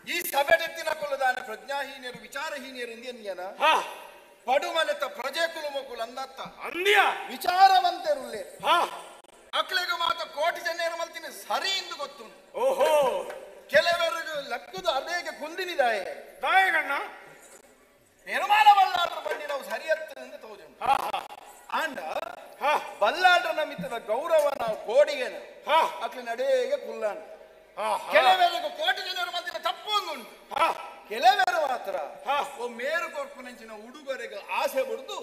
ಈ ಸಭೆಡೆತ್ತಿನ ಕುಲದಾನ ಪ್ರಜ್ಞಾಹೀನರು ವಿಚಾರಹೀನರು ಇಂದಿಯನ್ಯನ ಪಡುಮಲೆತ ಪ್ರಜೆ ಕುಲುಮಕುಲ ಅಂದತ್ತ ಅಂದ್ಯ ವಿಚಾರವಂತರುಲ್ಲೇ ಅಕ್ಲೆಗೆ ಮಾತ ಕೋಟಿ ಜನರು ಮಲ್ತಿನ ಸರಿ ಎಂದು ಗೊತ್ತುಂಟು ಓಹೋ ಕೆಲವರಿಗೆ ಲಕ್ಕದು ಅದೇಗೆ ಕುಂದಿನಿದಾಯೆ ದಾಯಗಣ್ಣ ನಿರ್ಮಾಣ ಬಲ್ಲಾಡ್ರ ಬಂಡಿ ನಾವು ಸರಿಯತ್ತು ಎಂದು ತೋಜುಂಟು ಆಂಡ ಬಲ್ಲಾಡ್ರ ನಮಿತ್ತದ ಗೌರವ ನಾವು ಕೋಡಿಗೆನ ಅಕ್ಲೆ ನಡೆಗೆ ಕುಲ್ಲಾಣ ಕೆಲವರಿಗೆ ಕೋಟಿ ಜನರು ಮಧ್ಯೆ ತಪ್ಪು ಒಂದುಂಟು ಕೆಲವರು ಮಾತ್ರ ಓ ಮೇರು ಕೊರ್ಪುನಂಚಿನ ಉಡುಗೊರೆಗೆ ಆಸೆ ಬಿಡುದು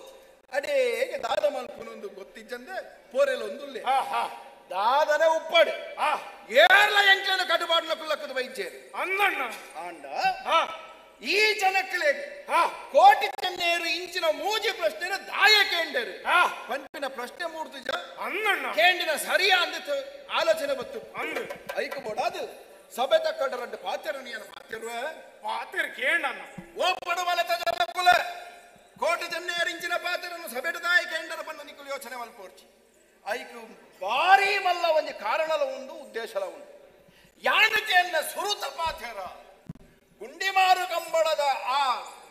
ಅಡೇಗೆ ದಾದ ಮಲ್ಪುನೊಂದು ಗೊತ್ತಿದ್ದಂದೆ ಪೋರೆಲೊಂದುಲ್ಲೆ ದಾದನೆ ಉಪ್ಪಡೆ ಏರ್ಲ ಎಂಕ್ಲನ ಕಡುಬಾಡ್ನ ಕುಲ್ಲಕ್ಕದ ವೈದ್ಯರು ಅಂದಣ್ಣ ಆಂಡ ಈ ಜನಕ್ಕಲೇ ಕೋಟಿ ಚೆನ್ನೇರು ಇಂಚಿನ ಮೂಜಿ ಪ್ರಶ್ನೆ ದಾಯ ಕೇಂಡರು ಪಂಪಿನ ಪ್ರಶ್ನೆ ಮೂಡ್ತು ಅಂದಣ್ಣ ಕೇಂಡಿನ ಸರಿಯಾ ಅಂದಿತ್ತು ಆಲೋಚನೆ ಬತ್ತು ಅಂದು ಐಕು ಬೋಡಾದು ಸಭೆ ತಕ್ಕಂಡ್ರೆ ಪಾತ್ರನಿಯನ ಪಾತ್ರ ಕೇಂಡಣ್ಣ ಓ ಪಡುವಲತ ಜನಕ್ಕುಲ ಕೋಟಿ ಚೆನ್ನೇರು ಇಂಚಿನ ಪಾತ್ರನು ಸಭೆಟ ದಾಯ ಕೇಂಡರ ಬಂದ ನಿಕ್ಕಲು ಯೋಚನೆ ಮಲ್ಪೋರ್ಚಿ ಐಕು ಭಾರಿ ಮಲ್ಲ ಒಂದು ಕಾರಣಲ ಉಂಡು ಉದ್ದೇಶಲ ಉಂಡು ಯಾನಕೆಯನ್ನ ಸುರುತ ಪಾಥೇರ ಗುಂಡಿಮಾರು ಕಂಬಳದ ಆ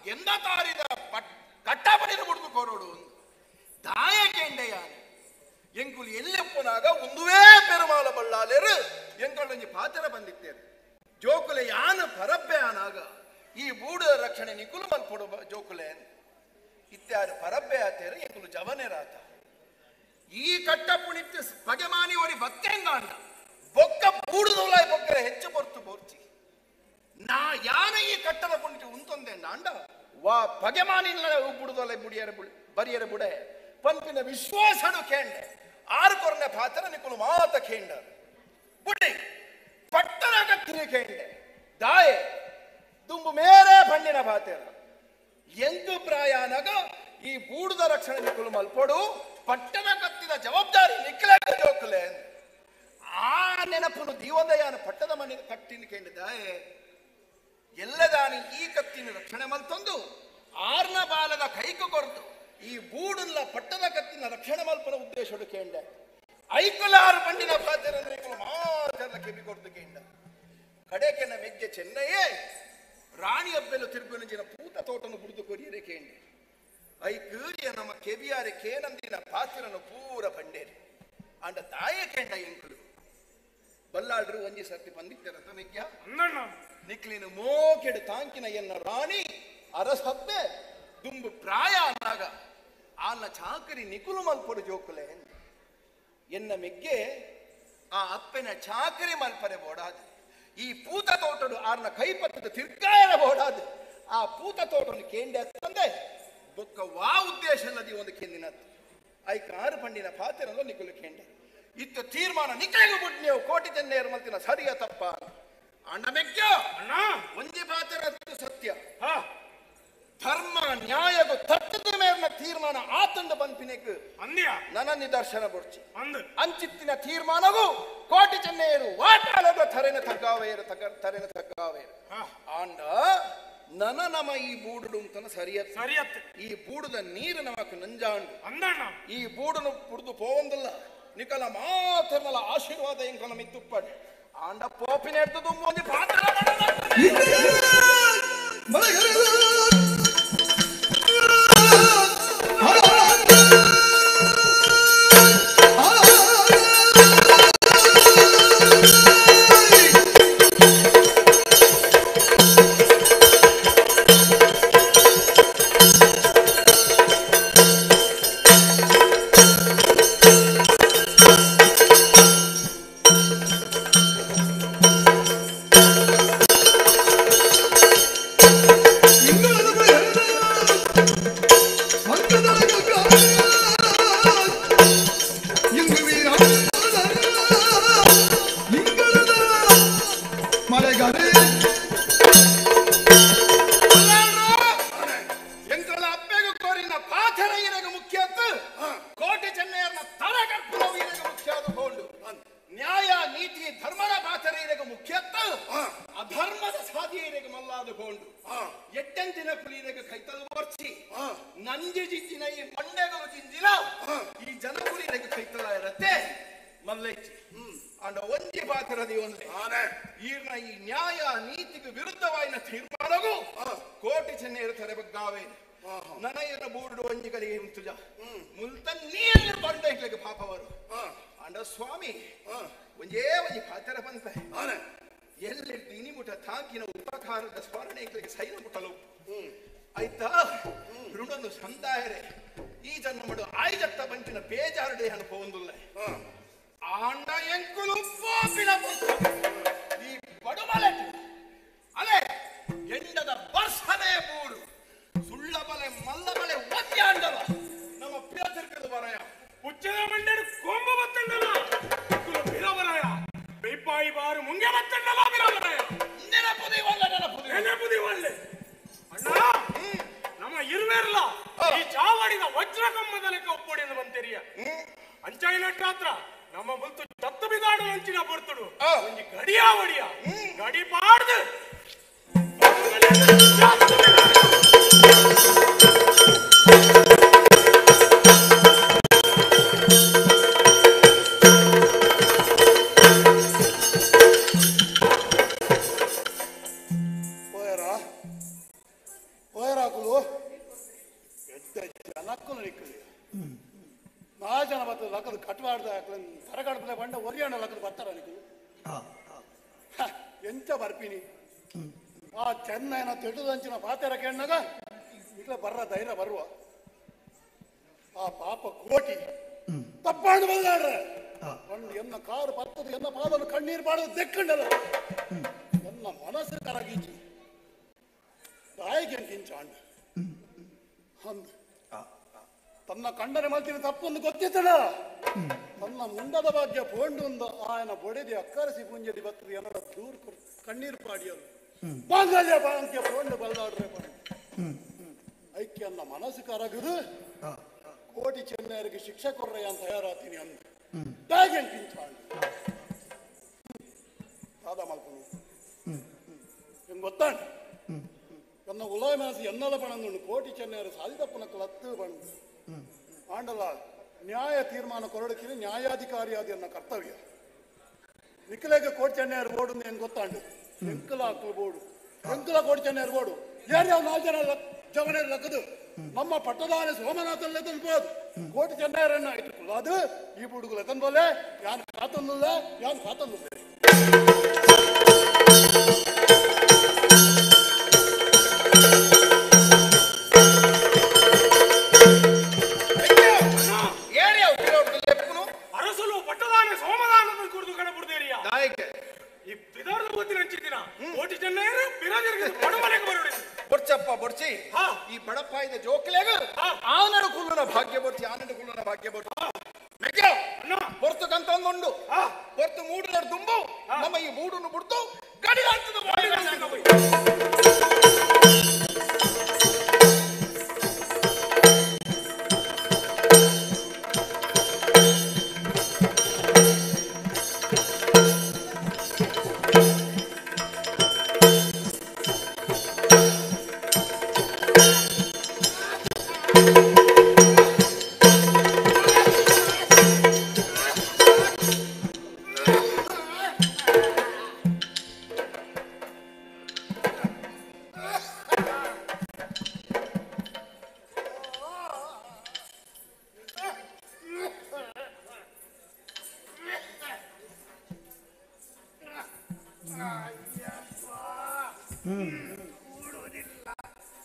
ಎಂದ ತಾರಿದ ಕಟ್ಟಪಡಿದ ಮುಡಿದು ಕೋರೋಡು ದಾಯ ಕೇಂಡೆಯಾನೆ ಎಂಕುಲು ಎಲ್ಲೆಪ್ಪನಾಗ ಒಂದುವೇ ಪೆರುಮಾಲ ಬಳ್ಳಾಲೇರು ಎಂಕಳೊಂಜಿ ಪಾತ್ರ ಬಂದಿತ್ತೇರು ಜೋಕುಲೆ ಯಾನ ಪರಬ್ಬೆ ಆನಾಗ ಈ ಬೂಡ ರಕ್ಷಣೆ ನಿಕುಲು ಮಲ್ಪೊಡು ಜೋಕುಲೆ ಇತ್ಯಾದಿ ಪರಬ್ಬೆ ಆತೇರು ಎಂಕುಲು ಜವನೆರಾತ ಈ ಕಟ್ಟಪುಣಿತ್ತು ಪಗೆಮಾನಿ ಒರಿ ಬತ್ತೆಂಗಾಂಡ ಬೊಕ್ಕ ಬೂಡುದೋಲಾಯ್ ಬೊಕ್ಕರೆ ಹೆಚ್ಚು ಬೊರ್ತು ಬೋರ್ಚಿ ನಾ ಯಾನ ಈ ಕಟ್ಟದ ಪುಣಿತು ಉಂತೊಂದೆ ಅಂಡ ವಾ ಪಗೆಮಾನಿನ ಬುಡುದೋಲಾಯ್ ಬುಡಿಯರ ಬರಿಯರ ಬುಡೆ ಪಂಪಿನ ವಿಶ್ವಾಸಡು ಕೇಂಡೆ ಆರು ಕೊರನೆ ಪಾತ್ರ ನಿಕುಲು ಮಾತ ಕೇಂಡ ಬುಡಿ ಪಟ್ಟಣ ಕತ್ತಿನ ಕೇಂಡೆ ದಾಯೆ ದುಂಬು ಮೇರೆ ಬಣ್ಣಿನ ಪಾತೆರ ಎಂದು ಪ್ರಾಯಾನಗ ಈ ಬೂಡುದ ರಕ್ಷಣೆ ನಿಕುಲು ಮಲ್ಪೊಡು ಪಟ್ಟಣ ಕತ್ತಿದ ಜವಾಬ್ದಾರಿ ನಿಖಿಲಾಗ ಜೋಕುಲೆ ಆ ನೆನಪುನು ದೀವೋದಯಾನ ಪಟ್ಟದ ಮನೆ ಕಟ್ಟಿನ ಕೇಂಡಿದಾಯೆ ಎಲ್ಲದಾನಿ ಈ ಕತ್ತಿನ ರಕ್ಷಣೆ ಮಲ್ತೊಂದು ಆರ್ನ ಬಾಲದ ಕೈಕು ಕೊರತು ಈ ಬೂಡುಲ್ಲ ಪಟ್ಟದ ಕತ್ತಿನ ರಕ್ಷಣೆ ಮಲ್ಪನ ಉದ್ದೇಶಡು ಕೇಂಡೆ ಐಕುಲಾರು ಬಂಡಿನ ಪಾತ್ರ ಮಾತೆಲ್ಲ ಕೆಬಿ ಕೊರತು ಕೇಂಡ ಕಡೆಕೆನ ಮೆಗ್ಗೆ ಚೆನ್ನೈಯೇ ರಾಣಿ ಹಬ್ಬೆಲು ತಿರುಗುನಂಜಿನ ಪೂತ ತೋಟನು ಬುಡಿದು ಕೊರಿಯರೆ ಕೇಂಡೆ ಐಕೂರಿಯ ನಮ್ಮ ಕೆಬಿಯಾರೆ ಕೇನಂದಿನ ಪಾತ್ರನು ಪೂರ ಬಂಡೇರಿ ಅಂಡ ದಾಯ ಕೇಂಡ ಎಂಕುಲು ಬಲ್ಲಾಡ್ರು ಒಂಜಿ ಸರ್ತಿ ಬಂದಿತ್ತರಂತ ಮೆಗ್ಯ ನಿಕ್ಲಿನ ಮೋಕೆಡು ತಾಂಕಿನ ಎನ್ನ ರಾಣಿ ಅರಸಬ್ಬೆ ದುಂಬು ಪ್ರಾಯ ಅನ್ನಾಗ ಆನ ಚಾಕರಿ ನಿಕುಲು ಮಲ್ಪೊಡು ಜೋಕುಲೆ ಎನ್ನ ಮೆಗ್ಗೆ ಆ ಅಪ್ಪೆನ ಚಾಕರಿ ಮಲ್ಪರೆ ಬೋಡಾದು ಈ ಪೂತ ತೋಟಡು ಆರ್ನ ಕೈಪತ್ತದ ತಿರ್ಗಾಯನ ಬೋಡಾದು ಆ ಪೂತ ತೋಟನು ಕೇಂಡೆ ತಂದೆ ಬೊಕ್ಕ ವಾ ಉದ್ದೇಶ ನದಿ ಒಂದು ಕೇಂದಿನದ್ದು ಐಕ ಆರು ಪಂಡಿನ ಪಾತ್ರನಲ್ಲ ನಿಕುಲು ಕೇಂಡೆ ಇತ್ತು ತೀರ್ಮಾನ ನಿಕಲೆಗೂ ಬಿಟ್ಟು ನೀವು ಕೋಟಿ ಚೆನ್ನೇರು ಮಲ್ತಿನ ಸರಿಯ ತಪ್ಪ ಅಣ್ಣ ಮೆಗ್ಗ ಒಂಜಿ ಪಾತ್ರ ಸತ್ಯ ಧರ್ಮ ನ್ಯಾಯಗೂ ತಟ್ಟದ ಮೇಲಿನ ತೀರ್ಮಾನ ಆತಂಡ ಬಂಪಿನೆಗ್ ನನ್ನ ನಿದರ್ಶನ ಬೊಡ್ಚಿ ಅಂಚಿತ್ತಿನ ತೀರ್ಮಾನಗೂ ಕೋಟಿ ಚೆನ್ನೇರು ವಾಟಾಳದ ತರೆನ ತಗ್ಗಾವೇರು ತರೆನ ತಗ್ಗಾವೇರು ಆಂಡ ನಮ ಈ ಬೂಡು ಅಂತನ ಸರಿಯತ್ ಈ ಬೂಡದ ನೀರು ನಮಕ್ ನಂಜಾಂಡು ಅಂದಣ್ಣ ಈ ಬೂಡನು ಕುಡ್ದು ಪೋವಂದಿಲ್ಲ ನಿಕಲ ಮಾತ್ರನಲ್ಲ ಆಶೀರ್ವಾದ ಎಂಕಲ ಮಿತ್ತುಪ್ಪಡಿ ಆಂಡ ಪೋಪಿನ ಎಡ್ದು ಒಂಜಿ ಪಾತ್ರ ತನ್ನ ಕಂಡನೆ ಮಲ್ತಿನ ತಪ್ಪೊಂದು ಗೊತ್ತಿತ್ತಡ ತನ್ನ ಮುಂಡದ ಭಾಗ್ಯ ಪೋಂಡು ಆಯನ ಬೊಡೆದಿ ಅಕ್ಕರಿಸಿ ಪುಂಜದಿ ಬತ್ತದ ಏನರ ದೂರ ಕಣ್ಣೀರು ಪಾಡಿಯರು ಬಾಂಗಲ್ಯ ಬಾಂಕ್ಯ ಪೋಂಡು ಬಲ್ದಾಡ್ರೆ ಐಕ್ಯ ಅನ್ನ ಮನಸ್ಸು ಕರಗದು ಕೋಟಿ ಚೆನ್ನೈರಿಗೆ ಶಿಕ್ಷೆ ಕೊರ್ರೆ ಅಂತ ತಯಾರಾತೀನಿ ಅಂದ ದಾಗೆನ್ ಪಿಂಚಾಂಡು ದಾದ ಮಲ್ಪನು ಹೆಂಗ್ ಗೊತ್ತಾಂಡು ನನ್ನ ಉಲಾಯ ಮನಸ್ಸು ಎನ್ನಲ ಪಣಂದು ಕೋಟಿ ಚೆನ್ನೈರು ಸಾಲಿದಪ್ಪನ ಕಲತ್ತು ಬಂದು ಆಂಡಲ ನ್ಯಾಯ ತೀರ್ಮಾನ ಕೊರಡಕ್ಕಿನ ನ್ಯಾಯಾಧಿಕಾರಿಯಾದ ಎನ್ನ ಕರ್ತವ್ಯ ನಿಖಿಲೆಗೆ ಕೋಟಿ ಚೆನ್ನೈರು ಬೋರ್ಡು ಏನ್ ಗೊತ್ತಾಂಡು ಎಂಕಲ ಹಾಕಲು ಬೋರ್ಡು ಎಂಕಲ ಕೋಟಿ ಚೆನ್ನೈರು ಬೋರ್ಡು ಯಾರ್ಯಾವ 4 ಜನ ಜವನೇ ಲಕ್ಕದು ನಮ್ಮ ಪಟ್ಟದಾನೆ ಸೋಮನಾಥಲ್ಲೇ ತಲುಪೋದು ಕೋಟಿ ಚೆನ್ನೈರನ್ನ ಇಟ್ಟುಕೊಳ್ಳ ಅದು ಈ ಬುಡುಗುಲ ತಂದೋಲೆ ಯಾನ್ ಕಾತನ್ನುಲ್ಲ ಯಾನ್ ಕಾತನ್ನುಲ್ಲ ಅರಸಲು ಪಟ್ಟದಾನೆ ಸೋಮದಾನದ ಕುರಿತು ಕಣಪುಡ್ದೇರಿಯ ಈ ಬಿದಾರ್ದ ಗೊತ್ತಿನ ಹಂಚಿದ್ದೀನ ಕೋಟಿ ಚೆನ್ನೈರು ಬಿರಾಜರಿಗೆ ಬಡಮನೆಗೆ ಬರೋಡಿ ಬೊಡ್ಚಪ್ಪ ಬೊಡ್ಚಿ ಈ ಬಡಪಾಯಿದ ಜೋಕ್ಲೆಗ ಆನಡ ಕುಲ್ಲನ ಭಾಗ್ಯ ಬೊಡ್ಚಿ ಆನಡ ಕುಲ್ಲನ ಭಾಗ್ಯ ಬೊಡ್ಚಿ ಮೆಗ್ಯೋ ಹೊರ್ತು ಕಂತೊಂದುಂಡು ಹೊರ್ತು ಮೂಡುನರ್ ದುಂಬು ನಮ್ಮ ಈ ಮೂಡುನು ಬಿಡ್ತು ಗಡಿಗಾಂತದ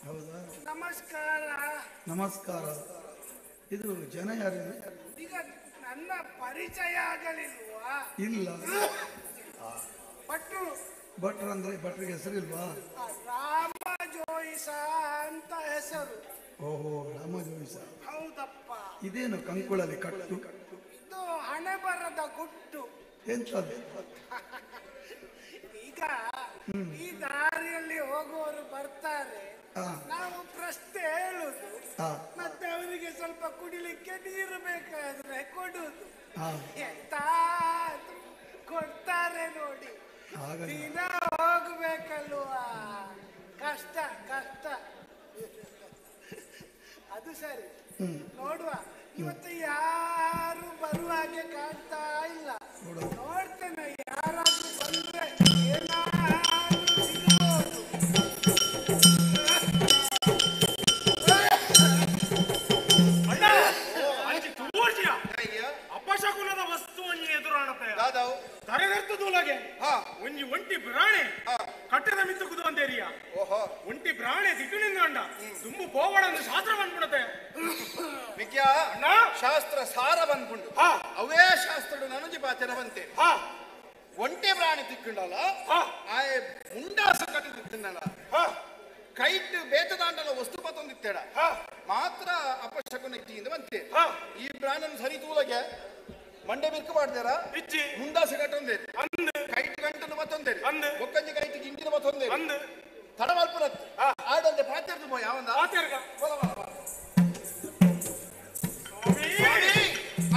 ಹೌದಾ? ನಮಸ್ಕಾರ. ನಮಸ್ಕಾರ. ಇದು ಜನ ಯಾರು? ಈಗ ನನ್ನ ಪರಿಚಯ ಆಗಲಿಲ್ವಾ? ಇಲ್ಲ. ಭಟ್ರು. ಭಟ್ರು ಅಂದ್ರೆ ಭಟ್ರಿಗೆ ಹೆಸರಿಲ್ವಾ? ರಾಮ ಜೋಯಿಸ ಅಂತ ಹೆಸರು. ಓಹೋ, ರಾಮ ಜೋಯಿಸ. ಹೌದಪ್ಪ. ಇದೇನು ಕಂಕುಳಲ್ಲಿ ಕಟ್ಟು? ಇದು ಹಣೆ ಬರದ ಗುಟ್ಟು. ಎಂತದ್ದು? ಈಗ ಈ ದಾರಿಯಲ್ಲಿ ಹೋಗುವವರು ಬರ್ತಾರೆ, ನಾವು ಪ್ರಶ್ನೆ ಹೇಳುದು, ಮತ್ತೆ ಅವರಿಗೆ ಸ್ವಲ್ಪ ಕುಡಿಲಿಕ್ಕೆ ನೀರು ಬೇಕಾದ್ರೆ ಕೊಡುದು. ಎಂತ ಕೊಡ್ತಾರೆ ನೋಡಿ, ದಿನ ಹೋಗ್ಬೇಕಲ್ವಾ? ಕಷ್ಟ ಕಷ್ಟ. ಅದು ಸರಿ, ನೋಡುವ. ಇವತ್ತು ಯಾರು ಬರುವ ಹಾಗೆ ಕಾಣ್ತಾ ಇಲ್ಲ. ನೋಡ್ತೇನೆ, ಯಾರಾದ್ರೂ ಬಂದ್ರೆ ಏನಾದ್ರೂ ಸಿಗ್ಬೋದು. ಅಪಶಕುನದ ವಸ್ತು ಒಂಜಿ ಎದುರಾಣತೆ ತರೆದರ್ತದೂಲಗೆ ಒಂಜಿ ಒಂಟಿ ಬ್ರಾಣೆ ಕಟ್ಟದ ಮಿತ್ತು ಕುದುವಂತೇರಿಯ ಒಂಟಿ ಬ್ರಾಣೆ ದಿಕ್ಕಣಿಂದ ತುಂಬು ಪೋವಡನ್ನು ಶಾಸ್ತ್ರ ಬಂದ್ಬಿಡತೆ ಶಾಸ್ತ್ರ ಸಾರ ಬಂದ್ಬಿಡು ಅವೇ ಶಾಸ್ತ್ರ ನನಜಿ ಪಾಚನ ಬಂತೆ ಒಂಟೆ ಪ್ರಾಣಿ ತಿಕ್ಕಂಡಲ್ಲ ಆ ಮುಂಡಾಸ ಕಟ್ಟಿ ತಿಕ್ಕಂಡಲ್ಲ ಕೈಟ್ ಬೇತದಾಂಡಲ ವಸ್ತು ಪತ್ತೊಂದಿತ್ತೇಡ ಮಾತ್ರ ಅಪಶಕುನ ಇಟ್ಟಿಯಿಂದ ಬಂತೆ ಈ ಪ್ರಾಣನ್ನು ಸರಿ ತೂಲಗೆ ಮಂಡೆ ಬಿರ್ಕು ಮಾಡ್ದಾರ ಮುಂಡಾಸ ಕಟ್ಟೊಂದೇ ಕೈಟ್ ಗಂಟನ್ನು ಮತ್ತೊಂದೇ ಒಕ್ಕಂಜಿ ಕೈಟ್ ಗಿಂಡಿನ ಮತ್ತೊಂದೇ ತಡ ಮಲ್ಪುರತ್ ಆಡಂತೆ ಪಾತ್ಯರ್ದು ಪೋ ಯಾವಂದ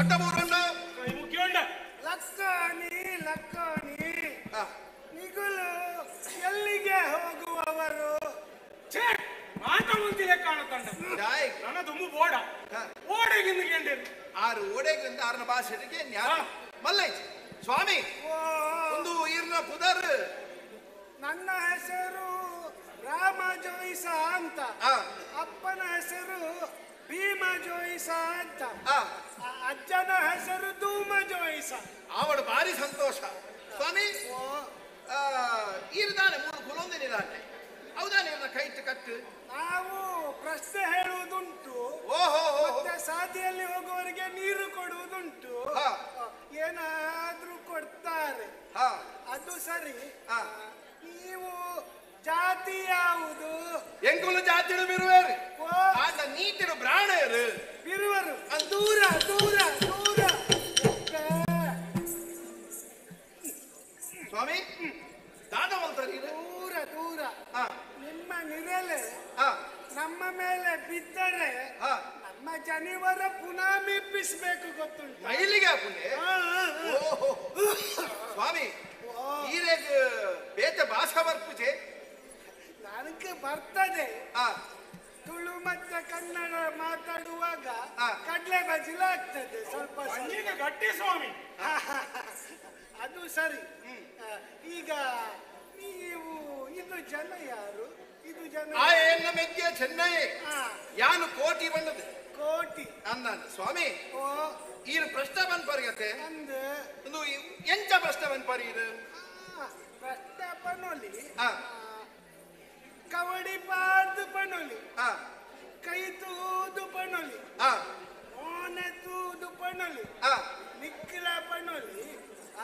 ಅಡ್ಡಮೂರಣ್ಣ ಕೈ ಮುಖ್ಯಂಡ ಲಕ್ಕಾಣಿ ಲಕ್ಕಾಣಿ ನಿಗುಲು ಎಲ್ಲಿಗೆ ಹೋಗುವವರು? ಮಾತ ಮುಂತಿಲೆ ಕಾಣುತ್ತಂಡ ನನ್ನ ತುಂಬು ಬೋಡ ಓಡೆಗಿಂದ ಆರು ಓಡೆಗಿಂದ ಆರನ ಭಾಷೆಗೆ ಮಲ್ಲೈ ಸ್ವಾಮಿ ಒಂದು ಈರ್ನ ಪುದರ್. ನನ್ನ ಹೆಸರು ರಾಮ ಜೋಯಿಸ ಅಂತ, ಅಪ್ಪನ ಹೆಸರು ಭೀಮ ಜೋಯಿಸ ಅಂತ, ಅಜ್ಜನ ಹೆಸರು ಧೂಮ ಜೋಯಿಸ. ಅವಳು ಭಾರಿ ಸಂತೋಷ ಸ್ವಾಮಿ. ಈರ್ದಾನೆ ಮೂರು ಕುಲೊಂದಿನಿದಾನೆ ಹೌದಾ? ನೀರ್ನ ಕೈಟ್ ಕಟ್ಟು ನಾವು ಪ್ರಶ್ನೆ ಹೇಳುವುದುಂಟು, ಮತ್ತೆ ಸಾದಿಯಲ್ಲಿ ಹೋಗುವವರಿಗೆ ನೀರು ಕೊಡುವುದುಂಟು, ಏನಾದ್ರೂ ಕೊಡ್ತಾರೆ. ಅದು ಸರಿ. ನೀವು ಜಾತಿ ಯಾವುದು? ಎಂಕುಲು ಜಾತಿಡು ಬಿರುವರು ಆದ ನೀತಿಡು ಬ್ರಾಣರು ಬಿರುವರು. ದೂರ ದೂರ ದೂರ ಸ್ವಾಮಿ. ದಾದವಂತರಿ ದೂರ ದೂರ. ನಿಮ್ಮ ನಿರಲೆ ನಮ್ಮ ಮೇಲೆ ಬಿದ್ದರೆ ನಮ್ಮ ಜನಿವರ ಪುನಃ ಮಿಪ್ಪಿಸ್ಬೇಕು, ಗೊತ್ತುಂಟು? ಮೈಲಿಗೆ ಸ್ವಾಮಿ. ಈರೇಗ ಬೇತೆ ಭಾಷಾ ಬರ್ಪುಜೆ ನನಗೆ ಬರ್ತದೆ. ತುಳು ಮತ್ತೆ ಕನ್ನಡ ಮಾತಾಡುವಾಗ ಕಡ್ಲೆ ಬಜಿಲಾಗ್ತದೆ ಸ್ವಲ್ಪ ಗಟ್ಟಿ ಸ್ವಾಮಿ. ಅದು ಸರಿ. ಈಗ ನೀವು ಇದು ಜನ ಯಾರು? ಇದು ಜನ ಮೆಗ್ಗೆ ಚೆನ್ನೈ ಯಾನು ಕೋಟಿ ಬಂದದೆ ಕೋಟಿ ಅಂದ ಸ್ವಾಮಿ. ಈರು ಪ್ರಶ್ನೆ ಬಂದ್ ಪರಿಗತೆ ಒಂದು ಎಂಚ ಪ್ರಶ್ನೆ ಬಂದ್ ಪರಿ ಇದು ಪ್ರಶ್ನೆ ಪನೋಲಿ ಕವಡಿ ಪಾರ್ದು ಪನೋಲಿ ಕೈ ತೂದು ಪನೋಲಿ ಮೋನೆ ತೂದು ಪನೋಲಿ ನಿಕ್ಲ ಪನೋಲಿ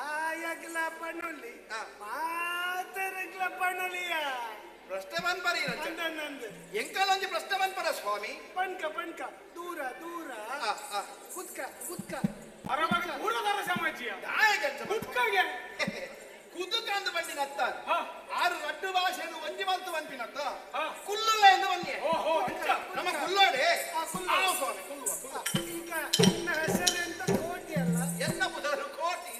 ಆಯಗ್ಲ ಪನೋಲಿ ಮಾತರಗ್ಲ ಪನೋಲಿಯ ಪ್ರಶ್ನೆ ಬಂದ್ ಪರಿ ಎಂಕಲೊಂಜಿ ಪ್ರಶ್ನೆ ಬಂದ್ ಪರ ಸ್ವಾಮಿ. ಪಂಕ ಪಂಕ ದೂರ ದೂರ ಕುತ್ಕ ಕುತ್ಕ ಪೂರ್ವದರ ಸಮಾಜ್ಯ ಕುತ್ಕಗೆ ಕುದುಕಂದು ಬಂದಿನ ಅತ್ತ ಆರು ರಡ್ಡು ಭಾಷೆನು ಒಂಜಿ ಮಲ್ತು ಬಂದಿನತ್ತ ಕುಲ್ಲುಲ್ಲ ಎಂದು ಬನ್ನಿ ನಮ್ಮ ಕುಲ್ಲೋಡೆ ಈಗ ನನ್ನ ಹೆಸರೆಂತ ಕೋಟಿ ಅಲ್ಲ, ಎನ್ನ ಪುದರು ಕೋಟಿ.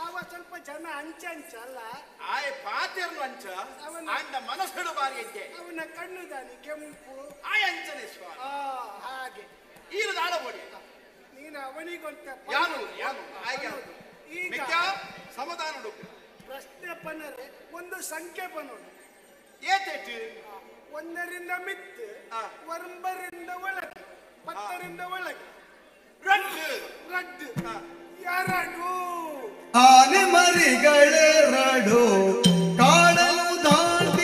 ಅವ ಸ್ವಲ್ಪ ಜನ ಅಂಚಲ್ಲ ಆಯ್ ಪಾತ್ಯರ್ನು ಅಂಚ ಅಂಡ ಮನಸ್ಸು ಬಾರಿ ಇದ್ದೆ. ಅವನ ಕಣ್ಣುದಾನಿ ಕೆಂಪು ಆಯ್ ಅಂಚನೆ ಸ್ವಾಮಿ. ಹಾಗೆ ಈರು ದಾಳಬೋಡಿ ನೀನು ಅವನಿಗೊಂತ ಯಾನು ಯಾನು ಆಯ್ಕೆ ಈಗ ಸಮಾಧಾನ ಪ್ರಶ್ನೆ ಪನರೆ ಒಂದು ಸಂಖ್ಯೆ ಪನೋಡು ಏತೇಟು ಒಂದರಿಂದ ಮಿತ್ತು ಒಂಬರಿಂದ ಒಳಗೆ 10ರಿಂದ ಒಳಗೆ ರಡ್ಡು ರಡ್ಡು ಎರಡು ಆನೆ ಮರಿಗಳೆರಡು ಕಾಡಲು ದಾಟ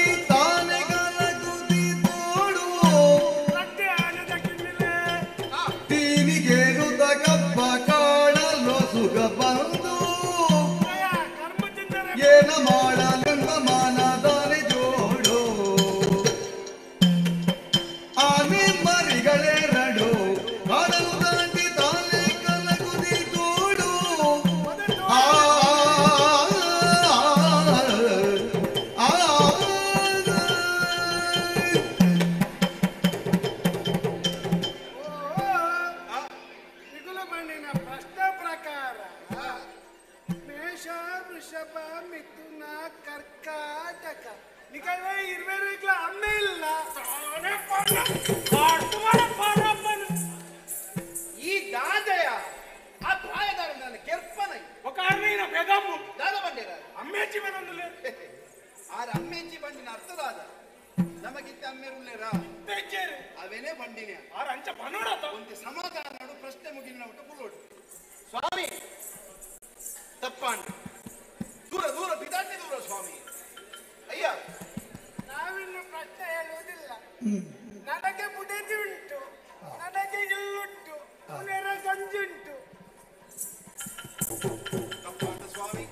ವೃಷಭ ಮಿಥುನ ಕರ್ಕಾಟಕ ನಿಕಲ್ವ ಇರ್ಬೇಕ ಅಮ್ಮೆ ಇಲ್ಲ ಈ ದಾದಯ ಆ ಪ್ರಾಯದಾರ ನನ್ನ ಕೆರ್ಪನ ఒక అర్నీన బెగమ్ము ದಾದ ಬಂದಿರ అమ్మేచి బెనందులే ಆರ ಅಮ್ಮೆಂಚಿ ಬಂಡಿನ ಅರ್ಥದಾದ ನಮಗಿತ್ತ ಅಮ್ಮೆರುಲ್ಲೇರಾ తెచ్చేరు ಅವೇನೇ ಬಂಡಿನ ಆರ ಅಂಚ ಬನೋಡತ ಒಂದು ಸಮಾಧಾನ ನೋಡು ಪ್ರಶ್ನೆ ಮುಗಿನ ಒಟ್ಟು ಕುಲೋಡು ಸ್ವಾಮಿ ತಪ್ಪಾಂಡ ದೂರ ದೂರ ಬಿದಾಟಿ ದೂರ ಸ್ವಾಮಿ ಅಯ್ಯ ನಾವಿನ್ನು ಪ್ರಶ್ನೆ ಹೇಳುವುದಿಲ್ಲ ನನಗೆ ಬುಡದಿ ಉಂಟು ನನಗೆ ಇಲ್ಲುಂಟು ಪುನರ ಸಂಜುಂಟು ತಪ್ಪಾಂಡ ಸ್ವಾಮಿ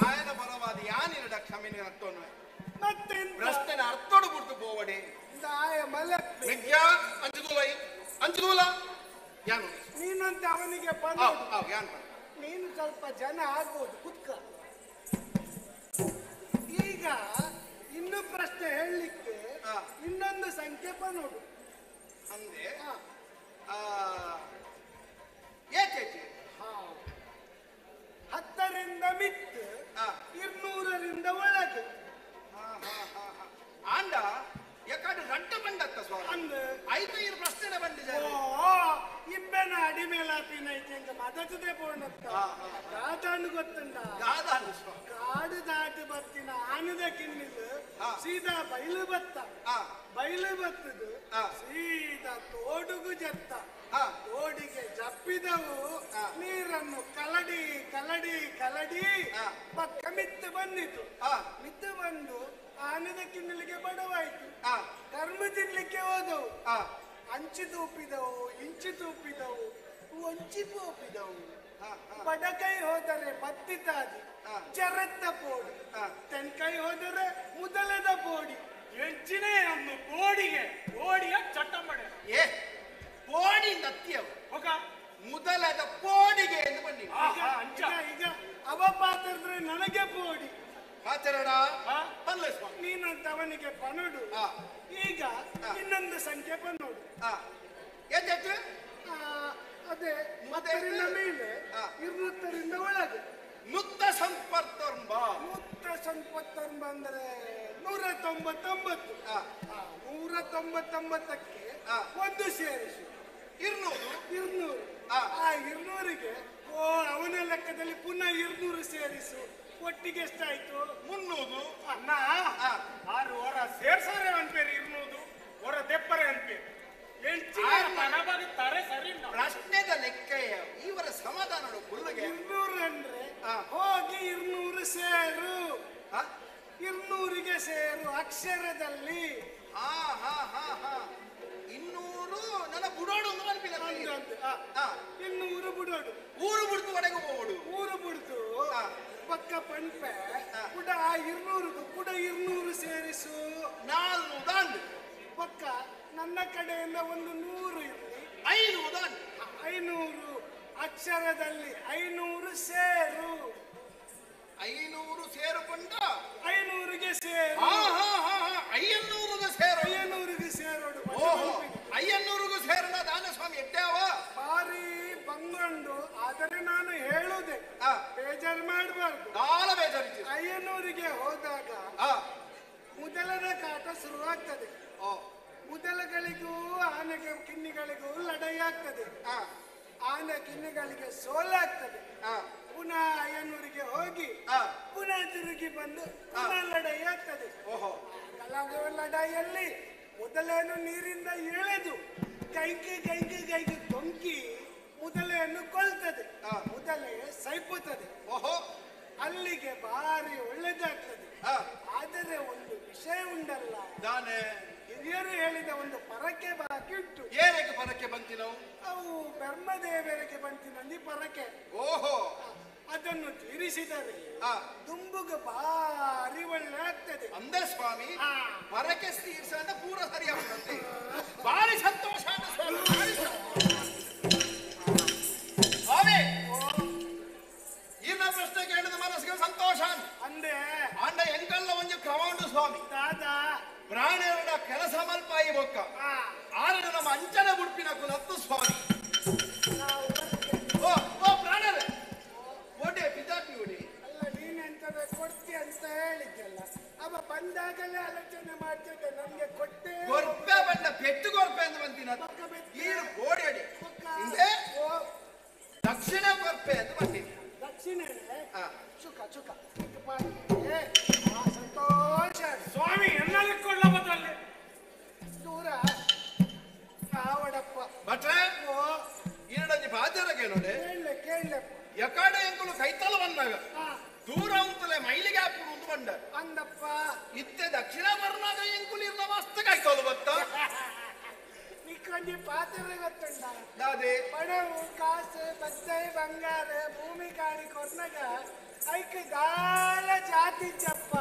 ಆಯನ ಬರವಾದ ಯಾನಿನ ಕ್ಷಮೆನ ಅರ್ಥವನ್ನು ಮತ್ತೆ ಪ್ರಶ್ನೆನ ಅರ್ಥೋಡು ಬಿಡ್ತು ಪೋವಡೆ ಆಯ ಮಲೆ ವಿದ್ಯಾ ಅಂಜುದೂಲೈ ಅಂಜುದೂಲ ಯಾನು ನೀನಂತ ಅವನಿಗೆ ಬಂದ ಯಾನ್ ನೀನು ಸ್ವಲ್ಪ ಜನ ಆಗ್ಬೋದು ಕುತ್ಕ ಈಗ ಇನ್ನು ಪ್ರಶ್ನೆ ಹೇಳಲಿಕ್ಕೆ ಇನ್ನೊಂದು ಸಂಖ್ಯೆ ನೋಡು ಅಂದೆ ಏಕೆ 10ರಿಂದ ಮಿತ್ತು 200ರಿಂದ ಒಳಗೆ ಆಂಡ ಯಾಕಂದ್ರೆ ರಡ್ಡ ಬಂಡತ್ತ ಸ್ವಾಮಿ ಐದು ಇರು ಪ್ರಶ್ನೆ ಬಂದಿದೆ ಇಬ್ಬನ ಅಡಿಮೇಲಾಪಿನ ಐತೆ ಮದತದೆ ಪೋಣತ್ತ ದಾದಾನು ಗೊತ್ತುಂಡ ದಾದಾನು ಸ್ವಾಮಿ ಕಾಡು ದಾಟಿ ಬತ್ತಿನ ಆನದ ಕಿನ್ನಿಲ್ ಸೀದಾ ಬಯಲು ಬತ್ತ ಬಯಲು ಬತ್ತದು ಸೀದಾ ತೋಡುಗು ಜತ್ತ ತೋಡಿಗೆ ಜಪ್ಪಿದವು ನೀರನ್ನು ಕಲಡಿ ಕಲಡಿ ಕಲಡಿ ಪಕ್ಕ ಮಿತ್ತು ಬಂದಿತು ಮಿತ್ತು ಬಂದು ಆನದ ಕಿನ್ನಲಿಗೆ ಬಡವಾಯ್ತು ಕರ್ಮ ತಿನ್ಲಿಕ್ಕೆ ಹೋದವು ಅಂಚಿ ತೂಪಿದವು ಇಂಚಿ ತೂಪಿದವು ಒಂಚಿ ತೂಪಿದವು ಬಡಕೈ ಹೋದರೆ ಬತ್ತಿತಾದಿ ಚರತ್ತ ಪೋಡಿ ತೆನ್ಕೈ ಹೋದರೆ ಮುದಲದ ಪೋಡಿ ಎಂಚಿನೇ ಅನ್ನು ಬೋಡಿಗೆ ಬೋಡಿಯ ಚಟ್ಟಂಬಡೆ ಏ ಪೋಡಿ ನತ್ತಿಯವು ఒక ಮುದಲದ ಪೋಡಿಗೆ ಎಂದು ಬಂದಿ ಈಗ ಅವ ಪಾತ್ರೆ ನನಗೆ ಪೋಡಿ ಪಾತ್ರಡ ಬಲ್ಲೆ ಸ್ವಾಮಿ ನೀನಂತ ಅವನಿಗೆ ಪನೋಡು ಈಗ ಇನ್ನೊಂದು ಸಂಖ್ಯೆ ಪನೋಡು ಎದ್ದೆತ್ತು ಅದೇ 10ರಿಂದ ಮೇಲೆ 200ರಿಂದ ಒಳಗೆ ಮುತ್ತ ಸಂಪತ್ತರ್ಂಬ ಅಂದ್ರೆ 199 199ಕ್ಕೆ ಒಂದು ಸೇರಿಸು 200 ಆ 200ಗೆ ಅವನ ಲೆಕ್ಕದಲ್ಲಿ ಪುನಃ 200 ಸೇರಿಸು ಒಟ್ಟಿಗೆ ಎಷ್ಟಾಯ್ತು 300 ಅಣ್ಣ ಆರು ಹೊರ ಸೇರ್ಸಾರೆ ಅನ್ಪೇರಿ 200 ಹೊರ ದೆಪ್ಪರೆ ಅನ್ಪೇರಿ ಪ್ರಶ್ನೆದ ಲೆಕ್ಕಯ್ಯ ಇವರ ಸಮಾಧಾನ ಫುಲ್ಗೆ 200 ಅಂದ್ರೆ ಹೋಗಿ 200 ಸೇರು 200ಗೆ ಸೇರು ಅಕ್ಷರದಲ್ಲಿ 200 ನನ್ನ ಬುಡೋಡು ಅನ್ಪಿಲ್ಲ 200 ಬುಡೋಡು ಊರು ಬಿಡ್ತು ಒಡೆಗೆ ಹೋಗೋಡು ಊರು ಬಿಡ್ತು ಪಕ್ಕ ಪಂಪೆ ಕೂಡ 200 ಕೂಡ 200 ಸೇರಿಸು 400 ದಾಂಡು ಪಕ್ಕ ನನ್ನ ಕಡೆಯಿಂದ ಒಂದು 100 ಇರಲಿ 500 ಅಕ್ಷರದಲ್ಲಿ 500 ಸೇರು 500 ಸೇರಿಕೊಂಡ 500ಗೆ ಸೇರು 500ಗೆ ಸೇರು 500ಗೆ ಸೇರೋಡು 500ಗೆ ಸೇರಲ್ಲ ದಾನ ಸ್ವಾಮಿ ಎಟ್ಟಾವ ಭಾರಿ ಬಂಗೊಂಡು ಆದರೆ ನಾನು ಹೇಳುದೆ ಬೇಜಾರು ಮಾಡಬಾರ್ದು ಕಾಲ ಬೇಜಾರಿತು 500ಗೆ ಹೋದಾಗ ಮೊದಲನೇ ಕಾಟ ಶುರುವಾಗ್ತದೆ ಮೊದಲಗಳಿಗೂ ಆನೆಗೆ ಕಿನ್ನಿಗಳಿಗೂ ಲಡಾಯಿ ಆಗ್ತದೆ ಆನೆ ಕಿನ್ನಿಗಳಿಗೆ ಸೋಲಾಗ್ತದೆ ಪುನಃ 500ಗೆ ಹೋಗಿ ಪುನಃ ತಿರುಗಿ ಬಂದು ಪುನಃ ಲಡಾಯಿ ಆಗ್ತದೆ ಲಡಾಯಿಯಲ್ಲಿ ಮೊದಲೇನು ನೀರಿಂದ ಎಳೆದು ಕೈಗೆ ತೊಂಕಿ ಮೊದಲೆಯನ್ನು ಕೊಲ್ತದೆ ಮೊದಲೇ ಸೈಪುತ್ತದೆ ಅಲ್ಲಿಗೆ ಭಾರಿ ಒಳ್ಳೆದಾಗ್ತದೆ ಆದರೆ ಒಂದು ವಿಷಯ ಉಂಟಲ್ಲ ಹಿರಿಯರು ಹೇಳಿದ ಒಂದು ಪರಕೆ ಬಾಕಿ ಉಂಟು ಏನಕ್ಕೆ ಪರಕೆ ಬಂತಿನವು ಅವು ಬ್ರಹ್ಮದೇವರಿಗೆ ಬಂತಿನಲ್ಲಿ ಪರಕೆ ಅದನ್ನು ತೀರಿಸಿದರೆ ದುಂಬುಗ ಭಾರಿ ಒಳ್ಳೆ ಆಗ್ತದೆ ಅಂದ ಸ್ವಾಮಿ ಪರಕೆ ತೀರ್ಸ ಪೂರ ಸರಿಯಾಗುತ್ತದೆ ಭಾರಿ ಸಂತೋಷ ಸ್ವಾಮಿ ಇನ್ನ ಪ್ರಶ್ನೆ ಕೇಳಿದ ಮನಸ್ಸಿಗೆ ಸಂತೋಷ ಅಂದೆ ಅಂಡ ಎಂಕಲ್ಲ ಒಂದು ಕ್ರಮಾಂಡು ಸ್ವಾಮಿ ಪ್ರಾಣಿಯರ ಕೆಲಸ ಮಲ್ಪಾಯಿ ಬೊಕ್ಕ ಆರಡು ನಮ್ಮ ಅಂಚನ ಗುಡ್ಪಿನ ಕುಲತ್ತು ಸ್ವಾಮಿ ಓ ಪ್ರಾಣರೇ ಓಡೆ ಪಿತಾಟಿ ಓಡಿ ಅಲ್ಲ ನೀನೆ ನನಗೆ ಕೊಟ್ಟೆ ಗೊರ್ಪೆ ಬಂಡ ಪೆಟ್ಟು ಗೊರ್ಪೆ ಅಂತ ಬಂದಿನ ಈರು ಕೋಡಿ ಅಡಿ ಹಿಂದೆ ದಕ್ಷಿಣ ಗೊರ್ಪೆ ಅಂತ ಬಂದಿನಿ ದಕ್ಷಿಣ ಚುಕ ಚುಕ ಸಂತೋಷ ಸ್ವಾಮಿ ಎನ್ನಲಿಕ್ಕೊಳ್ಳ ಬದಲೇ ದೂರ ಕಾವಡಪ್ಪ ಭಟ್ರೆ ಈರಡಂಜಿ ಬಾಜರಗೆ ನೋಡಿ ಕೇಳಪ್ಪ ಯಕಾಡೆ ಎಂಕುಲು ಕೈತಲ ಬಂದಾಗ ದೂರ ಉಂಟಲೆ ಮೈಲಿಗೆ ಹಾಕೊಂಡು ಒಂದು ಬಂಡ ಅಂದಪ್ಪ ಇತ್ತೆ ದಕ್ಷಿಣ ಬರ್ನಾಗ ಎಂಕುಲು ಇರ್ನ ಮಸ್ತ್ ಕೈತಲು ಬತ್ತ ನಿಕ್ಕೊಂಡಿ ಪಾತ್ರ ಗೊತ್ತುಂಡ ದಾದೆ ಪಣವು ಕಾಸು ಬತ್ತೈ ಬಂಗಾರ ಭೂಮಿ ಕಾಡಿ ಕೊರ್ನಗ ಐಕ ದಾಲ ಜಾತಿ ಚಪ್ಪ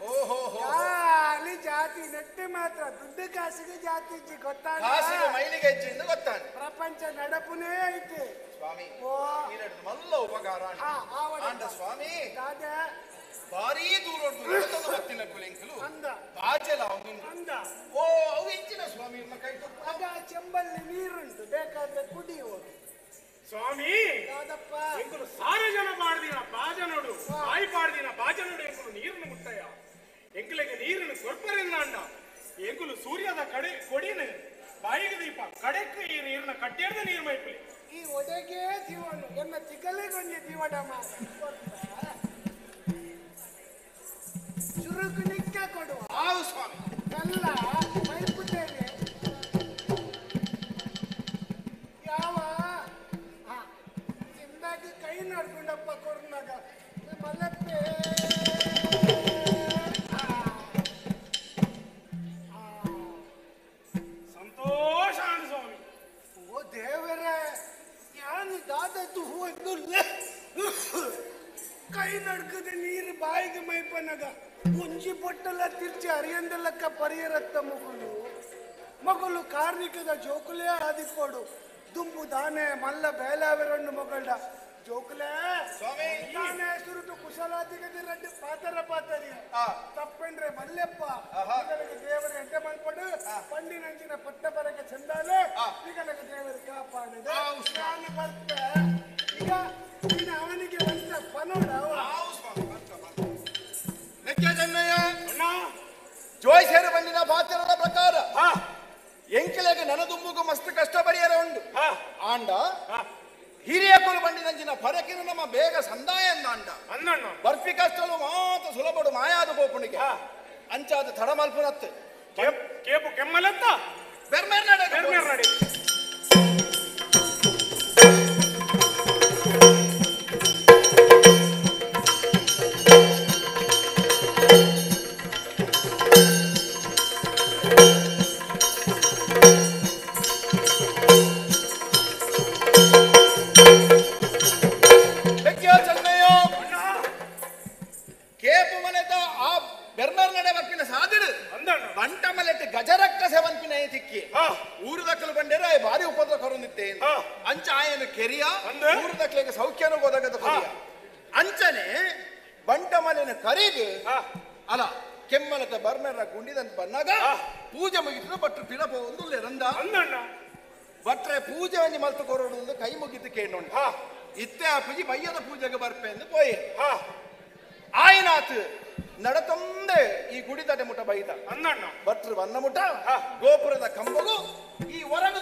ಓಹೋ ಅಲ್ಲಿ ಜಾತಿ ನೆಟ್ಟು ಮಾತ್ರ ದುಡ್ಡು ಕಾಸಿಗೆ ಜಾತಿ ಇಜ್ಜಿ ಗೊತ್ತಾಗ ಕಾಸಿಗೆ ಮೈಲಿಗೆ ಹೆಚ್ಚು ಎಂದು ಗೊತ್ತಾನೆ ಪ್ರಪಂಚ ನಡಪುನೇ ಐತಿ ಸ್ವಾಮಿ ಓ ಈರಡು ಮಲ್ಲ ಉಪಕಾರ ಆಂಡ ಸ್ವಾಮಿ ದಾದ ಭಾರೀ ದೂರ ಗೊತ್ತಿನ ಕುಲೆಂಕಲು ಅಂದ ಬಾಚಲ ಅಂದ ಓ ಅವು ಹೆಚ್ಚಿನ ಸ್ವಾಮಿ ಕೈ ಆಗ ಚೆಂಬಲ್ಲಿ ನೀರುಂಟು ಬೇಕಾದ್ರೆ ಕುಡಿಯುವುದು ಸ್ವಾಮಿ ದಾದಪ್ಪ ಎಂಕುಲು ಸಾರೆ ಜನ ಪಾಡ್ದಿನ ಬಾಜನೋಡು ಬಾಯಿ ಪಾಡ್ದಿನ ಬಾಜನೋಡು ಎಂಕುಲು ನೀರನ್ನು ಮುಟ್ಟಯ್ಯ ಎಂಕುಲೆಗೆ ನೀರನ್ನು ಕೊರ್ಪರಿಂದ ಅಂಡ ಎಂಕುಲು ಸೂರ್ಯದ ಕಡೆ ಕೊಡಿನ ಬಾಯಿಗೆ ದೀಪ ಕಡೆಕ್ಕೆ ಈ ನೀರನ್ನ ಕಟ್ಟೆಡ್ದ ನೀರು ಮೈಪಲಿ ಈ ಒಡೆಗೆ ಜೀವನು ಎನ್ನ ಚಿಕ್ಕಲಿಗೊಂದು ಜೀವನ ಚುರುಕು ನಿಕ್ಕ ಕೊಡುವ ಸ್ವಾಮಿ ಎಲ್ಲ ಮೈಪುತ್ತೇನೆ ಯಾವ ಚಿಂದಾಗಿ ಕೈ ನಡ್ಕೊಂಡಪ್ಪ ಕೊರ್ನಾಗ ಮಲಪ್ಪೆ ಸಂತೋಷ ಅಂದ ಸ್ವಾಮಿ ಓ ದೇವರೇ ಯಾನು ದಾದದ್ದು ಒಂದು ಕೈ ನಡ್ಕದ ನೀರು ಬಾಯಿಗೆ ಮೈಪನಗ ಮುಂಜಿ ಬೊಟ್ಟಲ ತಿರ್ಚಿ ಅರಿಯಂದಲಕ್ಕ ಪರಿಯರತ್ತ ಮಗಳು ಕಾರ್ಮಿಕದ ಜೋಕುಲೇ ಆದಿಕೊಡು ದುಂಬು ದಾನೆ ಮಲ್ಲ ಬೇಲಾವೆರಣ್ಣು ಮಗಳ ಜೋಕುಲೇ ದಾನೆ ಸುರುಟು ಕುಶಲಾದಿಗದಿ ರಡ್ಡು ಪಾತರ ಪಾತರಿ ತಪ್ಪಂಡ್ರೆ ಮಲ್ಲೆಪ್ಪ ಈಗಲಗೆ ದೇವರ ಎಂಟೆ ಮಲ್ಪಡು ಪಂಡಿನಂಚಿನ ಪಟ್ಟ ಬರಕ್ಕೆ ಚಂದಾಲೆ ಈಗಲಗೆ ದೇವರು ಕಾಪಾಡಿದೆ ನಾನು ಬರ್ತೆ ಈಗ ನೀನು ಅವನಿಗೆ ಒಂದು ಪನೋಡ ಜೋಯ್ಸೇರು ಬಂದಿನ ಬಾಚರದ ಪ್ರಕಾರ ಎಂಕಿಲೆಗೆ ನನದುಂಬುಗು ಮಸ್ತ್ ಕಷ್ಟ ಪರಿಹಾರ ಉಂಟು ಆಂಡ ಹಿರಿಯ ಕೊಲು ಬಂಡಿನಂಚಿನ ಪರಕಿನ ನಮ್ಮ ಬೇಗ ಸಂದಾಯ ಅಂದ ಬರ್ಪಿ ಕಷ್ಟಲು ಮಾತ್ರ ಸುಲಭಡು ಮಾಯಾದ ಗೋಪುಣಿಗೆ ಅಂಚಾದ ತಡ ಮಲ್ಪುನತ್ತು ಕೇಪು ಕೆಮ್ಮಲೆತ್ತ ಬೆರ್ಮೇರ್ ನಡೆ ಕೇಪು ಮನೆತ ಆ ಬೆರ್ಮೇರ್ ನಡೆ ಬರ್ಪಿನ ಸಾದಿಡು ಬಂಟ ಮಲೆಟ್ಟು ಗಜರಕ್ಕ ಸೆವಂಪಿನ ತಿಕ್ಕಿ ಊರು ದಕ್ಕಲು ಬಂಡೇರ ಭಾರಿ ಉಪದ್ರ ಕೊರೊಂದಿತ್ತೆ ಅಂಚ ಆಯನು ಕೆರಿಯ ಊರು ದಕ್ಕಲಿಗೆ ಸೌಖ್ಯನೂ ಗೊದಾಗದ ಕೊರಿಯ ಅಂಚನೆ ಬಂಟ ಮಲೆನ ಕರೀದು ಅಲ್ಲ ಕೆಮ್ಮಲತ ಬರ್ಮೇರ ಗುಂಡಿದಂತ ಬಂದಾಗ ಪೂಜೆ ಮುಗಿತು ಬಟ್ರು ಪಿಳಪ ಒಂದು ರಂದ ಬಟ್ರೆ ಪೂಜೆ ಒಂಜಿ ಮಲ್ತು ಕೊರೋಡು ಒಂದು ಕೈ ಮುಗಿತು ಕೇಳೋಣ ಇತ್ತೆ ಆ ಪೂಜೆ ಬಯ್ಯದ ಪೂಜೆಗೆ ಬರ್ಪೆ ಎಂದು ಪೋಯೆ ಆಯ್ನಾತ್ ನಡತೊಂದೆ ಈ ಗುಡಿ ತಡೆ ಮುಟ ಬೈದ ಬಟ್ರು ಬಂದ ಮುಟ ಗೋಪುರದ ಕಂಬಗೂ ಈ ಹೊರಗು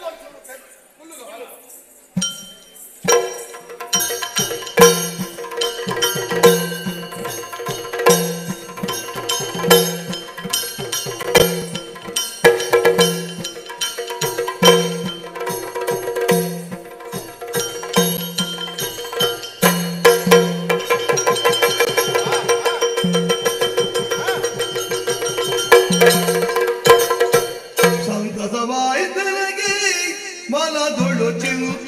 ಸಂತಸವಾಯಿತನಗೆ ಮನದೊಳು ಚಿಂತ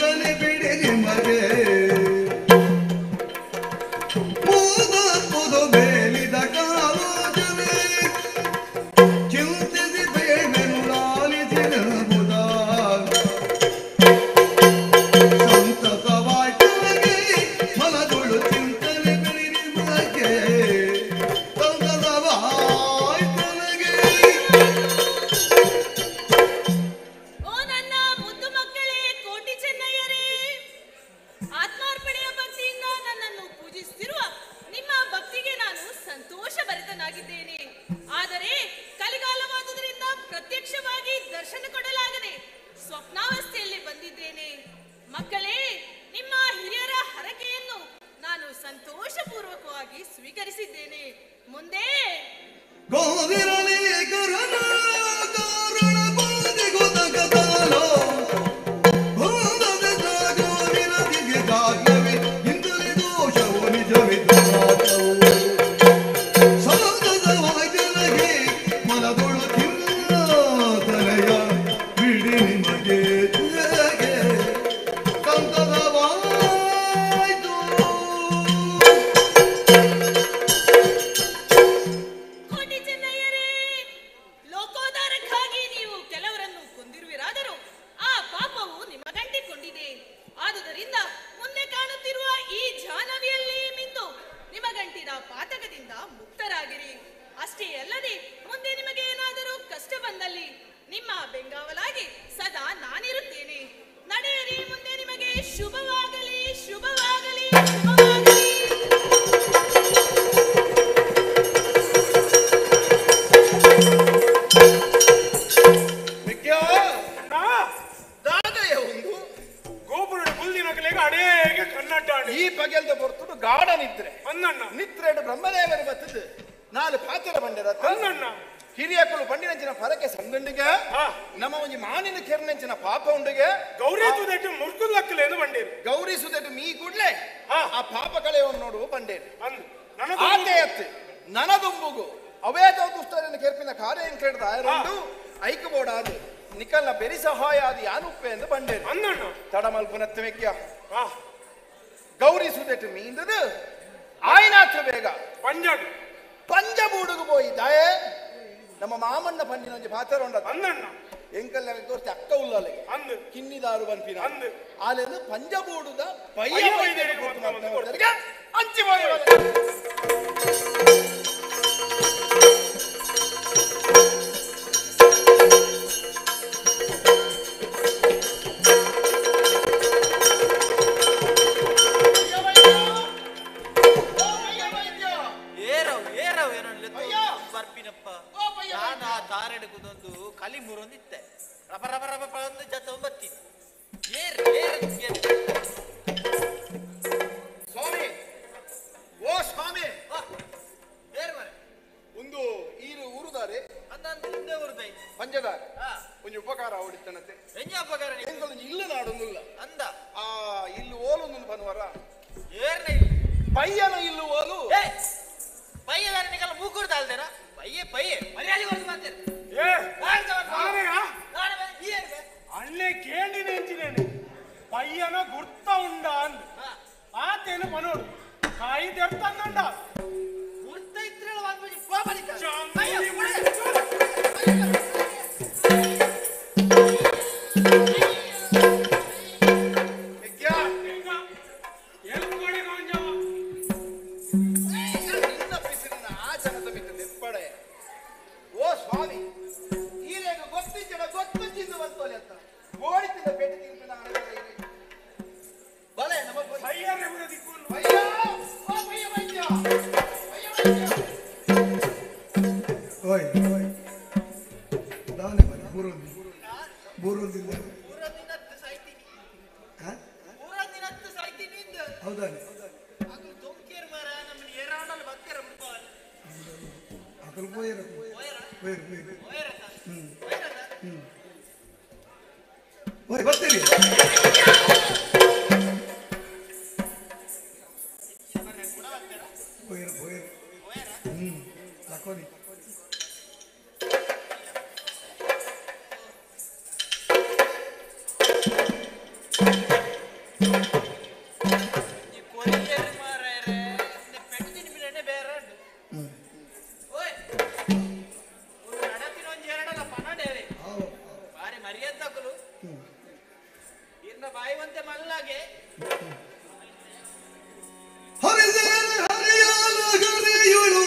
ಸಂತೋಷಪೂರ್ವಕವಾಗಿ ಸ್ವೀಕರಿಸಿದ್ದೇನೆ. ಮುಂದೆ ಗೋವಿರಲಿ ಕರುಣ ಕಾರಣ ಬೋಧಿಗೋ ತಗತಾಲೋ ಹೋಗದ ಗೋವಿರದಿಗೆ ಕಾರ್ಯವೇ ಇಂದಲೇ ದೋಷವು ನಿಜವಿದ್ದು ಸಾಗದ ವಾಯ್ದೆಲಗೆ ಮನದೊಳು ತಿನ್ನತಲೆಯ ಬಿಡಿ ನಿಮಗೆ ಸಂತದವಾಯ್ತು. ಕೋಟಿ ಚೆನ್ನಯ್ಯರೇ, ಲೋಕೋದ್ಧಾರಕ್ಕಾಗಿ ನೀವು ಕೆಲವರನ್ನು ಕೊಂದಿರುವಿರಾದರೂ ಆ ಪಾಪವು ನಿಮಗಂಟಿಕೊಂಡಿದೆ. ಆದುದರಿಂದ ಮುಂದೆ ಕಾಣುತ್ತಿರುವ ಈ ಜಾಹ್ನವಿಯಲ್ಲಿ ಮಿಂದು ನಿಮಗಂಟಿದ ಪಾತಕದಿಂದ ಮುಕ್ತರಾಗಿರಿ. ಅಷ್ಟೇ ಅಲ್ಲದೆ ಮುಂದೆ ನಿಮಗೆ ಏನಾದರೂ ಕಷ್ಟ ಬಂದಲ್ಲಿ ನಿಮ್ಮ ಬೆಂಗಾವಲಾಗಿ ಸದಾ ನಾನಿರುತ್ತೇನೆ. ನಡೆಯಿರಿ, ಮುಂದೆ ನಿಮಗೆ ಶುಭವಾಗಲಿ, ಶುಭವಾಗಲಿ, ಶುಭವಾಗಲಿ. ಗೋಪುರದ ಬುಲ್ದಿನ ಕಲೆಗೆ ಅಡೇಗ ಕನ್ನಡ್ಡಾಡಿ ಈ ಬಗೆಲ್ದ ಹೊರತು ಗಾಢ ನಿದ್ರೆ ಅನ್ನಣ್ಣ ನಿದ್ರೆ ಬ್ರಹ್ಮದೇವರು ಬರ್ತದೆ. ನಾಲ್ ಪಾತ್ರ ಬಂದಿರ ಅನ್ನಣ್ಣ ಹಿರಿಯಕ್ಕಳು ಬಂಡಿನಂಚಿನ ಪರಕೆ ಸಂಗಂಡಿಗೆ ನಮ್ಮ ಒಂಜಿ ಮಾನಿನ ಕೆರ್ನಂಚಿನ ಪಾಪ ಉಂಡಿಗೆ ಗೌರಿ ಸುದೆಟ್ಟು ಮುರ್ಕುಲಕ್ಕಲೇನು ಬಂಡೇರು ಗೌರಿ ಸುದೆಟ್ಟು ಮೀ ಕೂಡ್ಲೆ ಆ ಪಾಪ ಕಳೆಯನ್ನು ನೋಡುವ ಬಂಡೇರು ಆತೆ ಎತ್ತು ನನದುಂಬುಗು ಅವೇದ ದುಷ್ಟರನ್ನು ಕೆರ್ಪಿನ ಕಾರ್ಯ ಕೇಳಿದ ಆಯರೊಂದು ಐಕಬೋಡಾದು ನಿಕಲ್ನ ಬೆರಿ ಸಹಾಯ ಅದು ಯಾನುಪ್ಪೆ ಎಂದು ಬಂಡೇರು ಅನ್ನಣ್ಣ ತಡ ಮಲ್ಪುನತ್ತ ವ್ಯಕ್ಯ ಗೌರಿ ಸುದೆಟ್ಟು ಮೀಂದದು ಆಯ್ನಾತ್ರ ಬೇಗ ಪಂಜಾಡು ಪಂಜಬೂಡುಗು போயிட்டாயே ನಮ್ಮ ಮಾಮಣ್ಣ ಪಂಡಿನ ಪಾತ್ರ ಉಂಡ ಅನ್ನಣ್ಣ ಎಂಕಲ್ ತೋರಿಸಿ ಅಕ್ಕ ಉಳ್ಳಾಲೆಗೆ ಅಂದು ಕಿನ್ನಿದಾರು ಬಂಪಿನ ಅಂದು ಆಲೆಂದು ಪಂಜಬೂಡುದ ಪಯ್ಯ ವೈದ್ಯರಿಗೆ ಅಂಚಿ ಹೋಗಿ ತಾರೆಡುವುದೊಂದು ಕಲಿ ಮುರೊಂದಿತ್ತೆ ರಪ ರಪ ರಪ ಒಂದು ಜತ ಬತ್ತಿ ಸ್ವಾಮಿ ಓ ಸ್ವಾಮಿ ಒಂದು ಈರು ಊರುದಾರೆ ಅಂದಂತ ಹಿಂದೆ ಊರುದೈ ಪಂಜದಾರ ಒಂದು ಉಪಕಾರ ಹೊಡಿತನತೆ ಎಂಜ ಉಪಕಾರ ಎಂಗಳೊಂದು ಇಲ್ಲು ನಾಡೊಂದಿಲ್ಲ ಅಂದ ಆ ಇಲ್ಲು ಓಲೊಂದು ಬನ್ವರ ಏರ್ನ ಪಯ್ಯನ ಇಲ್ಲು ಓಲು ಪಯ್ಯದಾರ ನಿಕಲ್ಲ ಮೂಕೂರ್ದ ಅಲ್ದೇನಾ ಪಯ್ಯೆ ಪಯ್ಯೆ ಮರ್ಯಾದೆ ಹೊರತು ಮಾತೇನೆ ಅಲ್ಲೇ ಕೇಳಿ ನೆಂಚಿನೇನೆ ಪಯ್ಯನ ಗುರ್ತ ಉಂಡ ಅಂದ್ ಆತೇನು ಮನೋಡು ಕಾಯಿ ತೆರ್ತಂದ ಗುರ್ತ ಇದ್ರೆ ಓ ಸ್ವಾಮಿ ಈರೇಗ ಗೊತ್ತಿದ್ದ ಗೊತ್ತಿದ್ದು ಬರ್ತೋಲೆ ಅಂತ ಗೋಡಿತಿದ್ದ ಪೇಟೆ ತಿಂಪಿನ ಬಲೆ ನಮ್ಮ ಓಯ್ ದಾನೆ ಮನೆ ಬೂರುಂದಿಲ್ಲ ಹೌದಾನೆ ಅಕಲ್ ಪೋಯರ ಓಯ್ ಬರ್ತೀರಿ ಪೋಯರ ಹಾಕೋನಿ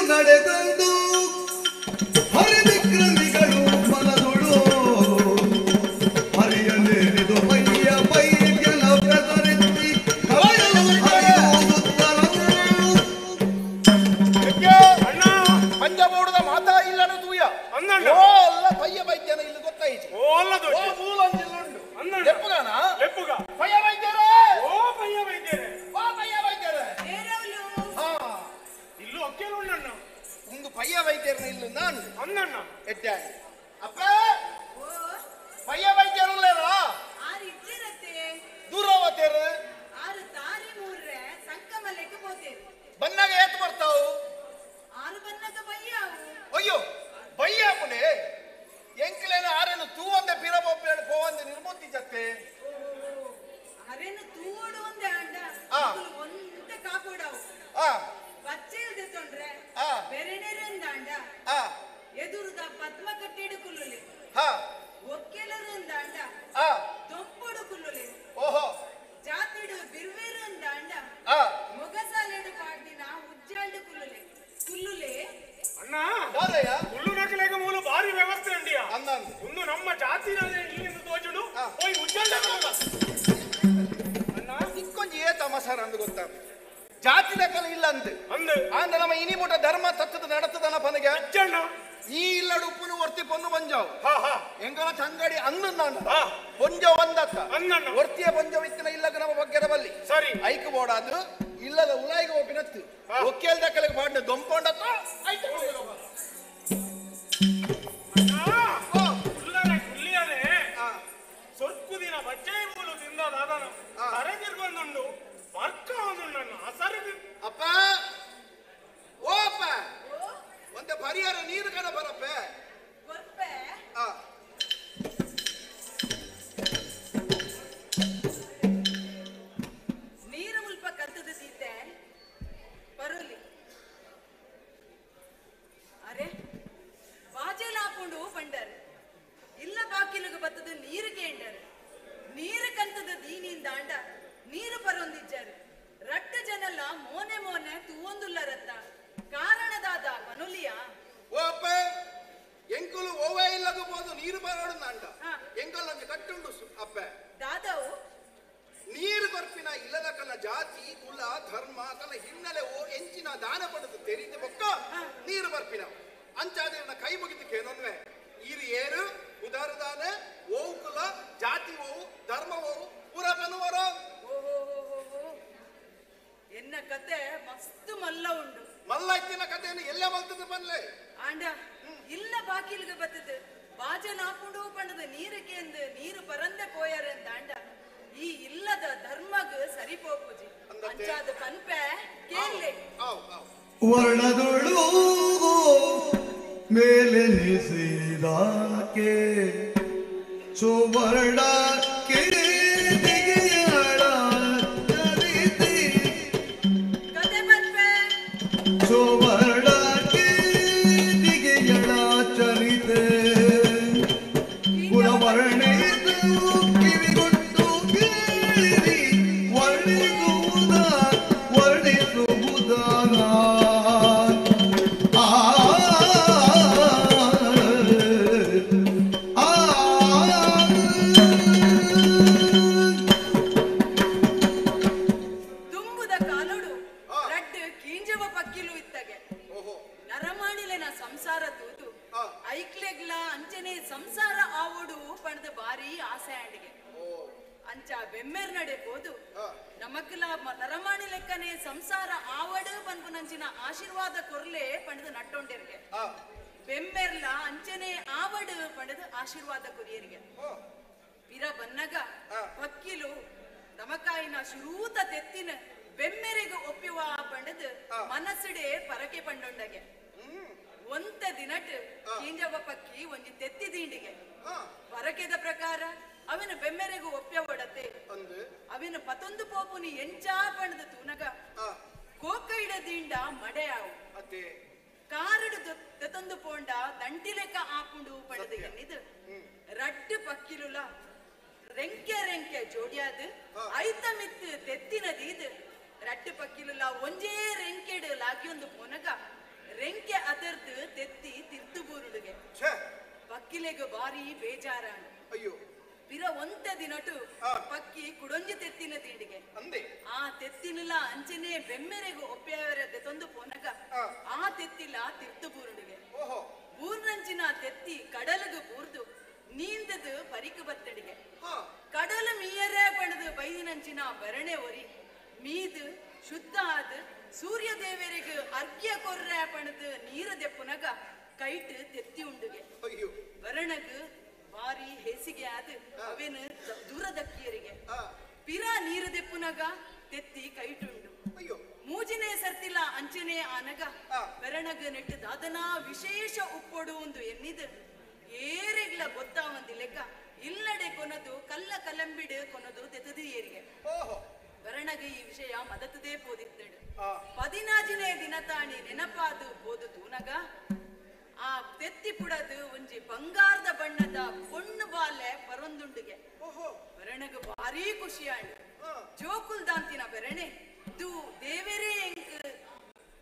ನಡೆದಂದು ವೈದ್ಯರನ್ನ ಇಲ್ಲ ನಾನು ಅಂದಣ್ಣ ಎಡ್ಡೆ ಅಪ್ಪ ಪಯ್ಯ ವೈದ್ಯರುಳ್ಳೇರ ಆರು ಇಟ್ಟಿರತ್ತೆ ದೂರ ಹೋಗ್ತೇರು ಆರು ತಾರಿ ಮೂರ್ರೆ ಸಂಕಮ ಲೆಕ್ಕ ಹೋಗ್ತೇವೆ ಬನ್ನಾಗ ಏತ್ ಬರ್ತಾವು ಆರು ಬನ್ನಗ ಬಯ್ಯಾವು ಅಯ್ಯೋ ಬಯ್ಯ ಪುಣೆ ಎಂಕ್ಲೇನ ಆರೇನು ತೂವಂದೆ ಪಿರಬೊಪ್ಪೇನು ಪೋವಂದೆ ನಿರ್ಮೂತಿ ಜತ್ತೆ ಅರೇನು ತೂಡು ಒಂದೇ ಅಂಡ ಒಂದೇ ಕಾಪುಡವು ಬಚ್ಚೆ ಇಲ್ದೆ ತೊಂಡ್ರೆ ಬೆರೆನೆರೆಂದ ಅಂಡ ಎದುರುದ ಪದ್ಮ ಕಟ್ಟಿಡು ಕುಲ್ಲುಲಿ ಒಕ್ಕೆಲರಿಂದ ಅಂಡ ದೊಪ್ಪುಡು ಕುಲ್ಲುಲಿ ಓಹೋ ಜಾತಿಡು ಬಿರ್ವೇರಿಂದ ಅಂಡ ಮೊಗಸಾಲೆಡು ಪಾಡಿನ ಉಜ್ಜಾಲ್ಡು ಕುಲ್ಲುಲಿ ಕುಲ್ಲುಲಿ ಅಣ್ಣ ಹುಲ್ಲು ನಕಲೆಗ ಮೂಲ ಭಾರಿ ವ್ಯವಸ್ಥೆ ಅಂಡಿಯ ಒಂದು ನಮ್ಮ ಜಾತಿನ ಇಲ್ಲಿಂದ ತೋಜುಡು ಹೋಯ್ ಉಜ್ಜಾಲ ಅಣ್ಣ ಇಕ್ಕೊಂಜಿ ಏ ತಮಸಾರ ಅಂದು ಗೊತ್ತಾ ಜಾತಿ ಲೆಕ್ಕಲ ಇಲ್ಲ ಅಂದು ಅಂದ ನಮ್ಮ ಇನಿಮುಟ ಧರ್ಮ ತತ್ತದ ನಡತದನ ಪನಗೆ ಈ ಇಲ್ಲಡು ಉಪ್ಪುನು ಒರ್ತಿ ಪೊನ್ನು ಬಂಜಾವು ಎಂಗಲ ಚಂಗಡಿ ಅಂದು ನಾನು ಪೊಂಜ ಒಂದಕ್ಕ ಒರ್ತಿಯ ಪೊಂಜ ವಿತ್ತಿನ ಇಲ್ಲಗ ನಮ್ಮ ಬಗ್ಗೆರ ಬಲ್ಲಿ ಸರಿ ಐಕ್ ಬೋಡಾದ್ರು ಇಲ್ಲದ ಉಲಾಯಿಗೆ ಒಪ್ಪಿನತ್ತು ಒಕ್ಕೇಲ್ ದಕ್ಕಲಿಗೆ ಮಾಡಿದ ದೊಂಪೊಂಡತ್ತ ಸೊರ್ಕು ದಿನ ಬಚ್ಚೆ ಮೂಲು ತಿಂದಾದಾದನ ಅರೆದಿರ್ಬಂದುಂಡು ಬರ್ಕ ಒಂದು ಅಸರದಿ ಅಪ್ಪ ಓ ಅಪ್ಪ ಒಂದೆ ಪರಿಹಾರ ನೀರು ಕಣ ಬರಪ್ಪೆ ನೀರು ಮುಲ್ಪ ಕತ್ತದ ತೀತೆ ಬರೋಲಿ ಅರೆ ಬಾಜೆಲ್ ಹಾಕೊಂಡು ಬಂಡರ್ ಇಲ್ಲ ಬಾಕಿಲಿಗೆ ಬತ್ತದ ನೀರು ಕೇಂಡರ್ ನೀರು ಕಂತದ ದೀನಿಂದ ಅಂಡ ನೀರು ಪರೊಂದಿಜ್ಜರು ರಟ್ಟ ಜನಲ್ಲ ಮೋನೆ ಮೋನೆ ತೂವೊಂದುಲ್ಲ ರತ್ತ ಕಾರಣದಾದ ಮನುಲಿಯ ಓ ಅಪ್ಪ ಎಂಕುಲು ಓವೇ ಇಲ್ಲಗಬಹುದು ನೀರು ಬರೋಡು ನಂಡ ಎಂಕಲ್ ನಮ್ಗೆ ಕಟ್ಟುಂಡು ಅಪ್ಪ ದಾದವು ನೀರು ಬರ್ಪಿನ ಇಲ್ಲದ ಕಲ ಜಾತಿ ಕುಲ ಧರ್ಮ ಕಲ ಹಿನ್ನೆಲೆ ಓ ಎಂಚಿನ ದಾನ ಪಡೆದು ತೆರೀತಿ ಬೊಕ್ಕ ನೀರು ಬರ್ಪಿನ ಅಂಚಾದ ಕೈ ಮುಗಿದು ಕೇನೊನ್ವೆ ಈರು ಏರು ಉದಾರದಾನ ಓವು ಕುಲ ಜಾತಿ ಓವು ಧರ್ಮ ಓವು ಪೂರ ಬನುವರ ಎನ್ನ ಕತೆ ಮಸ್ತ್ ಮಲ್ಲ ಉಂಡು ಮಲ್ಲ ಇತ್ತಿನ ಕಥೆಯನ್ನು ಎಲ್ಲ ಮಲ್ತದ ಬನ್ಲೆ ಆಂಡ ಇಲ್ಲ ಬಾಕಿಲ್ಗೆ ಬತ್ತದ ಬಾಜನ್ ಹಾಕೊಂಡು ಪಂಡದ ನೀರಿಗೆ ಎಂದು ನೀರು ಪರಂದೆ ಪೋಯಾರೆ ಅಂತ ಅಂಡ ಈ ಇಲ್ಲದ ಧರ್ಮಗ ಸರಿ ಪೋಪುಜಿ ಅಂಚಾದ ಕನ್ಪೆ ಕೇಳಲೆ ವರ್ಣದೊಳು ಮೇಲೆ ನಿಸಿದಾಕೆ ಸುವರ್ಣ ಕಿರಿದಿಗೆಯಳ ಚರಿತಿ ಕತೆ ಬನ್ಪೆ ಸುವರ್ಣ ಕಿರಿದಿಗೆಯಳ ಚರಿತೆ ಕುಲವರ್ಣಿತು ಕಿವಿಗೊಟ್ಟು ಕೇಳಿರಿ ವರ್ಣಿಸುವುದ ವರ್ಣಿಸುವುದಾನ ತುಂಬುದ ಕಾಲುಡು ರಡ್ಡು ಕೀಂಜವ ಪಕ್ಕಿಲು ಇತ್ತಗೆ ನರಮಾಣಿಲೆನ ಸಂಸಾರ ತೂತು ಐಕ್ಲೆಗ್ಲ ಅಂಚನೆ ಸಂಸಾರ ಆವಡು ಪಣದ ಬಾರಿ ಆಸೆ ಅಂಡಿಗೆ ಅಂಚ ಬೆಮ್ಮೆರ್ ನಡೆ ಹೋದು ನಮಕ್ಲ ನರಮಾಣಿ ಲೆಕ್ಕನೆ ಸಂಸಾರ ಆವಡು ಪನ್ಪು ನಂಚಿನ ಆಶೀರ್ವಾದ ಕೊರ್ಲೆ ಪಣದು ನಟ್ಟೊಂಡೆರ್ಗೆ ಬೆಮ್ಮೆರ್ಲ ಅಂಚನೆ ಆವಡು ಪಣದು ಆಶೀರ್ವಾದ ಕೊರಿಯರಿಗೆ ಪಿರ ಬನ್ನಗ ಪಕ್ಕಿಲು ನಮಕಾಯಿನ ಶುರೂತ ತೆತ್ತಿನ ಬೆಮ್ಮೆರೆಗೆ ಒಪ್ಪಿವ ಪಂಡದು ಮನಸ್ಸಿಡೆ ಪರಕೆ ಪಂಡೊಂಡಗೆ ಒಂತ ದಿನಟ್ ಕೀಂಜವ ಪಕ್ಕಿ ಒಂಜಿ ತೆತ್ತಿ ದಿಂಡಿಗೆ ಪರಕೆದ ಪ್ರಕಾರ ಅವನ ಬೆಮ್ಮೆರೆಗೂ ಒಪ್ಪ್ಯ ಒಡತೆ ಅವನ ಪತೊಂದು ಪೋಪುನಿ ಎಂಚಾ ಪಣದ ತೂನಗ ಕೋಕೈಡ ದಿಂಡ ಮಡೆಯಾವು ಕಾರಡು ತೆತೊಂದು ಪೋಂಡ ದಂಟಿಲೆಕ್ಕ ಆಪುಂಡು ಪಣದ ಎನ್ನಿದು ರಡ್ಡು ಪಕ್ಕಿಲುಲ ರೆಂಕೆ ರೆಂಕೆ ಜೋಡಿಯಾದ ಐತ ಮಿತ್ತು ತೆತ್ತಿನದೀದು ರಡ್ಡು ಪಕ್ಕಿಲುಲ ಒಂಜೇ ರೆಂಕೆಡು ಲಾಗಿಯೊಂದು ಪೋನಗ ರೆಂಕೆ ಅದರ್ದು ತೆತ್ತಿ ತಿರ್ತು ಬೂರುಡುಗೆ ಪಕ್ಕಿಲೆಗ ಬಾರಿ ಬೇಜಾರ ಅಯ್ಯೋ ಪಿರ ಒಂತೆ ದಿನಟು ಪಕ್ಕಿ ಕುಡೊಂಜಿ ತೆತ್ತಿನ ತೀಡಿಗೆ ಆ ತೆತ್ತಿನಲ ಅಂಚನೆ ಬೆಮ್ಮೆರೆಗೂ ಒಪ್ಪೆಯವರ ತೆತ್ತೊಂದು ಪೋನಗ ಆ ತೆತ್ತಿಲ ತಿರ್ತು ಬೂರುಡುಗೆ ಬೂರ್ನಂಚಿನ ತೆತ್ತಿ ಕಡಲಗು ಬೂರ್ದು ನೀಂದದು ಪರಿಕು ಬತ್ತಡಿಗೆ ಕಡಲು ಮೀಯರೇ ಪಣದು ಬೈದಿನಂಚಿನ ಬರಣೆ ಒರಿ ಮೀದು ಶುದ್ಧ ಆದ ಸೂರ್ಯ ದೇವರಿಗೆ ಅರ್ಘ್ಯ ಕೊರ್ರೆ ಪಣದು ನೀರು ದೆಪ್ಪುನಗ ಕೈಟ್ ತೆತ್ತಿ ಉಂಡುಗೆ ವರಣಗ್ ಬಾರಿ ಹೇಸಿಗೆ ಆದ ಅವೇನು ದೂರದಕ್ಕಿಯರಿಗೆ ಪಿರ ನೀರು ದೆಪ್ಪುನಗ ತೆತ್ತಿ ಕೈಟುಂಡು ಮೂಜಿನೇ ಸರ್ತಿಲ್ಲ ಅಂಚನೆ ಆನಗ ವರಣಗ್ ನೆಟ್ಟು ದಾದನ ವಿಶೇಷ ಉಪ್ಪೊಡು ಒಂದು ಎನ್ನಿದು ಏರೆಗ್ಲ ಗೊತ್ತಾವಂದಿ ಲೆಕ್ಕ ಇಲ್ಲಡೆ ಕೊನದು ಕಲ್ಲ ಕಲಂಬಿಡು ಕೊನದು ತೆತದು ಏರಿಗೆ ವರಣಗೆ ಈ ವಿಷಯ ಮದತದೇ ಪೋದಿತ್ತಡು 14ನೇ ದಿನ ತಾಣಿ ನೆನಪಾದು ಪೋದು ತೂನಗ ಆ ತೆತ್ತಿ ಪುಡದು ಒಂಜಿ ಬಂಗಾರದ ಬಣ್ಣದ ಪೊಣ್ಣು ಬಾಲೆ ಪರೊಂದುಂಡಿಗೆ ವರಣಗ ಭಾರಿ ಖುಷಿಯಾಂಡು ಜೋಕುಲ್ ದಾಂತಿನ ಬೆರಣೆ ದು ದೇವೇರೇ ಎಂಕ್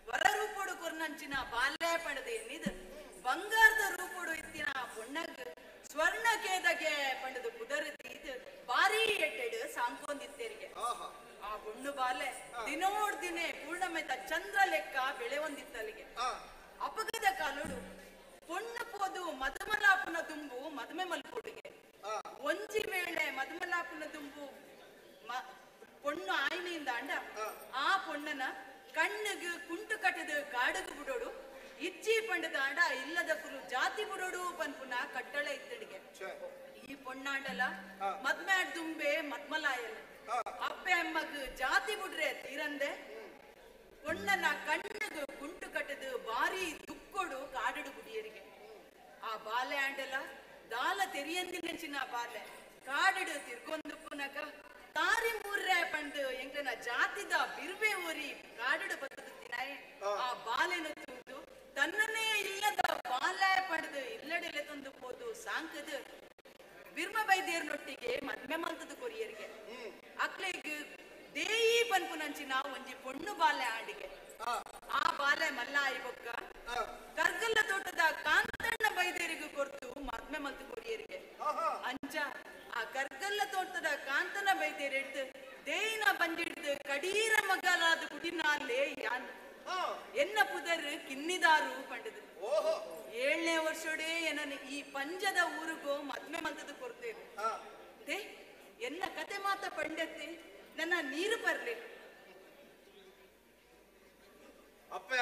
ವರ ರೂಪೋಡು ಕೊರ್ನಂಚಿನ ಬಾಲ್ಯ ಪಣದ ಎನ್ನಿದು ಬಂಗಾರದ ರೂಪೋಡು ಇತ್ತಿನ ಪೊಣ್ಣಗ್ ಸ್ವರ್ಣ ಕೇದಗೆ ಪಂಡದು ಕುದರದಿ ಇದು ಭಾರಿ ಎಟ್ಟೆಡು ಸಾಂಕೊಂದಿತ್ತೇರಿಗೆ ಆ ಪೊಣ್ಣು ಬಾಲೆ ದಿನೋಡ್ ದಿನೇ ಪೂರ್ಣಮೆತ ಚಂದ್ರ ಲೆಕ್ಕ ಬೆಳೆ ಹೊಂದಿತ್ತಲ್ಲಿಗೆ ಅಪಗದ ಕಾಲುಡು ಪೊಣ್ಣು ಪೋದು ಮಧುಮಲಾಪುನ ದುಂಬು ಮದುಮೆ ಮಲ್ಪೊಡಿಗೆ ಒಂಜಿ ವೇಳೆ ಮಧುಮಲಾಪುನ ದುಂಬು ಪೊಣ್ಣು ಆಯ್ನೆಯಿಂದ ಅಂಡ ಆ ಪೊಣ್ಣನ ಕಣ್ಣಿಗೆ ಕುಂಟು ಕಟ್ಟದು ಕಾಡಗು ಬಿಡೋಡು ಇಚ್ಚಿ ಪಂಡದ ಆಂಡ ಇಲ್ಲದ ಕುರು ಜಾತಿ ಬಿಡೋಡು ಪನ್ಪುನ ಕಟ್ಟಳೆ ಇತ್ತಡಿಗೆ ಈ ಪೊಣ್ಣಾಂಡಲ ಮದ್ಮೆ ದುಂಬೆ ಮದ್ಮಲಾಯಲ್ಲ ಅಪ್ಪೆ ಅಮ್ಮಗ್ ಜಾತಿ ಬಿಡ್ರೆ ತೀರಂದೆ ಪೊಣ್ಣನ ಕಣ್ಣಿಗೆ ಕುಂಟು ಕಟ್ಟದು ಬಾರಿ ದುಕ್ಕೊಡು ಕಾಡಡು ಗುಡಿಯರಿಗೆ ಆ ಬಾಲೆ ಆಂಡಲ ದಾಲ ತೆರಿಯಂದಿನ ಬಾಲೆ ಕಾಡಡು ತಿರ್ಕೊಂದು ಪುನಕ ತಾರಿ ಮೂರ್ರೆ ಪಂಡು ಎಂಕನ ಜಾತಿದ ಬಿರ್ವೆ ಊರಿ ಕಾಡಡು ಬತ್ತದು ತಿನಾಯೆ ಆ ಬಾಲೆನ ತೂದು ತನ್ನನೇ ಇಲ್ಲದ ಬಾಲೆ ಪಡೆದು ಇಲ್ಲಡೆಲೆ ತಂದು ಪೋದು ಸಾಂಕದು ಬಿರ್ಮ ಬೈದೇರ್ನೊಟ್ಟಿಗೆ ಮದ್ಮೆ ಮಲ್ತದು ಕೊರಿಯರಿಗೆ ಅಕ್ಲೆಗ್ ದೇಯಿ ಪನ್ಪುನಂಚಿನ ಒಂಜಿ ಪೊಣ್ಣು ಬಾಲೆ ಆಡಿಗೆ ಆ ಬಾಲೆ ಮಲ್ಲ ಆಯ್ಬೊಕ್ಕ ಕರ್ಗಲ್ಲ ತೋಟದ ಕಾಂತಣ್ಣ ಬೈದೇರಿಗೂ ಕೊರ್ತು ಮದ್ಮೆ ಮಲ್ತು ಕೊರಿಯರಿಗೆ ಅಂಚ ಆ ಕರ್ಗಲ್ಲ ತೋಟದ ಕಾಂತನ ಬೈದೇರಿ ಹಿಡ್ದು ದೇಯಿನ ಬಂದಿಡ್ದು ಕಡೀರ ಮಗಲಾದ ಕುಡಿನಾಲೆ ಯಾನ್ ಎನ್ನ ಪುದರ್ ಕಿನ್ನಿದಾರು ಪಂಡದು 7ನೇ ವರ್ಷೋಡೆ ಏನನ್ನು ಈ ಪಂಜದ ಊರಿಗೂ ಮದ್ಮೆ ಮಲ್ತದು ಕೊರ್ತೇವೆ ದೇ ಎನ್ನ ಕತೆ ಮಾತ ಪಂಡತ್ತೆ ನನ್ನ ನೀರು ಬರ್ಲಿ ಅಪ್ಪ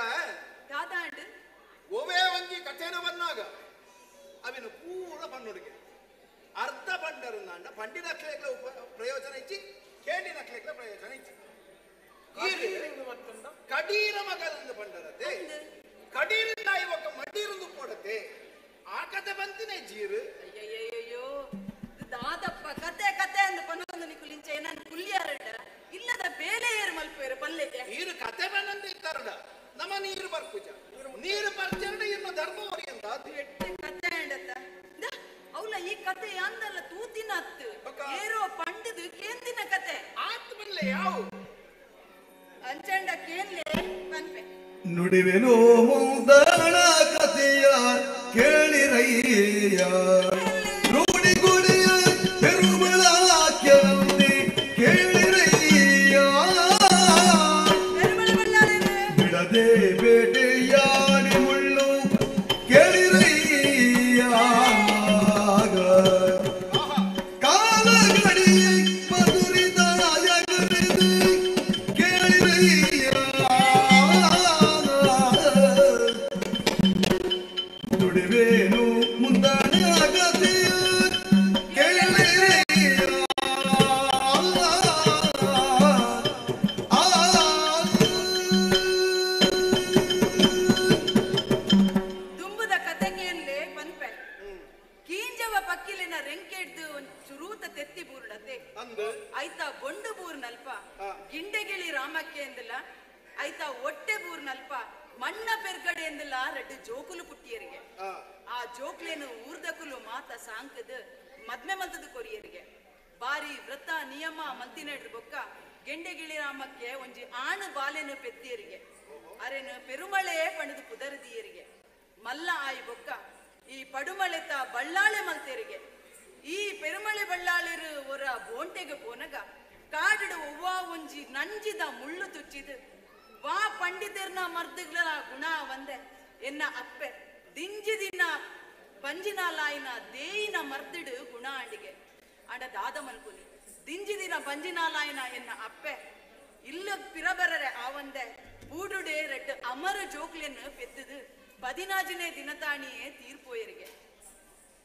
ದಾದಾಂಡ್ ಓವೇ ಒಂಜಿ ಕಥೆನ ಬಂದಾಗ ಅವಿನ ಪೂರ ಪಣ್ಣುಡಿಗೆ ಅರ್ಧ ಪಂಡರನ್ನ ಪಂಡಿನ ಕ್ಲೇಕ್ಲ ಪ್ರಯೋಜನ ಇಚ್ಚಿ ಕೇಂಡಿನ ಕ್ಲೇಕ್ಲ ಪ್ರಯೋಜನ ಇಚ್ಚಿ ಕಡೀರ ಮಗಲಿಂದ ಪಂಡರತೆ ಕಡೀರಿಂದ ಇವಾಗ ಮಡ್ಡಿருந்து ಕೊಡತೆ ಆ ಕತೆ ಬಂತಿನೇ ಜೀರು ಅಯ್ಯಯ್ಯೋ ದಾದಪ್ಪ ಕತೆ ಕತೆ ಅಂದ ಪನ್ನೊಂದು ನಿಕುಲಿಂಚ ನಾನು ಕುಲ್ಲಿಯಾರಡ ಇಲ್ಲದ ಬೇಲೆ ಏರು ಮಲ್ಪೇರು ಪಲ್ಲೆಗೆ ನೀರು ಕತೆ ಬಂದಂತ ಇತ್ತಾರಡ ನಮ್ಮ ನೀರು ಬರ್ಪುಜ ನೀರು ಬರ್ಚಂಡ ಇನ್ನು ಧರ್ಮ ಅಂತ ಎಟ್ಟೆ ಕತೆ ಅಂಡತ್ತ ಅವಳ ಈ ಕತೆ ಅಂದಲ್ಲ ತೂತಿನ ಹತ್ತು ಏರೋ ಪಂಡದು ಕೇಂದಿನ ಕತೆ ಆತ್ ಬಲ್ಲೆ ಯಾವ ಅಂಚಂಡ ಕೇನ್ಲೆ ಪನ್ಪೆ ನುಡಿವೆನೋ ಮುಂದಣ ಕಥೆಯ ಕೇಳಿರಯ್ಯ ರೂಢಿ ಗುಡಿಯ ಪೆರುಮಳಾಕ್ಯಂತೆ ಕೇಳಿರಯ್ಯ ಬಿಡದೆ ಬೇಟೆಯಾಡಿ ಮುಳ್ಳು ಕೇಳಿರಯ್ಯ ಕಾಲ ಗಡಿ ಮಧುರಿದ ಯಗರಿದು ಕೇಳಿರಯ್ಯ ನುಡಿವೇನು ಮುಂದಾಣ ಗತಿಯ ದುಂಬುದ ಕತೆಗೆಯಲ್ಲೇ ಪನ್ಪೆ ಕೀಂಜವ ಪಕ್ಕಿಲಿನ ರೆಂಕೆಡ್ದು ಚುರೂತ ತೆತ್ತಿ ಬೂರ್ಣತೆ ಐತ ಬೊಂಡು ಬೂರ್ನಲ್ಪ ಗಿಂಡೆಗಿಳಿ ರಾಮಕ್ಕೆ ಎಂದಲ್ಲ ಐತ ಒಟ್ಟೆ ಬೂರ್ನಲ್ಪ ಮಣ್ಣ ಪೆರ್ಗಡೆ ಎಂದಲ್ಲ ರೆಡ್ಡು ಜೋಕುಲು ಪುಟ್ಟಿಯರಿಗೆ ಆ ಜೋಕ್ಲೇನು ಊರ್ದಕುಲು ಮಾತ ಸಾಂಕದ ಮದ್ಮೆ ಮಲ್ತದ ಕೊರಿಯರಿಗೆ ಬಾರಿ ವ್ರತ ನಿಯಮ ಮಲ್ತಿನೇಡ್ರು ಬೊಕ್ಕ ಗೆಂಡೆಗಿಳಿ ರಾಮಕ್ಕೆ ಒಂಜಿ ಆಣು ಬಾಲೆನು ಪೆತ್ತಿಯರಿಗೆ ಅರೆನು ಪೆರುಮಳೆ ಪಣದು ಪುದರದಿಯರಿಗೆ ಮಲ್ಲ ಆಯಿ ಬೊಕ್ಕ ಈ ಪಡುಮಳೆತ ಬಳ್ಳಾಳೆ ಮಲ್ತೆರಿಗೆ ಈ ಪೆರುಮಳೆ ಬಳ್ಳಾಳಿರು ಒರ ಬೋಂಟೆಗೆ ಪೋನಗ ಕಾಡಿಡು ಒವ್ವ ಒಂಜಿ ನಂಜಿದ ಮುಳ್ಳು ತುಚ್ಚಿದು ವಾ ಪಂಡಿತರ್ನ ಮರ್ದಗ್ಲ ಗುಣ ಒಂದೆ ಎನ್ನ ಅಪ್ಪೆ ದಿಂಜಿ ದಿನ ಪಂಜಿನ ಲಾಯಿನ ದೇಯಿನ ಮರ್ದಿಡು ಗುಣ ಅಂಡಿಗೆ ಅಂಡ ದಾದ ಮಲ್ಪುನಿ ದಿಂಜಿ ದಿನ ಪಂಜಿನ ಲಾಯಿನ ಎನ್ನ ಅಪ್ಪೆ ಇಲ್ಲ ಪಿರಬರರೆ ಆ ಒಂದೆ ಬೂಡುಡೆ ರೆಡ್ ಅಮರ ಜೋಕ್ಲೆನ್ನು ಪೆತ್ತದು பதினாஜினே தினத்தாணியே தீர்ப்போயிರಿಗೆ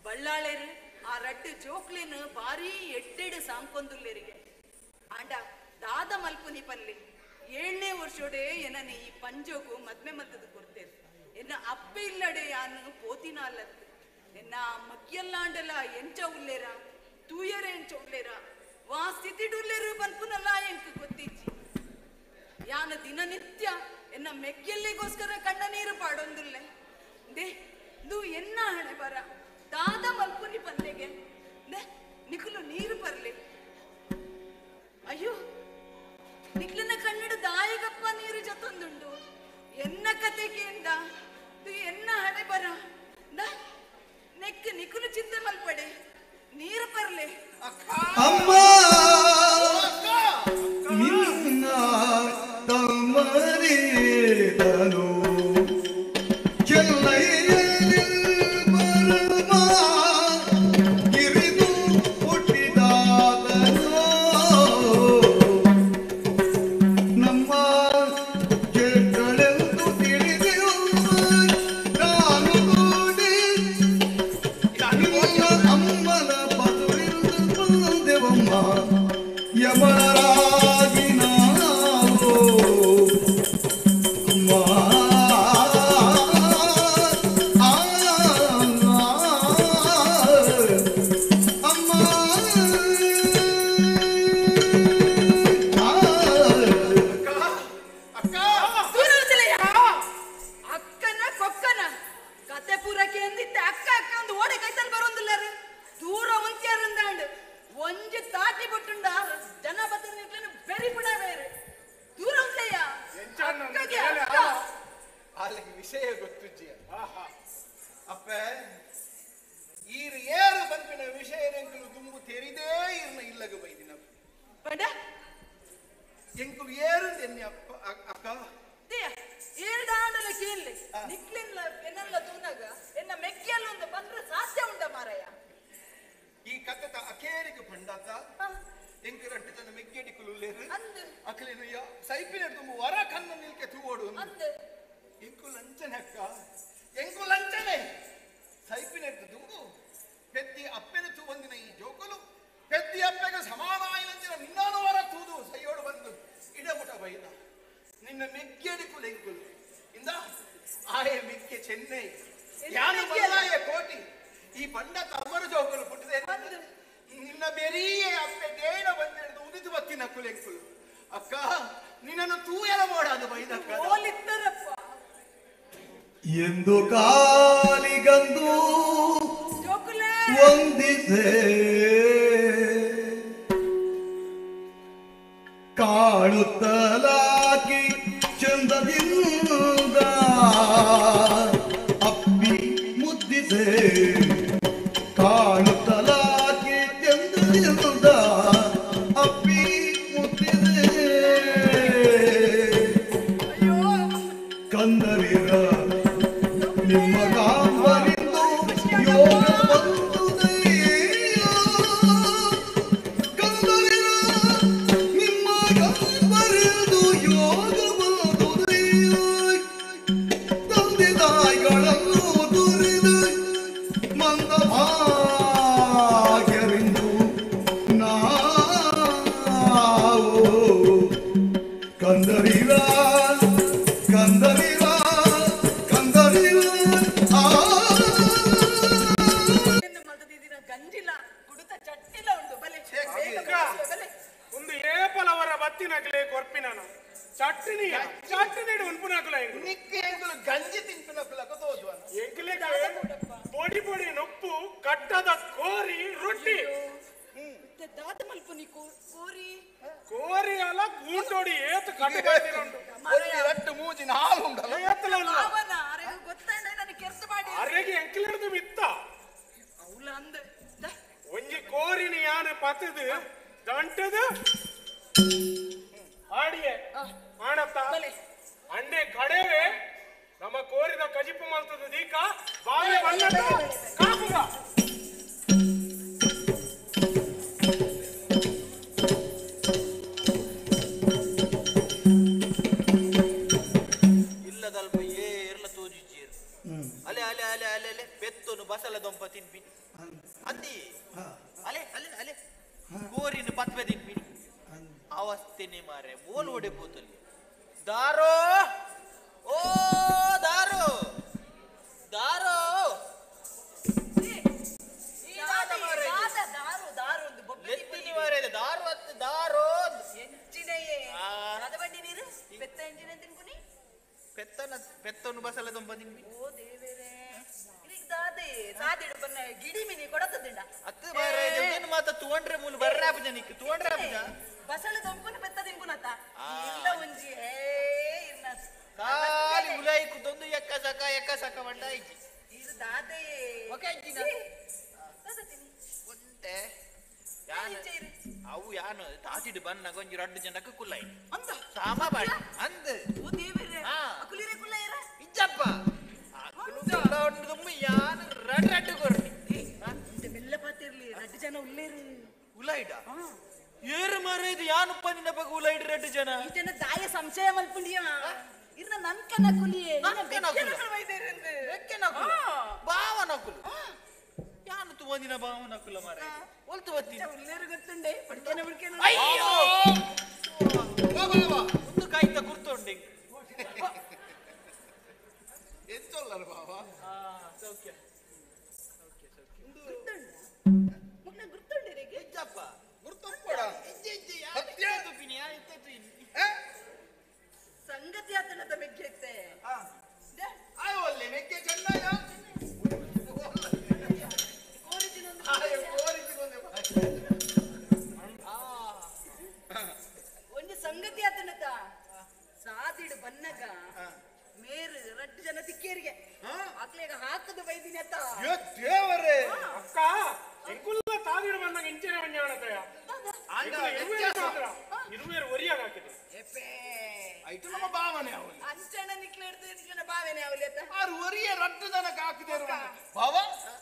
ಬಳ್ಳಾಳೆರು ಆ ರಟ್ಟು ಜೋಕ್ಲಿನ ಬಾರಿ ಎಟ್ಟೆಡು ಸಾಂಕೊಂದುಲ್ಲೆರಿಗೆ ಆಂಡ ದಾದ ಮಲ್ಪುನಿ ಪಲ್ಲಿ 7ನೇ ವರ್ಷೋಡೆ ಎನ್ನನಿ ಈ ಪಂಜೋಗು ಮದ್ಮೆ ಮದ್ದದು ಕೊಡ್ತೇವೆ ಎನ್ನ ಅಪ್ಪ ಇಲ್ಲಡೆ ಯಾನು ಪೋತಿನ ಅಲ್ಲತ್ತು ಎನ್ನ ಮಗ್ಯಲ್ಲಾಂಡಲ ಎಂಚ ಉಲ್ಲೇರ ತೂಯರೆ ಎಂಚ ಉಲ್ಲೇರ ವಾ ಸ್ಥಿತಿಡುಲ್ಲೇರು ಬನ್ಪುನಲ್ಲ ಎಂಕ ಗೊತ್ತಿಜ್ಜಿ ಯಾನ ದಿನನಿತ್ಯ ಎನ್ನ ಮೆಗ್ಗೆಲ್ಲಿಗೋಸ್ಕರ ಕಣ್ಣ ನೀರು ಪಾಡೊಂದುಲ್ಲೆ ದೇ ದು ಎನ್ನ ಹಣೆ ಬರ ದಾದ ಮಲ್ಪುನಿ ಪಲ್ಲೆಗೆ ದೇ ನಿಖಲು ನೀರು ಬರ್ಲಿ ಅಯ್ಯೋ ನಿಕ್ಲಿನ ಕಣ್ಣಿಡು ದಾಯಿಗಪ್ಪ ನೀರು ಜೊತ್ತೊಂದುಂಡು ಎನ್ನ ಕತೆಗೆಯಿಂದ ದು ಎನ್ನ ಹಣೆ ಬರ ನೆಕ್ ನಿಖಲು ಚಿಂತೆ ಮಲ್ಪಡೆ ನೀರು ಬರ್ಲಿ ಅಮ್ಮ ನಿನ್ನ ತಮ್ಮರಿದನು ಚೆಲ್ಲೈಯಲ್ಲಿ ಬರುವ ಗಿರಿದು ಹುಟ್ಟಿದಾದನು ನಮ್ಮ ಕೆಟ್ಟಳೆಂದು ತಿಳಿದೆವು ನಾನು ಕೂಡಿ ನಿನ್ನ ಅಮ್ಮನ ಪದುವಿಂದು ಬಂದೆವಮ್ಮ ಯಮರಾಗಿ ನಾವು ಅಮ್ಮ ಅಕ್ಕನ ಕೊಕ್ಕನ ಕತೆ ಪೂರಕ್ಕೆ ಎಂದಿತ್ತೆ ಅಕ್ಕ ಅಕ್ಕ ಒಂದು ಓಡೆ ಕೈತಲ್ ಬರೋದಿಲ್ಲರು ದೂರ ಉಂತ್ಯಾರಂದಾಂಡು ಒಂಜಿ ತಾಟಿ ಬಿಟ್ಟುಂಡ ಜನ ಬತ್ತನ ಬೆರಿ ಬಿಡ ಬೇರೆ ದೂರ ಉಂಟಯ್ಯ ಅಕ್ಕಗೆ ಅಕ್ಕ ಅಲ್ಲಿಗೆ ವಿಷಯ ಗೊತ್ತುಜ್ಜಿ ಅಪ್ಪ ಈರು ಏರು ಬಂಪಿನ ವಿಷಯ ಎಂಕಲು ತುಂಬು ತೆರಿದೇ ಇರ್ನ ಇಲ್ಲಗ ಬೈದಿನ ಪಡ ಎಂಕಲು ಏರು ಎನ್ನಿ ಅಪ್ಪ ಅಕ್ಕ ಏರ್ಡಾಂಡಲ ಕೇಳಿ ನಿಕ್ಲಿಲ್ಲ ಎನ್ನಲ್ಲ ತೂನಗ ಎನ್ನ ಮೆಕ್ಕಿಯಲ್ಲ ಒಂದು ಬಂದ್ರೆ ಸಾಧ್ಯ ಉಂಟ ಮಾರಾಯ ಈ ಕಥೆತ ಅಕೇರಿಗೆ ಪಂಡಾತ ಎಂಕರಂಟು ತನ್ನ ಮೆಗ್ಗೆಡಿ ಕುಲುಲ್ಲೇರು ಅಕಲಿನ ಸೈಪಿನ ತುಂಬ ವರ ಕನ್ನ ನಿಲ್ಕೆ ತೂಗೋಡು ಎಂಕು ಲಂಚನೆ ಅಕ್ಕ ಎಂಕು ಲಂಚನೆ ಸೈಪಿನ ದುಂಬು ಪೆದ್ದಿ ಅಪ್ಪೆನ ತೂ ಬಂದಿನ ಈ ಜೋಕುಲು ಪೆದ್ದಿ ಅಪ್ಪೆಗೆ ಸಮಾನಾಯಿನಂಚಿನ ನಿನ್ನಾನು ವರ ತೂದು ಸೈಯೋಡು ಬಂದು ಇಡಮುಟ ಬೈದ ನಿನ್ನ ಮೆಗ್ಗೆಡಿ ಕುಲು ಎಂಕುಲು ಇಂದ ಆಯ ಮೆಗ್ಗೆ ಚೆನ್ನೈ ಯಾನು ಬದಲಾಯ ಕೋಟಿ ಈ ಪಂಡತ ಅಮರ ಜೋಕುಲು ಪುಟ್ಟಿದೆ ನಿನ್ನ ಬೆರಿಯೇ ಅಪ್ಪೆ ದೇಣ ಬಂದಿಡಿದು ಉದಿದು ಬತ್ತಿನ ಕುಲು ಎಂಕುಲು ಅಕ್ಕ ನಿನ್ನನ್ನು ತೂಯಲ ಮಾಡೋದು ಬೈದಕ್ಕ ಎಂದು ಕಾಲಿಗಂದು ವಂದಿಸೆ ಕಾಣುತ್ತಲಾಗಿ ಚಂದದಿಂದ ಅಪ್ಪಿ ಮುದ್ದಿಸೆ ಕಾಣುತ್ತಲಾಗಿ ಚಂದದಿಂದ ಅಪ್ಪಿ ಮುದ್ದಿಸೆ ಕಂದರಿರ ನಿಮ್ಮ ಕಾಂಬರಿಂದು ಯೋಗ ಬಂದುದಯ್ಯ ಕಂದರಿರ ನಿಮ್ಮ ಕಾಂಬರಿಂದು ಯೋಗ ಬಂದುದಯ್ಯ ತಂದೆದಾಯಿಗಳನ್ನು ದುರಿದ ಮಂದ ಭಾಗ್ಯವಿಂದು ನಾವು ಕಂದರಿರ ಕಂದರಿರ ಕಂದರಿರ ಗಂಜಿಲ ಕುಡುತ ಚಟ್ಟಿಲ ಉಂಟು ಬಲೆ ಒಂದು ಏಪಲವರ ಬತ್ತಿನಗಲೇ ಕೊರ್ಪಿನನು ಚಟ್ಟಿನಿ ಚಟ್ಟಿನಿ ಉನ್ಪುನಕಲ ನಿಕ್ಕೆ ಎಂಕಲು ಗಂಜಿ ತಿಂಪಿನಕಲ ಗೊತ್ತೋದ್ವ ಎಂಕಲಿಗೆ ಪೊಡಿ ಪೊಡಿ ನೊಪ್ಪು ಕಟ್ಟದ ಕೋರಿ ರೊಟ್ಟಿ ದಾದ ಮಲ್ಪುನಿ ಕೋರಿ ಕೋರಿ ಅಲ್ಲ ಗೂಂಟೋಡಿ ಏತು ಕಟ್ಟಬಾದಿರುಂಡು ರಟ್ಟು ಮೂಜಿನ ಹಾಲು ಉಂಟಲ್ಲ ಏತಲಲ್ಲ ಅವನ ಅರೆ ಗೊತ್ತಾಯ್ನ ನನಗೆ ಕೆಲಸ ಮಾಡಿ ಅರೆಗೆ ಎಂಕಲಿರ್ದು ಮಿತ್ತ ಅವಳ ಅಂದ ಒಂಜಿ ಕೋರಿನಿ ಯಾನು ಪತ್ತದು ದಂಟದು ಆಡಿಯೇ ಆಣತ್ತ ಅಂಡೆ ಕಡೆವೆ ನಮ್ಮ ಕೋರಿದ ಕಜಿಪು ಮಲ್ತದ ದೀಕ ಬಾವೆ ಬಣ್ಣದ ಕಾಪುಗ ಇಲ್ಲದಲ್ಪ ಏರ್ಲ ತೋಜಿಜ್ಜೀರು ಬಸಲ ದೊಂಪ ತಿನ್ಪಿ ಅಂದಿ ಅಲೆ ಅಲೆ ಅಲೆ ಗೋರಿನ ಪತ್ವೆ ತಿನ್ಪಿ ಅವಸ್ಥೆನೆ ಮಾರೆ ಮೋಲ್ ಒಡೆ ಬೋತಲ್ಲಿ ದಾರೋ ಓ ದಾರೋ ದಾರೋ ಎತ್ತಿನಿ ಮಾರೆ ದಾರು ಅತ್ತು ದಾರೋ ಎಂಚಿನೆಯೇ ಅದಬಂಡಿ ನೀರು ಪೆತ್ತ ಎಂಚಿನ ತಿನ್ಕೊನಿ ಪೆತ್ತನ ಪೆತ್ತನು ಬಸಲ ದೊಂಪ ತಿನ್ಪಿ ಓ ದೇವರೇ ಇದಕ್ಕೆ ದಾದೆ ಸಾದಿಡು ಬನ್ನ ಗಿಡಿ ಮಿನಿ ಕೊಡತದಿಂಡ ಅತ್ತು ಮಾರೆ ಏನು ಮಾತ ತುವಂಡ್ರೆ ಮೂಲ ಬರ್ರಾಪ ಜನಿಕ್ ತುವಂಡ್ರೆ ಅಪಜ ಬಸಳ ದೊಂಪುನ ಪೆತ್ತ ತಿನ್ಕೊನತ ಇಲ್ಲ ಒಂಜಿ ಹೇ ಇನ್ನ ಕಾಲಿ ಮುಲೈ ಕುದೊಂದು ಎಕ್ಕ ಸಕ ಬಂಡ ಐತಿ ಇದು ದಾದೆ ಓಕೆ ಅಂಚಿನ ಒಂಟೆ ಅವು ಯಾನು ತಾತಿಡು ಬನ್ನ ಗೊಂಜಿ ರಡ್ಡು ಜನಕ್ಕೆ ಕುಲ್ಲೈ ಅಂದ ಸಾಮ ಬಾಡಿ ಅಂದ ಓ ದೇವರೇ ಅಕುಲಿರೆ ಕುಲ್ಲೈರ ಇಜ್ಜಪ್ಪ ಅಕುಲು ಕುಲ್ಲ ಉಂಡು ಯಾನು ರಡ್ ರಡ್ಡು ಕೊರ್ನಿ ಇಂತೆ ಮೆಲ್ಲ ಪಾತಿರ್ಲಿ ರಡ್ಡು ಜನ ಉಲ್ಲೇರು ಉಲೈಡ ಏರು ಮಾರೆ ಇದು ಯಾನಪ್ಪ ನಿನ್ನ ಬಗ್ಗೆ ಉಲೈಡ್ ರಡ್ಡು ಜನ ಈ ಜನ ದಾಯ ಸಂಶಯ ಮಲ್ಪುಂಡಿಯ ಇರ್ನ ನನ್ಕನ ಕುಲಿಯೇ ನನ್ಕನ ಕುಲ ಭಾವನ ಕುಲ ಯಾನು ತುವಂದಿನ ಭಾವನ ಕುಲ ಮಾರೆ ಒಲ್ತು ಬತ್ತೀನಿ ಉಲ್ಲೇರು ಗೊತ್ತುಂಡೆ ಪಡ್ಕೇನ ಬಿಡ್ಕೇನ ಅಯ್ಯೋ ಒಂದು ಕಾಯ್ತ ಗುರ್ತುಂಡೆ ಎಂತೊಲ್ಲರು ಬಾವ ಸೌಖ್ಯ ಗುರ್ತುಂಡೆ ಹೆಜ್ಜಪ್ಪ ಗುರ್ತೊಂಪಡ ಸಂಗತಿ ಆತನದ ಮೆಗ್ಗೆತ್ತೆ ಒಳ್ಳೆ ಮೆಕ್ಕೆ ಚೆನ್ನಯ ಒಂದು ಸಂಗತಿ ಆತನದ ಸಾದಿಡು ಬನ್ನಗ ಮೇರು ರಡ್ಡು ಜನ ತಿಕ್ಕೇರಿಗೆ ಆಕ್ಲೇಗ ಹಾಕದು ಬೈದಿನಿ ಅತ್ತ ದೇವರೇ ಅಕ್ಕ ಎಂಕುಲ್ಲ ತಾದಿಡು ಬಂದಾಗ ಇಂಚಿನ ಮಂಜಾಣತಯ ಇರುವೇರು ಒರಿಯಾಗ ಹಾಕಿದೆ ಆಯ್ತು ನಮ್ಮ ಭಾವನೆ ಅವಳು ಅಂಚಣ ನಿಕ್ಲೇಡ್ದು ಭಾವನೆ ಅವಲಿ ಅತ್ತ ಆರು ಒರಿಯ ರಡ್ಡು ಜನಕ್ಕೆ ಹಾಕಿದೆ ಭಾವ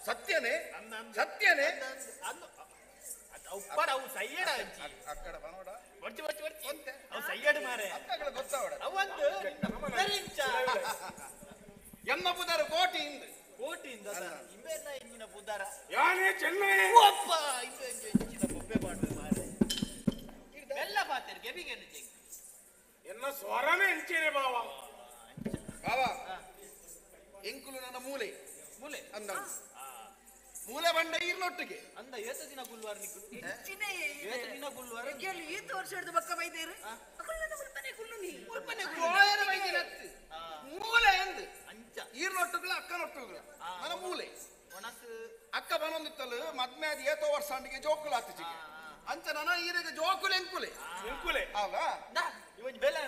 ಸತ್ಯನೇ ಸತ್ಯನೇ ಉಪ್ಪಡ ಅವು ಸೈಯಡ ಅಕ್ಕಡ ಬನೋಡ ಬರ್ಚಿ ಬರ್ಚಿ ಬರ್ಚಿ ಅವು ಸೈಯಡ ಮಾರೆ ಅಕ್ಕಗಳ ಗೊತ್ತಾವಡ ಅವಂದು ಎನ್ನ ಬುದಾರ ಕೋಟಿಯಿಂದ ಕೋಟಿಯಿಂದ ಇಂಬೆನ್ನ ಇಂಜಿನ ಬುದಾರ ಯಾನೇ ಚೆನ್ನೈ ಅಪ್ಪ ಇಂಬೆ ಇಂಜಿನ ಬೊಬ್ಬೆ ಬಾಂಡು ಮಾರೆ ಎಲ್ಲ ಪಾತೇರು ಗೆಬಿಗೆ ಎನ್ನ ಸ್ವರನೇ ಎಂಚೇನೆ ಬಾವ ಬಾವ ಎಂಕುಲು ನನ್ನ ಮೂಲೆ ಮೂಲೆ ಅಂದ ಮೂಲೆ ಬಂಡ ಈರ್ನೊಟ್ಟಿಗೆ ಅಂದ ಏತ ದಿನ ಗುಲ್ವಾರ ನಿಕ್ಕುಲು ಹೆಚ್ಚಿನೇ ಏತ ದಿನ ಗುಲ್ವಾರ ಗೆಲ್ಲಿ ಈತ ವರ್ಷ ಹಿಡಿದು ಬಕ್ಕ ಬೈದೇರು ಅಕಲ್ನ ಮುಲ್ಪನೆ ಕುಲ್ಲು ನೀ ಮುಲ್ಪನೆ ಗೋಯರ ಬೈದಿನತ್ತು ಮೂಲೆ ಎಂದು ಅಂಚ ಈರ್ನೊಟ್ಟುಗಳ ಅಕ್ಕನೊಟ್ಟುಗಳ ನನ್ನ ಮೂಲೆ ಒಣಸು ಅಕ್ಕ ಬನೊಂದಿತ್ತಲು ಮದ್ಮೆ ಅದು ಏತೋ ವರ್ಷ ಅಂಡಿಗೆ ಜೋಕುಲು ಆತಿಜಿಗೆ ಅಂಚ ನನ್ನ ಈರಿಗೆ ಜೋಕುಲು ಎಂಕುಲೆ ಎಂಕುಲೆ ಆಗ ಇವನ್ ಬೆಲೆ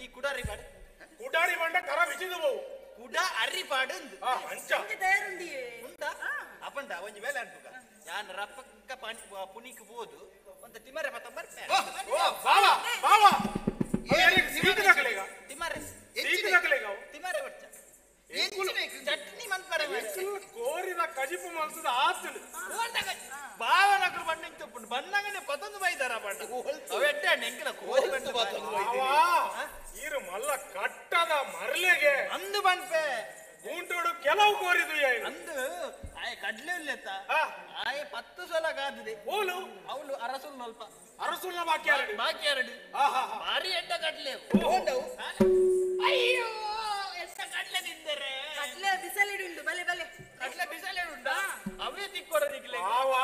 ಈ ಕುಡಾರಿ ಬಾಡಿ ಕುಡಾರಿ ಬಂಡ ಕರ ಬಿಚಿದು ಬೋವು ಕುಡ ಅರಿ ಪಾಡು ಅಂಚ ತಯಾರುಂಡಿಯೇ ಉಂಟಾ ಅಪ್ಪಂಡ ಒಂಜಿ ಬೇಲೆ ಅನ್ಪುಗ ಯಾನ್ ರಪ್ಪಕ್ಕ ಪುನಿಕ್ ಬೋದು ಒಂದ ತಿಮರೆ ಮತ್ತ ಬರ್ಪೆ ಬಾವ ಬಾವ ಸೀಟ್ ನಕಲೇಗ ತಿಮರೆ ಸೀಟ್ ನಕಲೇಗ ತಿಮರೆ ಬರ್ಚ ಚಟ್ನಿ ಮನ್ಪರೆ ಕೋರಿದ ಕಜಿಪು ಮನ್ಸದ ಆತಲು ಬಾವನಕರು ಬಣ್ಣ ತಪ್ಪುಂಡು ಬಣ್ಣಗನೆ ಪತೊಂದು ಬೈದಾರ ಬಣ್ಣ ಅವೆಡ್ಡೆ ನೆಂಕಿನ ಕೋರಿ ಈರು ಮಲ್ಲ ಕಟ್ಟದ ಮರ್ಲೆಗೆ ಅಂದು ಬನ್ಪೆ ಗೂಂಟೋಡು ಕೆಲವು ಕೋರಿದು ಅಂದು ಆಯ್ ಕಡ್ಲೆ ಇಲ್ಲೆತ್ತ ಆಯ್ 10 ಸಲ ಕಾದಿದೆ ಓಲು ಅವಳು ಅರಸುಲ್ ನಲ್ಪ ಅರಸುಲ್ನ ಬಾಕಿ ಎರಡು ಭಾರಿ ಎಡ್ಡ ಕಡ್ಲೆ ಅಯ್ಯೋ ಎಷ್ಟ ಕಡ್ಲೆ ತಿಂದರೆ ಕಡ್ಲೆ ಬಿಸಲಿಡುಂಡು ಬಲೆ ಬಲೆ ಕಡ್ಲೆ ಬಿಸಲಿಡುಂಡ ಅವೇ ತಿಕ್ಕೊಡದಿಕ್ಲೆ ಆವಾ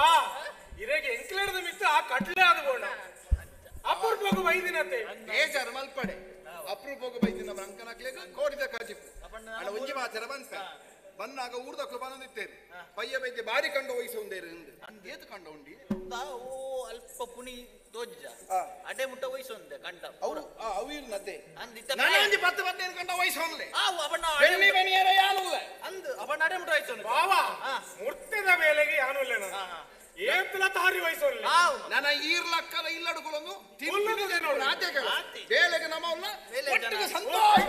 ಇರೆಗೆ ಎಂಕ್ಲೆಡ್ದು ಮಿತ್ತ ಆ ಕಡ್ಲೆ ಆದುಗೋಣ ಅಪೂರ್ವಕ್ಕೆ ಬೈದಿನತೆ ಬೇಜಾರು ಮಲ್ಪಡೆ ಅಪರೂಪಕ್ಕೆ ಬೈದಿನ ಅಂಕನಕ್ಲೆಗ ಕೋಡಿದ ಕಾಜಿಪು ಅಲ್ಲ ಒಂಜಿ ಮಾಚರ ಬಂತ ಬನ್ನಾಗ ಊರ್ದಕ್ಲು ಬಂದಿತ್ತೇರು ಪಯ್ಯ ಬೈದ್ಯ ಬಾರಿ ಕಂಡ ವಯಸ್ಸು ಒಂದೇರು ಏತು ಕಂಡ ಉಂಡಿ ಓ ಅಲ್ಪ ಪುನಿ ತೋಜ್ಜ ಅಡೆ ಮುಟ್ಟ ವಯಸ್ಸು ಒಂದೆ ಕಂಡ ಅವರು ಅವು ಇರ್ನತೆ ಅಂದಿತ್ತ ನಾನು ಒಂಜಿ 10-15 ಕಂಡ ವಯಸ್ಸು ಒಂದ್ಲೆ ಅವನ ಬೆಣ್ಣಿ ಬೆಣಿಯರ ಯಾನುಲ್ಲ ಅಂದು ಅವನ ಅಡೆ ಮುಟ್ಟ ವಯಸ್ಸು ಬಾವ ಮುರ್ತಿದ ಬೇಲೆಗೆ ಯಾನುಲ್ಲ ನಾನು ಏಂತಲ ತಾರಿ ವಯಸ್ಸು ನನ್ನ ಈರ್ಲಕ್ಕಲ ಇಲ್ಲಡುಗಳನ್ನು ಬೇಲೆಗೆ ನಮ್ಮಲ್ಲ ಒಟ್ಟಿಗೆ ಸಂತೋಷ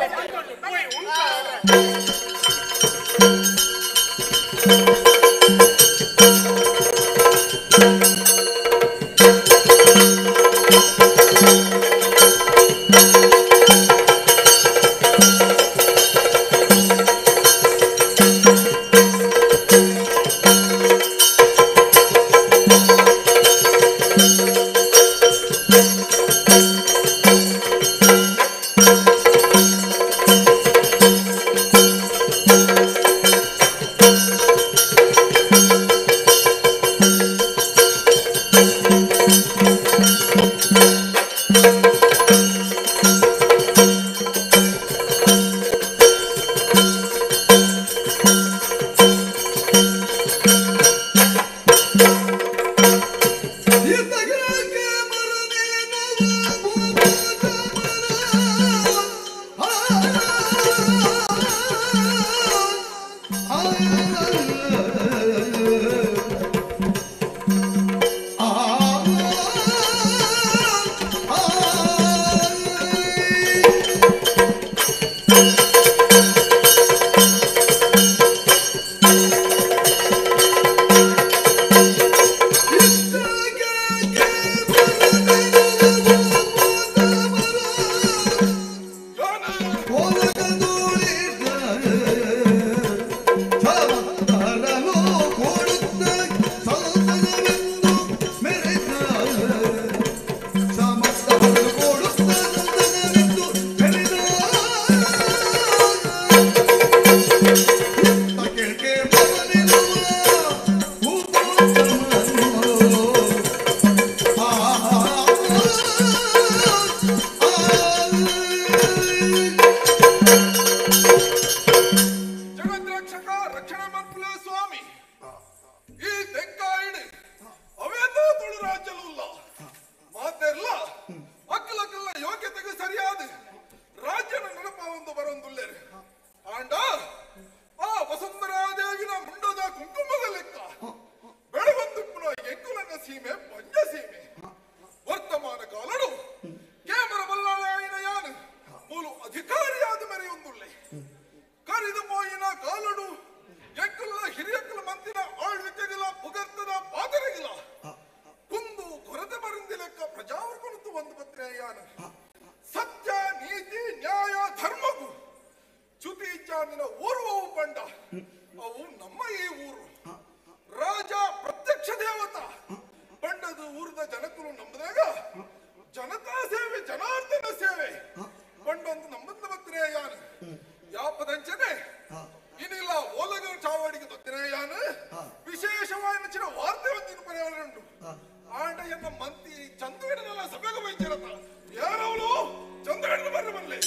ನಿನ್ನ ಊರ್ವವು ಬಂಡ ಅವು ನಮ್ಮ ಈ ಊರು ರಾಜ ಪ್ರತ್ಯಕ್ಷ ದೇವತ ಬಂಡದು ಊರದ ಜನಕರು ನಮ್ಮದಾಗ ಜನತಾ ಸೇವೆ ಜನಾರ್ದನ ಸೇವೆ ಬಂಡೊಂದು ನಮ್ಮನ್ನ ಬತ್ತನೇ ಯಾನ ಯಾಪದಂಚನೆ ಇನ್ನಿಲ್ಲ ಓಲಗ ಚಾವಡಿಗೆ ಬತ್ತನೇ ಯಾನ ವಿಶೇಷವಾಗಿ ನಚ್ಚಿನ ವಾರ್ತೆ ಒಂದಿನ ಪರ್ಯಾವರಣುಂಟು ಆಂಡ ಎನ್ನ ಮಂತಿ ಚಂದ್ರಗಡನೆಲ್ಲ ಸಭೆಗೆ ಬೈತಿರತ್ತ ಯಾರವಳು ಚಂದ್ರಗಡನ ಬರ್ರಿ ಬರಲಿ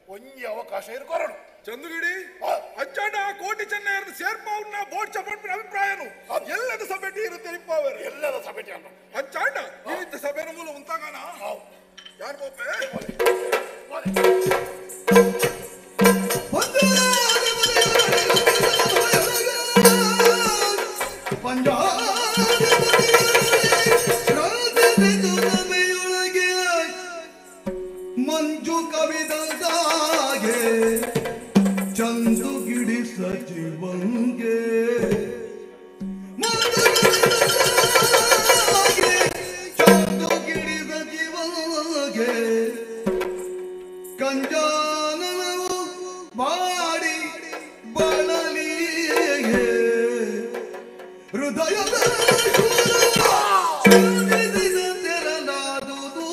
ಒಂಜಿ ಅವಕಾಶ ಇರ್ಕೊರಡು ಚಂದುಗಿಡಿ ಅಜ್ಜಾಡ ಕೋಟಿ ಚೆನ್ನೈಯರ್ದು ಸೇರ್ಪಾವ್ನ ಬೋರ್ಡ್ ಚಪ್ಪಣ್ಣ ಅಭಿಪ್ರಾಯನು ಎಲ್ಲದ ಸಭೆಟಿ ಇರುತ್ತೆ ನಿಪ್ಪಾವರು ಎಲ್ಲದ ಸಭೆಟಿ ಅಲ್ಲ ಅಜ್ಜಾಡ ಈ ಸಭೆನ ಮೂಲ ಉಂತಾಗಾನ ಯಾರು ಬೋಪೆ ಮಂಜು ಕವಿದಂತಾಗೆ ಚಂದು ಗಿಡಿ ಸಚಿವಂಗೆ ಚಂದು ಗಿಡಿ ಸಚಿವಂಗೆ ಕಂಜಾನವು ಬಾಡಿ ಬಳಲಿಗೆ ಹೃದಯದ ತೆರನಾದುದು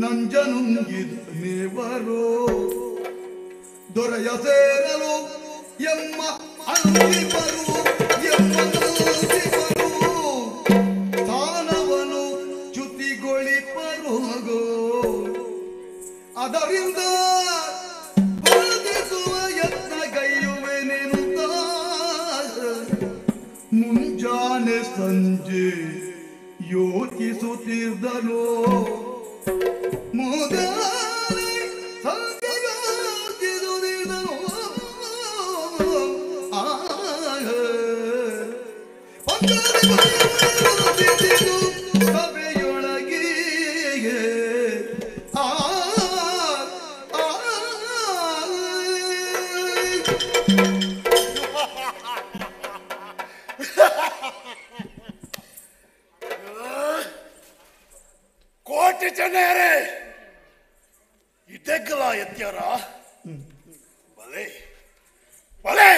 ನಂಜನುಂಗಿದ ನೇವರು ದೊರೆಯ ಸೇರಲು ಎಮ್ಮ ಅಂತಿಪರು ಎಮ್ಮ ನಂತಿಪರು ಸ್ಥಾನವನು ಚ್ಯುತಿಗೊಳಿಪರು ಅದರಿಂದ ಬಾಧಿಸುವ ಯತ್ನಗೈಯುವೆನೆನುತ್ತ ಮುಂಜಾನೆ ಸಂಜೆ ಯೋಚಿಸುತ್ತಿದ್ದನು ಮುದಾನೆ ಸಂಜೆಯೋಚಿಸುತ್ತಿದ್ದನು ಸಭೆಯೊಳಗೆ ಕೋಟಿ ಚೆನ್ನೈಯರೇ ಇದೆಗ್ಗಲ ಎತ್ಯಾರ ಬಲೆ ಬಲೆ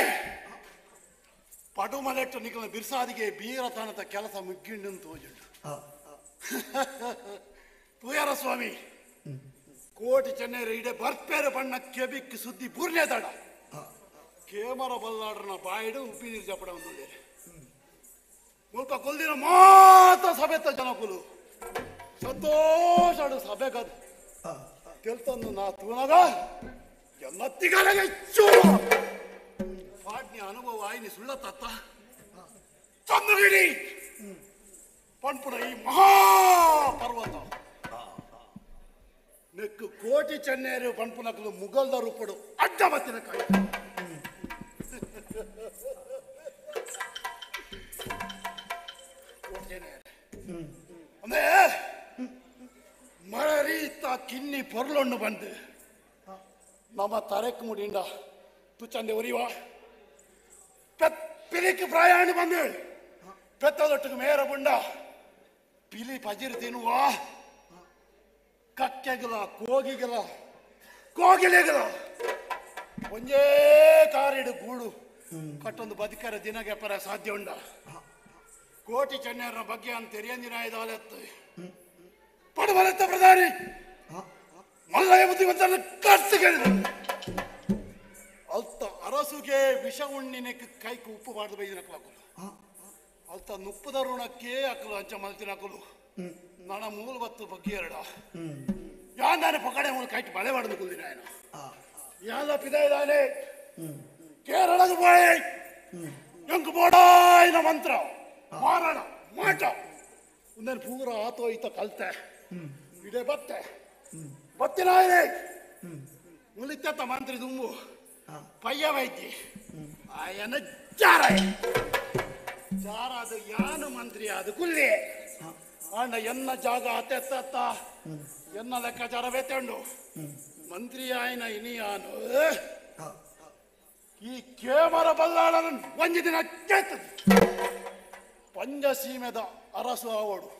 ಪಡುಮಲೆಟ್ಟು ನಿಖಲ ಬಿರ್ಸಾದಿಗೆ ಬೀರತನದ ಕೆಲಸ ಮುಗ್ಗಿಂಡು ತೋಜುಂಡು ತೂಯಾರ ಸ್ವಾಮಿ ಕೋಟಿ ಚೆನ್ನೈರ ಇಡೆ ಬರ್ಪೇರು ಬಣ್ಣ ಕೆಬಿಕ್ ಸುದ್ದಿ ಬೂರ್ನೇ ತಡ ಕೇಮರ ಬಲ್ಲಾಡ್ರನ ಬಾಯಿಡು ಉಪ್ಪಿ ನೀರು ಜಪಡ ಒಂದು ಮುಲ್ಪ ಕೊಲ್ದಿನ ಮಾತ್ರ ಸಭೆತ್ತ ಜನಕುಲು ಸಂತೋಷಡು ಸಭೆಗದು తెలుతోంది నా తూనగా ఎన్నత్తిగానే చూడు వాటిని అనుభవ ఆయన్ని సుళ్ళ తత్త చంద్రగిరి పంపున ఈ మహాపర్వతం నెక్కు కోటి చెన్నేరు పంపునకులు ముగల్ద రూపుడు అడ్డమతిన కాయ ಅಂದೇ ಮರರೀತ ಕಿನ್ನಿ ಪೊರ್ಲೊಂಡು ಬಂದು ನಮ್ಮ ತರೆಕ್ ಮುಡಿಂಡ ತುಚ್ಚಂದೆ ಒರಿವ ಪಿಲಿಕ್ ಪ್ರಯಾಣ ಬಂದು ಪೆತ್ತದೊಟ್ಟಿಗೆ ಮೇರ ಬುಂಡ ಪಿಲಿ ಪಜಿರ್ ತಿನ್ನುವ ಕಕ್ಕೆಗಲ ಕೋಗಿಲೆಗಲ ಒಂಜೇ ಕಾರಿಡು ಗೂಡು ಕಟ್ಟೊಂದು ಬದುಕರ ದಿನಗೆಪ್ಪರ ಸಾಧ್ಯ ಉಂಡ ಕೋಟಿ ಚೆನ್ನೈರ ಬಗ್ಗೆ ಅಂತ ತೆರಿಯಂದಿನ ಇದಾಲೆತ್ತು ಪಡುವಲೆತ್ತ ಪ್ರಧಾನಿ ಮಲ್ಲಯ್ಯ ಬುದ್ಧಿವಂತನ ಕರ್ಸಿಗೆಳಿದ ಅಲ್ತ ಅರಸುಗೆ ವಿಷ ಉಣ್ಣಿನಕ್ಕೆ ಕೈಕು ಉಪ್ಪು ಮಾಡಿದ ಬೈದಿನ ಹಾಕಲು ಅಲ್ತ ನುಪ್ಪದ ಋಣಕ್ಕೆ ಹಾಕಲು ಅಂಚ ಮಲ್ತಿನ ಹಾಕಲು ನನ್ನ ಮೂಲ ಬತ್ತು ಬಗ್ಗೆ ಎರಡ ಯಾಂದಾನೆ ಪಕಡೆ ಮೂಲ ಕೈಟ್ ಬಳೆ ಮಾಡಿದ ಕುಲ್ದಿನ ಏನು ಯಾಲ ಪಿದ ಇದ್ದಾನೆ ಕೇರಳದ ಬಾಯಿ ಎಂಕು ಬೋಡಾಯಿನ ಮಂತ್ರ ಮಾರಾಡ ಮಾಟ ಒಂದೇನು ಪೂರ ಆತೋಯ್ತ ಕಲ್ತೆ ಇಡೇ ಬತ್ತಿನ ಮುಲಿತ್ತ ಮಂತ್ರಿ ದುಂಬು ಪಯ್ಯ ವೈದ್ಯ ಆಯನ ಜಾರ ಅದು ಯಾನು ಮಂತ್ರಿ ಅದು ಕುಲ್ಲಿ ಅಂಡ ಎನ್ನ ಜಾಗ ಅತ್ತೆತ್ತ ಎನ್ನ ಲೆಕ್ಕಾಚಾರ ಬೇತಂಡು ಮಂತ್ರಿ ಆಯ್ನ ಇನಿಯಾನು ಈ ಕೇಮರ ಬಲ್ಲಾಳನ ಒಂದು ದಿನ ಕೇಳ್ತದೆ ಪಂಚಸೀಮೆದ ಅರಸು ಆವಡು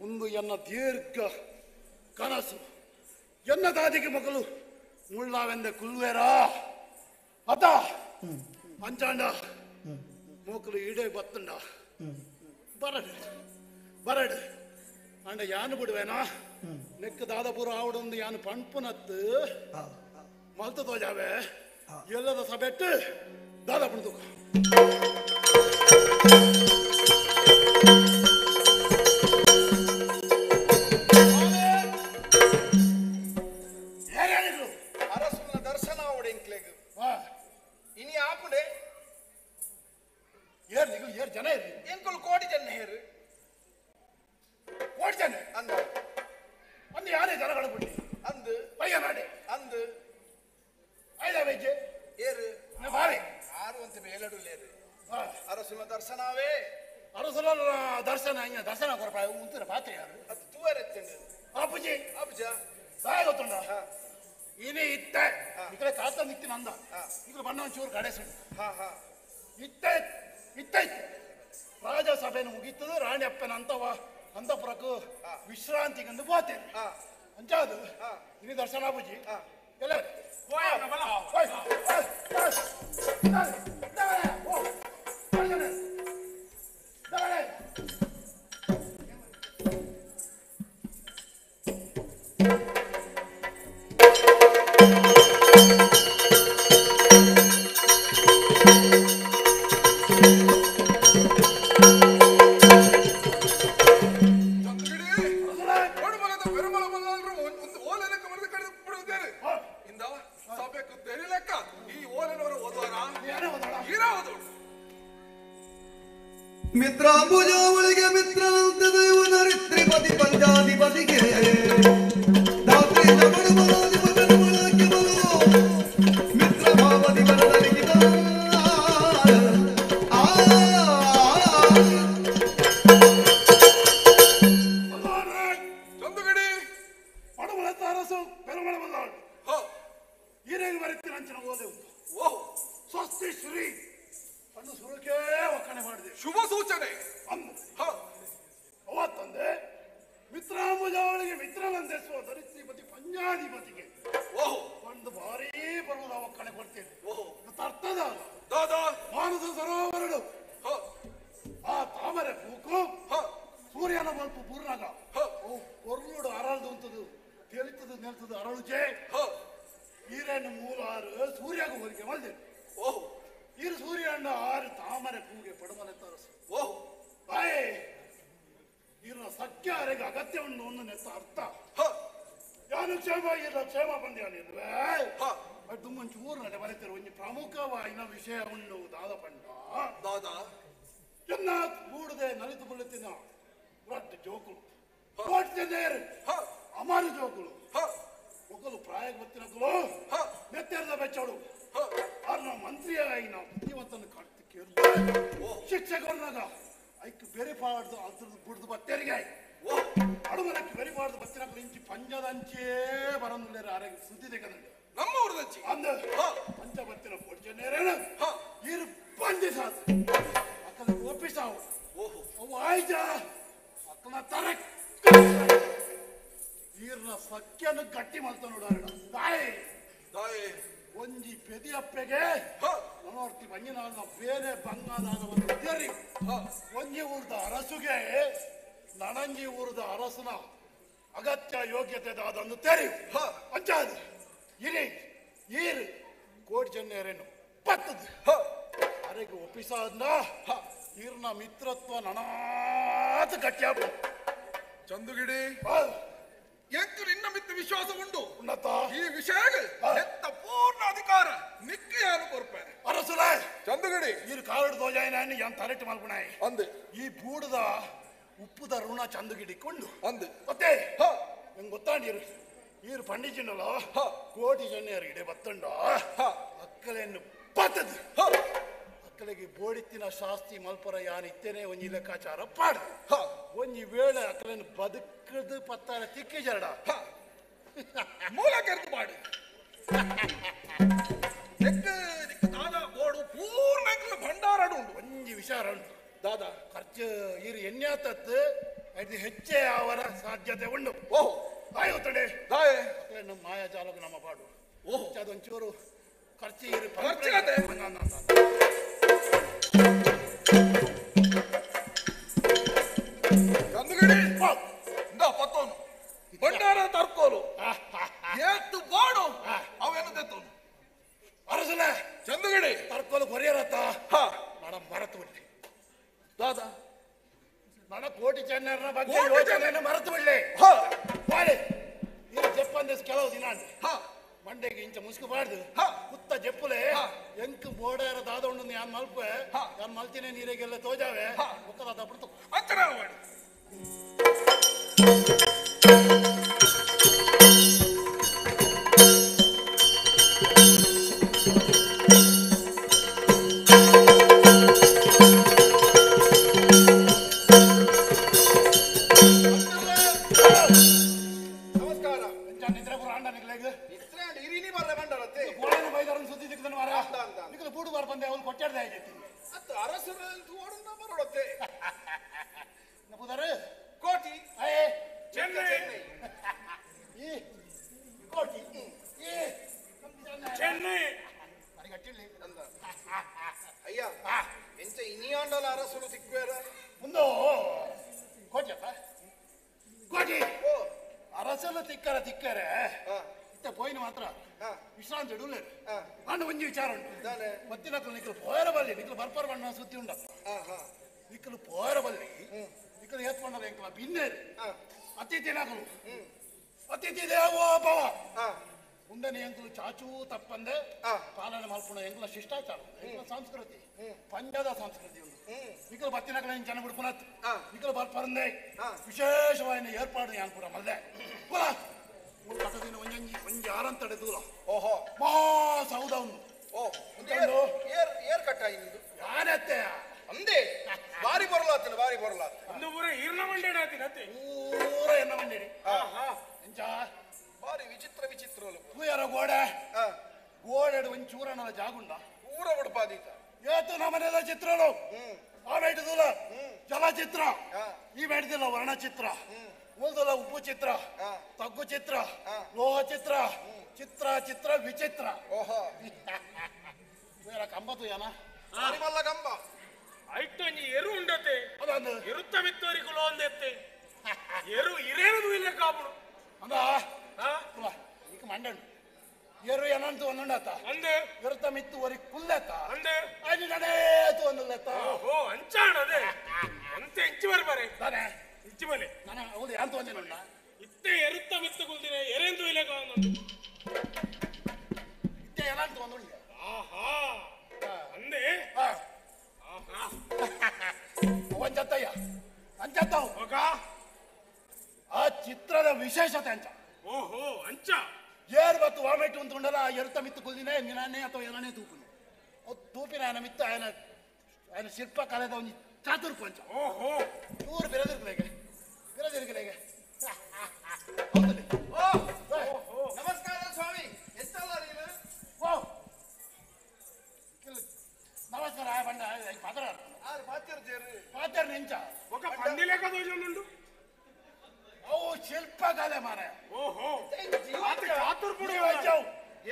ಒಂದು ಎನ್ನ ದೀರ್ಘ ಕನಸು ಎನ್ನ ದಾದಿಗೆ ಮಗಳು ಮುಳ್ಳಾವೆಂದ ಕುಲ್ವೇರಾ ಅದ ಅಂಚಾಂಡ ಮೋಕಲು ಇಡೇ ಬತ್ತಂಡ ಬರಡು ಅಂಡ ಯಾನು ಬಿಡುವೇನಾ ನೆಕ್ಕ ದಾದಪುರ ಆವಡೊಂದು ಯಾನು ಪಂಪುನತ್ತು ಮಲ್ತು ತೋಜಾವೆ ಎಲ್ಲದ ಸಭೆಟ್ಟು ದಾದಪುಣ ತೂಕ ಆಪುಡೆ ಇಂಕ್ಲೆಗ್ ಇನಿ ಆಪುಡೆ ಏರ್ ನಿಗಲು ಏರ್ ಜನ ಇರ್ಲಿ ಎಂಕುಲು ಕೋಟಿ ಜನ ಹೇರು ಕೋಟಿ ಜನ ಅಂದ ಅಂದು ಯಾರೇ ಜನಗಳು ಬಿಡಿ ಅಂದು ಪಯ್ಯ ನಾಡೆ ಅಂದು ಐದ ವೆಜ್ಜೆ ಏರು ಬಾರೆ ಆರು ಅಂತ ಬೇಲಡು ಲೇರು ಅರಸುನ ದರ್ಶನವೇ ಅರಸುನ ದರ್ಶನ ಹಿಂಗ ದರ್ಶನ ಕೊರಪ ಉಂತಿರ ಪಾತ್ರೆ ಯಾರು ಅದು ತೂವರೆತ್ತಂಡು ಅಪ್ಪುಜಿ ಅಪ್ಪುಜ ಬಾಯ ಗೊತ್ತುಂಡ ಇನಿ ಇತ್ತ ಇಕಡೆ ಕಾತ ನಿತ್ತಿನ ಅಂದ ಇಕಡೆ ಬಣ್ಣ ಒಂಚೂರು ಕಡೆಸುಂಡು ಇತ್ತ ಇತ್ತ ರಾಜಸಭೆಯನ್ನು ಮುಗೀತದು ರಾಣಿ ಅಪ್ಪನ ಅಂತಪುರಕ್ಕೂ ವಿಶ್ರಾಂತಿಗಂದು ಹೋತೇನೆ ಅಂಚಾದು ಇನಿ ದರ್ಶನ ಅಪ್ಪುಜಿ ಎಲ್ಲ ಮಿತ್ರಾಂಬುಜಾವಳಿಗೆ ಮಿತ್ರನಂತೆ ದೈವನರಿತ್ರಿಪತಿ ಪಂಚಾಧಿಪತಿಗೆ ಧಾತ್ರಿ ಜಗಡುಬಲಾಧಿಪತಿ ಬಳಕೆ ಬಲು ಮಿತ್ರ ಭಾವದಿ ಬರದಲಿಗಿದ ಚಂದುಗಡಿ ಪಡಮಳತ್ತ ಅರಸು ಪೆರುಮಳ ಬಂದಾಳು ಹಿರೇಗೆ ಬರೀತೀನಿ ಅಂಚಿನ ಓದೆ ಉಂಟು ಓಹ್ ಸ್ವಸ್ತಿ ಶ್ರೀ ಅನ್ನು ಸುರಕೆ ಒಕ್ಕಣೆ ಮಾಡಿದೆ ಶುಭ ಸೂಚನೆ ಅವತ್ತಂದೆ ಮಿತ್ರಾಂಬುಜಾವಳಿಗೆ ಮಿತ್ರನಂದೆಸುವ ಧರಿತ್ರಿಪತಿ ಪಂಚಾಧಿಪತಿಗೆ ಓಹ್ ಒಂದು ಭಾರೀ ಬರುವುದ ಒಕ್ಕಣೆ ಕೊಡ್ತೇನೆ ಓಹ್ ಅರ್ಥದ ಮಾನಸ ಸರೋವರಡು ಆ ತಾಮರೆ ಪೂಕು ಸೂರ್ಯನ ಬಲ್ಪು ಪೂರ್ಣಗ ಕೊರ್ಲುಡು ಅರಳ್ದು ಅಂತದು ತೆಲಿತದು ನೆಲ್ತದು ಅರಳುಚೆ ಈರೇನು ಮೂಲ ಆರು ಸೂರ್ಯಗ ಹೋಲಿಕೆ ಮಲ್ದೆ ಓಹ್ ಇರು ಸೂರ್ಯ ಅಣ್ಣ ಆರು ತಾಮರೆ ಪೂಗೆ ಪಡಮಲೆ ತರಸು ಓಹ್ ಬಾಯ್ ಇರ ಸತ್ಯ ಅರೆಗೆ ಅಗತ್ಯ ಉಂಡು ಒಂದು ನೆತ್ತ ಅರ್ಥ ಯಾನು ಕ್ಷೇಮ ಇಲ್ಲ ಕ್ಷೇಮ ಬಂದ್ಯಾನಿಲ್ವೇ ಅದು ಮಂಚೂರು ನಡೆ ಬರೀತಾರೆ ಒಂದು ಪ್ರಮುಖವಾದ ವಿಷಯ ಉಂಡು ದಾದ ಪಂಡ ದಾದ ಎನ್ನ ಕೂಡದೆ ನಲಿತು ಬೀಳುತ್ತಿನ ರೊಟ್ಟ ಜೋಕುಲು ಕೋಟ್ಯದೇರು ಅಮಾರು ಜೋಕುಲು ಒಕ್ಕಲು ಪ್ರಾಯ ಗೊತ್ತಿನಕ್ಕಲು ನೆತ್ತೆರದ ಬೆಚ್ಚಡು ಅವ್ರನ್ನ ಮಂತ್ರಿಯಾಗಿ ನಾವು ಬುದ್ಧಿವಂತನ ಕಾಡ್ತಿ ಕೇಳಿದ ಶಿಕ್ಷಕರನ್ನಾಗ ಐಕ್ ಬೇರೆ ಪಾಡ್ದು ಅದ್ರದ್ದು ಬಿಡ್ದು ಬತ್ತೇರಿಗೆ ಅಡುಮನಕ್ಕೆ ಬೇರೆ ಪಾಡ್ದು ಬತ್ತಿನಕ್ಕಲು ಇಂಚಿ ಪಂಜದಂಚೇ ಬರಂದುಳ್ಳೇರು ಆರೋಗ್ಯ ಸುದ್ದಿ ತೆಗೆದಂಗೆ ನಮ್ಮ ಊರದಂಚಿ ಅಂದ ಪಂಚ ಬತ್ತಿನ ಕೊಡ್ಚನೇರೇನ ಇರು ಬಂದಿಸಾದ ಅಕ್ಕನ ಒಪ್ಪಿಸಾವು ಅವು ಆಯ್ತ ಅಕ್ಕನ ತರಕ್ ಈರ್ನ ಸಖ್ಯನ ಗಟ್ಟಿ ಮಲ್ತ ನೋಡೋಣ ತಾಯಿ ಒಂಜಿ ಪೆದಿಯಪ್ಪೆಗೆ ನೋಡ್ತಿ ಬಂಜಿನ ಬೇರೆ ಬಂಗಾದಾನವನ್ನು ತೆರಿ ಒಂಜಿ ಊರ್ದ ಅರಸುಗೆ ನನಂಜಿ ಊರ್ದ ಅರಸನ ಅಗತ್ಯ ಯೋಗ್ಯತೆ ಅದನ್ನು ತೆರಿ ಅಂಚಾದ ಇರಿ ಈರು ಕೋಟಿ ಜನ್ಯರೇನು ಪತ್ತದು ಅರೆಗೆ ಒಪ್ಪಿಸಾದ್ನ ಈರ್ನ ಮಿತ್ರತ್ವ ನನಾತ ಗಟ್ಟಿಯಾಪ ಚಂದುಗಿಡಿ ಎಂಕು ನಿನ್ನ ಮಿತ್ತ ವಿಶ್ವಾಸ ಉಂಟು ಉನ್ನತ ಈ ವಿಷಯ ಎತ್ತ ಪೂರ್ಣ ಅಧಿಕಾರ ನಿಕ್ಕಿಯಾನು ಕೊರ್ಪೆ ಅರಸುಲ ಚಂದುಗಡಿ ಈರು ಕಾರಡು ದೋಜಾಯನ ಯಾನ್ ತಲೆಟ್ಟು ಮಲ್ಪುಣಾಯಿ ಅಂದೆ ಈ ಬೂಡದ ಉಪ್ಪುದ ಋಣ ಚಂದುಗಿಡಿಕೊಂಡು ಅಂದೆ ಮತ್ತೆ ನಂಗೆ ಗೊತ್ತಾಂಡಿರು ಈರು ಪಂಡಿಜಿನಲ್ಲ ಕೋಟಿ ಜನ್ಯರು ಇಡೆ ಬತ್ತಂಡ ಅಕ್ಕಲೆಯನ್ನು ಪತ್ತದು ಅಕ್ಕಲಿಗೆ ಬೋಡಿತ್ತಿನ ಶಾಸ್ತಿ ಮಲ್ಪರ ಯಾನ್ ಇತ್ತೇನೆ ಒಂಜಿ ಲೆಕ್ಕಾಚಾರ ಪಾಡು ಒಂಜಿ ವೇಳೆ ಅಕ್ಕಲೆಯನ್ನು ಬದುಕದು ಪತ್ತಾರ ತಿಕ್ಕಿ ಜರಡ ಮೂಲ ಕೆರೆದು ಮಾಡಿ ದಾದ ಬೋಡು ಪೂರ್ಣ ಭಂಡಾರ ಉಂಟು ಒಂಜಿ ವಿಚಾರ ಉಂಟು ದಾದ ಖರ್ಚು ಈರು ಎನ್ಯಾತತ್ತು ಅದು ಹೆಚ್ಚೇ ಅವರ ಸಾಧ್ಯತೆ ಉಂಟು ಓಹ್ ಆಯ್ ಗೊತ್ತಡೆ ಅಕ್ಕಲೆನ್ನು ಮಾಯಾಜಾಲಕ್ಕೆ ನಮ್ಮ ಪಾಡು ಓಹ್ ಅದೊಂಚೂರು ಖರ್ಚು ಈರು ಖರ್ಚಿಗತೆ ಚಂದುಗಡಿ ಇಂದ ಪತ್ತೋನು ಭಂಡಾರ ತರ್ಕೋಲು ಏತ್ತು ಬಾಡು ಅವೇನು ತೆತ್ತೋನು ಅರಸಲ ಚಂದುಗಡಿ ತರ್ಕೋಲು ಕೊರಿಯರತ್ತ ನಡ ಮರೆತು ಬಿಟ್ಟೆ ದಾದ ನಡ ಕೋಟಿ ಚೆನ್ನರ ಬಗ್ಗೆ ಯೋಚನೆಯನ್ನು ಮರೆತು ಬಿಡ್ಲೆ ಬಾಳೆ ಇದು ಜಪ್ಪಂದೇಸ್ ಕೆಲವು ದಿನ ಮಂಡೆಗೆ ಇಂಚ ಮುಸ್ಕಬಾರ್ದು ಕುತ್ತ ಜಪ್ಪುಲೆ ಎಂಕ್ ಬೋಡಾರ ದಾದ ಉಂಡು ಯಾನ್ ಮಲ್ಪೆ ಯಾನ್ ಮಲ್ತಿನೇ ನೀರಿಗೆಲ್ಲ ತೋಜಾವೆ ಒಕ್ಕದ ತಪ್ಪು ಅಂತರ ಮಾಡಿ ನಮಸ್ಕಾರ ನಿದ್ರೆ ಪುರ ಅಂಡ ನಿಕ್ಲೆಗ್ ಇರಿನಿ ಬರ್ರೆ ಬಂಡರತ್ತೆ ಗೋಳನ ಬೈದಾರನ್ ಸುದ್ದಿ ಸಿಕ್ಕದನ ಮಾರ ನಿಕ್ಲು ಬೂಡು ಬಾರ್ ಬಂದೆ ಅವನು ಕೊಟ್ಟಾಡ್ದೆ ಆಯ್ತು ಅತ್ತು ಅರಸರ ಓಡುಂಡ ಬರೋಡತ್ತೆ ನಪುದಾರೆ ಕೋಟಿ ಅಯ್ಯೇ ಚೆನ್ನೈ ಈ ಕೋಟಿ ಈ ಚೆನ್ನೈ ನನಗೆ ಅಟ್ಟಿರ್ಲಿ ಅಂದ ಅಯ್ಯ ಎಂಚ ಇನಿಯಾಂಡಲ ಅರಸರು ಸಿಕ್ಬೇರ ಮುಂದೋ ಕೋಟಿ ಅಪ್ಪ ಕೋಟಿ ಅರಸಲು ತಿಕ್ಕರೆ ಇತ್ತ ಪೋಯಿನ ಮಾತ್ರ ವಿಶ್ರಾಂತಿ ಇಡೂಲೆ ಅಂಡ ಒಂಜಿ ವಿಚಾರ ಉಂಟು ಮತ್ತಿನಕ್ಕಲು ನಿಕ್ಕಲು ಪೋಯರ ಬಲ್ಲಿ ನಿಕ್ಕಲು ಬರ್ಪರ ಬಣ್ಣ ಸುತ್ತಿ ಉಂಡಪ್ಪ ನಿಕ್ಕಲು ಪೋಯರ ಬಲ್ಲಿ ನಿಕ್ಕಲು ಏತ್ಕೊಂಡಲ್ಲ ಎಂಕಲ ಬಿನ್ನೇರು ಅತಿಥಿ ನಕಲು ಅತಿಥಿ ದೇವೋ ಭವ ಮುಂದನೆ ಎಂಕಲು ಚಾಚೂ ತಪ್ಪಂದೆ ಪಾಲನೆ ಮಲ್ಪುಣ ಎಂಕಲ ಶಿಷ್ಟಾಚಾರ ಎಂಕಲ ಸಂಸ್ಕೃತಿ ಪಂಜದ ಸಂಸ್ಕೃತಿ ಉಂಟು ನಿಕ್ಕಲು ಬತ್ತಿನಕಲ ಜನ ಬಿಡ್ಪುನತ್ ನಿಕ್ಕಲು ಬರ್ಪರಂದೆ ವಿಶೇಷವಾದ ಏರ್ಪಾಡು ಯಾನ್ ಪೂರ ಮಲ್ದೆ ಕಟದಿನ ಒಂಜಿ ಆರಂತಡೆ ದೂರ ಓಹೋ ಮಹಾ ಸೌದ ಉಂಟು ಏರ್ ಕಟ್ಟ ಇಂದು ಯಾನತ್ತೆ ಅಂದೆ ಬಾರಿ ಬರಲಾತನ ಬಾರಿ ಬರಲಾತ ಒಂದು ಪೂರ ಈರ್ನ ಮಂಡೇಡ ಆತಿನತ್ತೆ ಪೂರ ಎನ್ನ ಮಂಡೇಡಿ ಎಂಚ ಬಾರಿ ವಿಚಿತ್ರ ವಿಚಿತ್ರಲು ಪೂಯರ ಗೋಡೆ ಗೋಡೆಡು ಒಂಚೂರನ ಜಾಗುಂಡ ಪೂರ ಉಡುಪಾದೀತ ಏತು ನಮ್ಮನೆಲ್ಲ ಚಿತ್ರಗಳು ಆ ಬೇಟದಲ್ಲ ಚಲಚಿತ್ರ ಈ ಬೇಟದಿಲ್ಲ ವರ್ಣಚಿತ್ರ ಉಳ್ದಲ್ಲ ಉಪ್ಪು ಚಿತ್ರ ತಗ್ಗು ಚಿತ್ರ ಲೋಹ ಚಿತ್ರ ಚಿತ್ರ ಚಿತ್ರ ವಿಚಿತ್ರ ಓಹೋ ಬೇರೆ ಕಂಬತ್ತು ಏನ ಮಲ್ಲ ಕಂಬ ಐಟೊಂಜಿ ಎರು ಉಂಡತೆ ಅದೊಂದು ಎರುತ್ತ ಮಿತ್ತೋರಿಗೂ ಲೋಂದೆತ್ತೆ ಎರು ಇರೇನದು ಇಲ್ಲ ಕಾಪುಡು ಅಂದ ಈಗ ಮಂಡಣ್ಣು ಎರು ಏನಂತ ಒಂದುಂಡತ್ತ ಅಂದೆ ಎರುತ್ತ ಮಿತ್ತು ಒರಿ ಕುಲ್ಲೆತ್ತ ಅಂದೆ ಅದು ನಡೆಯತು ಒಂದುಲ್ಲೆತ್ತ ಓಹೋ ಅಂಚಾಣದೆ ಅಂತೆ ಇಂಚಿ ಬರ್ಬಾರೆ ತಾನೆ ಇಂಚಿ ಬಲೆ ನಾನು ಹೌದು ಅಂತ ಒಂದಿನ ಇತ್ತೆ ಎರುತ್ತ ಮಿತ್ತು ಕುಲ್ದಿನ ಎರೆಂದು ಇಲ್ಲ ಕಾವೊಂದು ಇತ್ತೆ ಏನಂತ ಒಂದುಂಡೆ ಆಹಾ ಅಂದೆ ಒಂಜತ್ತಯ್ಯ ಅಂಚತ್ತವು ಆ ಚಿತ್ರದ ವಿಶೇಷತೆ ಅಂಚ ಓಹೋ ಅಂಚ ಏರ್ ಬತ್ತು ವಾಮೆಟ್ಟು ಅಂತ ಉಂಡಲ್ಲ ಎರುತ್ತ ಮಿತ್ತು ಕುಲ್ದಿನೇ ನಿನಾನೇ ಅಥವಾ ಏನನೇ ತೂಪುನು ತೂಪಿನ ఆయన ಮಿತ್ತು ఆయన ಶಿಲ್ಪ ಕಲೆದ ಒಂದು ಚಾತುರ್ ಪಂಚ ಓಹೋ ನೂರು ಬೆರೆದಿರ್ಗಲೆಗೆ ನಮಸ್ಕಾರ ಸ್ವಾಮಿ ಎಷ್ಟಲ್ಲ ನೀನು ನಮಸ್ಕಾರ ಬಂಡ ಪದರ ಪಾತ್ರ ನೆಂಚ ఒక పందిలేక దోజనుండు ಅವು ಶಿಲ್ಪಕಲೆ ಮಾರ ಓಹೋ ಚಾತುರ್ಪುಡಿ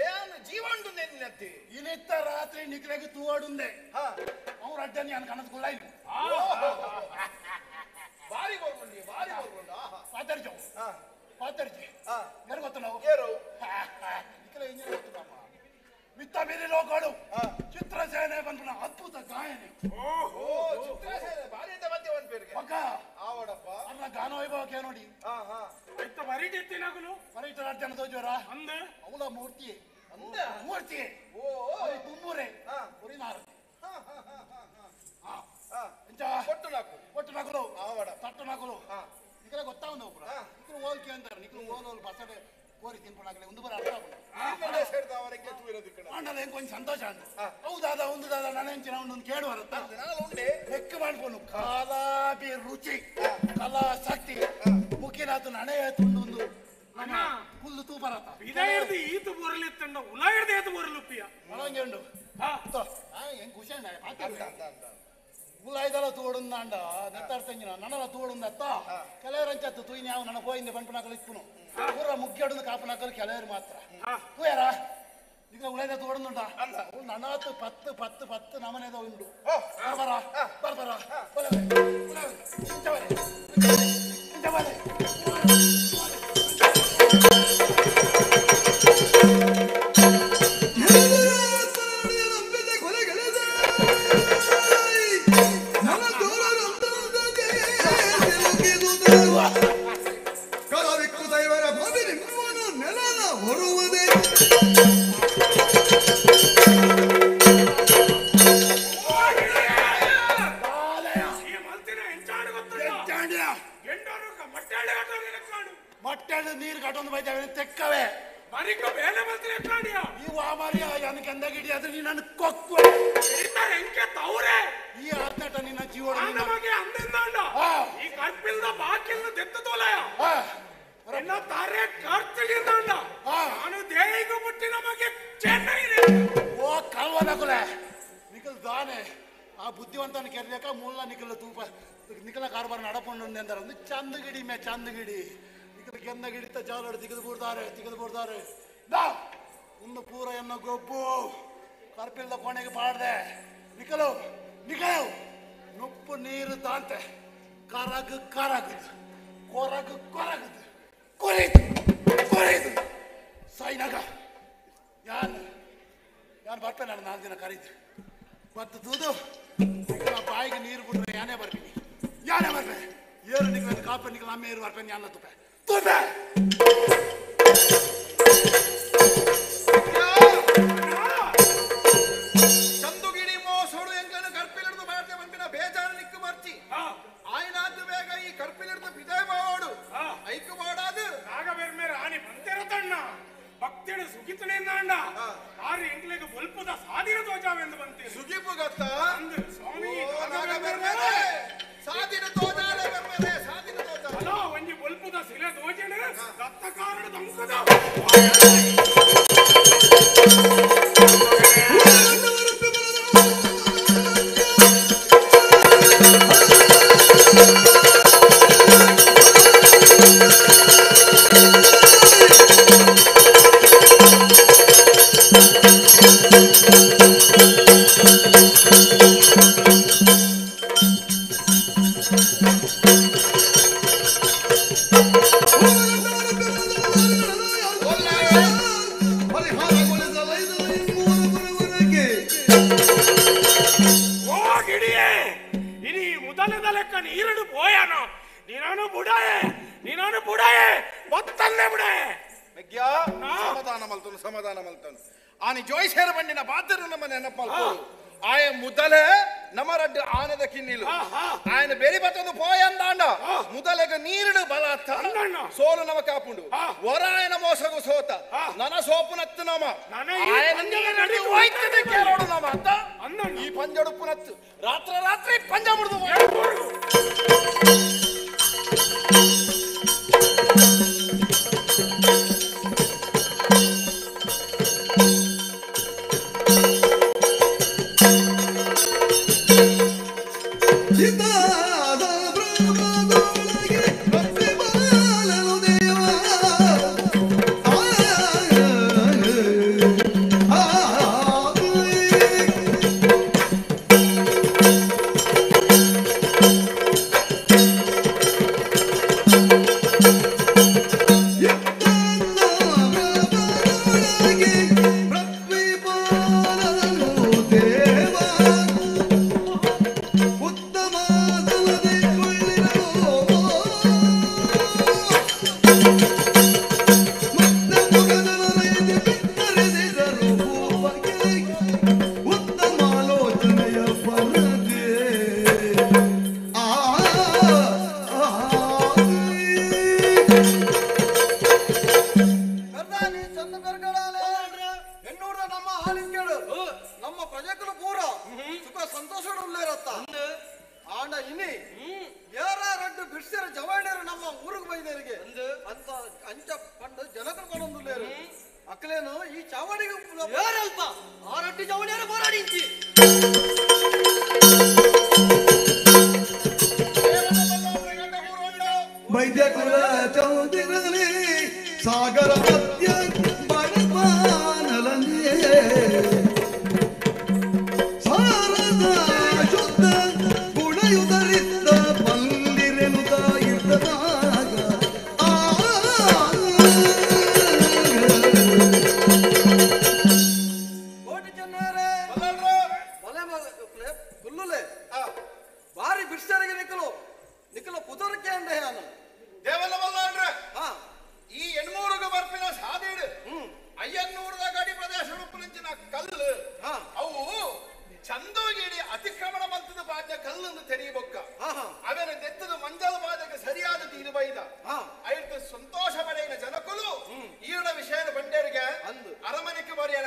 ಏನು ಜೀವಂಡು ನೆನ್ನತ್ತಿ ಇನಿತ್ತ ರಾತ್ರಿ ನಿಕ್ಲೆಗೆ ತೂವಾಡುಂದೆ ಅವ್ರ ಅಡ್ಡನಿ ಅನ್ ಕನಸು ಗುಲ್ಲ ಇಲ್ಲ ಬಾರಿ ಬೋರ್ಗೊಂಡಿ ಬಾರಿ ಬೋರ್ಗೊಂಡ ಪಾತರ್ಜಿ ಯಾರು ಗೊತ್ತ ನಾವು ಏರು ನಿಕ್ಲೆ ಇಂಜಿನ ಗೊತ್ತಮ್ಮ ಮಿತ್ತ ಮೀರಿ ಲೋಕಗಳು ಚಿತ್ರಸೇನೆ ಬಂದ ಅದ್ಭುತ ಗಾಯನಿ ಓಹೋ ಚಿತ್ರಸೇನೆ ಬಾರಿ ಅಂತ ಬಂದೆ ಒಂದ್ ಪೇರಿಗೆ ಪಕ್ಕ ಆವಡಪ್ಪ ಅನ್ನ ಗಾನ ವೈಭವಕ್ಕೆ ನೋಡಿ ಇತ್ತ ಬರೀಟ್ ಎತ್ತಿನಾಗಲು ಬರೀಟ್ ಅರ್ಜನ ತೋಜೋರ ಅಂದೆ ಅವಳ ಮೂರ್ತಿ ಮೂರ್ತಿ ತುಮ್ಮೂರೆ ಉರಿನಾರು ಕೊಟ್ಟು ನಕಲು ತಟ್ಟು ನಕಲು ನಿಕಲ ಗೊತ್ತಾ ಒಂದು ನಿಕಲು ಹೋಲ್ಕೆ ಅಂತಾರೆ ನಿಕಲು ಓಲ್ ಬಸಡೆ ಕೋರಿ ತಿನ್ಪಣಾಗಲೇ ಒಂದು ಬರ ಅರ್ಥ ಅಣ್ಣದ ಕೊಂಚ ಸಂತೋಷ ಅಂತ ಹೌದಾದ ಒಂದು ದಾದ ನನಂಚಿನ ಒಂದು ಕೇಳುವರತ್ತ ಲೆಕ್ಕ ಮಾಡ್ಕೊಂಡು ಕಲಾಭಿರುಚಿ ಕಲಾಸಕ್ತಿ ಮುಖಿನಾತು ನಡೆ ತುಂಡು ಒಂದು ಫುಲ್ ತೂಪರತ್ತ ಇದಾಯಿರ್ದು ಈತು ಬೋರಲಿತ್ತಂಡ ಉಲಾಯಿರ್ದು ಏತು ಬೋರಲುಪ್ಪಿಯ ಒಳಗೆ ಉಂಡು ಹೆಂಗ್ ಖುಷಿ ಉಲಾಯ್ದಲ್ಲ ತೋಡುಂದಾಂಡ ನೆತ್ತಾಡ್ತಂಗಿನ ನನ್ನಲ್ಲ ತೋಡುಂದತ್ತ ಕೆಲವರಂಚತ್ತು ತೂಯಿನ ಯಾವ ನನ್ನ ಹೋಯಿಂದ ಬಂಪನಾಕಲು ಇಪ್ಪುನು ಪೂರ ಮುಗ್ಗೆಡುದು ಕಾಪನಾಕಲು ಕೆಲವರು ಮಾತ್ರ ತೂಯಾರ ಈಗ ಉಳೈದ ತೋಡುಂದುಂಡ ನನ್ನತ್ತು 10 ನಮನೆದ ಉಂಡು ಬರ್ಬರ ಕಲಾವಿಕ್ಕು ದೈವರ ಬಾಬಿ ನಿಮ್ಮನು ನೆಲನ ಹೊರುವುದೇ ಯಾನ ಗಂಧಗಿಡಿ ಅದು ನೀನು ಕೊಕ್ಕು ಎಂಕೆ ತವರೇ ಈ ಆತ್ನಟ ನಿನ್ನ ಜೀವನ ನಮಗೆ ಅಂದಿಂದಾಂಡ ಈ ಕರ್ಪಿಲ್ದ ಬಾಕಿಲ್ದ ದೆತ್ತು ತೋಲಯ ಎನ್ನ ತಾರೆ ಕರ್ತಿಲಿಂದಾಂಡ ನಾನು ದೇಹಿಗೂ ಮುಟ್ಟಿ ನಮಗೆ ಚೆನ್ನೈ ಓ ಕಲ್ವನಕುಲೆ ನಿಖಲ್ ದಾನೆ ಆ ಬುದ್ಧಿವಂತನ ಕೆರ್ಲೇಕ ಮೂಲ ನಿಖಲ ತೂಪ ನಿಖಲ ಕಾರ್ಬಾರ ನಡಪೊಂಡು ಅಂದಾರ ಒಂದು ಚಂದಗಿಡಿ ಮೇ ಚಂದಗಿಡಿ ನಿಖಲ ಗೆಂದಗಿಡಿತ ಜಾಲೋಡು ತಿಗದು ಬಿಡ್ತಾರೆ ದಾ ಒಂದು ಪೂರ ಎನ್ನ ಗೊಬ್ಬು ಕರ್ಪಿಲ್ದ ಕೋಣೆಗೆ ಪಾಡ್ದೆ ನಿಖಲು ನುಪ್ಪು ನೀರು ತಾಂತೆ ಕರಗು ಕೊರಗು ಕೊರಿದು ಸೈನಗ ಯಾನ್ ಬರ್ತೇನೆ ನಾನು 4 ದಿನ ಕರೀತು ಮತ್ತು ತೂದು ಬಾಯಿಗೆ ನೀರು ಬಿಟ್ರೆ ಯಾನೇ ಬರ್ತೀನಿ ಏರು ನಿಖಲ ಕಾಪೆ ನಿಖಲ ಅಮ್ಮೆ ಏರು ಬರ್ಪೇನೆ ಯಾನ ತುಪ್ಪೆ ಚಂದುಗಿಡಿ ಮೋಸೋಡು ಎಂಕನು ಕರ್ಪಿಲಿಡ್ದು ಮಾಡ್ದೆ ಬಂಪಿನ ಬೇಜಾರು ನಿಕ್ಕು ಮರ್ಚಿ ಆಯ್ನಾದ್ದು ಬೇಗ ಈ ಕರ್ಪಿಲಿಡ್ದು ಬಿದೆ ಮಾಡೋಡು ಐಕು ಮಾಡೋದು ಆಗ ಬೇರೆ ಆನಿ ಬಂತಿರತಣ್ಣ ಭಕ್ತಿಡು ಸುಗಿತನೆಂದಾಂಡ ಆರು ಎಂಕ್ಲೆಗೆ ಬಲ್ಪದ ಸಾದಿನ ತೋಜಾವೆಂದು ಬಂತೀರಿ ಸುಗಿಪು ಗೊತ್ತಾ ಸ್ವಾಮಿ ಸಾದಿನ ತೋಜಾಲೆ ಬರ್ಮೇಲೆ ಸಾದಿನ ತೋಜಾಲೆ ಅಲ್ಲ ಒಂಜಿ ಬಲ್ಪದ ಸಿಲೆ ತೋಜನೆ ದತ್ತ ಕಾರಣ ದಂಕದ ಸಮಾಧಾನ ಮಲ್ತನು ಆನಿ ಜೋಯ್ಸೇರ ಬಂಡಿನ ಬಾದರು ನಮ್ಮ ನೆನಪಲ್ಪು ಆಯ ಮುದಲೆ ನಮ್ಮ ರಡ್ಡು ಆನೆದ ಕಿನ್ನಿಲು ఆయన ಬೆರಿ ಬತ್ತದು ಪೋಯಂದಾಂಡ ಮುದಲೆಗ ನೀರುಡು ಬಲಾತ್ತ ಸೋಲು ನಮ ಕಾಪುಂಡು ವರಾಯನ ಮೋಸಗು ಸೋತ ನನ ಸೋಪುನತ್ತು ನಮ ఆయన ನೀರುಡು ಹೋಯ್ತದೆ ಕೇಳೋಡು ನಮ ಅಂತ ಈ ಪಂಜಡುಪುನತ್ತು ರಾತ್ರಿ ಪಂಜ ಮುಡ್ದು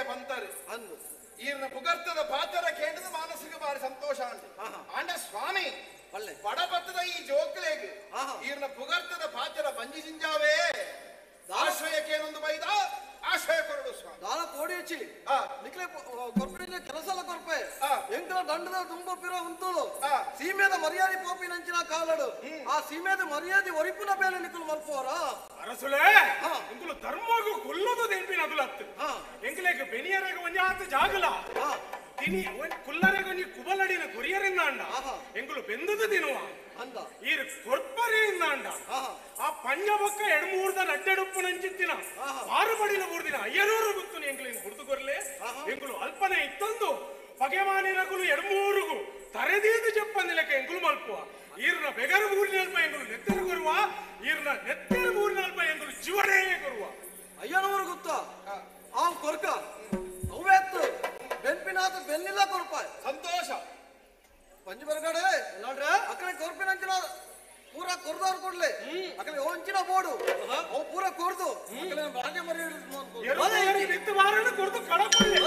ಬಂತಾರೆ ಅಂದು ಈರ್ನ ಪುಗರ್ತದ ಪಾತ್ರ ಕೇಳಿದ ಮಾನಸಿಕ ಬಾರಿ ಸಂತೋಷ ಆಂಡ ಸ್ವಾಮಿ ಬಡಪತ್ತದ ಈ ಜೋಕ್ಲೇಗೆ ಈರ್ನ ಪುಗರ್ತದ ಪಾತ್ರ ಬಂಜಿ ಸಿಂಜಾವೇ ಆಶ್ರಯಕ್ಕೇನೊಂದು ಬೈದ ಆಶ್ರಯ ಕೊರಡು ಸ್ವಾಮಿ ದಾನ ಕೋಡಿ ಹೆಚ್ಚಿ ನಿಕ್ಲೆ ಕೊರ್ಪಿನ ಕೆಲಸಲ್ಲ ಕೊರ್ಪೆ ಎಂಕಲ ದಂಡದ ತುಂಬೊಪ್ಪಿರೋ ಉಂತುಲು ಸೀಮೆದ ಮರ್ಯಾದೆ ಪೋಪಿನಂಚಿನ ಕಾಲಡು ಆ ಸೀಮೆದ ಮರ್ಯಾದೆ ಒರಿಪುನ ಬೇಲೆ ನಿಕ್ಕಲು ಮಲ್ಪೋರ ಅರಸುಲೆ ಎಂಕುಲು ಧರ್ಮಗು ಕೊಲ್ಲೋದು ದೆಂಪಿನ ಅದುಲತ್ತು ಎಂಕಲೇಗ ಬೆನಿಯರೆಗ ಒಂಜಾತ ಜಾಗಲ ತಿನಿ ಕುಲ್ಲರೆಗ ಒಂಜಿ ಕುಬಲಡಿನ ಕೊರಿಯರಿಂದ ಅಂಡ ಎಂಕುಲು ಬೆಂದದ ದಿನವ ಅಂದ ಈರು ಕೊರ್ಪರೆಯಿಂದ ಅಂಡ ಆ ಪಂಜ ಬೊಕ್ಕ ಎಡಮೂರ್ದ ರಡ್ಡೆಡುಪ್ಪು ನಂಚಿತ್ತಿನ ಆರುಬಡಿನ ಮೂರ್ದಿನ ಅಯ್ಯನೂರು ಗುತ್ತು ಎಂಕಲಿನ ಗುರ್ತು ಕೊರ್ಲೆ ಎಂಕುಲು ಅಲ್ಪನೆ ಇತ್ತೊಂದು ಪಗೆಮಾನಿರಗುಲು ಎಡಮೂರುಗು ತರೆದೀದು చెప్పಂದಿಲಕ್ಕೆ ಎಂಕುಲು ಮಲ್ಪುವ ಈರ್ನ ಬೆಗರು ಊರಿನಲ್ಪ ಎಂಕುಲು ನೆತ್ತೆರು ಕೊರುವ ಈರ್ನ ನೆತ್ತೆರು ಊರಿನಲ್ಪ ಎಂಕುಲು ಜೀವನೇ ಕೊರುವ ಅಯ್ಯನವರು ಗೊತ್ತ ಆ ಕೊರ್ಕ ಅವೆತ್ತು ಬೆನ್ಪಿನಾತ ಬೆನ್ನಿಲ್ಲ ಕೊರ್ಪ ಸಂತೋಷ ಪಂಜಿ ಬರಗಡೆ ನೋಡ್ರೆ ಅಕಡೆ ಕೊರ್ಪಿನಂಚಿನ ಪೂರ ಕೊರ್ದವ್ರು ಕೊಡ್ಲೆ ಅಕಡೆ ಒಂಚಿನ ಬೋಡು ಅವು ಪೂರ ಕೊರ್ದು ಅಕಡೆ ಭಾಗ್ಯ ಮರಿ ನಿತ್ತು ಮಾರನ್ನು ಕೊರ್ದು ಕಡಪಳ್ಳಿ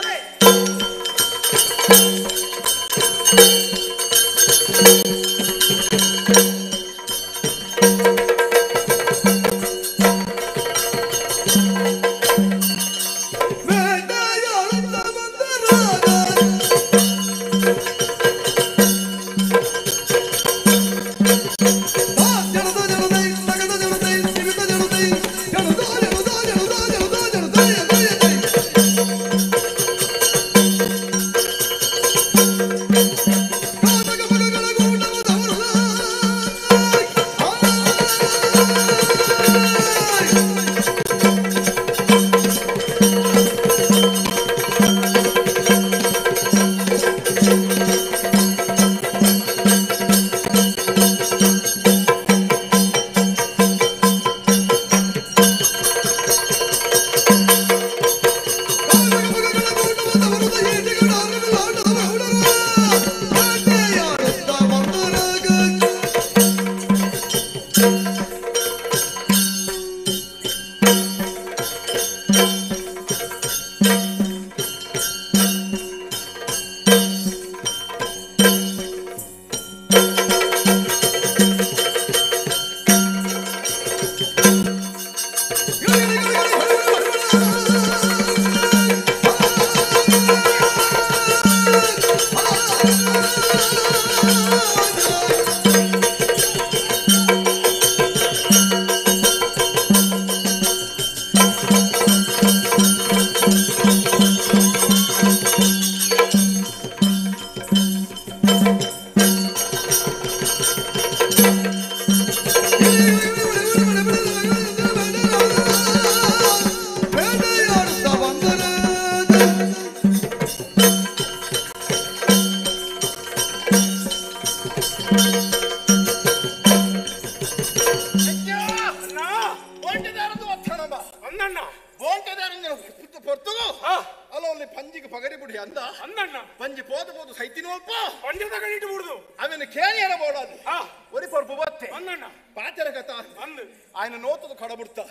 ఆయన నోతులు కడబుడతా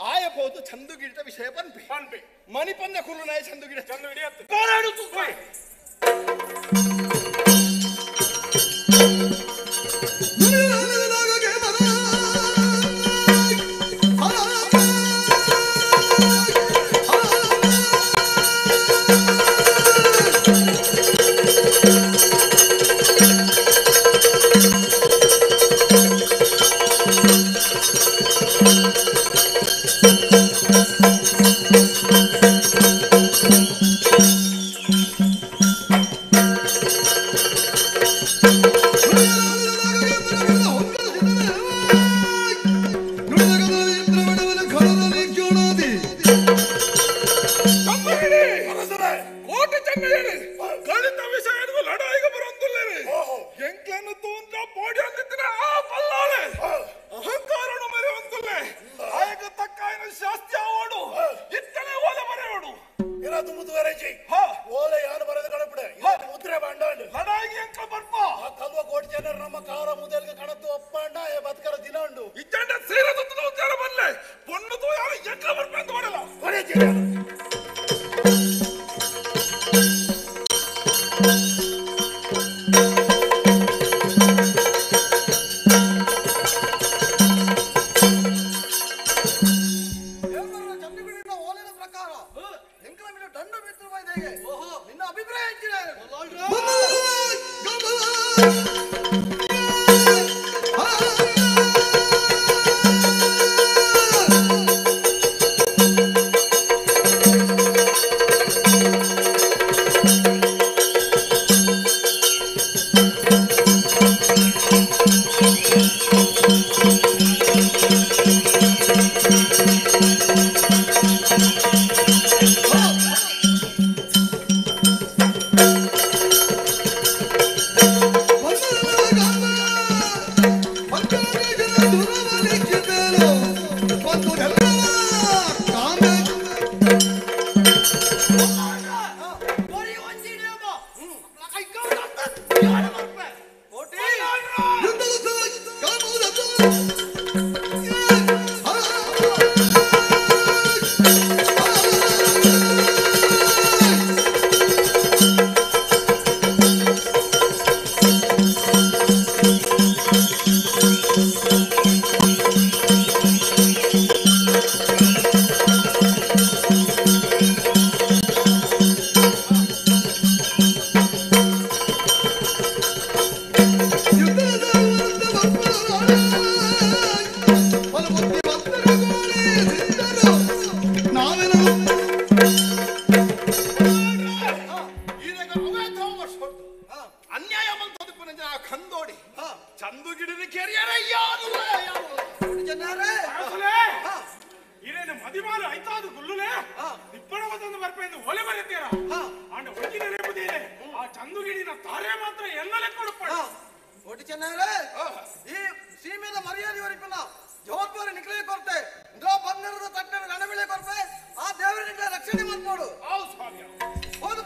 ಆಯ పోతు ಚಂದುಗಿಡ ವಿಷಯ ಪನ್ಪೆ ಮನಿ ಪಂದ ಕುರುನಾಯ ಚಂದುಗಿಡ ಹೋರಾಡುತ್ತು ಜೊತೆಗೆ ನಿನ್ನ ಅಭಿಪ್ರಾಯ ಹೆಚ್ಚಿನ ಅನ್ಯಾಯ ಮಂತದಪ್ಪನ ಜನ ಕಂದೋಡಿ ಚಂದು ಗಿಡದ ಕೆರಿಯರ ಯಾರು ಇದೇನು ಮದಿಮಾಲು ಆಯ್ತಾದು ಗುಲ್ಲುಲೆ ಇಪ್ಪಣ ಒಂದೊಂದು ಬರ್ಪೆಂದು ಒಲೆ ಬರೀತೀರ ಅಂಡ ಒಟ್ಟಿನ ನೆನಪುದೇನೆ ಆ ಚಂದು ಗಿಡಿನ ತಾರೆ ಮಾತ್ರ ಎಲ್ಲಲೆ ಕೊಡಪ್ಪ ಒಟ್ಟಿ ಚೆನ್ನಾರೆ ಈ ಸೀಮೆದ ಮರ್ಯಾದೆ ವರಿಪಿನ ಜವಾಬ್ದಾರಿ ನಿಕ್ಲೆ ಕೊರತೆ ಇಂದ್ರ ಬಂಗಾರದ ತಟ್ಟೆ ರಣಬಿಳೆ ಕೊರತೆ ಆ ದೇವರ ನಿಕ್ಲೆ ರಕ್ಷಣೆ ಮಾಡ್ಕೊಡು ಹೌದು ಸ್ವಾಮಿ ಹೌದು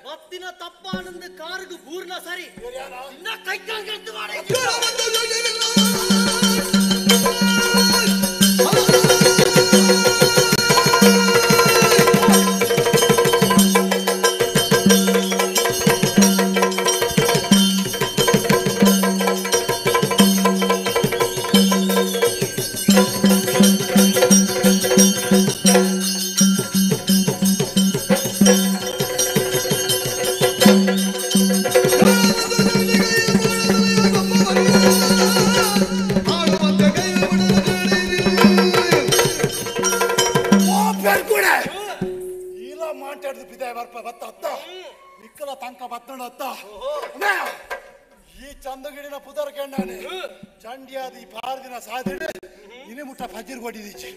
ಮತ್ತಿನ ತಪ್ಪಾನಂದ ಕಾರಿಗೆ ಬೂರ್ನ ಸರಿ ಇನ್ನ ಕೈಕಾಲ್ ಗೆದ್ದು ಮಾಡಿ ಈ ಚಂದಗಿಡಿನ ಪುದರ್ ಕೆಂಡಾನೆ ಚಂಡಿಯಾದ ಈ ಪಾರ್ದಿನ ಸಾಧಿಡೆ ಇನಿ ಮುಟ್ಟ ಫಜಿರ್ ಕೊಟ್ಟಿದ್ದೀಚಿ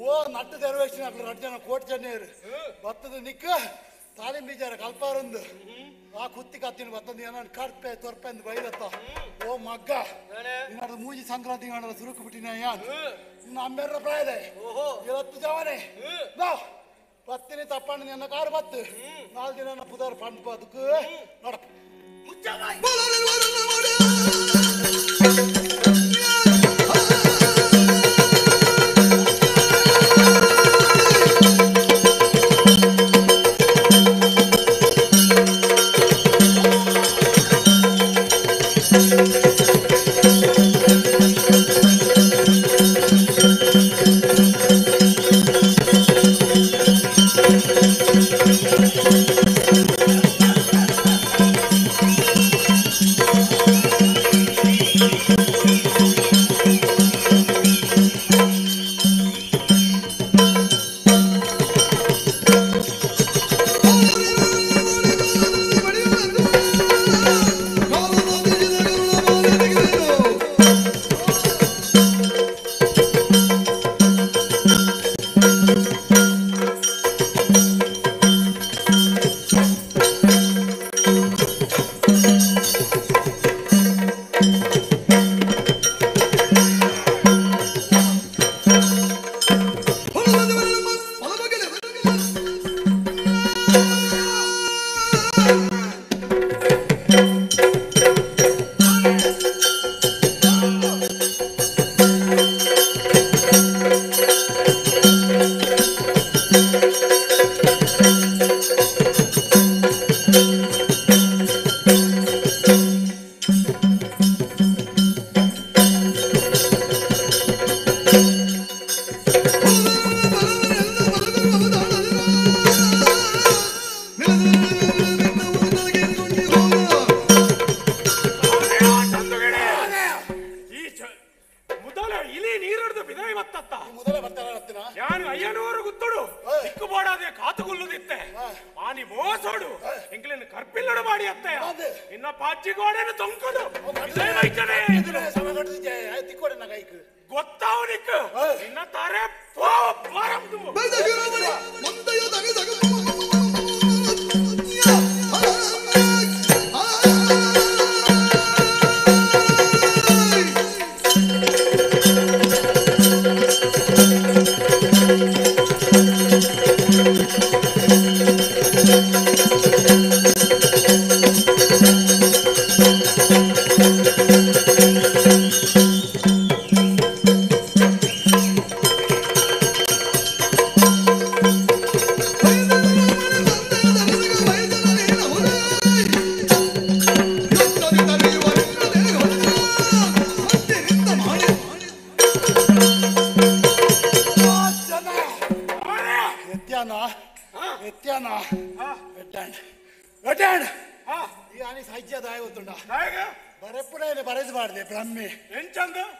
ಓ ನಟ್ಟು ದರ್ವೇಶಿನ ರಡ್ ಜನ ಕೋಟ್ ಜನ ಬತ್ತದ ನಿಕ್ಕ ತಾಲಿಂ ಬೀಜಾರ ಕಲ್ಪಾರೊಂದು ಆ ಕುತ್ತಿ ಕತ್ತಿನ ಬತ್ತದ ಏನ ಕರ್ಪೆ ತೊರ್ಪೆ ಅಂದ್ ಬೈದತ್ತ ಓ ಮಗ್ಗ ಇನ್ನಾಡು ಮೂಜಿ ಸಂಕ್ರಾಂತಿ ಕಾಣದ ಸುರುಕು ಬಿಟ್ಟಿನ ಯಾನ್ ಇನ್ನು ಅಂಬೇರ ಪ್ರಾಯದೆ ಇವತ್ತು ಜವಾನೆ ಬಾ ಪತ್ತಿನಿ ತಪ್ಪಣ್ಣ ನಿನ್ನ ಕಾರು ಬತ್ತು 4 ದಿನ ಪುದರ್ ಪಂಡ್ ಬದುಕು ನೋಡಪ್ಪ ഞാൻ അയ്യനൂറ് കുത്തുടു ദിക്കുപോടാതെ കാത്തുകൊള്ളുന്നിത്തെ ആനി മോസോಡು ಎಂಕ್ಲೆನ್ ಕರ್ಪಿಲ್ಲಡು ಮಾಡಿ ಅತ್ತೆ ಇನ್ನ ಪಾಚಿಗೋಡೆನ ತೊಂಕಡು ಇದೇ ವೈಕನೆ ಸಮಗಟ್ಟಿದೆ ತಿಕ್ಕೋಡನ ಕೈಕ್ ಗೊತ್ತಾವನಿಕ್ ಇನ್ನ ತಾರೆ ಪಾರಮ್ದು ಮಂದಯೋ ದಗ ದಗ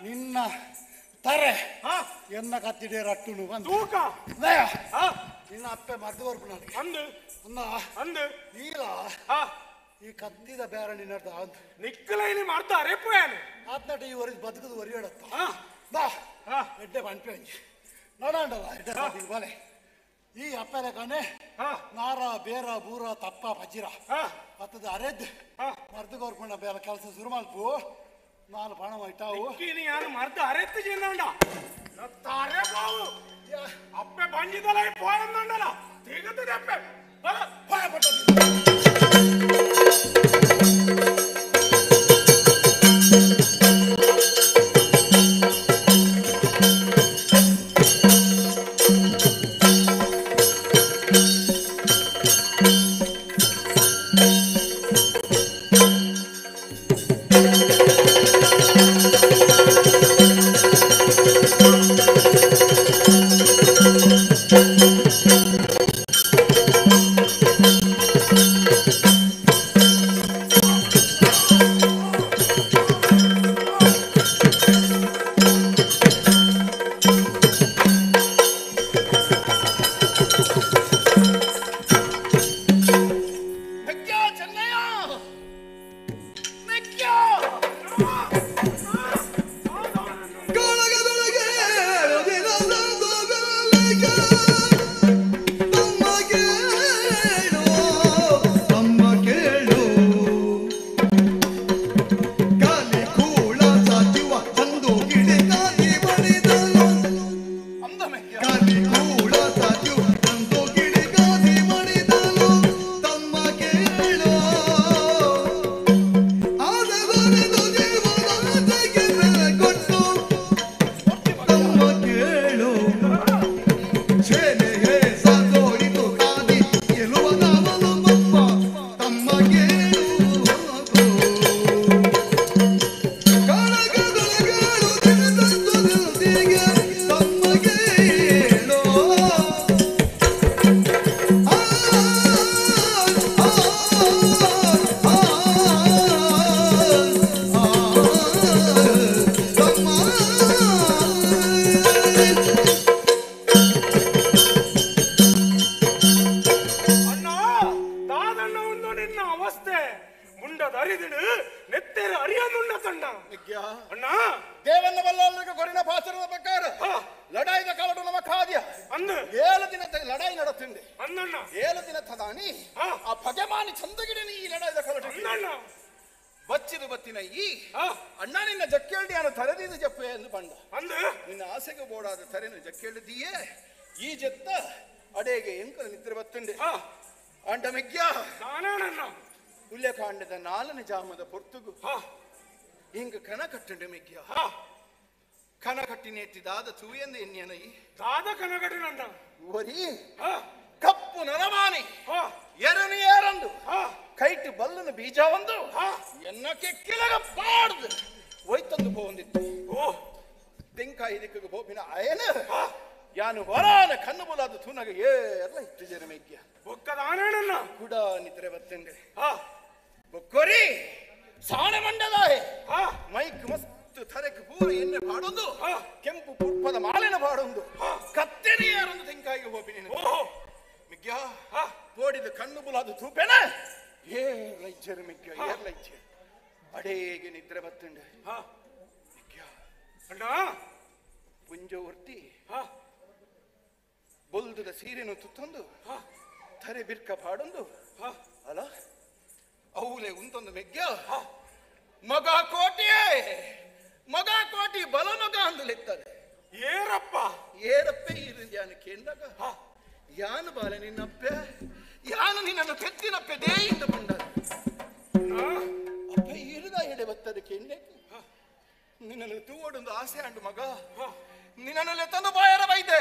ನಿನ್ನ ತಾರೆ ಎನ್ನ ಕತ್ತಿಡೆ ರಟ್ಟುನು ತೂಕ ನಿನ್ನ ಅಪ್ಪೆ ಮರ್ದು ಬರ್ಪು ಅಂದು ಅಂದು ಈಲ ಈ ಕತ್ತಿದ ಬೇರೆ ನಿನ್ನರ್ದ ನಿಕ್ಕಲೈಲಿ ಮಾಡ್ತಾರೆ ಪೋಯನು ಆತ್ನಟ ಈ ವರಿ ಬದುಕದು ವರಿಯಡತ್ತ ಬಾ ಎಡ್ಡೆ ಪಂಪೆ ಅಂಜಿ ನೋಡಂಡಲ್ಲ ಎಡ್ಡೆ ಬಲೆ ಈ ಅಪ್ಪೆಲೆ ಕಣೆ ನಾರ ಬೇರ ಬೂರ ತಪ್ಪ ಪಜ್ಜಿರ ಅತ್ತದ ಅರೆದ್ ಮರ್ದು ಬರ್ಕೊಂಡ ಬೇರೆ ಕೆಲಸ ಶುರು ಮಲ್ಪು ನಾಲ್ ಪಣ ಇಟ್ಟಾವು ಯಾರು ಮರ್ದ ಅರೆತ್ತು ಚೆನ್ನಂಡ ತಾರೆ ಬಾವು ಅಪ್ಪೆ ಬಂಜಿದಲ್ಲ ಪೋಯಂದಲ್ಲ ತಿಗತ್ತದೆ ಅಪ್ಪೆ ಭಯ ಪಟ್ಟ ಜಾಮದ ಪೊರ್ತುಗು ಹಿಂಗ ಕಣ ಕಟ್ಟಂಡೆ ಮೆಗ್ಗಿಯ ಕಣ ಕಟ್ಟಿನೆಟ್ಟಿ ದಾದ ತೂಯಂದ ಎನ್ಯನೈ ದಾದ ಕಣ ಕಟ್ಟಿನಂದ ಒರಿ ಕಪ್ಪು ನರಮಾನಿ ಎರನಿ ಏರಂದು ಕೈಟ್ ಬಲ್ಲನ ಬೀಜ ಒಂದು ಎನ್ನಕ್ಕೆ ಕಿಲಗ ಪಾಡ್ದು ಒಯ್ತಂದು ಹೋಂದಿತ್ತು ತೆಂಕಾಯಿ ದಿಕ್ಕಗೆ ಬೋಪಿನ ಅಯನ ಯಾನು ವರಾನ ಕಣ್ಣು ಬೋಲಾದ ತೂನಗ ಏರ್ಲ ಇತ್ತು ಜನ ಮೆಗ್ಗಿಯ ಬೊಕ್ಕದಾನಣ್ಣ ಕೂಡ ನಿದ್ರೆ ಬತ್ತಂಡೆ ಬೊಕ್ಕೊರಿ ಸಾಣೆ ಮಂಡದಾಯೆ ಮೈಕ್ ಮಸ್ತ್ ತರೆಕ್ ಪೂರ ಎಣ್ಣೆ ಬಾಡೊಂದು ಕೆಂಪು ಪುಪ್ಪದ ಮಾಲೆನ ಬಾಡೊಂದು ಕತ್ತಿನ ಪಂಡೆಗೆ ನಿದ್ರೆ ಬತ್ತುಂಡು ಅಣ್ಣ ಪುಂಜ ಒರ್ತಿ ಬೊಲ್ದುದ ಸೀರೆನು ತುತ್ತೊಂದು ತರೆ ಬಿರ್ಕ ಪಾಡೊಂದು ಅಲ್ಲ ಅವಲೆ ಉಂತೊಂದು ಮೆಗ್ಗ ಮಗ ಕೋಟಿ ಬಲ ಮಗ ಅಂದುಲೆತ್ತಾರೆ ಏರಪ್ಪೆ ಇರುಂದ್ಯಾನು ಕೇಂದಾಗ ಯಾನು ಬಾಲೆ ನಿನ್ನಪ್ಪೆ ಯಾನು ನಿನ್ನನ್ನು ಪೆತ್ತಿನಪ್ಪೆ ದೇಯಿಂದ ಬಂಡ ಅಪ್ಪೆ ಇರುದ ಎಡೆ ಬತ್ತದೆ ಕೇಂದ್ರಕ್ಕೆ ನಿನ್ನನ್ನು ತೂವಡೊಂದು ಆಸೆ ಅಂಡು ಮಗ ನಿನ್ನನ್ನೆಲ್ಲ ತಂದು ಬಾಯರ ಬೈದೆ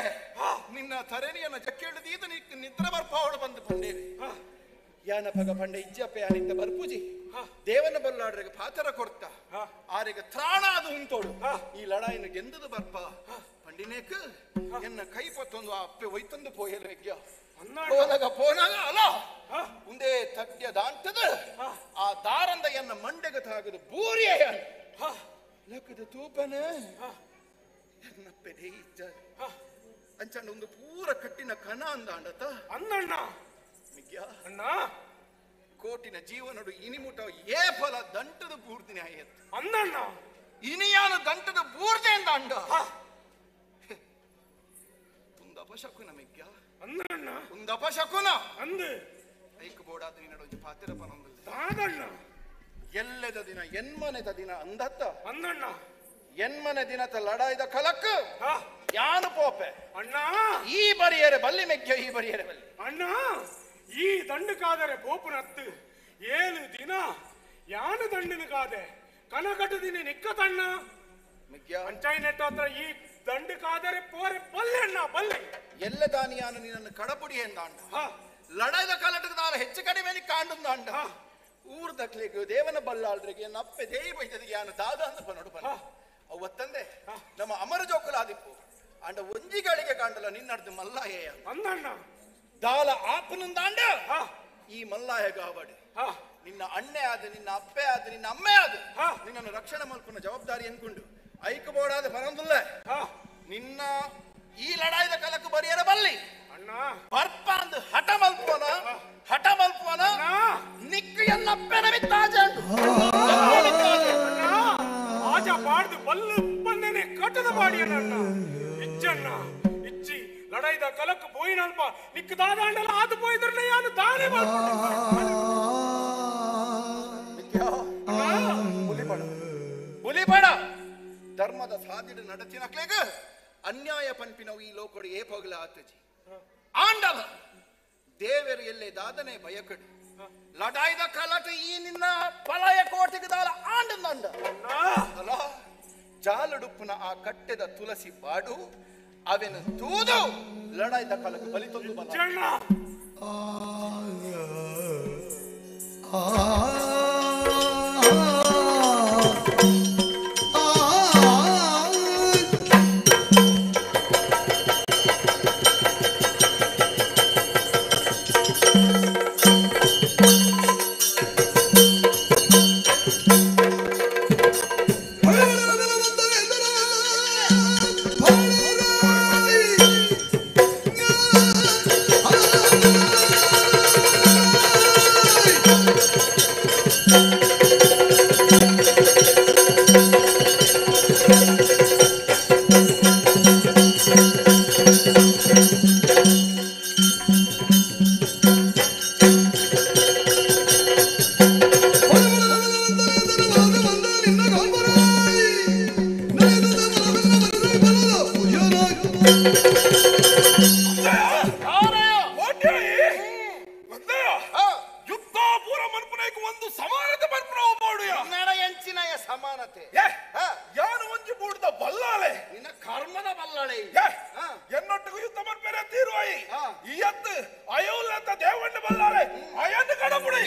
ನಿನ್ನ ತರೇನಿಯನ್ನ ಜಕ್ಕೆಳಿದೀದು ನಿದ್ರೆ ಬರ್ಪಾವಳು ಬಂದು ಪಂಡೇವಿ ಯಾನ ಪಗ ಪಂಡೆ ಇಜ್ಜಪ್ಪೆ ಯಾನಿದ್ದ ಬರ್ಪೂಜಿ ದೇವನ ಬಲ್ಲಾಡ್ರಿಗೆ ಪಾತರ ಕೊಡ್ತ ಆರಿಗೆ ತ್ರಾಣ ಅದು ಉಂಟೋಡು ಈ ಲಡಾಯಿನ ಗೆಂದದು ಬರ್ಪ ಪಂಡಿನೇಕ್ ಎನ್ನ ಕೈ ಪತ್ತೊಂದು ಆ ಅಪ್ಪೆ ಒಯ್ತಂದು ಪೋಯರ್ರೆಗ್ಯ ಪೋನಾಗ ಅಲ ಮುಂದೆ ತಗ್ಯ ದಾಂಟದ ಆ ದಾರಂದ ಎನ್ನ ಮಂಡೆಗೆ ತಾಗದು ಬೂರಿಯ ಲಕ್ಕದ ತೂಪನ ಎನ್ನಪ್ಪೆ ಇಜ್ಜ ಅಂಚಂಡ ಒಂದು ಪೂರ ಕಟ್ಟಿನ ಕಣ ಅಂದಾಂಡತ ಅನ್ನಣ್ಣ ಅಣ್ಣ ಕೋಟಿನ ಜೀವನಡು ಇನಿಮುಟ ಏ ಫಲ ದಂಟದ ಬೂರ್ದಿನ ಆಯತ್ ಅನ್ನಣ್ಣ ಇನಿಯಾನ ದಂಟದ ಬೂರ್ದೆ ಅಂದ ಅಂಡ ತುಂದಪ ಶಕುನ ಮೆಗ್ಗ ಅನ್ನಣ್ಣ ತುಂದಪ ಶಕುನ ಅಂದು ಐಕ್ ಬೋಡಾದ ನಿನ್ನಡೊಂದು ಪಾತ್ರ ಪನೊಂದು ತಾದಣ್ಣ ಎಲ್ಲೆದ ದಿನ ಎನ್ಮನೆದ ದಿನ ಅಂದತ್ತ ಅನ್ನಣ್ಣ ಎನ್ಮನೆ ದಿನದ ಲಡಾಯ್ದ ಕಲಕ್ ಯಾನು ಪೋಪೆ ಅಣ್ಣ ಈ ಬರಿಯರೆ ಬಲ್ಲಿ ಮೆಗ್ಗ ಈ ಬರಿಯರೆ ಬಲ್ಲಿ ಅಣ್ಣ ಈ ದಂಡಕಾದರೆ ಬೋಪುನತ್ತು 7 ದಿನ ಯಾನು ದಂಡನಕಾದೆ ಕನಕಟದಿನ ನಿಕ್ಕತಣ್ಣ ಅಂಚಾಯಿನೆಟ್ಟ ಹತ್ರ ಈ ದಂಡಕಾದರೆ ಪೋರೆ ಬಲ್ಲೆ ಅಣ್ಣ ಬಲ್ಲೆ ಎಲ್ಲ ದಾನಿಯಾನು ನಿನ್ನನ್ನು ಕಡಪುಡಿ ಎಂದಾಂಡ ಲಡಾಯ್ದ ಕಲಟದ ದಾರ ಹೆಚ್ಚು ಕಡಿಮೆ ಕಾಂಡುಂದಾಂಡ ಊರ್ ದಕ್ಲಿಗೆ ದೇವನ ಬಲ್ಲಾಳ್ರಿಗೆ ನಪ್ಪೆ ದೇಯಿ ಬೈದದಿಗೆ ಯಾನು ದಾದ ಅಂತ ನೋಡು ಬಲ್ಲ ಅವತ್ತಂದೆ ನಮ್ಮ ಅಮರ ಜೋಕುಲಾದಿಪ್ಪು ಅಂಡ ಒಂಜಿಗಳಿಗೆ ಕಾಂಡಲ ನಿನ್ನಡ್ದು ಮಲ್ಲಾಯ ಅಂದಣ್ಣ ದಾಲ ಆಪನುಂದಾಂಡ ಈ ಮಲ್ಲಾಯ ಗಾವಡಿ ನಿನ್ನ ಅಣ್ಣೆ ಆದ ನಿನ್ನ ಅಪ್ಪೆ ಆದ ನಿನ್ನ ಅಮ್ಮೆ ಆದ ನಿನ್ನನ್ನು ರಕ್ಷಣೆ ಮಲ್ಪುನ ಜವಾಬ್ದಾರಿ ಅನ್ಕೊಂಡು ಐಕಬೋಡಾದ ಪರಂದುಲ್ಲ ನಿನ್ನ ಈ ಲಡಾಯ್ದ ಕಲಕು ಬರಿಯರ ಬಲ್ಲಿ ಅಣ್ಣ ಬರ್ಪ ಅಂದು ಹಠ ಮಲ್ಪುವನ ನಿಕ್ಕು ಎನ್ನಪ್ಪೆನ ಬಿತ್ತಾಜ ಆಜ ಬಾಡ್ದು ಬಲ್ಲು ಬಂದೇನೆ ಕಟ್ಟದ ಬಾಡಿಯಣ್ಣ ಇಚ್ಚಣ್ಣ ಇಚ್ಚಿ ಲಡಾಯ್ದ ಕಲಕ್ ಪೋಯಿನಲ್ಪ ನಿಕ್ಕು ದಾದಾಂಡಲ ಆದು ಪೋಯಿದ್ರಲ್ಲ ಯಾನು ದಾನೆ ಬುಲಿಬಡ ಧರ್ಮದ ಸಾಧಿಡ ನಡತಿನಕ್ಲೆಗ ಅನ್ಯಾಯ ಪನ್ಪಿನವು ಈ ಲೋಕಡು ಏ ಪಗಲ ಆತಜಿ ಆಂಡಲ ದೇವರು ಎಲ್ಲೇ ದಾದನೆ ಭಯಕಡು ಲಡಾಯ್ದ ಕಲಟ ಈ ನಿನ್ನ ಪಲಯ ಕೋಟೆಗೆ ದಾಲ ಆಂಡಂದ ಅಲ್ಲ ಜಾಲಡುಪ್ಪನ ಆ ಕಟ್ಟೆದ ತುಳಸಿ ಬಾಡು ಅವೆನು ತೂದು ಲಡಾಯ್ದ ಕಲಕ ಬಲಿತೊಂದು ಬಲ ಸಮಾನತೆ ಯಾನು ಒಂಜಿ ಬೂಡ್ದ ಬಲ್ಲಾಳೆ ನಿನ್ನ ಕರ್ಮದ ಬಲ್ಲಾಳೆ ಎನ್ನೊಟ್ಟಿಗೂ ಯುದ್ಧ ಮನ್ಪೇರೆ ತೀರುವಾಯಿ ಈ ಎತ್ತು ಅಯೋಲ್ ಅಂತ ದೇವಣ್ಣ ಬಲ್ಲಾಳೆ ಅಯ್ಯನ್ನ ಕಡಪುಡಿ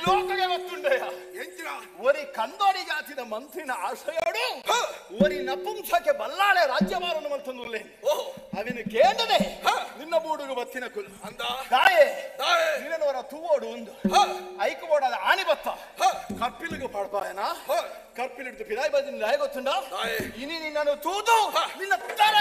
ಲೋಕಗೆ ಗೊತ್ತುಂಡೆಯ ಎಂಚಿನ ಒರಿ ಕಂದೋಡಿ ಜಾತಿದ ಮಂತ್ರಿನ ಆಶ್ರಯೋಡು ಒರಿ ನಪುಂಸಕ್ಕೆ ಬಲ್ಲಾಳೆ ರಾಜ್ಯಭಾರವನ್ನು ಮಲ್ತಂದುಲ್ಲೆ ಅವನು ಕೇಂದದೆ ನಿನ್ನ ಬೂಡುಗು ಬತ್ತಿನ ಕುಲ್ ಅಂದ ದಾಯೆ ನಿನ್ನವರ ತೂವೋಡು ಒಂದು ಐಕು ಬೋಡದ ಆಣಿ ಬತ್ತ ಕಪ್ಪಿಲಿಗೂ ಪಡ್ಪಾಯನ ಕಪ್ಪಿಲಿಡ್ದು ಪಿರಾಯಿ ಬದಿನ ದಾಯ ಗೊತ್ತುಂಡ ಇನಿ ನಿನ್ನನ್ನು ತೂದು ನಿನ್ನ ತರ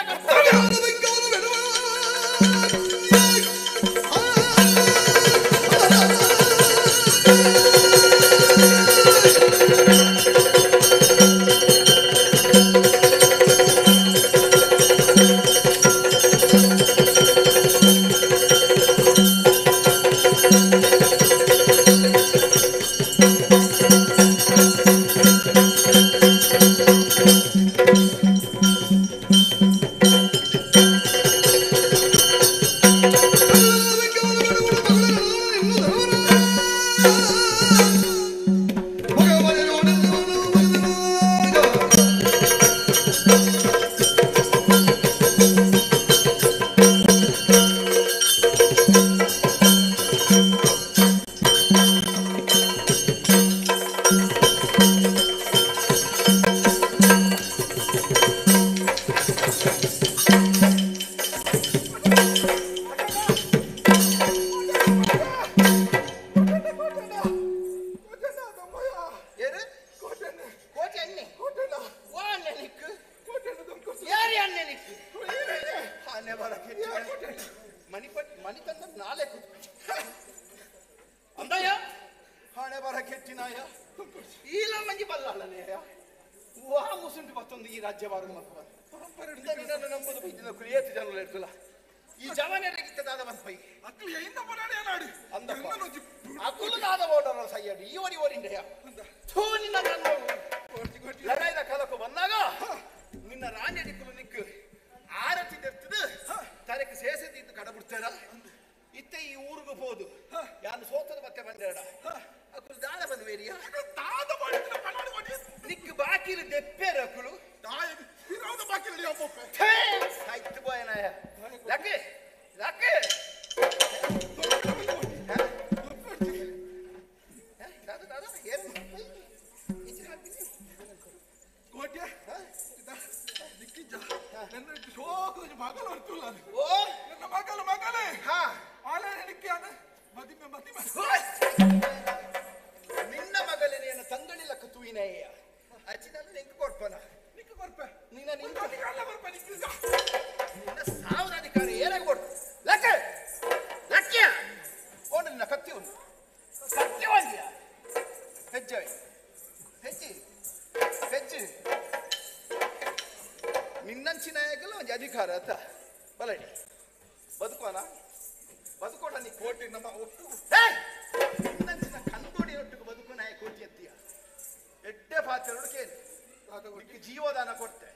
ಜೀವದಾನ ಕೊಡ್ತೆ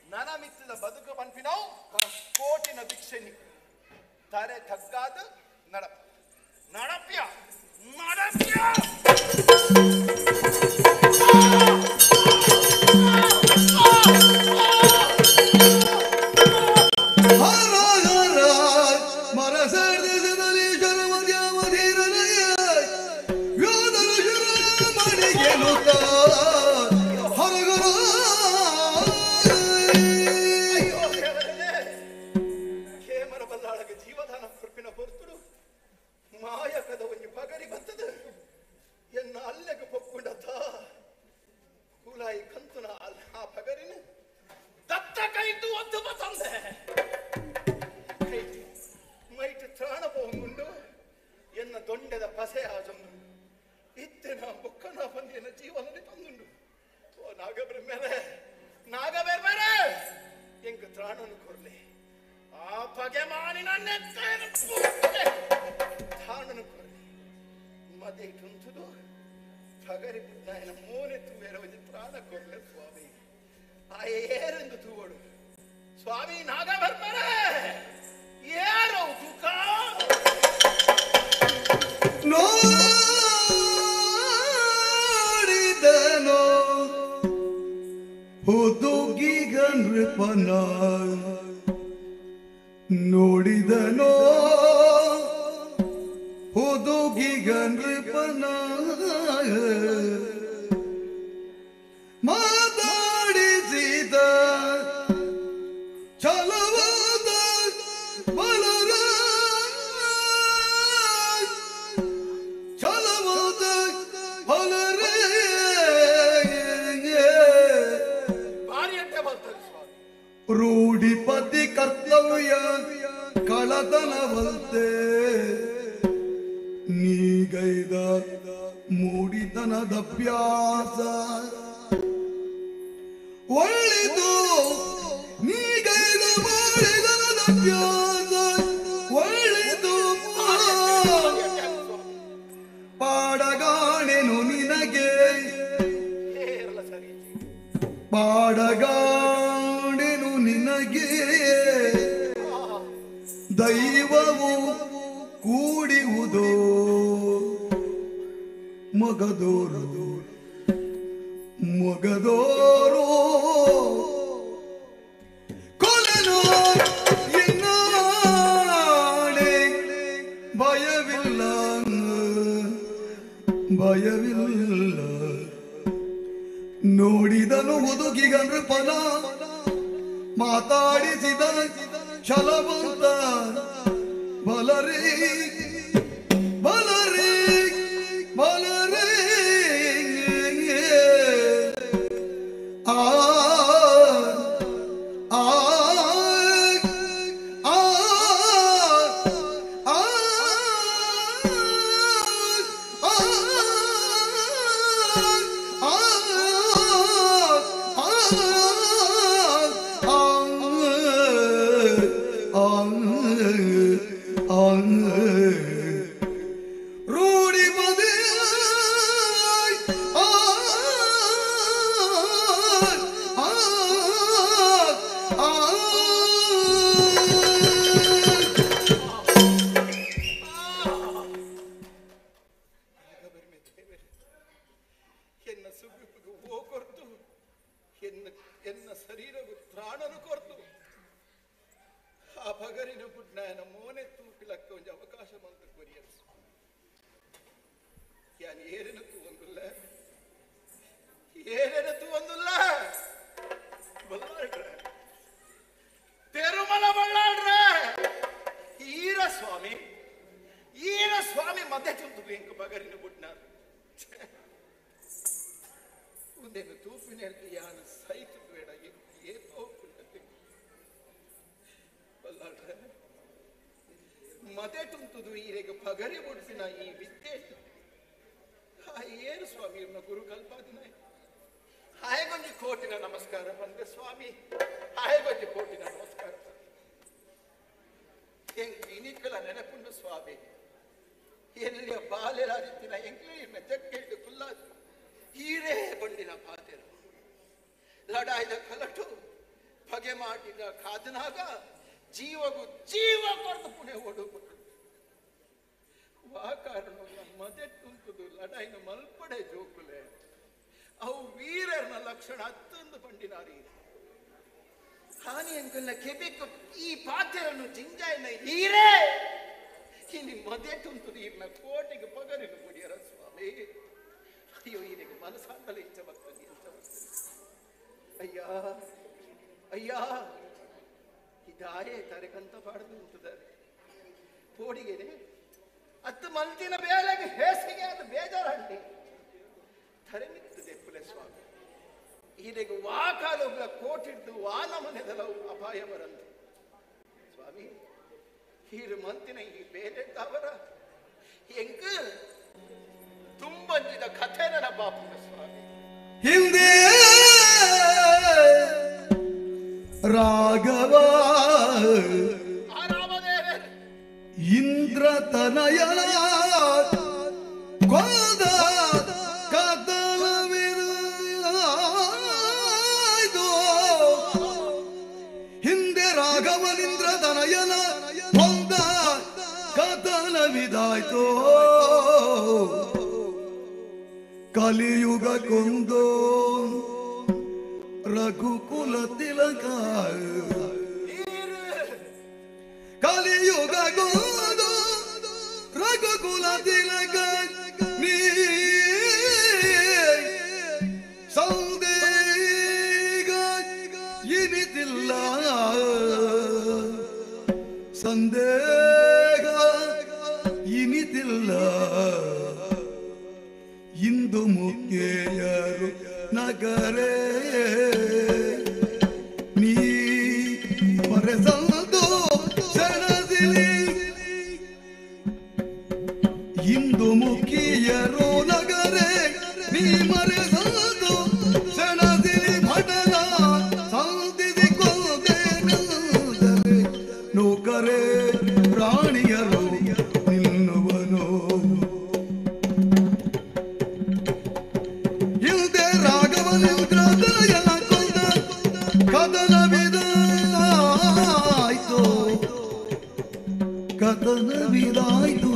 ನನ ಮಿತ್ತದ ಬದುಕು ಪನ್ಪಿನವು ಕೋಟಿನ ಭಿಕ್ಷೆ ತಾರೆ ತಗ್ಗಾದ ನಡಪ ನಡಪ್ಯ ನಡಪ್ಯ ನೋಡಿದನೋ ಹುದುಗಿಗ ನೃಪನ ಮಾತಾಡಿಸಿದ ಛಲವಾದ ಬಲರ ಛಲವಾದ ಬಲರೇ ಭಾರಿ ಅಂತ ಬರ್ತಾರೆ ಸ್ವಾಮಿ. ರೂಢಿಪತಿ ಕರ್ತವ್ಯ ಕಳತನವಂತೆ ನೀಗೈದ ಮೂಡಿತನದ ಅಭ್ಯಾಸ ಒಳ್ಳೆದು ನೀಗೈದ ಮೂಡಿತನದ ಅಭ್ಯಾಸ ಒಳ್ಳೆದು ಪಾಡಗಾಣೆನು ನಿನಗೆ ಪಾಡಗಾಣೆನು ನಿನಗೆ ದೈವವು ಕೂಡಿಯುವುದೋ ಮಗದೋರು ಮಗದೋರು ಕೊಲೆನೋ ಎನ್ನಾಡೆ ಭಯವಿಲ್ಲ ಭಯವಿಲ್ಲ ನೋಡಿದನು ಮುದುಕಿಗ ನೃಪನ ಮಾತಾಡಿಸಿದ ಛಲವಂತ ಬಲರೇ ಬಲರೇ ಬಲರೇ ಆ ಆ ಆ ರೂಢಿ ಬದೇ ಎನ್ನ ಸುಗುಪಿಗೂ ಓ ಕೊರ್ತು ಎನ್ನ ಶರೀರವು ಪ್ರಾಣನು ಕೊರ್ತು ಆ ಪಗರಿನ ಪುಟ್ನಾಯನ ಮೋನೆ ತೂಪಿಲಕ್ಕ ಒಂದು ಅವಕಾಶ ಮಂತ ಕೊರಿಯರು ಯಾನ್ ಏರೆನತ್ತು ಒಂದುಲ್ಲ ಏರೆನತ್ತು ಒಂದುಲ್ಲ ಬಲ್ಲಾಡ್ರೆ ಪೆರುಮಲ ಬಲ್ಲಾಡ್ರೆ ಈರ ಸ್ವಾಮಿ ಮಧ್ಯ ಚುಂತು ಎಂಕ ಪಗರಿನ ಪುಟ್ನಾರು ಒಂದೇನು ತೂಪಿನ ಯಾನ ಸೈತು ಬೇಡ ಏತೋ ಪುಟ್ಟತೆ ಬಲ್ಲಾಡ್ರೆ ಮದೆ ತುಂತುದು ಈರೆಗೆ ಪಗರಿ ಉಡುಪಿನ ಈ ವಿದ್ಯೆ ಏನು ಸ್ವಾಮಿ ಇವ್ನ ಗುರು ಕಲ್ಪಾದಿನ ಹಾಯಗೊಂಜಿ ಕೋಟಿನ ನಮಸ್ಕಾರ ಬಂದೆ ಸ್ವಾಮಿ ಹಾಯಗೊಂಜಿ ಕೋಟಿನ ನಮಸ್ಕಾರ ಹೆಂಗ್ ಇನಿಕಲ ನೆನಪುಂಡು ಸ್ವಾಮಿ ಎಲ್ಲಿಯ ಬಾಲ್ಯರಾದಿತ್ತಿನ ಎಂಗ್ಲಿ ಜಗ್ಗೆಟ್ಟು ಕುಲ್ಲ ಹೀರೇ ಬಂಡಿನ ಪಾತೆರು ಲಡಾಯ್ದ ಕಲಟು ಬಗೆ ಮಾಡಿದ ಕಾದನಾಗ ಜೀವಗೂ ಜೀವ ಕೊರದು ಪುಣೆ ಓಡುಬಿಟ್ಟು ವಾ ಕಾರಣ ಮದೆ ತುಂತುದು ಲಡಾಯಿನ ಮಲ್ಪಡೆ ಜೋಕುಲೆ ಅವು ವೀರನ ಲಕ್ಷಣ ಅತ್ತೊಂದು ಬಂಡಿನಾರಿ ಹಾನಿ ಅಂಕಲ್ನ ಕೆಬೇಕು ಈ ಪಾತೆರನ್ನು ಜಿಂಜಾಯಿನ ಹೀರೇ ಇಲ್ಲಿ ಮದೆ ತುಂತುದು ಇರ್ನ ಕೋಟೆಗೆ ಪಗರಿನ ಕುಡಿಯರ ಸ್ವಾಮಿ ಅಯ್ಯೋ ಇದಕ್ಕೆ ಮನಸ್ಸಾಂತಲೇ ಇಚ್ಛೆ ಬರ್ತದೆ ಅಂತ ಅಯ್ಯ ಅಯ್ಯ ಇದಾಯೇ ತರೆಕಂತ ಪಾಡದು ಉಂಟುದಾರೆ ಪೋಡಿಗೆನೆ ಅತ್ತು ಮಲ್ತಿನ ಬೇಲೆಗೆ ಹೇಸಿಗೆ ಅದು ಬೇಜಾರಂಡಿ ತರೆ ನಿಂತದೆ ಪುಲೆ ಸ್ವಾಮಿ ಇದಕ್ಕೆ ವಾ ಕಾಲುಗಳ ಕೋಟಿಡ್ದು ವಾ ನಮನೆದಲವು ಅಪಾಯ ಬರಂತ ಸ್ವಾಮಿ ಹೀರು ಮಂತಿನ ಈ ಬೇರೆ ಅವರ ಹೆಂಗ ತುಂಬಂಜಿದ ಕಥೆ ನನ್ನ ಬಾಪುನ ಸ್ವಾಮಿ ಹಿಂದೆ ರಾಘವ ಇಂದ್ರ ತನಯನ ಕೊಂದ ಕದಲವಿದು ಹಿಂದೆ ರಾಘವನಿಂದ್ರ ತನಯನ ಕೊಂದ ಕದಲವಿದಾಯ್ತು ಕಲಿಯುಗ ಕೊಂದೋ ರಘುಕುಲ ತಿಲಕ ಕಲಿಯುಗ ಕೊಂದೋ ರಘುಕುಲ ತಿಲಕ ನೀ ಇಂದು ಮುಖ್ಯರು ನಗರೇ ನೀ ಮರೆಸಲ್ದು ಸೆಣಸಿಲಿ ಇಂದು ಮುಖ್ಯರು ನಗರೇ ನೀ ಮರೆಸಲ್ದು ಸೆಣಸಿಲಿ ಭಟನ ಸಂಧಿಸಿ ಕೊಂದೇನೆಂದರೆ ನೌಕರೇ ಪ್ರಾಣಿಯರು ನಿಲ್ಲುವನು ಇಲ್ದೆ ರಾಘವನಿಂದ್ರದಯನ ಕೊಂದ ಕದನವಿದಾಯ್ತು ಕದನವಿದಾಯ್ತು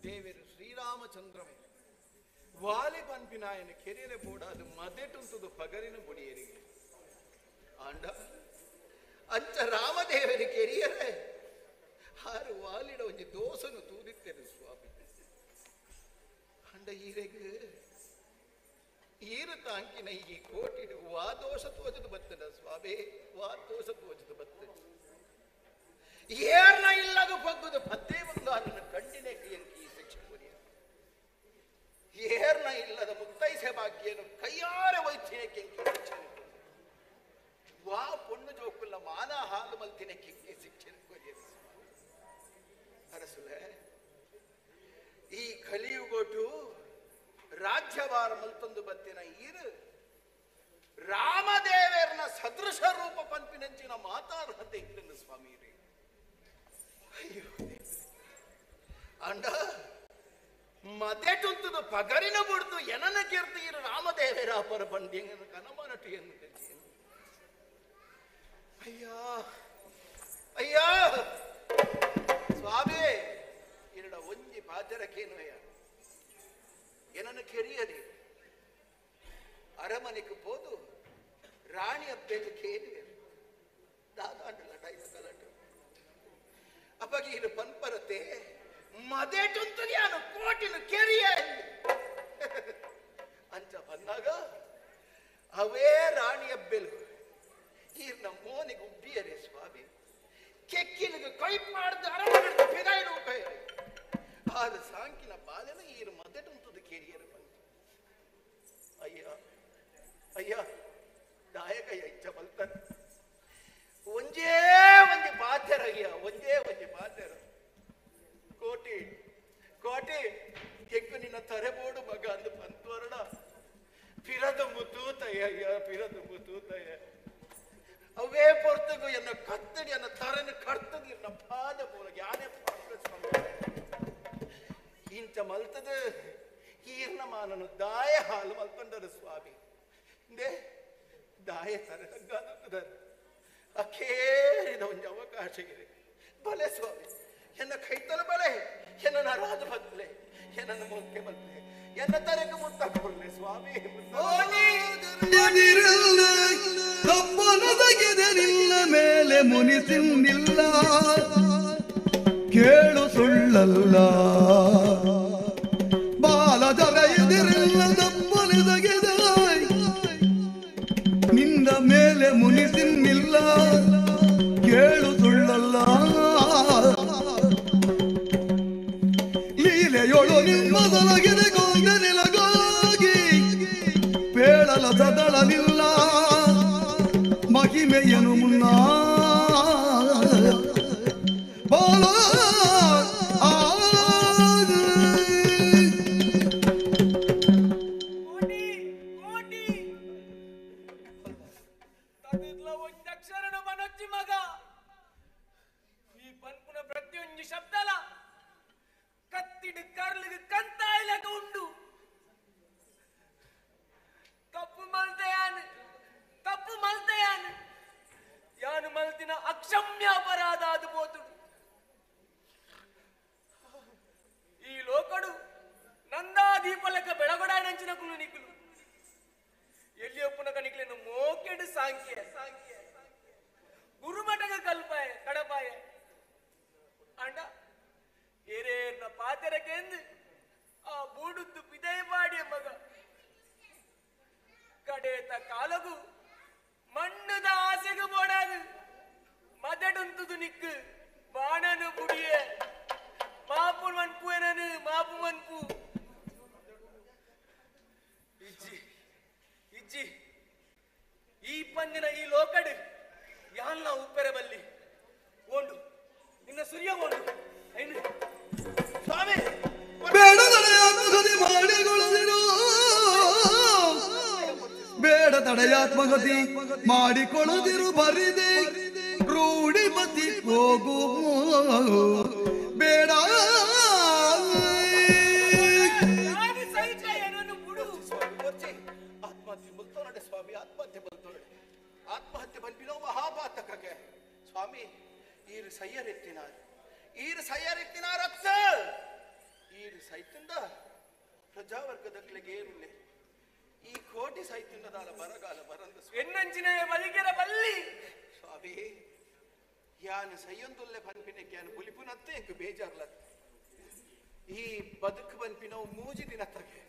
ದೇವರು ಶ್ರೀರಾಮಚಂದ್ರವೇ ವಾಲಿ ಪನ್ಪಿನಾಯನ ಕೆರೆರೆ ಬೋಡಾದು ಮದೆಟುಂತುದು ಪಗರಿನ ಬುಡಿಯರಿಗೆ ಆಂಡ ಅಂಚ ರಾಮದೇವನ ಕೆರಿಯರೆ ಹಾರು ವಾಲಿಡ ಒಂಜಿ ದೋಸನು ತೂದಿತ್ತೇನೆ ಸ್ವಾಮಿ ಅಂಡ ಈರೆಗೆ ಈರು ತಾಂಕಿನ ಈ ಕೋಟಿಡು ವಾ ದೋಷ ತೋಜದು ಬತ್ತದ ಸ್ವಾಮಿ ವಾ ದೋಷ ತೋಜದು ಬತ್ತದ ಏರ್ನ ಇಲ್ಲದು ಬಗ್ಗುದು ಪದ್ದೇ ಬಂಗಾರನ ಕಂಡಿನೇ ಎಂಕಿ ಶಿಕ್ಷೆ ಕೊರಿಯ ಏರ್ನ ಇಲ್ಲದ ಮುಕ್ತೈಸೆ ಭಾಗ್ಯನು ಕೈಯಾರೆ ವೈದ್ಯನೆ ಕೆಂಕಿ ಶಿಕ್ಷೆ ವಾ ಪೊಣ್ಣು ಜೋಕುಲ್ಲ ಮಾನ ಹಾಲು ಮಲ್ತಿನೆ ಕೆಂಕಿ ಶಿಕ್ಷೆ ಕೊರಿಯ ಅರಸುಲೆ ಈ ಕಲಿಯುಗೋಟು ರಾಜ್ಯವಾರ ಮಲ್ತೊಂದು ಬತ್ತಿನ ಈರು ರಾಮದೇವರನ ಸದೃಶ ರೂಪ ಪಂಪಿನಂಚಿನ ಮಾತಾಡದಂತೆ ಇಲ್ಲಿಂದ ಸ್ವಾಮಿ ಅಯ್ಯೋ ಅಂಡ ಮದೆಟುಂತುದು ಪಗರಿನ ಬುಡ್ದು ಎನನ ಕೀರ್ತಿ ಇರು ರಾಮದೇವರ ಅಪರ ಬಂಡಿ ಕನಮನಟು ಎಂದು ಅಯ್ಯ ಅಯ್ಯ ಸ್ವಾಮಿ ಇರಡ ಒಂಜಿ ಪಾಜರಕ್ಕೇನುವಯ್ಯ ಎನನ ಕೆರಿಯದಿ ಅರಮನೆಗೆ ಹೋದು ರಾಣಿ ಅಬ್ಬೆಗೆ ಕೇಳುವೆ ದಾದಾಂಡಲ ಡೈದ ಕಲಟು ಅಪಗೀರು ಪನ್ಪರತೆ ಮದೆಟುಂತುದಿಯಾನು ಕೋಟಿನ ಕೆರಿಯ ಅಂಚ ಬಂದಾಗ ಅವೇ ರಾಣಿ ಅಬ್ಬೆಲು ಈರ್ನ ಮೋನಿಗೆ ಉಬ್ಬಿಯರೆ ಸ್ವಾಮಿ ಕೆಕ್ಕಿಲಿಗೆ ಕೈ ಮಾಡ್ದು ಅರಮನೆ ಫಿದಾಯಿನ ಉಪಯೋಗ ಆದ ಸಾಂಕಿನ ಬಾಲೆನ ಈರು ಮದೆಟುಂತುದು ಕೆರಿಯರು ಬಂದು ಅಯ್ಯ ಅಯ್ಯ ದಾಯಕ ಇಂಚ ಬಲ್ತಾನೆ ಒಂಜೇ ಒಂಜಿ ಬಾಧ್ಯರಯ್ಯ ಒಂಜೇ ಒಂಜಿ ಬಾಧ್ಯರ ಕೋಟಿ ಕೋಟಿ ಕೆಂಕು ನಿನ್ನ ತರೆಬೋಡು ಮಗ ಅಂದು ಪಂತೋರಣ ಪಿರದು ಮುತೂತಯ್ಯ ಅಯ್ಯ ಪಿರದು ಮುತೂತಯ್ಯ ಅವೇ ಪೊರ್ತಗು ಎನ್ನ ಕತ್ತಡಿ ಅನ್ನ ತರನ ಕರ್ತದು ಎನ್ನ ಪಾದ ಮೂಲ ಯಾನೇ ಇಂಚ ಮಲ್ತದ ಈರ್ನ ಮಾನನು ದಾಯ ಹಾಲು ಮಲ್ಕೊಂಡರು ಸ್ವಾಮಿ ದೇ ದಾಯ ತರಗದ ಅಖೇರಿದ ಒಂದು ಅವಕಾಶ ಇದೆ ಬಲೆ ಸ್ವಾಮಿ ಎನ್ನ ಕೈತಲ ಬಲೆ ಎನ್ನ ರಾಜ ಬತ್ತಲೆ ಎನ್ನ ಮುಖ್ಯ ಬತ್ತಲೆ ಎನ್ನ ತರಗ ಮುತ್ತ ಕೊಡ್ಲೆ ಸ್ವಾಮಿ ತಪ್ಪನದಗೆದರಿಲ್ಲ ಮೇಲೆ ಮುನಿಸಿಲ್ಲ ಕೇಳು ಸುಳ್ಳಲ್ಲ ಬಾಲದರ ಎದಿರಿಲ್ಲ ತಪ್ಪನದಗೆದ ನಿಂದ ಮೇಲೆ ಮುನಿಸಿಲ್ಲ ಕೇಳು ಸುಳ್ಳಲ್ಲ ಲೀಲೆಯೊಳು ನಿಮ್ಮದೊಳಗಿದೆ ಗೋಗ ನಿಲಗಾಗಿ ಪೇಳಲ ಸದಳಲಿಲ್ಲ ಮಹಿಮೆಯನು ಮುನ್ನ ಬಾಲ ಒಂದಕ್ಷರನು ಮನೊಚ್ಚಿ ಮಗ ಈ ಪನ್ಪುನ ಪ್ರತಿಯೊಂದು ಶಬ್ದಲ ಕತ್ತಿಡು ಕರ್ಲಿಗೆ ಕಂತಾಯಿಲಕ ಉಂಡು ತಪ್ಪು ಮಲ್ತೆಯಾನು ಯಾನು ಮಲ್ತಿನ ಅಕ್ಷಮ್ಯ ಅಪರಾಧ ಅದು పోతుడు ఈ లోకడు నందా ದೀಪಲಕ್ಕ ಬೆಳಗೊಡಾಯನಂಚಿನ ಕುಲು ನಿಕ್ಕುಲು ಎಲ್ಲಿ ಒಪ್ಪುನಕ ನಿಕ್ಲೇನು ಮೋಕೆಡು ಸಾಂಖ್ಯ ಗುರುಮಠಗ ಕಲ್ಪಾಯ ಕಡಪಾಯ ಅಂಡ ಹಿರೇರ್ನ ಪಾತೆರಕೆಂದು ಆ ಬೂಡುದ್ದು ಪಿದಯ ಪಾಡಿಯ ಮಗ ಕಡೇತ ಕಾಲಗು ಮಣ್ಣದ ಆಸೆಗು ಬೋಡಾದು ಮದಡುಂತುದು ನಿಕ್ಕು ಬಾಣನು ಬುಡಿಯೆ ಮಾಪು ಮನ್ಪು ಏನನು ಮಾಪು ಮನ್ಪು ಇಜ್ಜಿ ಈ ಪಂದಿನ ಈ ಲೋಕಡು ಯಾಲ್ನ ಉಪ್ಪೆರೆ ಬಲ್ಲಿ ಓಂಡು ನಿನ್ನ ಸುರಿಯ ಓಂಡು ಐನು ಸ್ವಾಮಿ ಬೇಡ ತಡೆಯಾತ್ಮಗತಿ ಮಾಡಿಕೊಳ್ಳುದಿರು ಬರಿದೆ ರೂಢಿಪತಿ ಹೋಗು ಬೇಡ ಆತ್ಮಹತ್ಯೆ ಬಲ್ತೋನಡೆ ಸ್ವಾಮಿ ಆತ್ಮಹತ್ಯೆ ಬಲ್ತೋನಡೆ ಆತ್ಮಹತ್ಯೆ ಬಲ್ಪಿನೋ ಮಹಾಪಾತಕಕ್ಕೆ ಸ್ವಾಮಿ ಈರು ಸಯ್ಯರೆತ್ತಿನಾರತ್ತ ಈರು ಸೈತಿಂದ ಪ್ರಜಾವರ್ಗದಕ್ಲೆಗೆ ಏರುಲ್ಲೆ ಈ ಕೋಟಿ ಸೈತಿಂದದಾಲ ಬರಗಾಲ ಬರಂದ ಎನ್ನಂಚಿನ ಬಲಿಗೆರ ಬಲ್ಲಿ ಸ್ವಾಮಿ ಯಾನು ಸೈಯೊಂದುಲ್ಲೆ ಬನ್ಪಿನಕ್ಕೆ ಯಾನು ಬುಲಿಪುನತ್ತೆ ಎಂಕು ಬೇಜಾರ್ಲತ್ತ ಈ ಬದುಕು ಬನ್ಪಿನವು ಮೂಜಿ ದಿನ ತಗೆ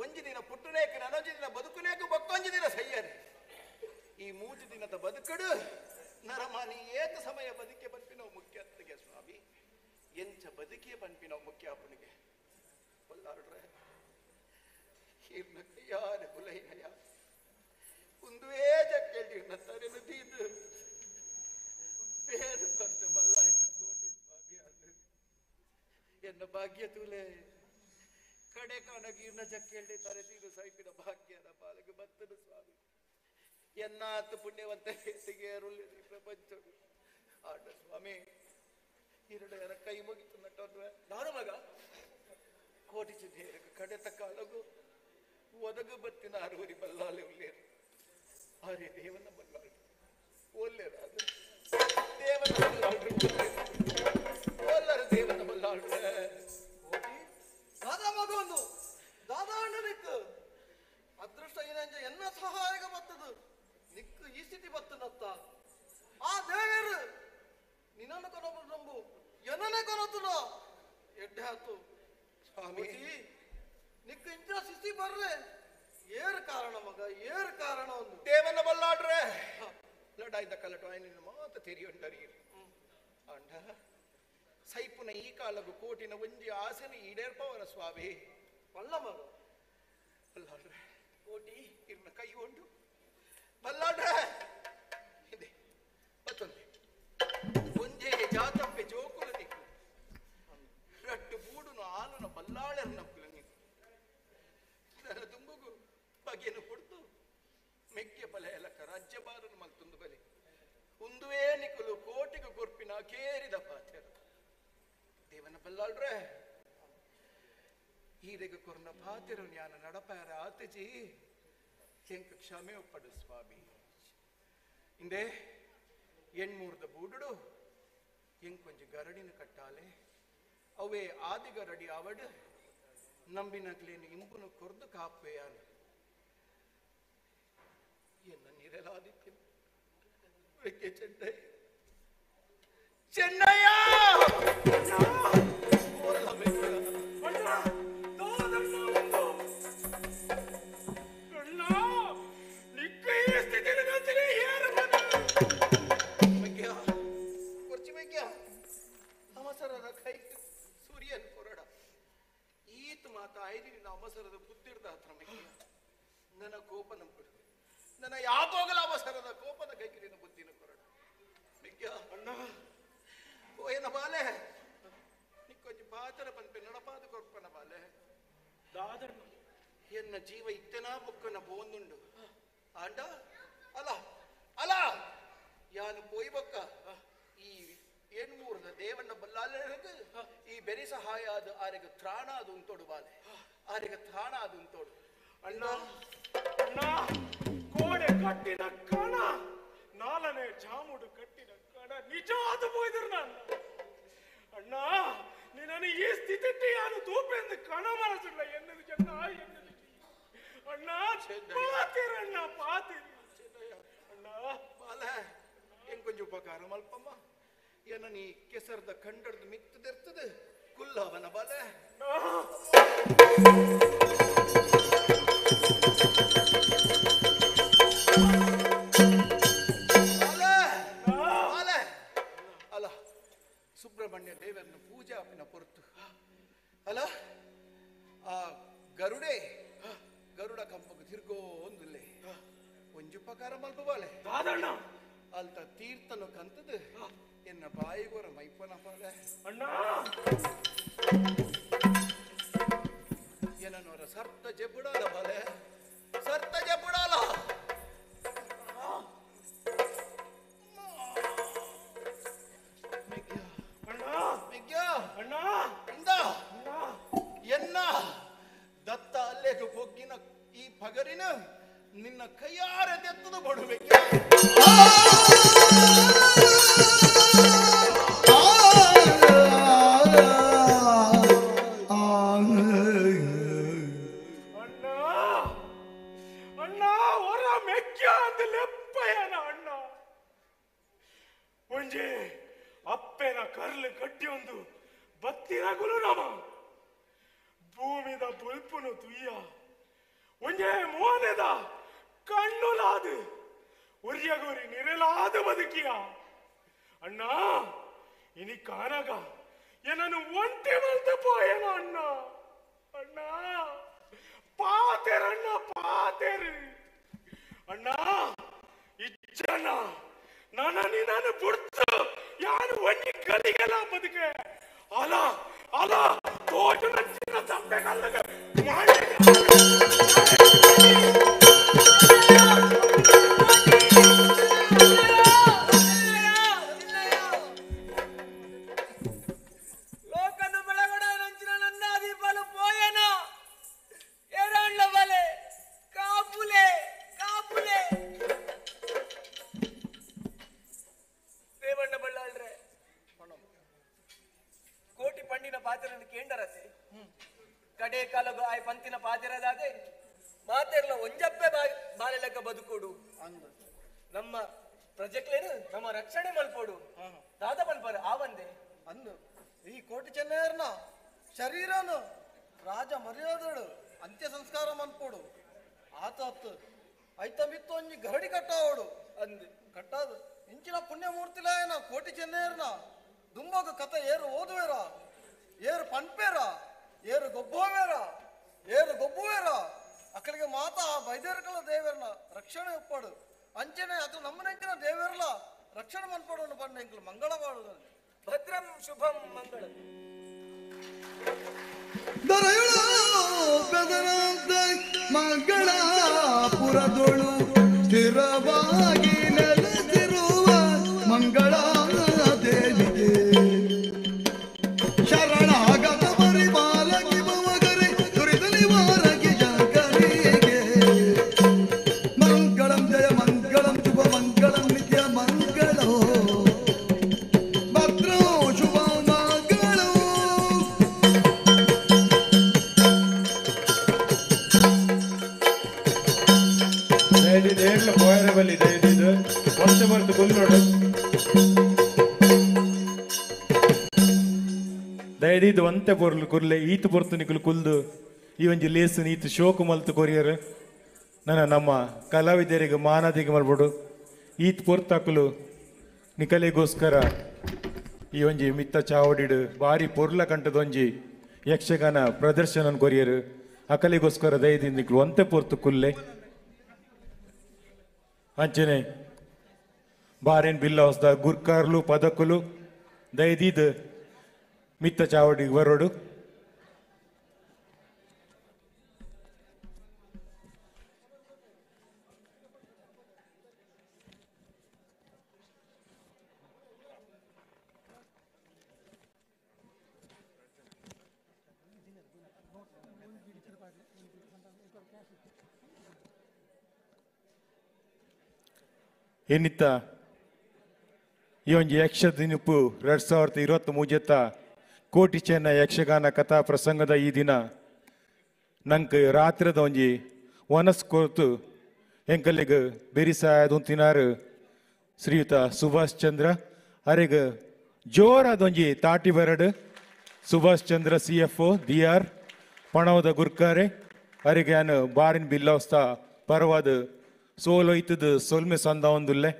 ಒಂಜಿ ದಿನ ಪುಟ್ಟನೇಕ ನನೊಂಜಿ ದಿನ ಬದುಕುನೇಕು ಬಕ್ಕೊಂಜಿ ದಿನ ಸಯ್ಯರೆ ಈ ಮೂಜಿ ದಿನದ ಬದುಕಡು ನರಮಾನಿ ಏತ ಸಮಯ ಬದುಕೆ ಬನ್ಪಿನವು ಮುಖ್ಯ ಅತ್ತಿಗೆ ಸ್ವಾಮಿ ಎಂಚ ಬದುಕಿಯ ಬನ್ಪಿನವು ಮುಖ್ಯ ಅಪ್ಪನಿಗೆ ಬಲ್ಲಾಡ್ರೆ ಇರ್ನ ಯಾರ ಹುಲೈನಯ ಕುಂದುವೇ ಜಕ್ಕೇಳಿ ತರೆನು ತೀದು ಬೇರು ಬರ್ತೆ ಮಲ್ಲ ಕೋಟಿ ಸ್ವಾಮಿ ಅದು ಎನ್ನ ಭಾಗ್ಯ ತುಲೆ ಕಡೆ ಕಾಣಗೀರ್ನ ಜಕ್ಕೇಳಿ ತರೆದೀರು ಸೈಪಿನ ಭಾಗ್ಯದ ಪಾಲಗೆ ಬತ್ತನು ಸ್ವಾಮಿ ಎನ್ನಾತು ಪುಣ್ಯವಂತ ಹೆತ್ತಿಗೇರುಳ್ಳಿ ಪ್ರಪಂಚಡು ಆಡ ಸ್ವಾಮಿ ಇರಡೆಯರ ಕೈ ಮುಗಿತು ನಟ್ಟೊಂದು ನಾನು ಮಗ ಕೋಟಿ ಚಿದ್ದೇರಕ್ಕೆ ಕಡೆತ ಕಾಲಗು ಒದಗು ಬತ್ತಿನ ಅರುವರಿ ಬಲ್ಲಾಲೆ ಉಳ್ಳೇರು ಆರೆ ದೇವನ ಬಲ್ಲಾಳು ಒಲ್ಲೇರು ಅದು ದೇವನ ಬಲ್ಲಾಳ್ರು ಒಲ್ಲರು ದೇವನ ಬಲ್ಲಾಳ್ರು ದಾದಾ ಮಗೊಂದು ದಾದಾ ಅಣ್ಣ ನಿಕ್ಕು ಅದೃಷ್ಟ ಏನಂಜ ಎನ್ನ ಸಹಾಯಗ ಬತ್ತದು ನಿಕ್ಕು ಈ ಸ್ಥಿತಿ ಬತ್ತನತ್ತ ಆ ದೇವರು ನಿನ್ನನ್ನು ಕೊನೊಬ್ಬರು ನಂಬು ಎನ್ನನೇ ಕೊನತುನ ಎಡ್ಡೆ ಆತು ಸ್ವಾಮಿ ನಿಕ್ಕು ಇಂಥ ಸ್ಥಿತಿ ಬರ್ರೆ ಏರ್ ಕಾರಣ ಮಗ ಏರ್ ಕಾರಣ ಒಂದು ದೇವನ ಬಲ್ಲಾಡ್ರೆ ಲಡಾಯ್ದ ಕಲಟು ನಿನ್ನ ಮಾತ ತೆರಿಯೊಂಡರೀರು ಅಂಡ ಸೈಪುನ ಈ ಕಾಲಗು ಕೋಟಿನ ಒಂಜಿ ಆಸೆನ ಈಡೇರ್ಪವರ ಸ್ವಾಮಿ ಬಲ್ಲ ಮಗ ಬಲ್ಲಾಡ್ರೆ ಕೋಟಿ ಇರ್ನ ಕೈ ಉಂಡು ಬಲ್ಲಾಡ್ರೆ ಇದೆ ಮತ್ತೊಂದು ಒಂಜೇ ಜಾತಪ್ಪೆ ಜೋಕುಲ ನಿಕ್ಕು ರಟ್ಟು ಬೂಡುನು ಆಲುನ ಬಲ್ಲಾಳೆರ ನಕ್ಕುಲ ನಿಕ್ಕು ನನ್ನ ತುಂಬುಗು ಬಗೆಯನ್ನು ಕೊಡ್ತು ಮೆಕ್ಕೆ ಬಲ ಎಲ್ಲಕ ರಾಜ್ಯ ಬಾರನು ಮಲ್ತುಂದು ಬಲೆ ಉಂದುವೇ ನಿಕ್ಕಲು ಕೋಟಿಗೆ ಗೊರ್ಪಿನ ಕೇರಿದ ಪಾತೆರು ದೇವನ ಬಲ್ಲಾಳ್ರೆ ಈರೆಗ ಕೊರ್ನ ಪಾತೆರು ಜ್ಞಾನ ನಡಪಾರ ಆತಜಿ ಎಂಕ ಕ್ಷಮೆ ಒಪ್ಪಡು ಸ್ವಾಮಿ ಇಂದೆ ಎಣ್ಮೂರ್ದ ಬೂಡುಡು ಎಂಕೊಂಜಿ ಗರಡಿನ ಕಟ್ಟಾಲೆ ಅವೇ ಆದಿಗರಡಿ ಅವಡು ನಂಬಿನಗ್ಲೇನು ಇಂಬುನು ಕೊರ್ದು ಕಾಪುವೆಯಾನು ಎನ್ನ ನಿರಲಾದಿತ್ಯ ಚೆನ್ನೈ ಚೆನ್ನಯ್ಯ ಅವಸರದ ಕೈ ಸೂರ್ಯನ್ ಕೊರಡ ಈತ ಮಾತ ಐದಿನ ಅವಸರದ ಬುದ್ಧಿರ್ದ ಹತ್ರ ನನ್ನ ಕೋಪ ನಂಬಿಡು ನನ್ನ ಯಾಕೋಗಲ ಅವಸರದ ಕೋಪದ ಕೈಕಿನ ಬುದ್ಧಿನ ಕೊರಡ ಅಣ್ಣ ಓಯನ ಬಾಲೆ ನಿಕ್ಕೊಂಜಿ ಪಾತರ ಪಂಪೆ ನಡಪಾದ ಕೊರ್ಪನ ಬಾಲೆ ದಾದಣ್ಣ ಎನ್ನ ಜೀವ ಇತ್ತೆನಾ ಬುಕ್ಕನ ಬೋಂದುಂಡು ಆಂಡ ಅಲ ಅಲ ಯಾನು ಪೋಯ್ ಬೊಕ್ಕ ಈ ಎಣ್ಮೂರ್ದ ದೇವಣ್ಣ ಬಲ್ಲಾಲೆರಗು ಈ ಬೆರಿ ಸಹಾಯ ಆದ ಆರೆಗ ತ್ರಾಣ ಅದು ಉಂತೋಡು ಬಾಲೆ ಆರೆಗ ತ್ರಾಣ ಅದು ಉಂತೋಡು ಅಣ್ಣ ಅಣ್ಣ ಕೋಡೆ ಕಟ್ಟಿನ ಕಣ ನಾಲನೆ ಜಾಮುಡು ಕಟ್ಟಿನ ಕಣ ನಿಜವಾದ ಪೋಯ್ದರು ನಾನು ಅಣ್ಣ ನೀನು ಈ ಸ್ಥಿತಿ ಯಾರು ತೂಪೆಂದು ಕಣ ಮನಸ್ಸಿಲ್ಲ ಎನ್ನದು ಜನ ಎನ್ನದು ಅಣ್ಣ ಪಾತಿರಣ್ಣ ಪಾತಿರಿ ಅಣ್ಣ ಬಾಲೆ ಹೆಂಗ್ ಕೊಂಚ ಉಪಕಾರ ಮಲ್ಪಮ್ಮ ಏನ ನೀ ಕೆಸರದ ಕಂಡಡ್ದು ಮಿತ್ತದಿರ್ತದೆ ಕುಲ್ಲವನ ಬಾಲೆ ಅಲ್ಲ ಸುಬ್ರಹ್ಮಣ್ಯ ದೇವರನ್ನ ಪೂಜಾ ಅಪ್ಪಿನ ಪೊರ್ತು ಅಲ್ಲ ಆ ಗರುಡ ಕಂಪಕ್ಕೆ ತಿರ್ಗೋ ಒಂದುಲ್ಲೆ ಒಂಜು ಉಪಕಾರ ಮಲ್ಪ ಬಾಲೆ ಅಲ್ತ ತೀರ್ಥನು ಕಂತದು ಎನ್ನ ಬಾಯಿಗೋರ ಮೈಪನ ಬಾಲೆ ಅಣ್ಣ ಏನನ್ನೋರ ಸರ್ತ ಜಬ್ಬುಡಾಲ ಬಾಲೆ ಸರ್ತ ಜಬ್ಬುಡಾಲ ಎನ್ನ ದತ್ತ ಅಲ್ಲೇಗೆ ಕೊಗ್ಗಿನ ಈ ಪಗರಿನ ನಿನ್ನ ಕೈಯಾರ ತೆತ್ತದು ಬಡಬೇಕು ಅಣ್ಣ ಹೊರ ಮೆಕ್ಯ ಅಂತ ಲೆಪ್ಪಯ್ಯನ ಅಣ್ಣ ಒಂಜೆ ಅಪ್ಪೆನ ಕರ್ಲು ಕಟ್ಟಿ ಒಂದು ಬತ್ತಿರಗುಲು ನಮ ಭೂಮಿದ ಪುಲ್ಪುನು ತುಯ್ಯ ಒಂಜೆ ಮೋನೆದ ಕಣ್ಣುಲಾದು ಉರ್ಯಗೋರಿ ನಿರಲಾದ ಬದುಕಿಯ ಅಣ್ಣ ಇನಿ ಕಾನಗ ಏನನ್ನು ಒಂಟಿ ಮಲ್ತ ಪೋಯನ ಅಣ್ಣ ಅಣ್ಣ ಪಾತೆರಣ್ಣ ಪಾತೆರು ಅಣ್ಣ ಇಚ್ಚಣ್ಣ ನಾನು ಬಿಡ್ತು ಯಾರು ಒಂಟಿ ಗಲಿಗೆಲ್ಲ ಬದುಕೆ ಅಲ ಅಲ ತೋಟ ನಚ್ಚಿನ ತಪ್ಪೆ ಕಲ್ಲಗ ಲೋಕನು ಬೆಳಗಡ ನಂಚಿನ ನನ್ನ ದೀಪಲು ಪೋಯನ ಏರಣ್ಣ ಬಲೆ ಕಾಪುಲೆ ಕಾಪುಲೆ ದೇವಣ್ಣ ಬಳ್ಳಾಳ್ರೆ ಕೋಟಿ ಪಂಡಿನ ಪಾತ್ರನ ಕೇಂಡರತೆ ಕಡೆ ಕಾಲಗ ಆಯ್ ಪಂತಿನ ಪಾತಿರದಾದೆ ಮಾತೆರ್ಲ ಒಂಜಪ್ಪೆ ಬಾಲೆ ಲೆಕ್ಕ ಬದುಕೋಡು ನಮ್ಮ ಪ್ರಜೆಕ್ಲೇನು ನಮ್ಮ ರಕ್ಷಣೆ ಮಲ್ಪೋಡು ದಾದ ಮಲ್ಪಾರ ಆವಂದೆ ಅಂದು ಈ ಕೋಟಿ ಚೆನ್ನಯ್ಯರ್ನ ಶರೀರನು ರಾಜ ಮರ್ಯಾದಳು ಅಂತ್ಯ ಸಂಸ್ಕಾರ ಮನ್ಪೋಡು ಆತ ಹತ್ತು ಐತ ಮಿತ್ತು ಒಂಜಿ ಗರಡಿ ಕಟ್ಟಾವಡು ಅಂದು ಕಟ್ಟಾದು ಇಂಚಿನ ಪುಣ್ಯಮೂರ್ತಿಲಾಯನ ಕೋಟಿ ಚೆನ್ನಯ್ಯರ್ನ ದುಂಬಗ ಕಥ ಏರು ಓದುವೇರ ಏರು ಪನ್ಪೇರ ಏರು ಗೊಬ್ಬುವೇರ ಏರು ಗೊಬ್ಬುವೇರ ಅಕ್ಕಳಿಗೆ ಮಾತ ಆ ಬೈದೇರ್ಕಲ ದೇವರನ ರಕ್ಷಣೆ ಒಪ್ಪಾಡು ಅಂಚನೆ ಅಕ್ಕ ನಮ್ಮನೆಂಚಿನ ದೇವರಲ ರಕ್ಷಣೆ ಮನ್ಪೋಡು ಬಂದ ಎಂಕಲು ಮಂಗಳವಾಡು ಭದ್ರಂ ಶುಭಂ ಮಂಗಳಂ ಮಂಗಳಾಪುರದೊಳು ಸ್ಥಿರವಾಗಿ ನೆಲೆಸಿರುವ ಮಂಗಳ ದೇವಿಗೆ ಶರಣಾಗತ ಪರಿಪಾಲಕಿ ಭವಗರಿ ದುರಿತ ನಿವಾರಕಿ ಜಗರಿಗೆ ಮಂಗಳಂ ಜಯ ಮಂಗಳಂ ಶುಭ ಮಂಗಳಂ ನಿತ್ಯ ಮಂಗಳೋ ಭದ್ರೋ ಶುಭ ಮಂಗಳೋ ದೇಡ್ಲ ಪೋಯರ ಬಲ್ಲಿ ದಯದಿದ್ದು ವರ್ಷ ಬರ್ದು ಕುಲ್ಲೋಡು ದಯದಿದ್ದು ಒಂತೆ ಪೊರ್ಲು ಕುರ್ಲೆ ಈತು ಪೊರ್ತು ನಿಕುಲು ಕುಲ್ದು ಈ ಒಂಜಿ ಲೇಸು ಈತು ಶೋಕು ಮಲ್ತು ಕೊರಿಯರು ನಮ್ಮ ಕಲಾವಿದರಿಗೆ ಮಾನದಿಗೆ ಮಾಡ್ಬಿಡು ಈತ್ ಪೊರ್ತಾಕುಲು ನಿಕಲೆಗೋಸ್ಕರ ಈ ಒಂಜಿ ಮಿತ್ತ ಚಾವಡಿಡು ಬಾರಿ ಪೊರ್ಲ ಕಂಟದೊಂಜಿ ಯಕ್ಷಗಾನ ಪ್ರದರ್ಶನ ಕೊರಿಯರು ಅಕಲಿಗೋಸ್ಕರ ದಯದಿಂದ ನಿಕುಲು ಒಂತೆ ಪೊರ್ತು ಕುಲ್ಲೆ ಅಂಚನೆ ಬಾರೇನ್ ಬಿಲ್ಲ ಹೊಸದ ಗುರ್ಕಾರ್ಲು ಪದಕುಲು ದಯದಿದ್ದು ಮಿತ್ತ ಚಾವಡಿಗೆ ಬರೋಡು ಏನಿತ್ತ ಈ ಒಂದು ಯಕ್ಷ ದಿನಪ್ಪು 2023 ಕೋಟಿ ಚೆನ್ನ ಯಕ್ಷಗಾನ ಕಥಾ ಪ್ರಸಂಗದ ಈ ದಿನ ನಂಗೆ ರಾತ್ರಿದ ಒಂಜಿ ವನಸ್ ಕೊರ್ತು ಎಂಕಲ್ಲಿಗೆ ಬೆರಿಸಾಯದು ತಿನಾರು ಶ್ರೀಯುತ ಸುಭಾಷ್ ಚಂದ್ರ ಅರೆಗ ಜೋರಾದೊಂಜಿ ತಾಟಿ ಬರಡು ಸುಭಾಷ್ ಚಂದ್ರ CFO DR ಪಣವದ ಗುರ್ಕಾರೆ ಅರಿಗೆ ನಾನು ಬಾರಿನ ಬಿಲ್ಲವಸ್ತ ಪರವಾದ ಸೋಲೋಯ್ತದ ಸೊಲ್ಮೆ ಸಂದ ಒಂದುಲ್ಲೆ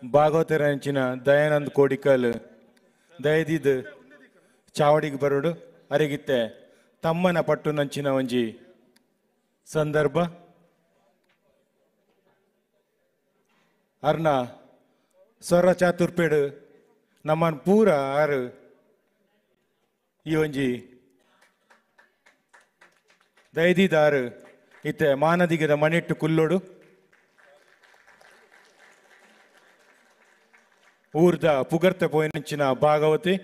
ಭಾಗವತರಂಚಿನ ದಯಾನಂದ್ ಕೋಡಿಕಲ್ ದಯದಿದ್ ಚಾವಡಿಗೆ ಬರೋಡು ಅರಿಗಿತ್ತೆ ತಮ್ಮನ ಪಟ್ಟು ನಂಚಿನ ಒಂಜಿ ಸಂದರ್ಭ ಅರ್ನ ಸ್ವರ ಚಾತುರ್ಪೇಡು ನಮ್ಮನ್ ಪೂರ ಆರು ಈ ಒಂಜಿ ದಯದಿದಾರು ಇತ್ತೆ ಮಾನದಿಗದ ಮನೆಟ್ಟು ಕುಲ್ಲೋಡು ಊರ್ದ ಪುಗರ್ತ ಪೋಯಿನಂಚಿನ ಭಾಗವತಿ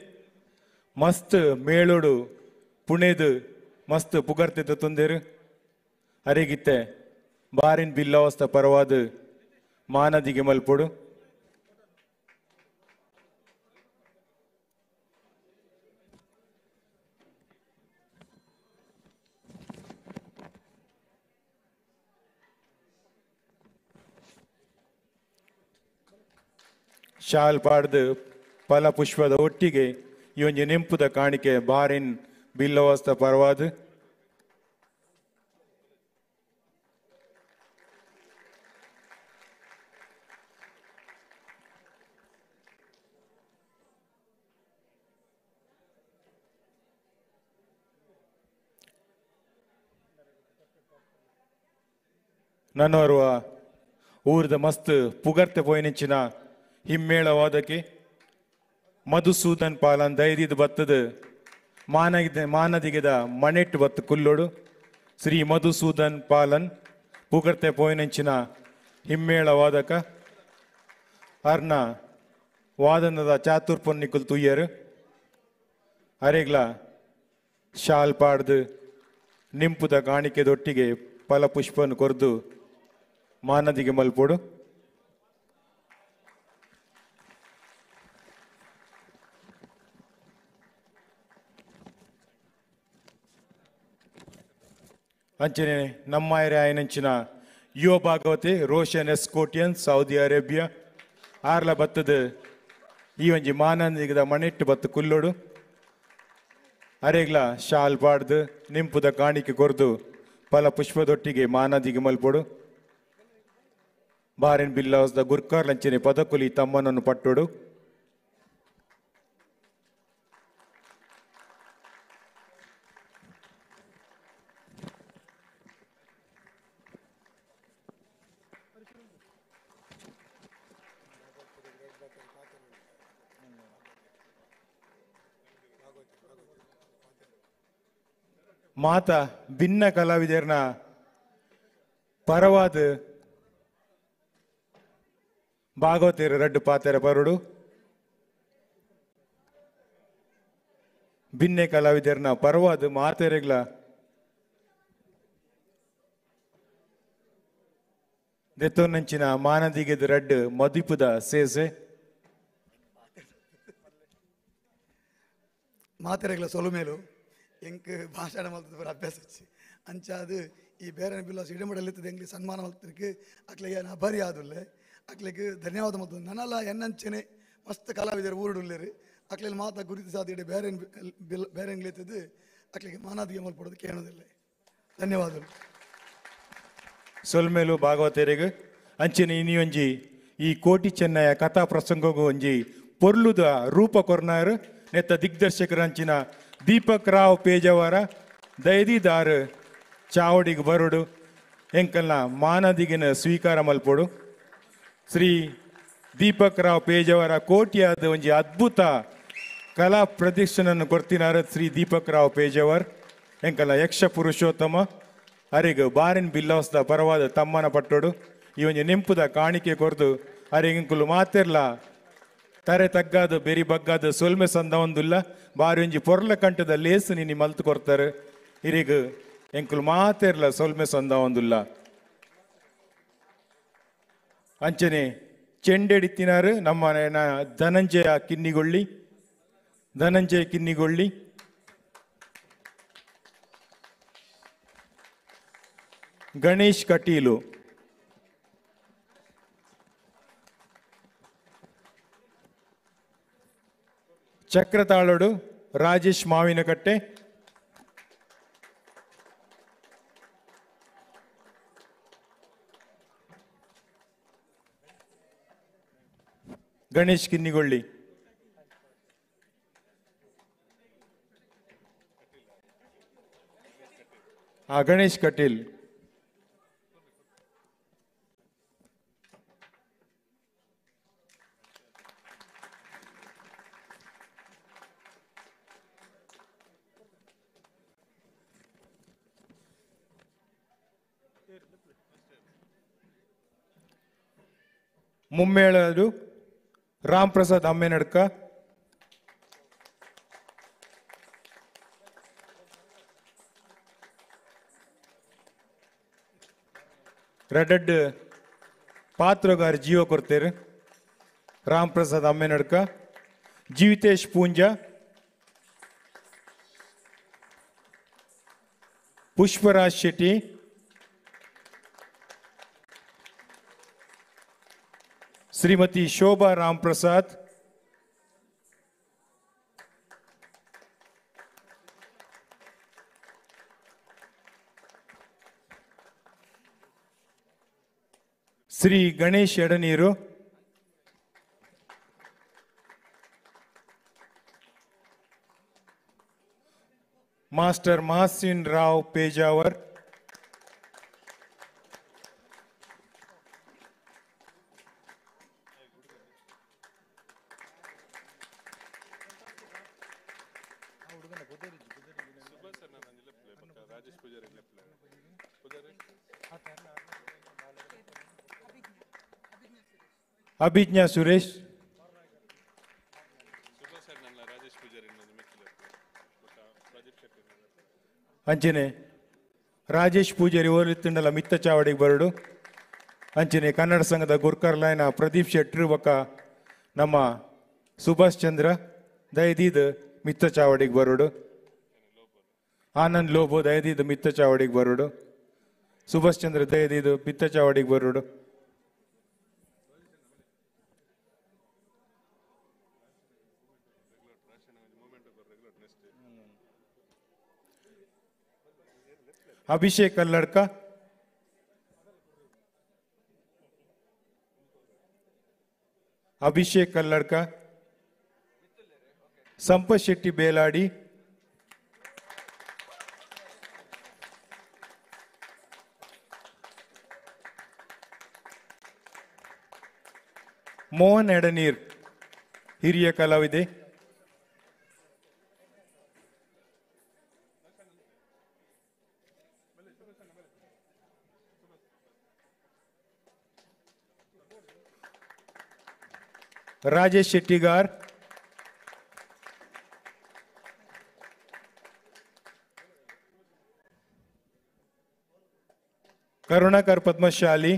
ಮಸ್ತ್ ಮೇಳೋಡು ಪುಣೆದು ಮಸ್ತ್ ಪುಗರ್ತೆದ ತೊಂದೇರು ಅರಿಗಿತ್ತೆ ಬಾರಿನ್ ಬಿಲ್ಲವಸ್ತ ಪರವಾದ ಮಾನದಿಗೆ ಮಲ್ಪೊಡು ಶಾಲ್ ಪಾಡ್ದು ಫಲಪುಷ್ಪದ ಒಟ್ಟಿಗೆ ಈ ಒಂದು ನೆಂಪುದ ಕಾಣಿಕೆ ಬಾರಿನ್ ಬಿಲ್ಲವಸ್ತ ಪರವಾದ ನನ್ನೋರ್ವ ಊರ್ದ ಮಸ್ತ್ ಪುಗರ್ತೆ ಪೋಯಿನಿಂಚಿನ ಹಿಮ್ಮೇಳವಾದಕ್ಕೆ ಮಧುಸೂದನ್ ಪಾಲನ್ ಧೈರ್ಯದ ಬತ್ತದ ಮಾನದಿಗೆದ ಮನೆಟ್ಟು ಬತ್ತು ಕುಲ್ಲೋಡು ಶ್ರೀ ಮಧುಸೂದನ್ ಪಾಲನ್ ಪುಗರ್ತೆ ಪೋಯಿನಂಚಿನ ಹಿಮ್ಮೇಳವಾದಕ ಅರ್ನ ವಾದನದ ಚಾತುರ್ಪೊನ್ನಿಕುಲ್ ತುಯ್ಯರು ಅರೆಗ್ಲ ಶಾಲ್ ಪಾಡ್ದು ನಿಂಪುದ ಕಾಣಿಕೆದೊಟ್ಟಿಗೆ ಫಲಪುಷ್ಪನ್ ಕೊರ್ದು ಮಾನದಿಗೆ ಮಲ್ಪೋಡು ಅಂಚನೆ ನಮ್ಮ ಆಯನಂಚಿನ ಯುವ ಭಾಗವತಿ ರೋಷನ್ ಎಸ್ಕೋಟಿಯನ್ ಸೌದಿ ಅರೇಬಿಯಾ ಆರ್ಲ ಬತ್ತದ ಈ ಒಂಜಿ ಮಾನದಿಗದ ಮನೆಟ್ಟು ಬತ್ತು ಕುಲ್ಲೋಡು ಅರೆಗ್ಲ ಶಾಲ್ ಪಾಡ್ದು ನಿಂಪುದ ಕಾಣಿಕೆ ಕೊರ್ದು ಫಲಪುಷ್ಪದೊಟ್ಟಿಗೆ ಮಾನದಿಗೆ ಮಲ್ಪೋಡು ಬಾರಿನ್ ಬಿಲ್ಲವಸ್ದ ಗುರ್ಕಾರ್ಲಂಚನೆ ಪದಕುಲಿ ತಮ್ಮನನ್ನು ಪಟ್ಟೋಡು ಮಾತ ಭಿನ್ನ ಕಲಾವಿದರನ್ನ ಪರವಾದ ಭಾಗವತರು ರಡ್ಡು ಪಾತೆರ ಬರೋಡು ಭಿನ್ನೆ ಕಲಾವಿದರನ್ನ ಪರವಾದ ಮಾತೆರೆಗ್ಲ ದೆತ್ತೋನಂಚಿನ ಮಾನದಿಗೆದ ರಡ್ಡು ಮದಿಪುದ ಸೇಸೆ ಮಾತೆರೆಗ್ಲ ಸೊಲುಮೇಲು ಎಂಕ್ ಭಾಷಣ ಮಲ್ತದ ಅಭ್ಯಾಸ ಹಚ್ಚಿ ಅಂಚಾದು ಈ ಬೇರೆ ಬಿಲ್ಲ ಇಡಮಡಲಿರ್ತದೆ ಎಂಗ್ಲಿ ಸನ್ಮಾನ ಮಲ್ತಿರ್ಕೆ ಅಕ್ಲೆಗೆ ಅಭಾರಿ ಆದುಲ್ಲೆ ಅಕ್ಲೆಗೆ ಧನ್ಯವಾದ ಮಲ್ತದೆ ನನಲ್ಲ ಎನ್ನಂಚನೆ ಮಸ್ತ್ ಕಲಾವಿದರು ಊರುಡುಲ್ಲೇರು ಅಕ್ಲೆಲ್ಲಿ ಮಾತಾ ಗುರುತು ಸಾಧಿಡೆ ಬೇರೆ ಬೇರೆ ಎಂಗ್ಲಿರ್ತದೆ ಅಕ್ಲೆಗೆ ಮಾನಾದಿಗೆ ಮಲ್ಪಡೋದು ಕೇಳೋದಿಲ್ಲ ಧನ್ಯವಾದಗಳು ಸೊಲ್ಮೇಲು ಭಾಗವತರಿಗೆ ಅಂಚನೆ ಇನ್ನೊಂಜಿ ಈ ಕೋಟಿ ಚೆನ್ನಯ ಕಥಾ ಪ್ರಸಂಗಗೂ ಒಂಜಿ ಪೊರ್ಲುದ ರೂಪ ಕೊರ್ನಾರು ನೆತ್ತ ದಿಗ್ದರ್ಶಕರ ಅಂಚಿನ ದೀಪಕ್ ರಾವ್ ಪೇಜಾವರ ದಯದಿದಾರ್ ಚಾವಡಿಗೆ ಬರೋಡು ಎಂಕಲ್ನ ಮಾನದಿಗಿನ ಸ್ವೀಕಾರ ಮಲ್ಪೋಡು ಶ್ರೀ ದೀಪಕ್ ರಾವ್ ಪೇಜಾವರ ಕೋಟಿಯಾದ ಒಂಜಿ ಅದ್ಭುತ ಕಲಾ ಪ್ರದರ್ಶನ ಕೊಡ್ತಿನಾರ ಶ್ರೀ ದೀಪಕ್ ರಾವ್ ಪೇಜಾವರ್ ಎಂಕಲ ಯಕ್ಷ ಪುರುಷೋತ್ತಮ ಅರೆಗ್ ಬಾರಿನ್ ಬಿಲ್ಲೋಸ್ದ ಪರವಾದ ತಮ್ಮನ ಪಟ್ಟೋಡು ಈ ಒಂಜಿ ನೆಂಪುದ ಕಾಣಿಕೆ ಕೊರ್ದು ಅರೆಗಿಂಕುಲು ಮಾತಿರ್ಲ ತರೆ ತಗ್ಗಾದ ಬೆರಿ ಬಗ್ಗಾದ ಸೊಲ್ಮೆ ಸಂದ ಒಂದುಲ್ಲ ಬಾರಿ ಒಂಜಿ ಪೊರ್ಲ ಕಂಟದ ಲೇಸು ನಿನ್ನಿ ಮಲ್ತು ಕೊಡ್ತಾರೆ ಇರಿಗ್ ಎಂಕುಲು ಮಾತಿರ್ಲ ಸೊಲ್ಮೆ ಸಂದ ಒಂದುಲ್ಲ ಅಂಚನೆ ಚೆಂಡೆಡಿತ್ತಿನಾರು ನಮ್ಮ ಧನಂಜಯ ಕಿನ್ನಿಗೊಳ್ಳಿ ಗಣೇಶ್ ಕಟೀಲು ಚಕ್ರತಾಳೋಡು ರಾಜೇಶ್ ಮಾವಿನಕಟ್ಟೆ ಗಣೇಶ್ ಕಿನ್ನಿಗೊಳ್ಳಿ ಗಣೇಶ್ ಕಟೀಲ್ ಮುಮ್ಮೇಳರು ರಾಮ್ ಪ್ರಸಾದ್ ಅಮ್ಮೆನಡ್ಕ ರೆಡ್ ಪಾತ್ರಗಾರ ಜೀವ ಕೊಡ್ತೇರು ರಾಮ್ ಪ್ರಸಾದ್ ಅಮ್ಮೆನಡ್ಕ ಜೀವಿತೇಶ್ ಪೂಂಜಾ ಪುಷ್ಪರಾಜ್ ಶೆಟ್ಟಿ ಶ್ರೀಮತಿ ಶೋಭಾ ರಾಮ್ ಪ್ರಸಾದ್ ಶ್ರೀ ಗಣೇಶ್ ಎಡನೀರು ಮಾಸ್ಟರ್ ಮಹಸಿನ್ ರಾವ್ ಪೇಜಾವರ್ ಅಭಿಜ್ಞಾ ಸುರೇಶ್ ಅಂಚನೆ ರಾಜೇಶ್ ಪೂಜಾರಿ ಓಲಿತ್ತಂಡಲ ಮಿತ್ತ ಚಾವಡಿಗೆ ಬರಡು ಅಂಚನೆ ಕನ್ನಡ ಸಂಘದ ಗುರ್ಕರ್ಲಾಯ್ನ ಪ್ರದೀಪ್ ಶೆಟ್ರು ಬೊಕ್ಕ ನಮ್ಮ ಸುಭಾಷ್ ಚಂದ್ರ ದಯದೀದ್ ಮಿತ್ತ ಚಾವಡಿಗೆ ಬರೋಡು ಆನಂದ್ ಲೋಬೋ ದಯದೀದ್ ಮಿತ್ತ ಚಾವಡಿಗೆ ಬರೋಡು ಸುಭಾಷ್ ಚಂದ್ರ ದಯದೀದ್ ಮಿತ್ತ ಚಾವಡಿಗೆ ಬರೋಡು ಅಭಿಷೇಕ್ ಕಲ್ಲಡ್ಕ ಸಂಪತ್ ಶೆಟ್ಟಿ ಬೇಲಾಡಿ ಮೋಹನ್ ಎಡನೀರ್ ಹಿರಿಯ ಕಲಾವಿದೆ ರಾಜೇಶ್ ಶೆಟ್ಟಿಗಾರ್ ಕರುಣಾಕರ್ ಪದ್ಮಶಾಲಿ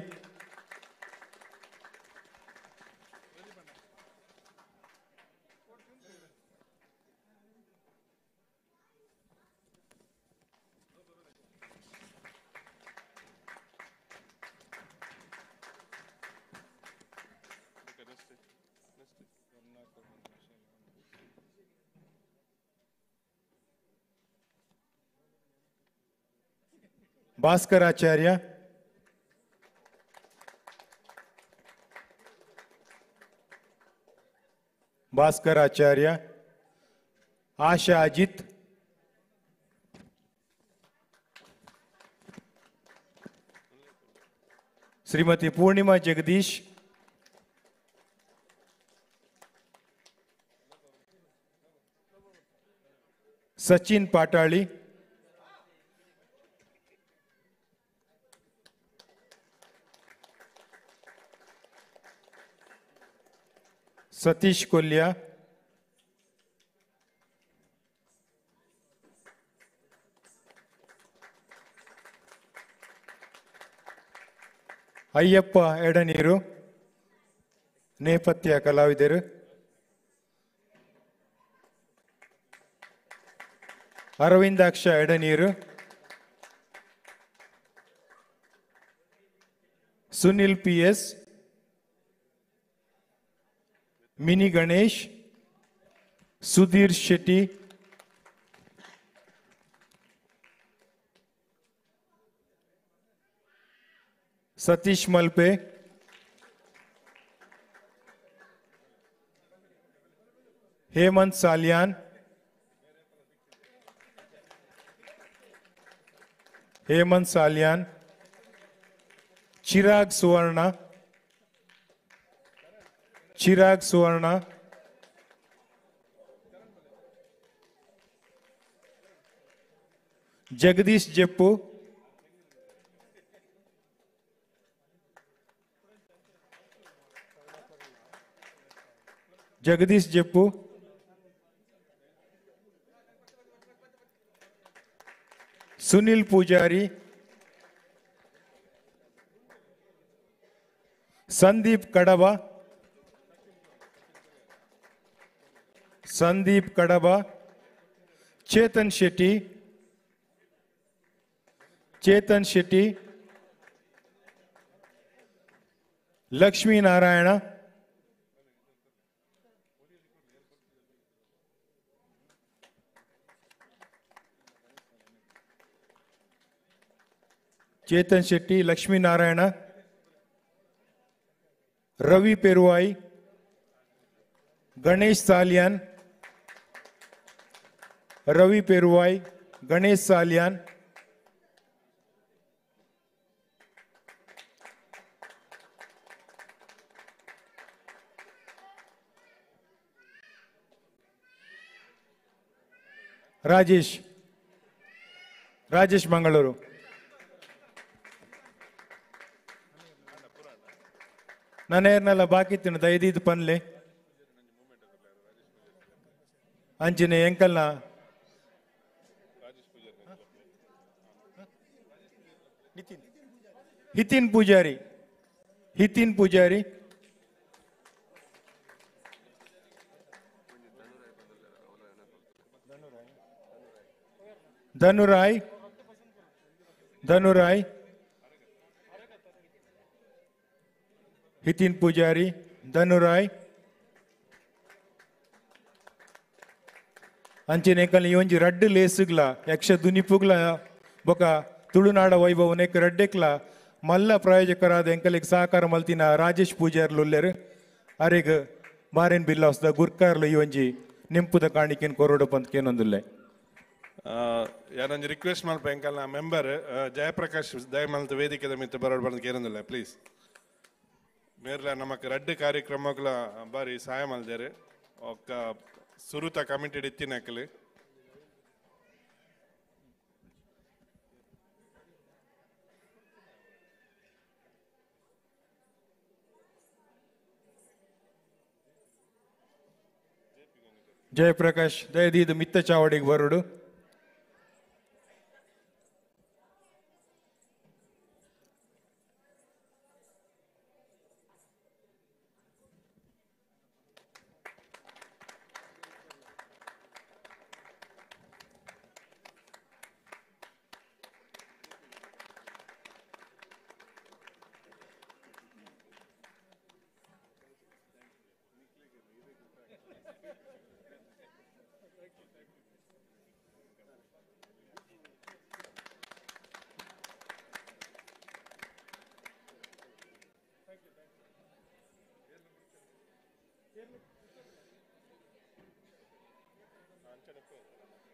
ಭಾಸ್ಕರಾಚಾರ್ಯ ಆಶಾ ಅಜಿತ್ ಶ್ರೀಮತಿ ಪೂರ್ಣಿಮಾ ಜಗದೀಶ್ ಸಚಿನ್ ಪಾಟಾಳಿ, ಸತೀಶ್ ಕೊಲ್ಯ, ಅಯ್ಯಪ್ಪ ಎಡನೀರು, ನೇಪಥ್ಯ ಕಲಾವಿದರು, ಅರವಿಂದಾಕ್ಷ ಎಡನೀರು, ಸುನಿಲ್ PS, ಮಿನಿ ಗಣೇಶ್, ಸುಧೀರ್ ಶೆಟ್ಟಿ, ಸತೀಶ್ ಮಲ್ಪೆ, ಹೇಮಂತ್ ಸಾಲ್ಯಾನ್, ಚಿರಾಗ್ ಸುವರ್ಣ, ಜಗದೀಶ್ ಜಪ್ಪು, ಸುನಿಲ್ ಪೂಜಾರಿ, ಸಂದೀಪ್ ಕಡಬ, ಚೇತನ್ ಶೆಟ್ಟಿ, ಲಕ್ಷ್ಮೀನಾರಾಯಣ, ಲಕ್ಷ್ಮೀನಾರಾಯಣ, ರವಿ ಪೆರುವಾಯಿ, ಗಣೇಶ್ ಸಾಲ್ಯಾನ್, ರಾಜೇಶ್ ಮಂಗಳೂರು, ನನ್ನೇರ್ನೆಲ್ಲ ಬಾಕಿ ತಿನ್ನ ದಯದೀದು ಪನ್ಲೆ ಅಂಚಿನ ಎಂಕಲ್ನ ಹಿತಿನ್ ಪೂಜಾರಿ, ಧನುರಾಯ್, ಹಿತಿನ್ ಪೂಜಾರಿ, ಧನುರಾಯ್ ಅಂಚಿನ ಎಂಕಲ್ನ ಈ ಒಂಜಿ ರಡ್ಡು ಲೇಸುಗ್ಲ ಯಕ್ಷ ದುನಿಪುಗ್ಲ ಬೊಕ ತುಳುನಾಡ ವೈಭವ ನೆಕ್ ರಡ್ಡೆಕ್ಲ ಮಲ್ಲ ಪ್ರಾಯೋಜಕರಾದ ಎಂಕಲಿಗೆ ಸಹಕಾರ ಮಲ್ತಿನ ರಾಜೇಶ್ ಪೂಜಾರ್ಲು ಉಲ್ಲೆರು ಅರೆಗ್ ಬಾರೆನ್ ಬಿಲ್ಲಾಸ್ದ ಗುರ್ಕಾರ್ಲು ಈ ಒಂಜಿ ನೆಂಪುದ ಕಾಣಿಕೆನ್ ಕೊರೋಡು ಪಂತ್ಕೇನೊಂದುಲ್ಲೆ ಯಾರೊಂದು ರಿಕ್ವೆಸ್ಟ್ ಮಾಡ್ಪ ಎಂಕಲ್ನ ಮೆಂಬರ್ ಜಯಪ್ರಕಾಶ್ ದಯಮಲ್ತ ವೇದಿಕೆದ ಮಿತ್ತ ಬರೋಡು ಬಂದು ಕೇರೊಂದಿಲ್ಲ ಪ್ಲೀಸ್ ಮೇರ್ಲ ನಮಕ್ ರಡ್ಡು ಕಾರ್ಯಕ್ರಮಗಳ ಬಾರಿ ಸಹಾಯ ಮಲ್ದೇರು ಒಕ್ಕ ಸುರುತ ಕಮಿಟಿ ಇತ್ತಿನಕಲಿ ಜಯಪ್ರಕಾಶ್ ದಯದೀದು ಮಿತ್ತ ಚಾವಡಿಗೆ ಬರೋಡು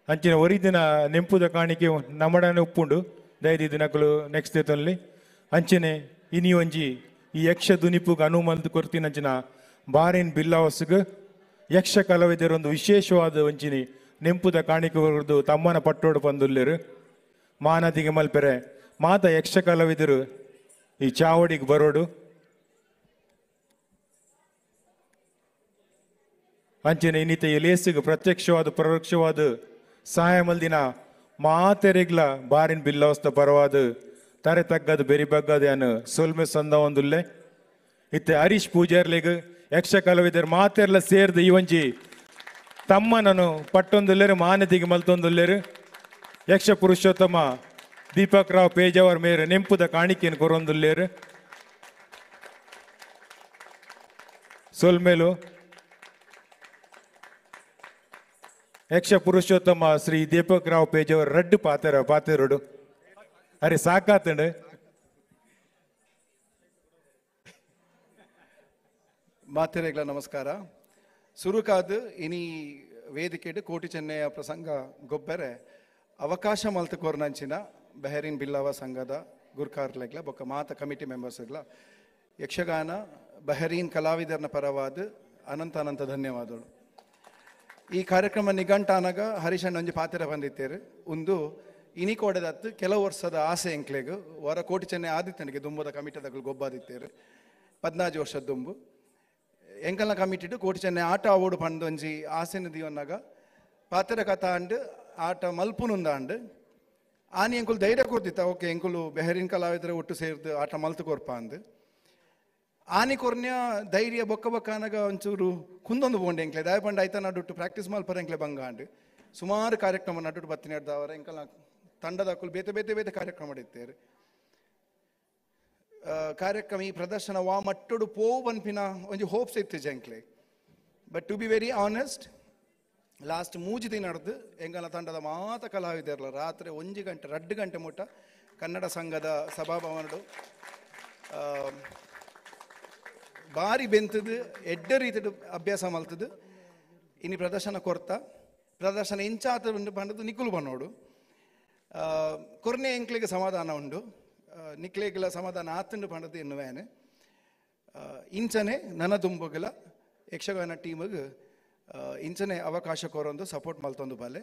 ಅಂಚಿನ ಒರಿದಿನ ನೆಂಪುದ ಕಾಣಿಕೆ ನಮ್ಮಡನೆ ಉಪ್ಪುಂಡು ದಯದಿ ನಕಲು ನೆಕ್ಸ್ಟ್ ಡೇತಲ್ಲಿ ಅಂಚನೆ ಇನಿ ಒಂಜಿ ಈ ಯಕ್ಷ ದುನಿಪುಗ ಅನುಮಂತ್ ಕೊರ್ತಿನ ಅಂಚಿನ ಬಾರಿನ್ ಬಿಲ್ಲಾವಸ್ಗ್ ಯಕ್ಷ ಕಲಾವಿದರೊಂದು ವಿಶೇಷವಾದ ಒಂಚಿನಿ ನೆಂಪುದ ಕಾಣಿಕೆ ಹೊರದು ತಮ್ಮನ ಪಟ್ಟೋಡು ಬಂದುಲ್ಲೇರು ಮಾನದಿಗೆ ಮಲ್ಪೆರೆ ಮಾತ ಯಕ್ಷ ಕಲಾವಿದರು ಈ ಚಾವಡಿಗೆ ಬರೋಡು ಅಂಚನೆ ಇನ್ನಿತ ಲೇಸಿಗೆ ಪ್ರತ್ಯಕ್ಷವಾದ ಪರೋಕ್ಷವಾದ ಸಹಾಯ ಮಲ್ದಿನ ಮಾತೆರೆಗ್ಲ ಬಾರಿನ ಬಿಲ್ಲವಸ್ತ ಪರವಾದ ತರೆ ತಗ್ಗದು ಬೆರಿ ಬಗ್ಗದ ಅನ್ನು ಸೊಲ್ಮೆ ಸಂದ ಒಂದುಲ್ಲೆ ಇತ್ತೆ ಹರೀಶ್ ಪೂಜಾರ್ಲೆಗ್ ಯಕ್ಷ ಕಲಾವಿದರು ಮಾತೆರ್ಲ ಸೇರ್ದು ಈ ಒಂಜಿ ತಮ್ಮನನು ಪಟ್ಟೊಂದುಲ್ಲೇರು ಮಾನದಿಗೆ ಮಲ್ತೊಂದುಲ್ಲೇರು ಯಕ್ಷ ಪುರುಷೋತ್ತಮ ದೀಪಕ್ ರಾವ್ ಪೇಜಾವರ್ ಮೇರೆ ನೆಂಪುದ ಕಾಣಿಕೆಯನ್ನು ಕೊರೊಂದುಲ್ಲೇರು ಸೊಲ್ಮೇಲು ಯಕ್ಷ ಪುರುಷೋತ್ತಮ ಶ್ರೀ ದೀಪಕ್ ರಾವ್ ಪೇಜಾವರ್ ರಡ್ಡು ಪಾತೆರೋಡು ಅರೆ ಸಾಕಾತಂಡು ಮಾತೆರೆಗ್ಲ ನಮಸ್ಕಾರ ಸುರುಕಾದು ಇನಿ ವೇದಿಕೆಡು ಕೋಟಿ ಚೆನ್ನಯ್ಯ ಪ್ರಸಂಗ ಗೊಬ್ಬರೆ ಅವಕಾಶ ಮಲ್ತು ಕೊರ್ನಂಚಿನ ಬೆಹರಿನ್ ಬಿಲ್ಲವ ಸಂಘದ ಗುರ್ಕಾರ್ಲೆಗ್ಲ ಬೊಕ್ಕ ಮಾತ ಕಮಿಟಿ ಮೆಂಬರ್ಸ್ಗ್ಲ ಯಕ್ಷಗಾನ ಬೆಹರೀನ್ ಕಲಾವಿದರ್ನ ಪರವಾದ ಅನಂತ ಧನ್ಯವಾದಗಳು. ಈ ಕಾರ್ಯಕ್ರಮ ನಿಘಂಟಾನಾಗ ಹರೀಶಣ್ಣ ಒಂಜಿ ಪಾತ್ರ ಬಂದಿತ್ತೇರು ಒಂದು ಇನಿ ಕೋಡದತ್ತು ಕೆಲವು ವರ್ಷದ ಆಸೆ ಎಂಕ್ಲೆಗ್ ಹೊರ ಕೋಟಿ ಚೆನ್ನೈ ಆದಿತ್ಯನಿಗೆ ದುಂಬದ ಕಮಿಟದಗಳು ಗೊಬ್ಬಾದಿತ್ತೇರು 14 ವರ್ಷದ ದುಂಬು ಎಂಕಲ್ನ ಕಮಿಟಿಡು ಕೋಟಿ ಚೆನ್ನೈ ಆಟ ಅವಾರ್ಡ್ ಪಂಡ್ ಒಂಜಿ ಆಸೆನ ದಿವನ್ನಾಗ ಪಾತ್ರ ಕಥಾ ಅಂಡ್ ಆಟ ಮಲ್ಪುನುಂದಾಂಡ್ ಆನಿ ಎಂಕುಲು ಧೈರ್ಯ ಕೊಡ್ತಿತ್ತ ಓಕೆ ಎಂಕುಲು ಬೆಹರಿನ್ ಕಲಾವಿದರ ಒಟ್ಟು ಸೇರ್ದು ಆಟ ಮಲ್ತು ಕೊರ್ಪ ಅಂದ್ ಆನಿ ಕೊರ್ನ್ಯ ಧೈರ್ಯ ಬೊಕ್ಕ ಅನಗ ಒಂಚೂರು ಕುಂದೊಂದು ಬೋಂಡೆ ಎಂಕ್ಲೆ ದಯ ಪಂಡ ಆಯ್ತಾ ನಡುಟ್ಟು ಪ್ರಾಕ್ಟೀಸ್ ಮಲ್ಪರ ಎಂಕ್ಲೆ ಬಂಗಾಂಡ್ ಸುಮಾರು ಕಾರ್ಯಕ್ರಮ ನಡುಟ್ಟು ಬತ್ತಿನ ಹಿಡ್ದವರ ಎಂಕಲ್ನ ತಂಡದ ಅಕ್ಕುಲು ಬೇತೆ ಕಾರ್ಯಕ್ರಮ ಮಾಡಿತ್ತೇರು ಕಾರ್ಯಕ್ರಮ ಈ ಪ್ರದರ್ಶನ ವಾ ಮಟ್ಟುಡು ಪೋವು ಬನ್ಪಿನ ಒಂಜಿ ಹೋಪ್ಸ್ ಇತ್ತು ಜಂಕ್ಲೆ but to be very honest last 3 ದಿನ ನಡೆದು ಎಂಗಲ ತಂಡದ ಮಾತ ಕಲಾವಿದರ್ಲ ರಾತ್ರಿ 1 ಗಂಟೆ 2 ಗಂಟೆ ಮುಟ್ಟ ಕನ್ನಡ ಸಂಘದ ಸಭಾಭವನಡು ಬಾರಿ ಬೆಂತದು ಎಡ್ಡ ರೀತಿಯ ಅಭ್ಯಾಸ ಮಲ್ತದು ಇನ್ನು ಪ್ರದರ್ಶನ ಕೊರ್ತ ಪ್ರದರ್ಶನ ಎಂಚಾತ ಬಂದದ್ದು ನಿಕ್ಕುಲು ಬನ್ನೋಡು ಕೊರ್ನೆ ಎಂಕ್ಲೆಗೆ ಸಮಾಧಾನ ಉಂಡು ನಿಕ್ಲೆಗಳ ಸಮಾಧಾನ ಆತಂಡು ಪಂಡದು ಎನ್ನುವೇನೆ ಇಂಚನೆ ನನ್ನ ದುಂಬುಗಳ ಯಕ್ಷಗಾನ ಟೀಮಿಗೆ ಇಂಚನೆ ಅವಕಾಶ ಕೊರೊಂದು ಸಪೋರ್ಟ್ ಮಲ್ತೊಂದು ಬಲೆ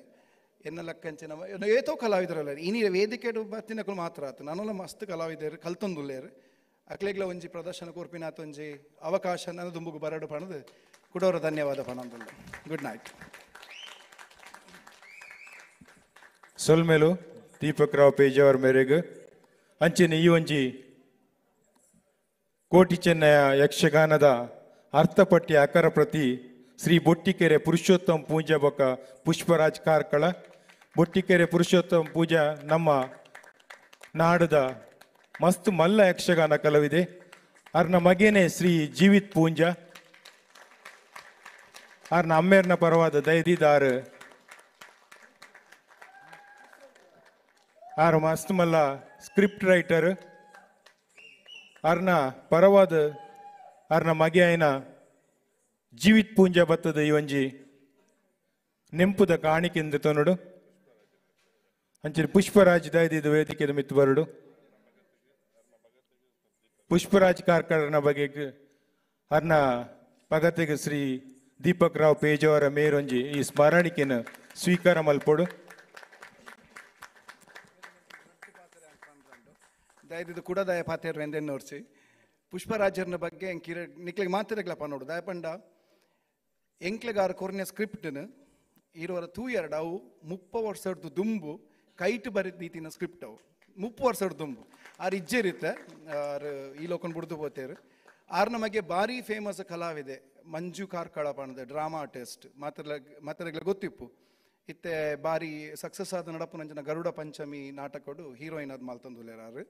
ಎನ್ನ ಲಕ್ಕಂಚಿನ ಏತೋ ಕಲಾವಿದರಲ್ಲ ಇನಿ ವೇದಿಕೆ ಬತ್ತಿನಕ್ಕೂ ಮಾತ್ರ ಆತು ನನ್ನೆಲ್ಲ ಮಸ್ತ್ ಕಲಾವಿದರು ಕಲ್ತೊಂದುಲ್ಲೇರು ಅಕ್ಲೆಗ್ಲ ಒಂಜಿ ಪ್ರದರ್ಶನ ಕೊರ್ಪಿನಾತ್ ಒಂಜಿ ಅವಕಾಶ ನನ್ನ ದುಂಬುಗು ಬರಡು ಪಣದು ಕುಡೋರು ಧನ್ಯವಾದ ಪಣಂದುಲ್ಲ. Good night. ಸೊಲ್ಮೇಲು ದೀಪಕ್ ರಾವ್ ಪೇಜಾವರ್ ಮೇರೆಗೆ ಅಂಚಿನ ಈ ಒಂಜಿ ಕೋಟಿ ಚೆನ್ನಯ ಯಕ್ಷಗಾನದ ಅರ್ಥಪಟ್ಟಿ ಅಕರ ಪ್ರತಿ ಶ್ರೀ ಬೊಟ್ಟಿಕೆರೆ ಪುರುಷೋತ್ತಮ ಪೂಜಾ ಬೊಕ್ಕ ಪುಷ್ಪರಾಜ್ ಕಾರ್ಕಳ ಬೊಟ್ಟಿಕೆರೆ ಪುರುಷೋತ್ತಮ ಪೂಜಾ ನಮ್ಮ ನಾಡದ ಮಸ್ತ್ ಮಲ್ಲ ಯಕ್ಷಗಾನ ಕಲಾವಿದೆ ಅರ್ನ ಮಗೇನೆ ಶ್ರೀ ಜೀವಿತ್ ಪೂಂಜಾ ಅರ್ನ ಅಮ್ಮೇರ್ನ ಪರವಾದ ದೈದಿದಾರ್ ಆರು ಮಸ್ತ್ ಮಲ್ಲ ಸ್ಕ್ರಿಪ್ಟ್ ರೈಟರ್ ಅರ್ನ ಪರವಾದ ಅರ್ನ ಮಗೆ ಆಯ್ನ ಜೀವಿತ್ ಪೂಂಜಾ ಬತ್ತದ ಈ ಒಂಜಿ ನೆಂಪುದ ಕಾಣಿಕೆಂದು ತೊನಡು ಅಂಚೆ ಪುಷ್ಪರಾಜ್ ದೈದಿದ ವೇದಿಕೆದ ಮಿತ್ತು ಬರಡು ಪುಷ್ಪರಾಜ್ ಕಾರ್ಕಳನ ಬಗೆಗೆ ಅರ್ನ ಪಗತೆಗೆ ಶ್ರೀ ದೀಪಕ್ ರಾವ್ ಪೇಜಾವರ ಮೇರೊಂಜಿ ಈ ಸ್ಮರಣಿಕೆನ ಸ್ವೀಕಾರ ಮಲ್ಪೊಡು ದಯದಿದ್ದು ಕೂಡ ದಯ ಪಾತೇರು ಎಂದೆನ್ನೋರ್ಸಿ ಪುಷ್ಪರಾಜರ್ನ ಬಗ್ಗೆ ಎಂಕಿರ ನಿಕ್ಲೆಗೆ ಮಾತಿರಗ್ಲಪ್ಪ ನೋಡು ದಯ ಪಂಡ ಎಂಕ್ಲೆಗಾರ ಕೊರ್ನೆ ಸ್ಕ್ರಿಪ್ಟ್ನ ಇರುವರ 2 ಅವು 30 ವರ್ಷದ್ದು ದುಂಬು ಕೈಟ್ ಬರಿದ ರೀತಿನ ಸ್ಕ್ರಿಪ್ಟ್ ಅವು 30 ವರ್ಷದ ದುಂಬು ಆರು ಇಜ್ಜೆರಿತ್ತೆ ಆರು ಈ ಲೋಕನ್ ಬಿಡ್ದು ಹೋತೇರು ಆರ್ನ ಮಗೆ ಭಾರಿ ಫೇಮಸ್ ಕಲಾವಿದೆ ಮಂಜು ಕಾರ್ಕಳ ಪಣದ ಡ್ರಾಮಾ ಆರ್ಟಿಸ್ಟ್ ಮಾತ್ರಗ್ಲ ಗೊತ್ತಿಪ್ಪು ಇತ್ತೆ ಭಾರಿ ಸಕ್ಸಸ್ ಆದ ನಡಪು ನಂಜನ ಗರುಡ ಪಂಚಮಿ ನಾಟಕಡು ಹೀರೋಯಿನ್ ಅದು ಮಲ್ತಂದುಲ್ಲೇರಾರು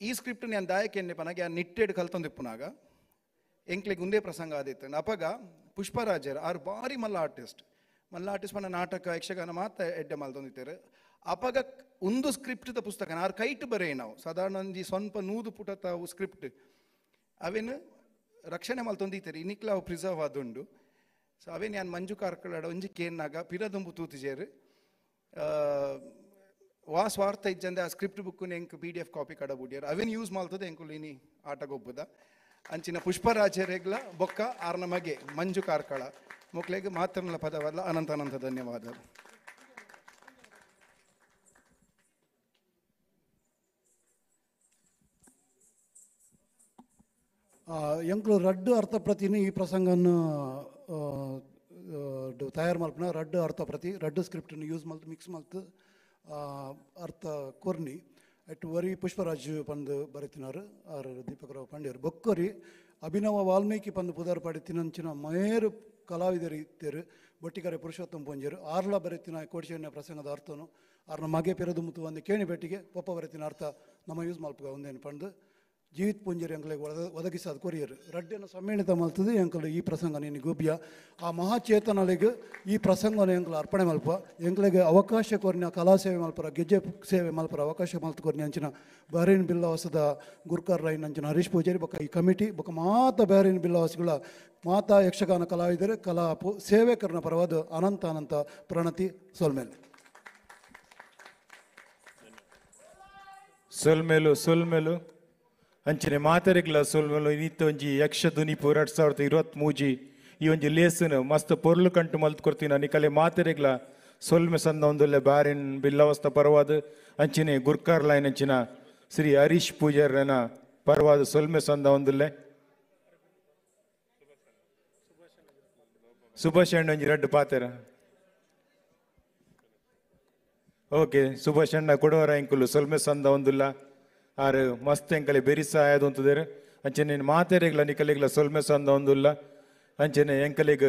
ಈ ಸ್ಕ್ರಿಪ್ಟ್ ನಾನು ದಾಯಕೆನ್ನೆ ಪನಗೆ ಆ ನಿಟ್ಟೆಡ್ ಕಲ್ತೊಂದಿಪ್ಪುನಾಗ ಎಂಕ್ಲೆಗೆ ಒಂದೇ ಪ್ರಸಂಗ ಆದಿತ್ತು ಅಪಗ ಪುಷ್ಪರಾಜರ್ ಆರು ಭಾರಿ ಮಲ್ಲ ಆರ್ಟಿಸ್ಟ್ ಪನ್ನ ನಾಟಕ ಯಕ್ಷಗಾನ ಮಾತ್ರ ಎಡ್ಡೆ ಮಲ್ತೊಂದಿತ್ತೇರು ಅಪಗ ಒಂದು ಸ್ಕ್ರಿಪ್ಟ್ ಪುಸ್ತಕ ಆರು ಕೈಟ್ ಬರೇ ನಾವು ಸಾಧಾರಣ ಒಂಜಿ ಸ್ವಲ್ಪ 100 ಪುಟದ ಸ್ಕ್ರಿಪ್ಟ್ ಅವೇನು ರಕ್ಷಣೆ ಮಲ್ತೊಂದಿತ್ತೇರು ಇನ್ನಿಕ್ಲ ಅವು ಪ್ರಿಸರ್ವ್ ಆದುಂಡು ಸೊ ಅವೇ ನಾನು ಮಂಜು ಕಾರ್ಕಳ ಒಂಜಿ ಕೇನ್ನಾಗ ಪಿರದುಂಬು ತೂತಿಜೇರು ವಾ ಸ್ವಾರ್ಥ ಇಜ್ಜಂದೆ ಆ ಸ್ಕ್ರಿಪ್ಟ್ ಬುಕ್ ಎಂಕ್ PDF ಕಾಪಿ ಕಡ ಬುಡ್ಯಾರ ಅವೇನು ಯೂಸ್ ಮಾಡ್ತದೆ ಎಂಕುಲು ಇನಿ ಆಟ ಗೊಬ್ಬದ ಅಂಚಿನ ಪುಷ್ಪರಾಜರೆಗ್ಲ ಬೊಕ್ಕ ಆರ್ನ ಮಗೆ ಮಂಜು ಕಾರ್ಕಳ ಮೊಕ್ಲೆಗೆ ಮಾತ್ರನ ಪದವಲ್ಲ ಅನಂತ ಅನಂತ ಧನ್ಯವಾದ. ಎಂಕ್ಲು ರಡ್ಡು ಅರ್ಥಪ್ರತಿನಿ ಈ ಪ್ರಸಂಗವನ್ನು ತಯಾರು ಮಲ್ಪನ ರಡ್ಡು ಅರ್ಥಪ್ರತಿ ರಡ್ಡು ಸ್ಕ್ರಿಪ್ಟನ್ನು ಯೂಸ್ ಮಲ್ತು ಮಿಕ್ಸ್ ಮಲ್ತು ಅರ್ಥ ಕೊರ್ನಿ ಅಟ್ಟು ವರಿ ಪುಷ್ಪರಾಜ್ ಪಂದು ಬರೆತಿನಾರು ಆರು ದೀಪಕರಾವ್ ಪಾಂಡ್ಯರು ಬೊಕ್ಕೊರಿ ಅಭಿನವ ವಾಲ್ಮೀಕಿ ಪಂದು ಪುದಾರ್ ಪಾಡಿ ತಿನ್ನಂಚಿನ ಮೇರು ಕಲಾವಿದರು ಇತ್ತೇರು ಬೊಟ್ಟಿಕರೆ ಪುರುಷೋತ್ತಮ ಪೊಂಜರು ಆರ್ಲ ಬರೆತಿನ ಕೋಟಿಚೆನ್ನ ಪ್ರಸಂಗದ ಅರ್ಥನು ಆರ್ನ ಮಗೆ ಪೆರದು ಮುತ್ತು ಒಂದು ಕೇಣಿ ಬೆಟ್ಟಿಗೆ ಪೊಪ್ಪ ಬರೆತಿನ ಅರ್ಥ ನಮ್ಮ ಯೂಸ್ ಮಲ್ಪಗ ಒಂದೇನು ಪಂದು ಜೀವಿತ್ ಪುಂಜರಿ ಎಂಕಲಿಗೆ ಒದಗಿಸಾದ ಕೊರಿಯರು ರಡ್ಡನ್ನು ಸಮ್ಮೇಳಿತ ಮಲ್ತದು ಎಂಕಲು ಈ ಪ್ರಸಂಗ ನೀನು ಗುಬ್ಯ ಆ ಮಹಾಚೇತನಲಿಗೆ ಈ ಪ್ರಸಂಗನ ಎಂಕಲು ಅರ್ಪಣೆ ಮಲ್ಪ ಎಂಕಲಿಗೆ ಅವಕಾಶ ಕೊರಿನ ಕಲಾ ಸೇವೆ ಮಲ್ಪರ ಗೆಜ್ಜೆ ಸೇವೆ ಮಲ್ಪರ ಅವಕಾಶ ಮಲ್ತು ಕೊರಿನ ಅಂಚಿನ ಬಹರೇನ್ ಬಿಲ್ಲವಾಸದ ಗುರ್ಕರ್ ರೈನ್ ಅಂಚಿನ ಹರೀಶ್ ಪೂಜಾರಿ ಬೊಕ್ಕ ಈ ಕಮಿಟಿ ಬೊಕ್ಕ ಮಾತ ಬಹರೇನ್ ಬಿಲ್ಲವಾಸಗಳ ಮಾತಾ ಯಕ್ಷಗಾನ ಕಲಾವಿದರು ಕಲಾ ಸೇವೆಕರನ ಪರವಾದ ಅನಂತ ಅನಂತ ಪ್ರಣತಿ ಸೊಲ್ಮೇಲೆ ಸೊಲ್ಮೇಲು ಅಂಚನೆ ಮಾತರೆಗ್ಲ ಸೊಲ್ಮೇಲು ಇನ್ನಿತ್ತ ಒಂಜಿ ಯಕ್ಷ ಧ್ವನಿಪು 2023 ಈ ಒಂಜಿ ಲೇಸನ್ ಮಸ್ತ್ ಪೊರ್ಲು ಕಂಟು ಮಲ್ತು ಕೊಡ್ತೀನಿ ನಿಕಲೆ ಮಾತರೆಗ್ಲ ಸೊಲ್ಮೆ ಸಂದ ಒಂದುಲ್ಲೆ ಬಾರಿನ್ ಬಿಲ್ಲವಸ್ತ ಪರವಾದ ಅಂಚಿನ ಗುರ್ಕಾರ್ ಲೈನ್ ಅಂಚಿನ ಶ್ರೀ ಹರೀಶ್ ಪೂಜಾರನ ಪರವಾದ ಸೊಲ್ಮೆ ಸಂದ ಒಂದುಲ್ಲೆ ಸುಭಾಷ್ ಅಣ್ಣ ಒಂಜಿ ರಡ್ಡು ಪಾತೆರ ಓಕೆ ಸುಭಾಷ್ ಅಣ್ಣ ಕೊಡುವರ ಎಂಕುಲು ಸೊಲ್ಮೆ ಸಂದ ಒಂದುಲ್ಲ ಆರು ಮಸ್ತ್ ಎಂಕಲೆ ಬೆರಿಸ ಆಯದು ಅಂತದೇರು ಅಂಚನೆ ಮಾತೆರೆಗ್ಲ ನಿಕಲೆಗ್ಲ ಸೊಲ್ಮೆ ಸಂದ ಒಂದುಲ್ಲ ಅಂಚನೆ ಎಂಕಲೆಗ್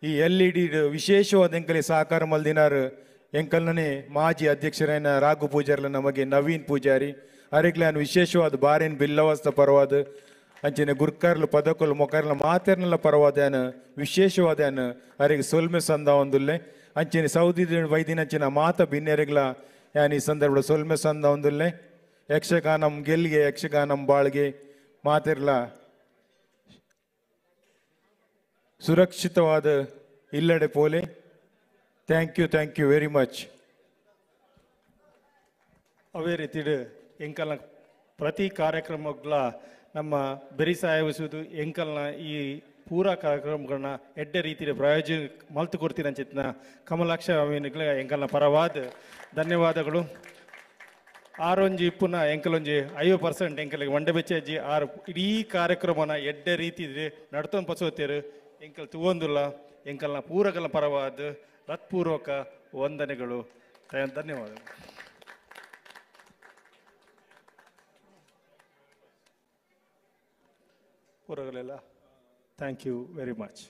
ಈ LED ವಿಶೇಷವಾದ ಎಂಕಲೆ ಸಹಕಾರ ಮಲ್ದಿನಾರು ಎಂಕಲ್ನೇ ಮಾಜಿ ಅಧ್ಯಕ್ಷರೈನ ರಾಘು ಪೂಜಾರ್ಲ ನಮಗೆ ನವೀನ್ ಪೂಜಾರಿ ಅರೆಗ್ಲಾನ್ ವಿಶೇಷವಾದ ಬಾರೇನ್ ಬಿಲ್ಲವಸ್ತ ಪರವಾದ ಅಂಚನೆ ಗುರ್ಕರ್ಲು ಪದಕೊಲು ಮೊಕರ್ಲ ಮಾತೆರ್ನಲ್ಲ ಪರವಾದ ವಿಶೇಷವಾದ ಅರೆಗೆ ಸೊಲ್ಮೆ ಸಂದ ಒಂದುಲ್ಲೆ ಅಂಚನೆ ಸೌದಿ ವೈದಿನ ಅಂಚಿನ ಮಾತ ಭಿನ್ನೆರೆಗ್ಲ ಯಾನ್ ಈ ಸಂದರ್ಭ ಸೊಲ್ಮೆ ಸಂದ ಒಂದುಲ್ಲೆ ಯಕ್ಷಗಾನಂ ಗೆಲ್ಗೆ ಯಕ್ಷಗಾನಂ ಬಾಳ್ಗೆ ಮಾತಿರ್ಲ ಸುರಕ್ಷಿತವಾದ ಇಲ್ಲಡೆ ಪೋಲೆ. Thank you very much. ಅವೇ ರೀತಿ ಎಂಕಲ್ನ ಪ್ರತಿ ಕಾರ್ಯಕ್ರಮಗಳ ನಮ್ಮ ಬೆರಿಸಾಯಿಸುವುದು ಎಂಕಲ್ನ ಈ ಪೂರಾ ಕಾರ್ಯಕ್ರಮಗಳನ್ನ ಎಡ್ಡೆ ರೀತಿಯ ಪ್ರಯೋಜನ ಮಲ್ತು ಕೊಡ್ತೀನಿ ಅಂಚಿತ್ನ ಕಮಲಾಕ್ಷ ಅವೇನಿಗಳ ಎಂಕಲ್ನ ಪರವಾದ ಧನ್ಯವಾದಗಳು. ಆರೊಂಜಿ ಪುನಃ ಎಂಕಲೊಂಜಿ 50% ಎಂಕಲಿಗೆ ಒಂಡೆ ಬೆಚ್ಚಿ ಆರು ಇಡೀ ಕಾರ್ಯಕ್ರಮನ ಎಡ್ಡೆ ರೀತಿ ನಡ್ತೊಂದು ಪಸೋತೇರು ಎಂಕಲ್ ತೂವೊಂದುಲ್ಲ ಎಂಕಲ್ನ ಪೂರಕಲ ಪರವಾದ ಹೃತ್ಪೂರ್ವಕ ವಂದನೆಗಳು. ಧನ್ಯವಾದಗಳು. ಪೂರಗಳೆಲ್ಲ ಥ್ಯಾಂಕ್ ಯು ವೆರಿ ಮಚ್.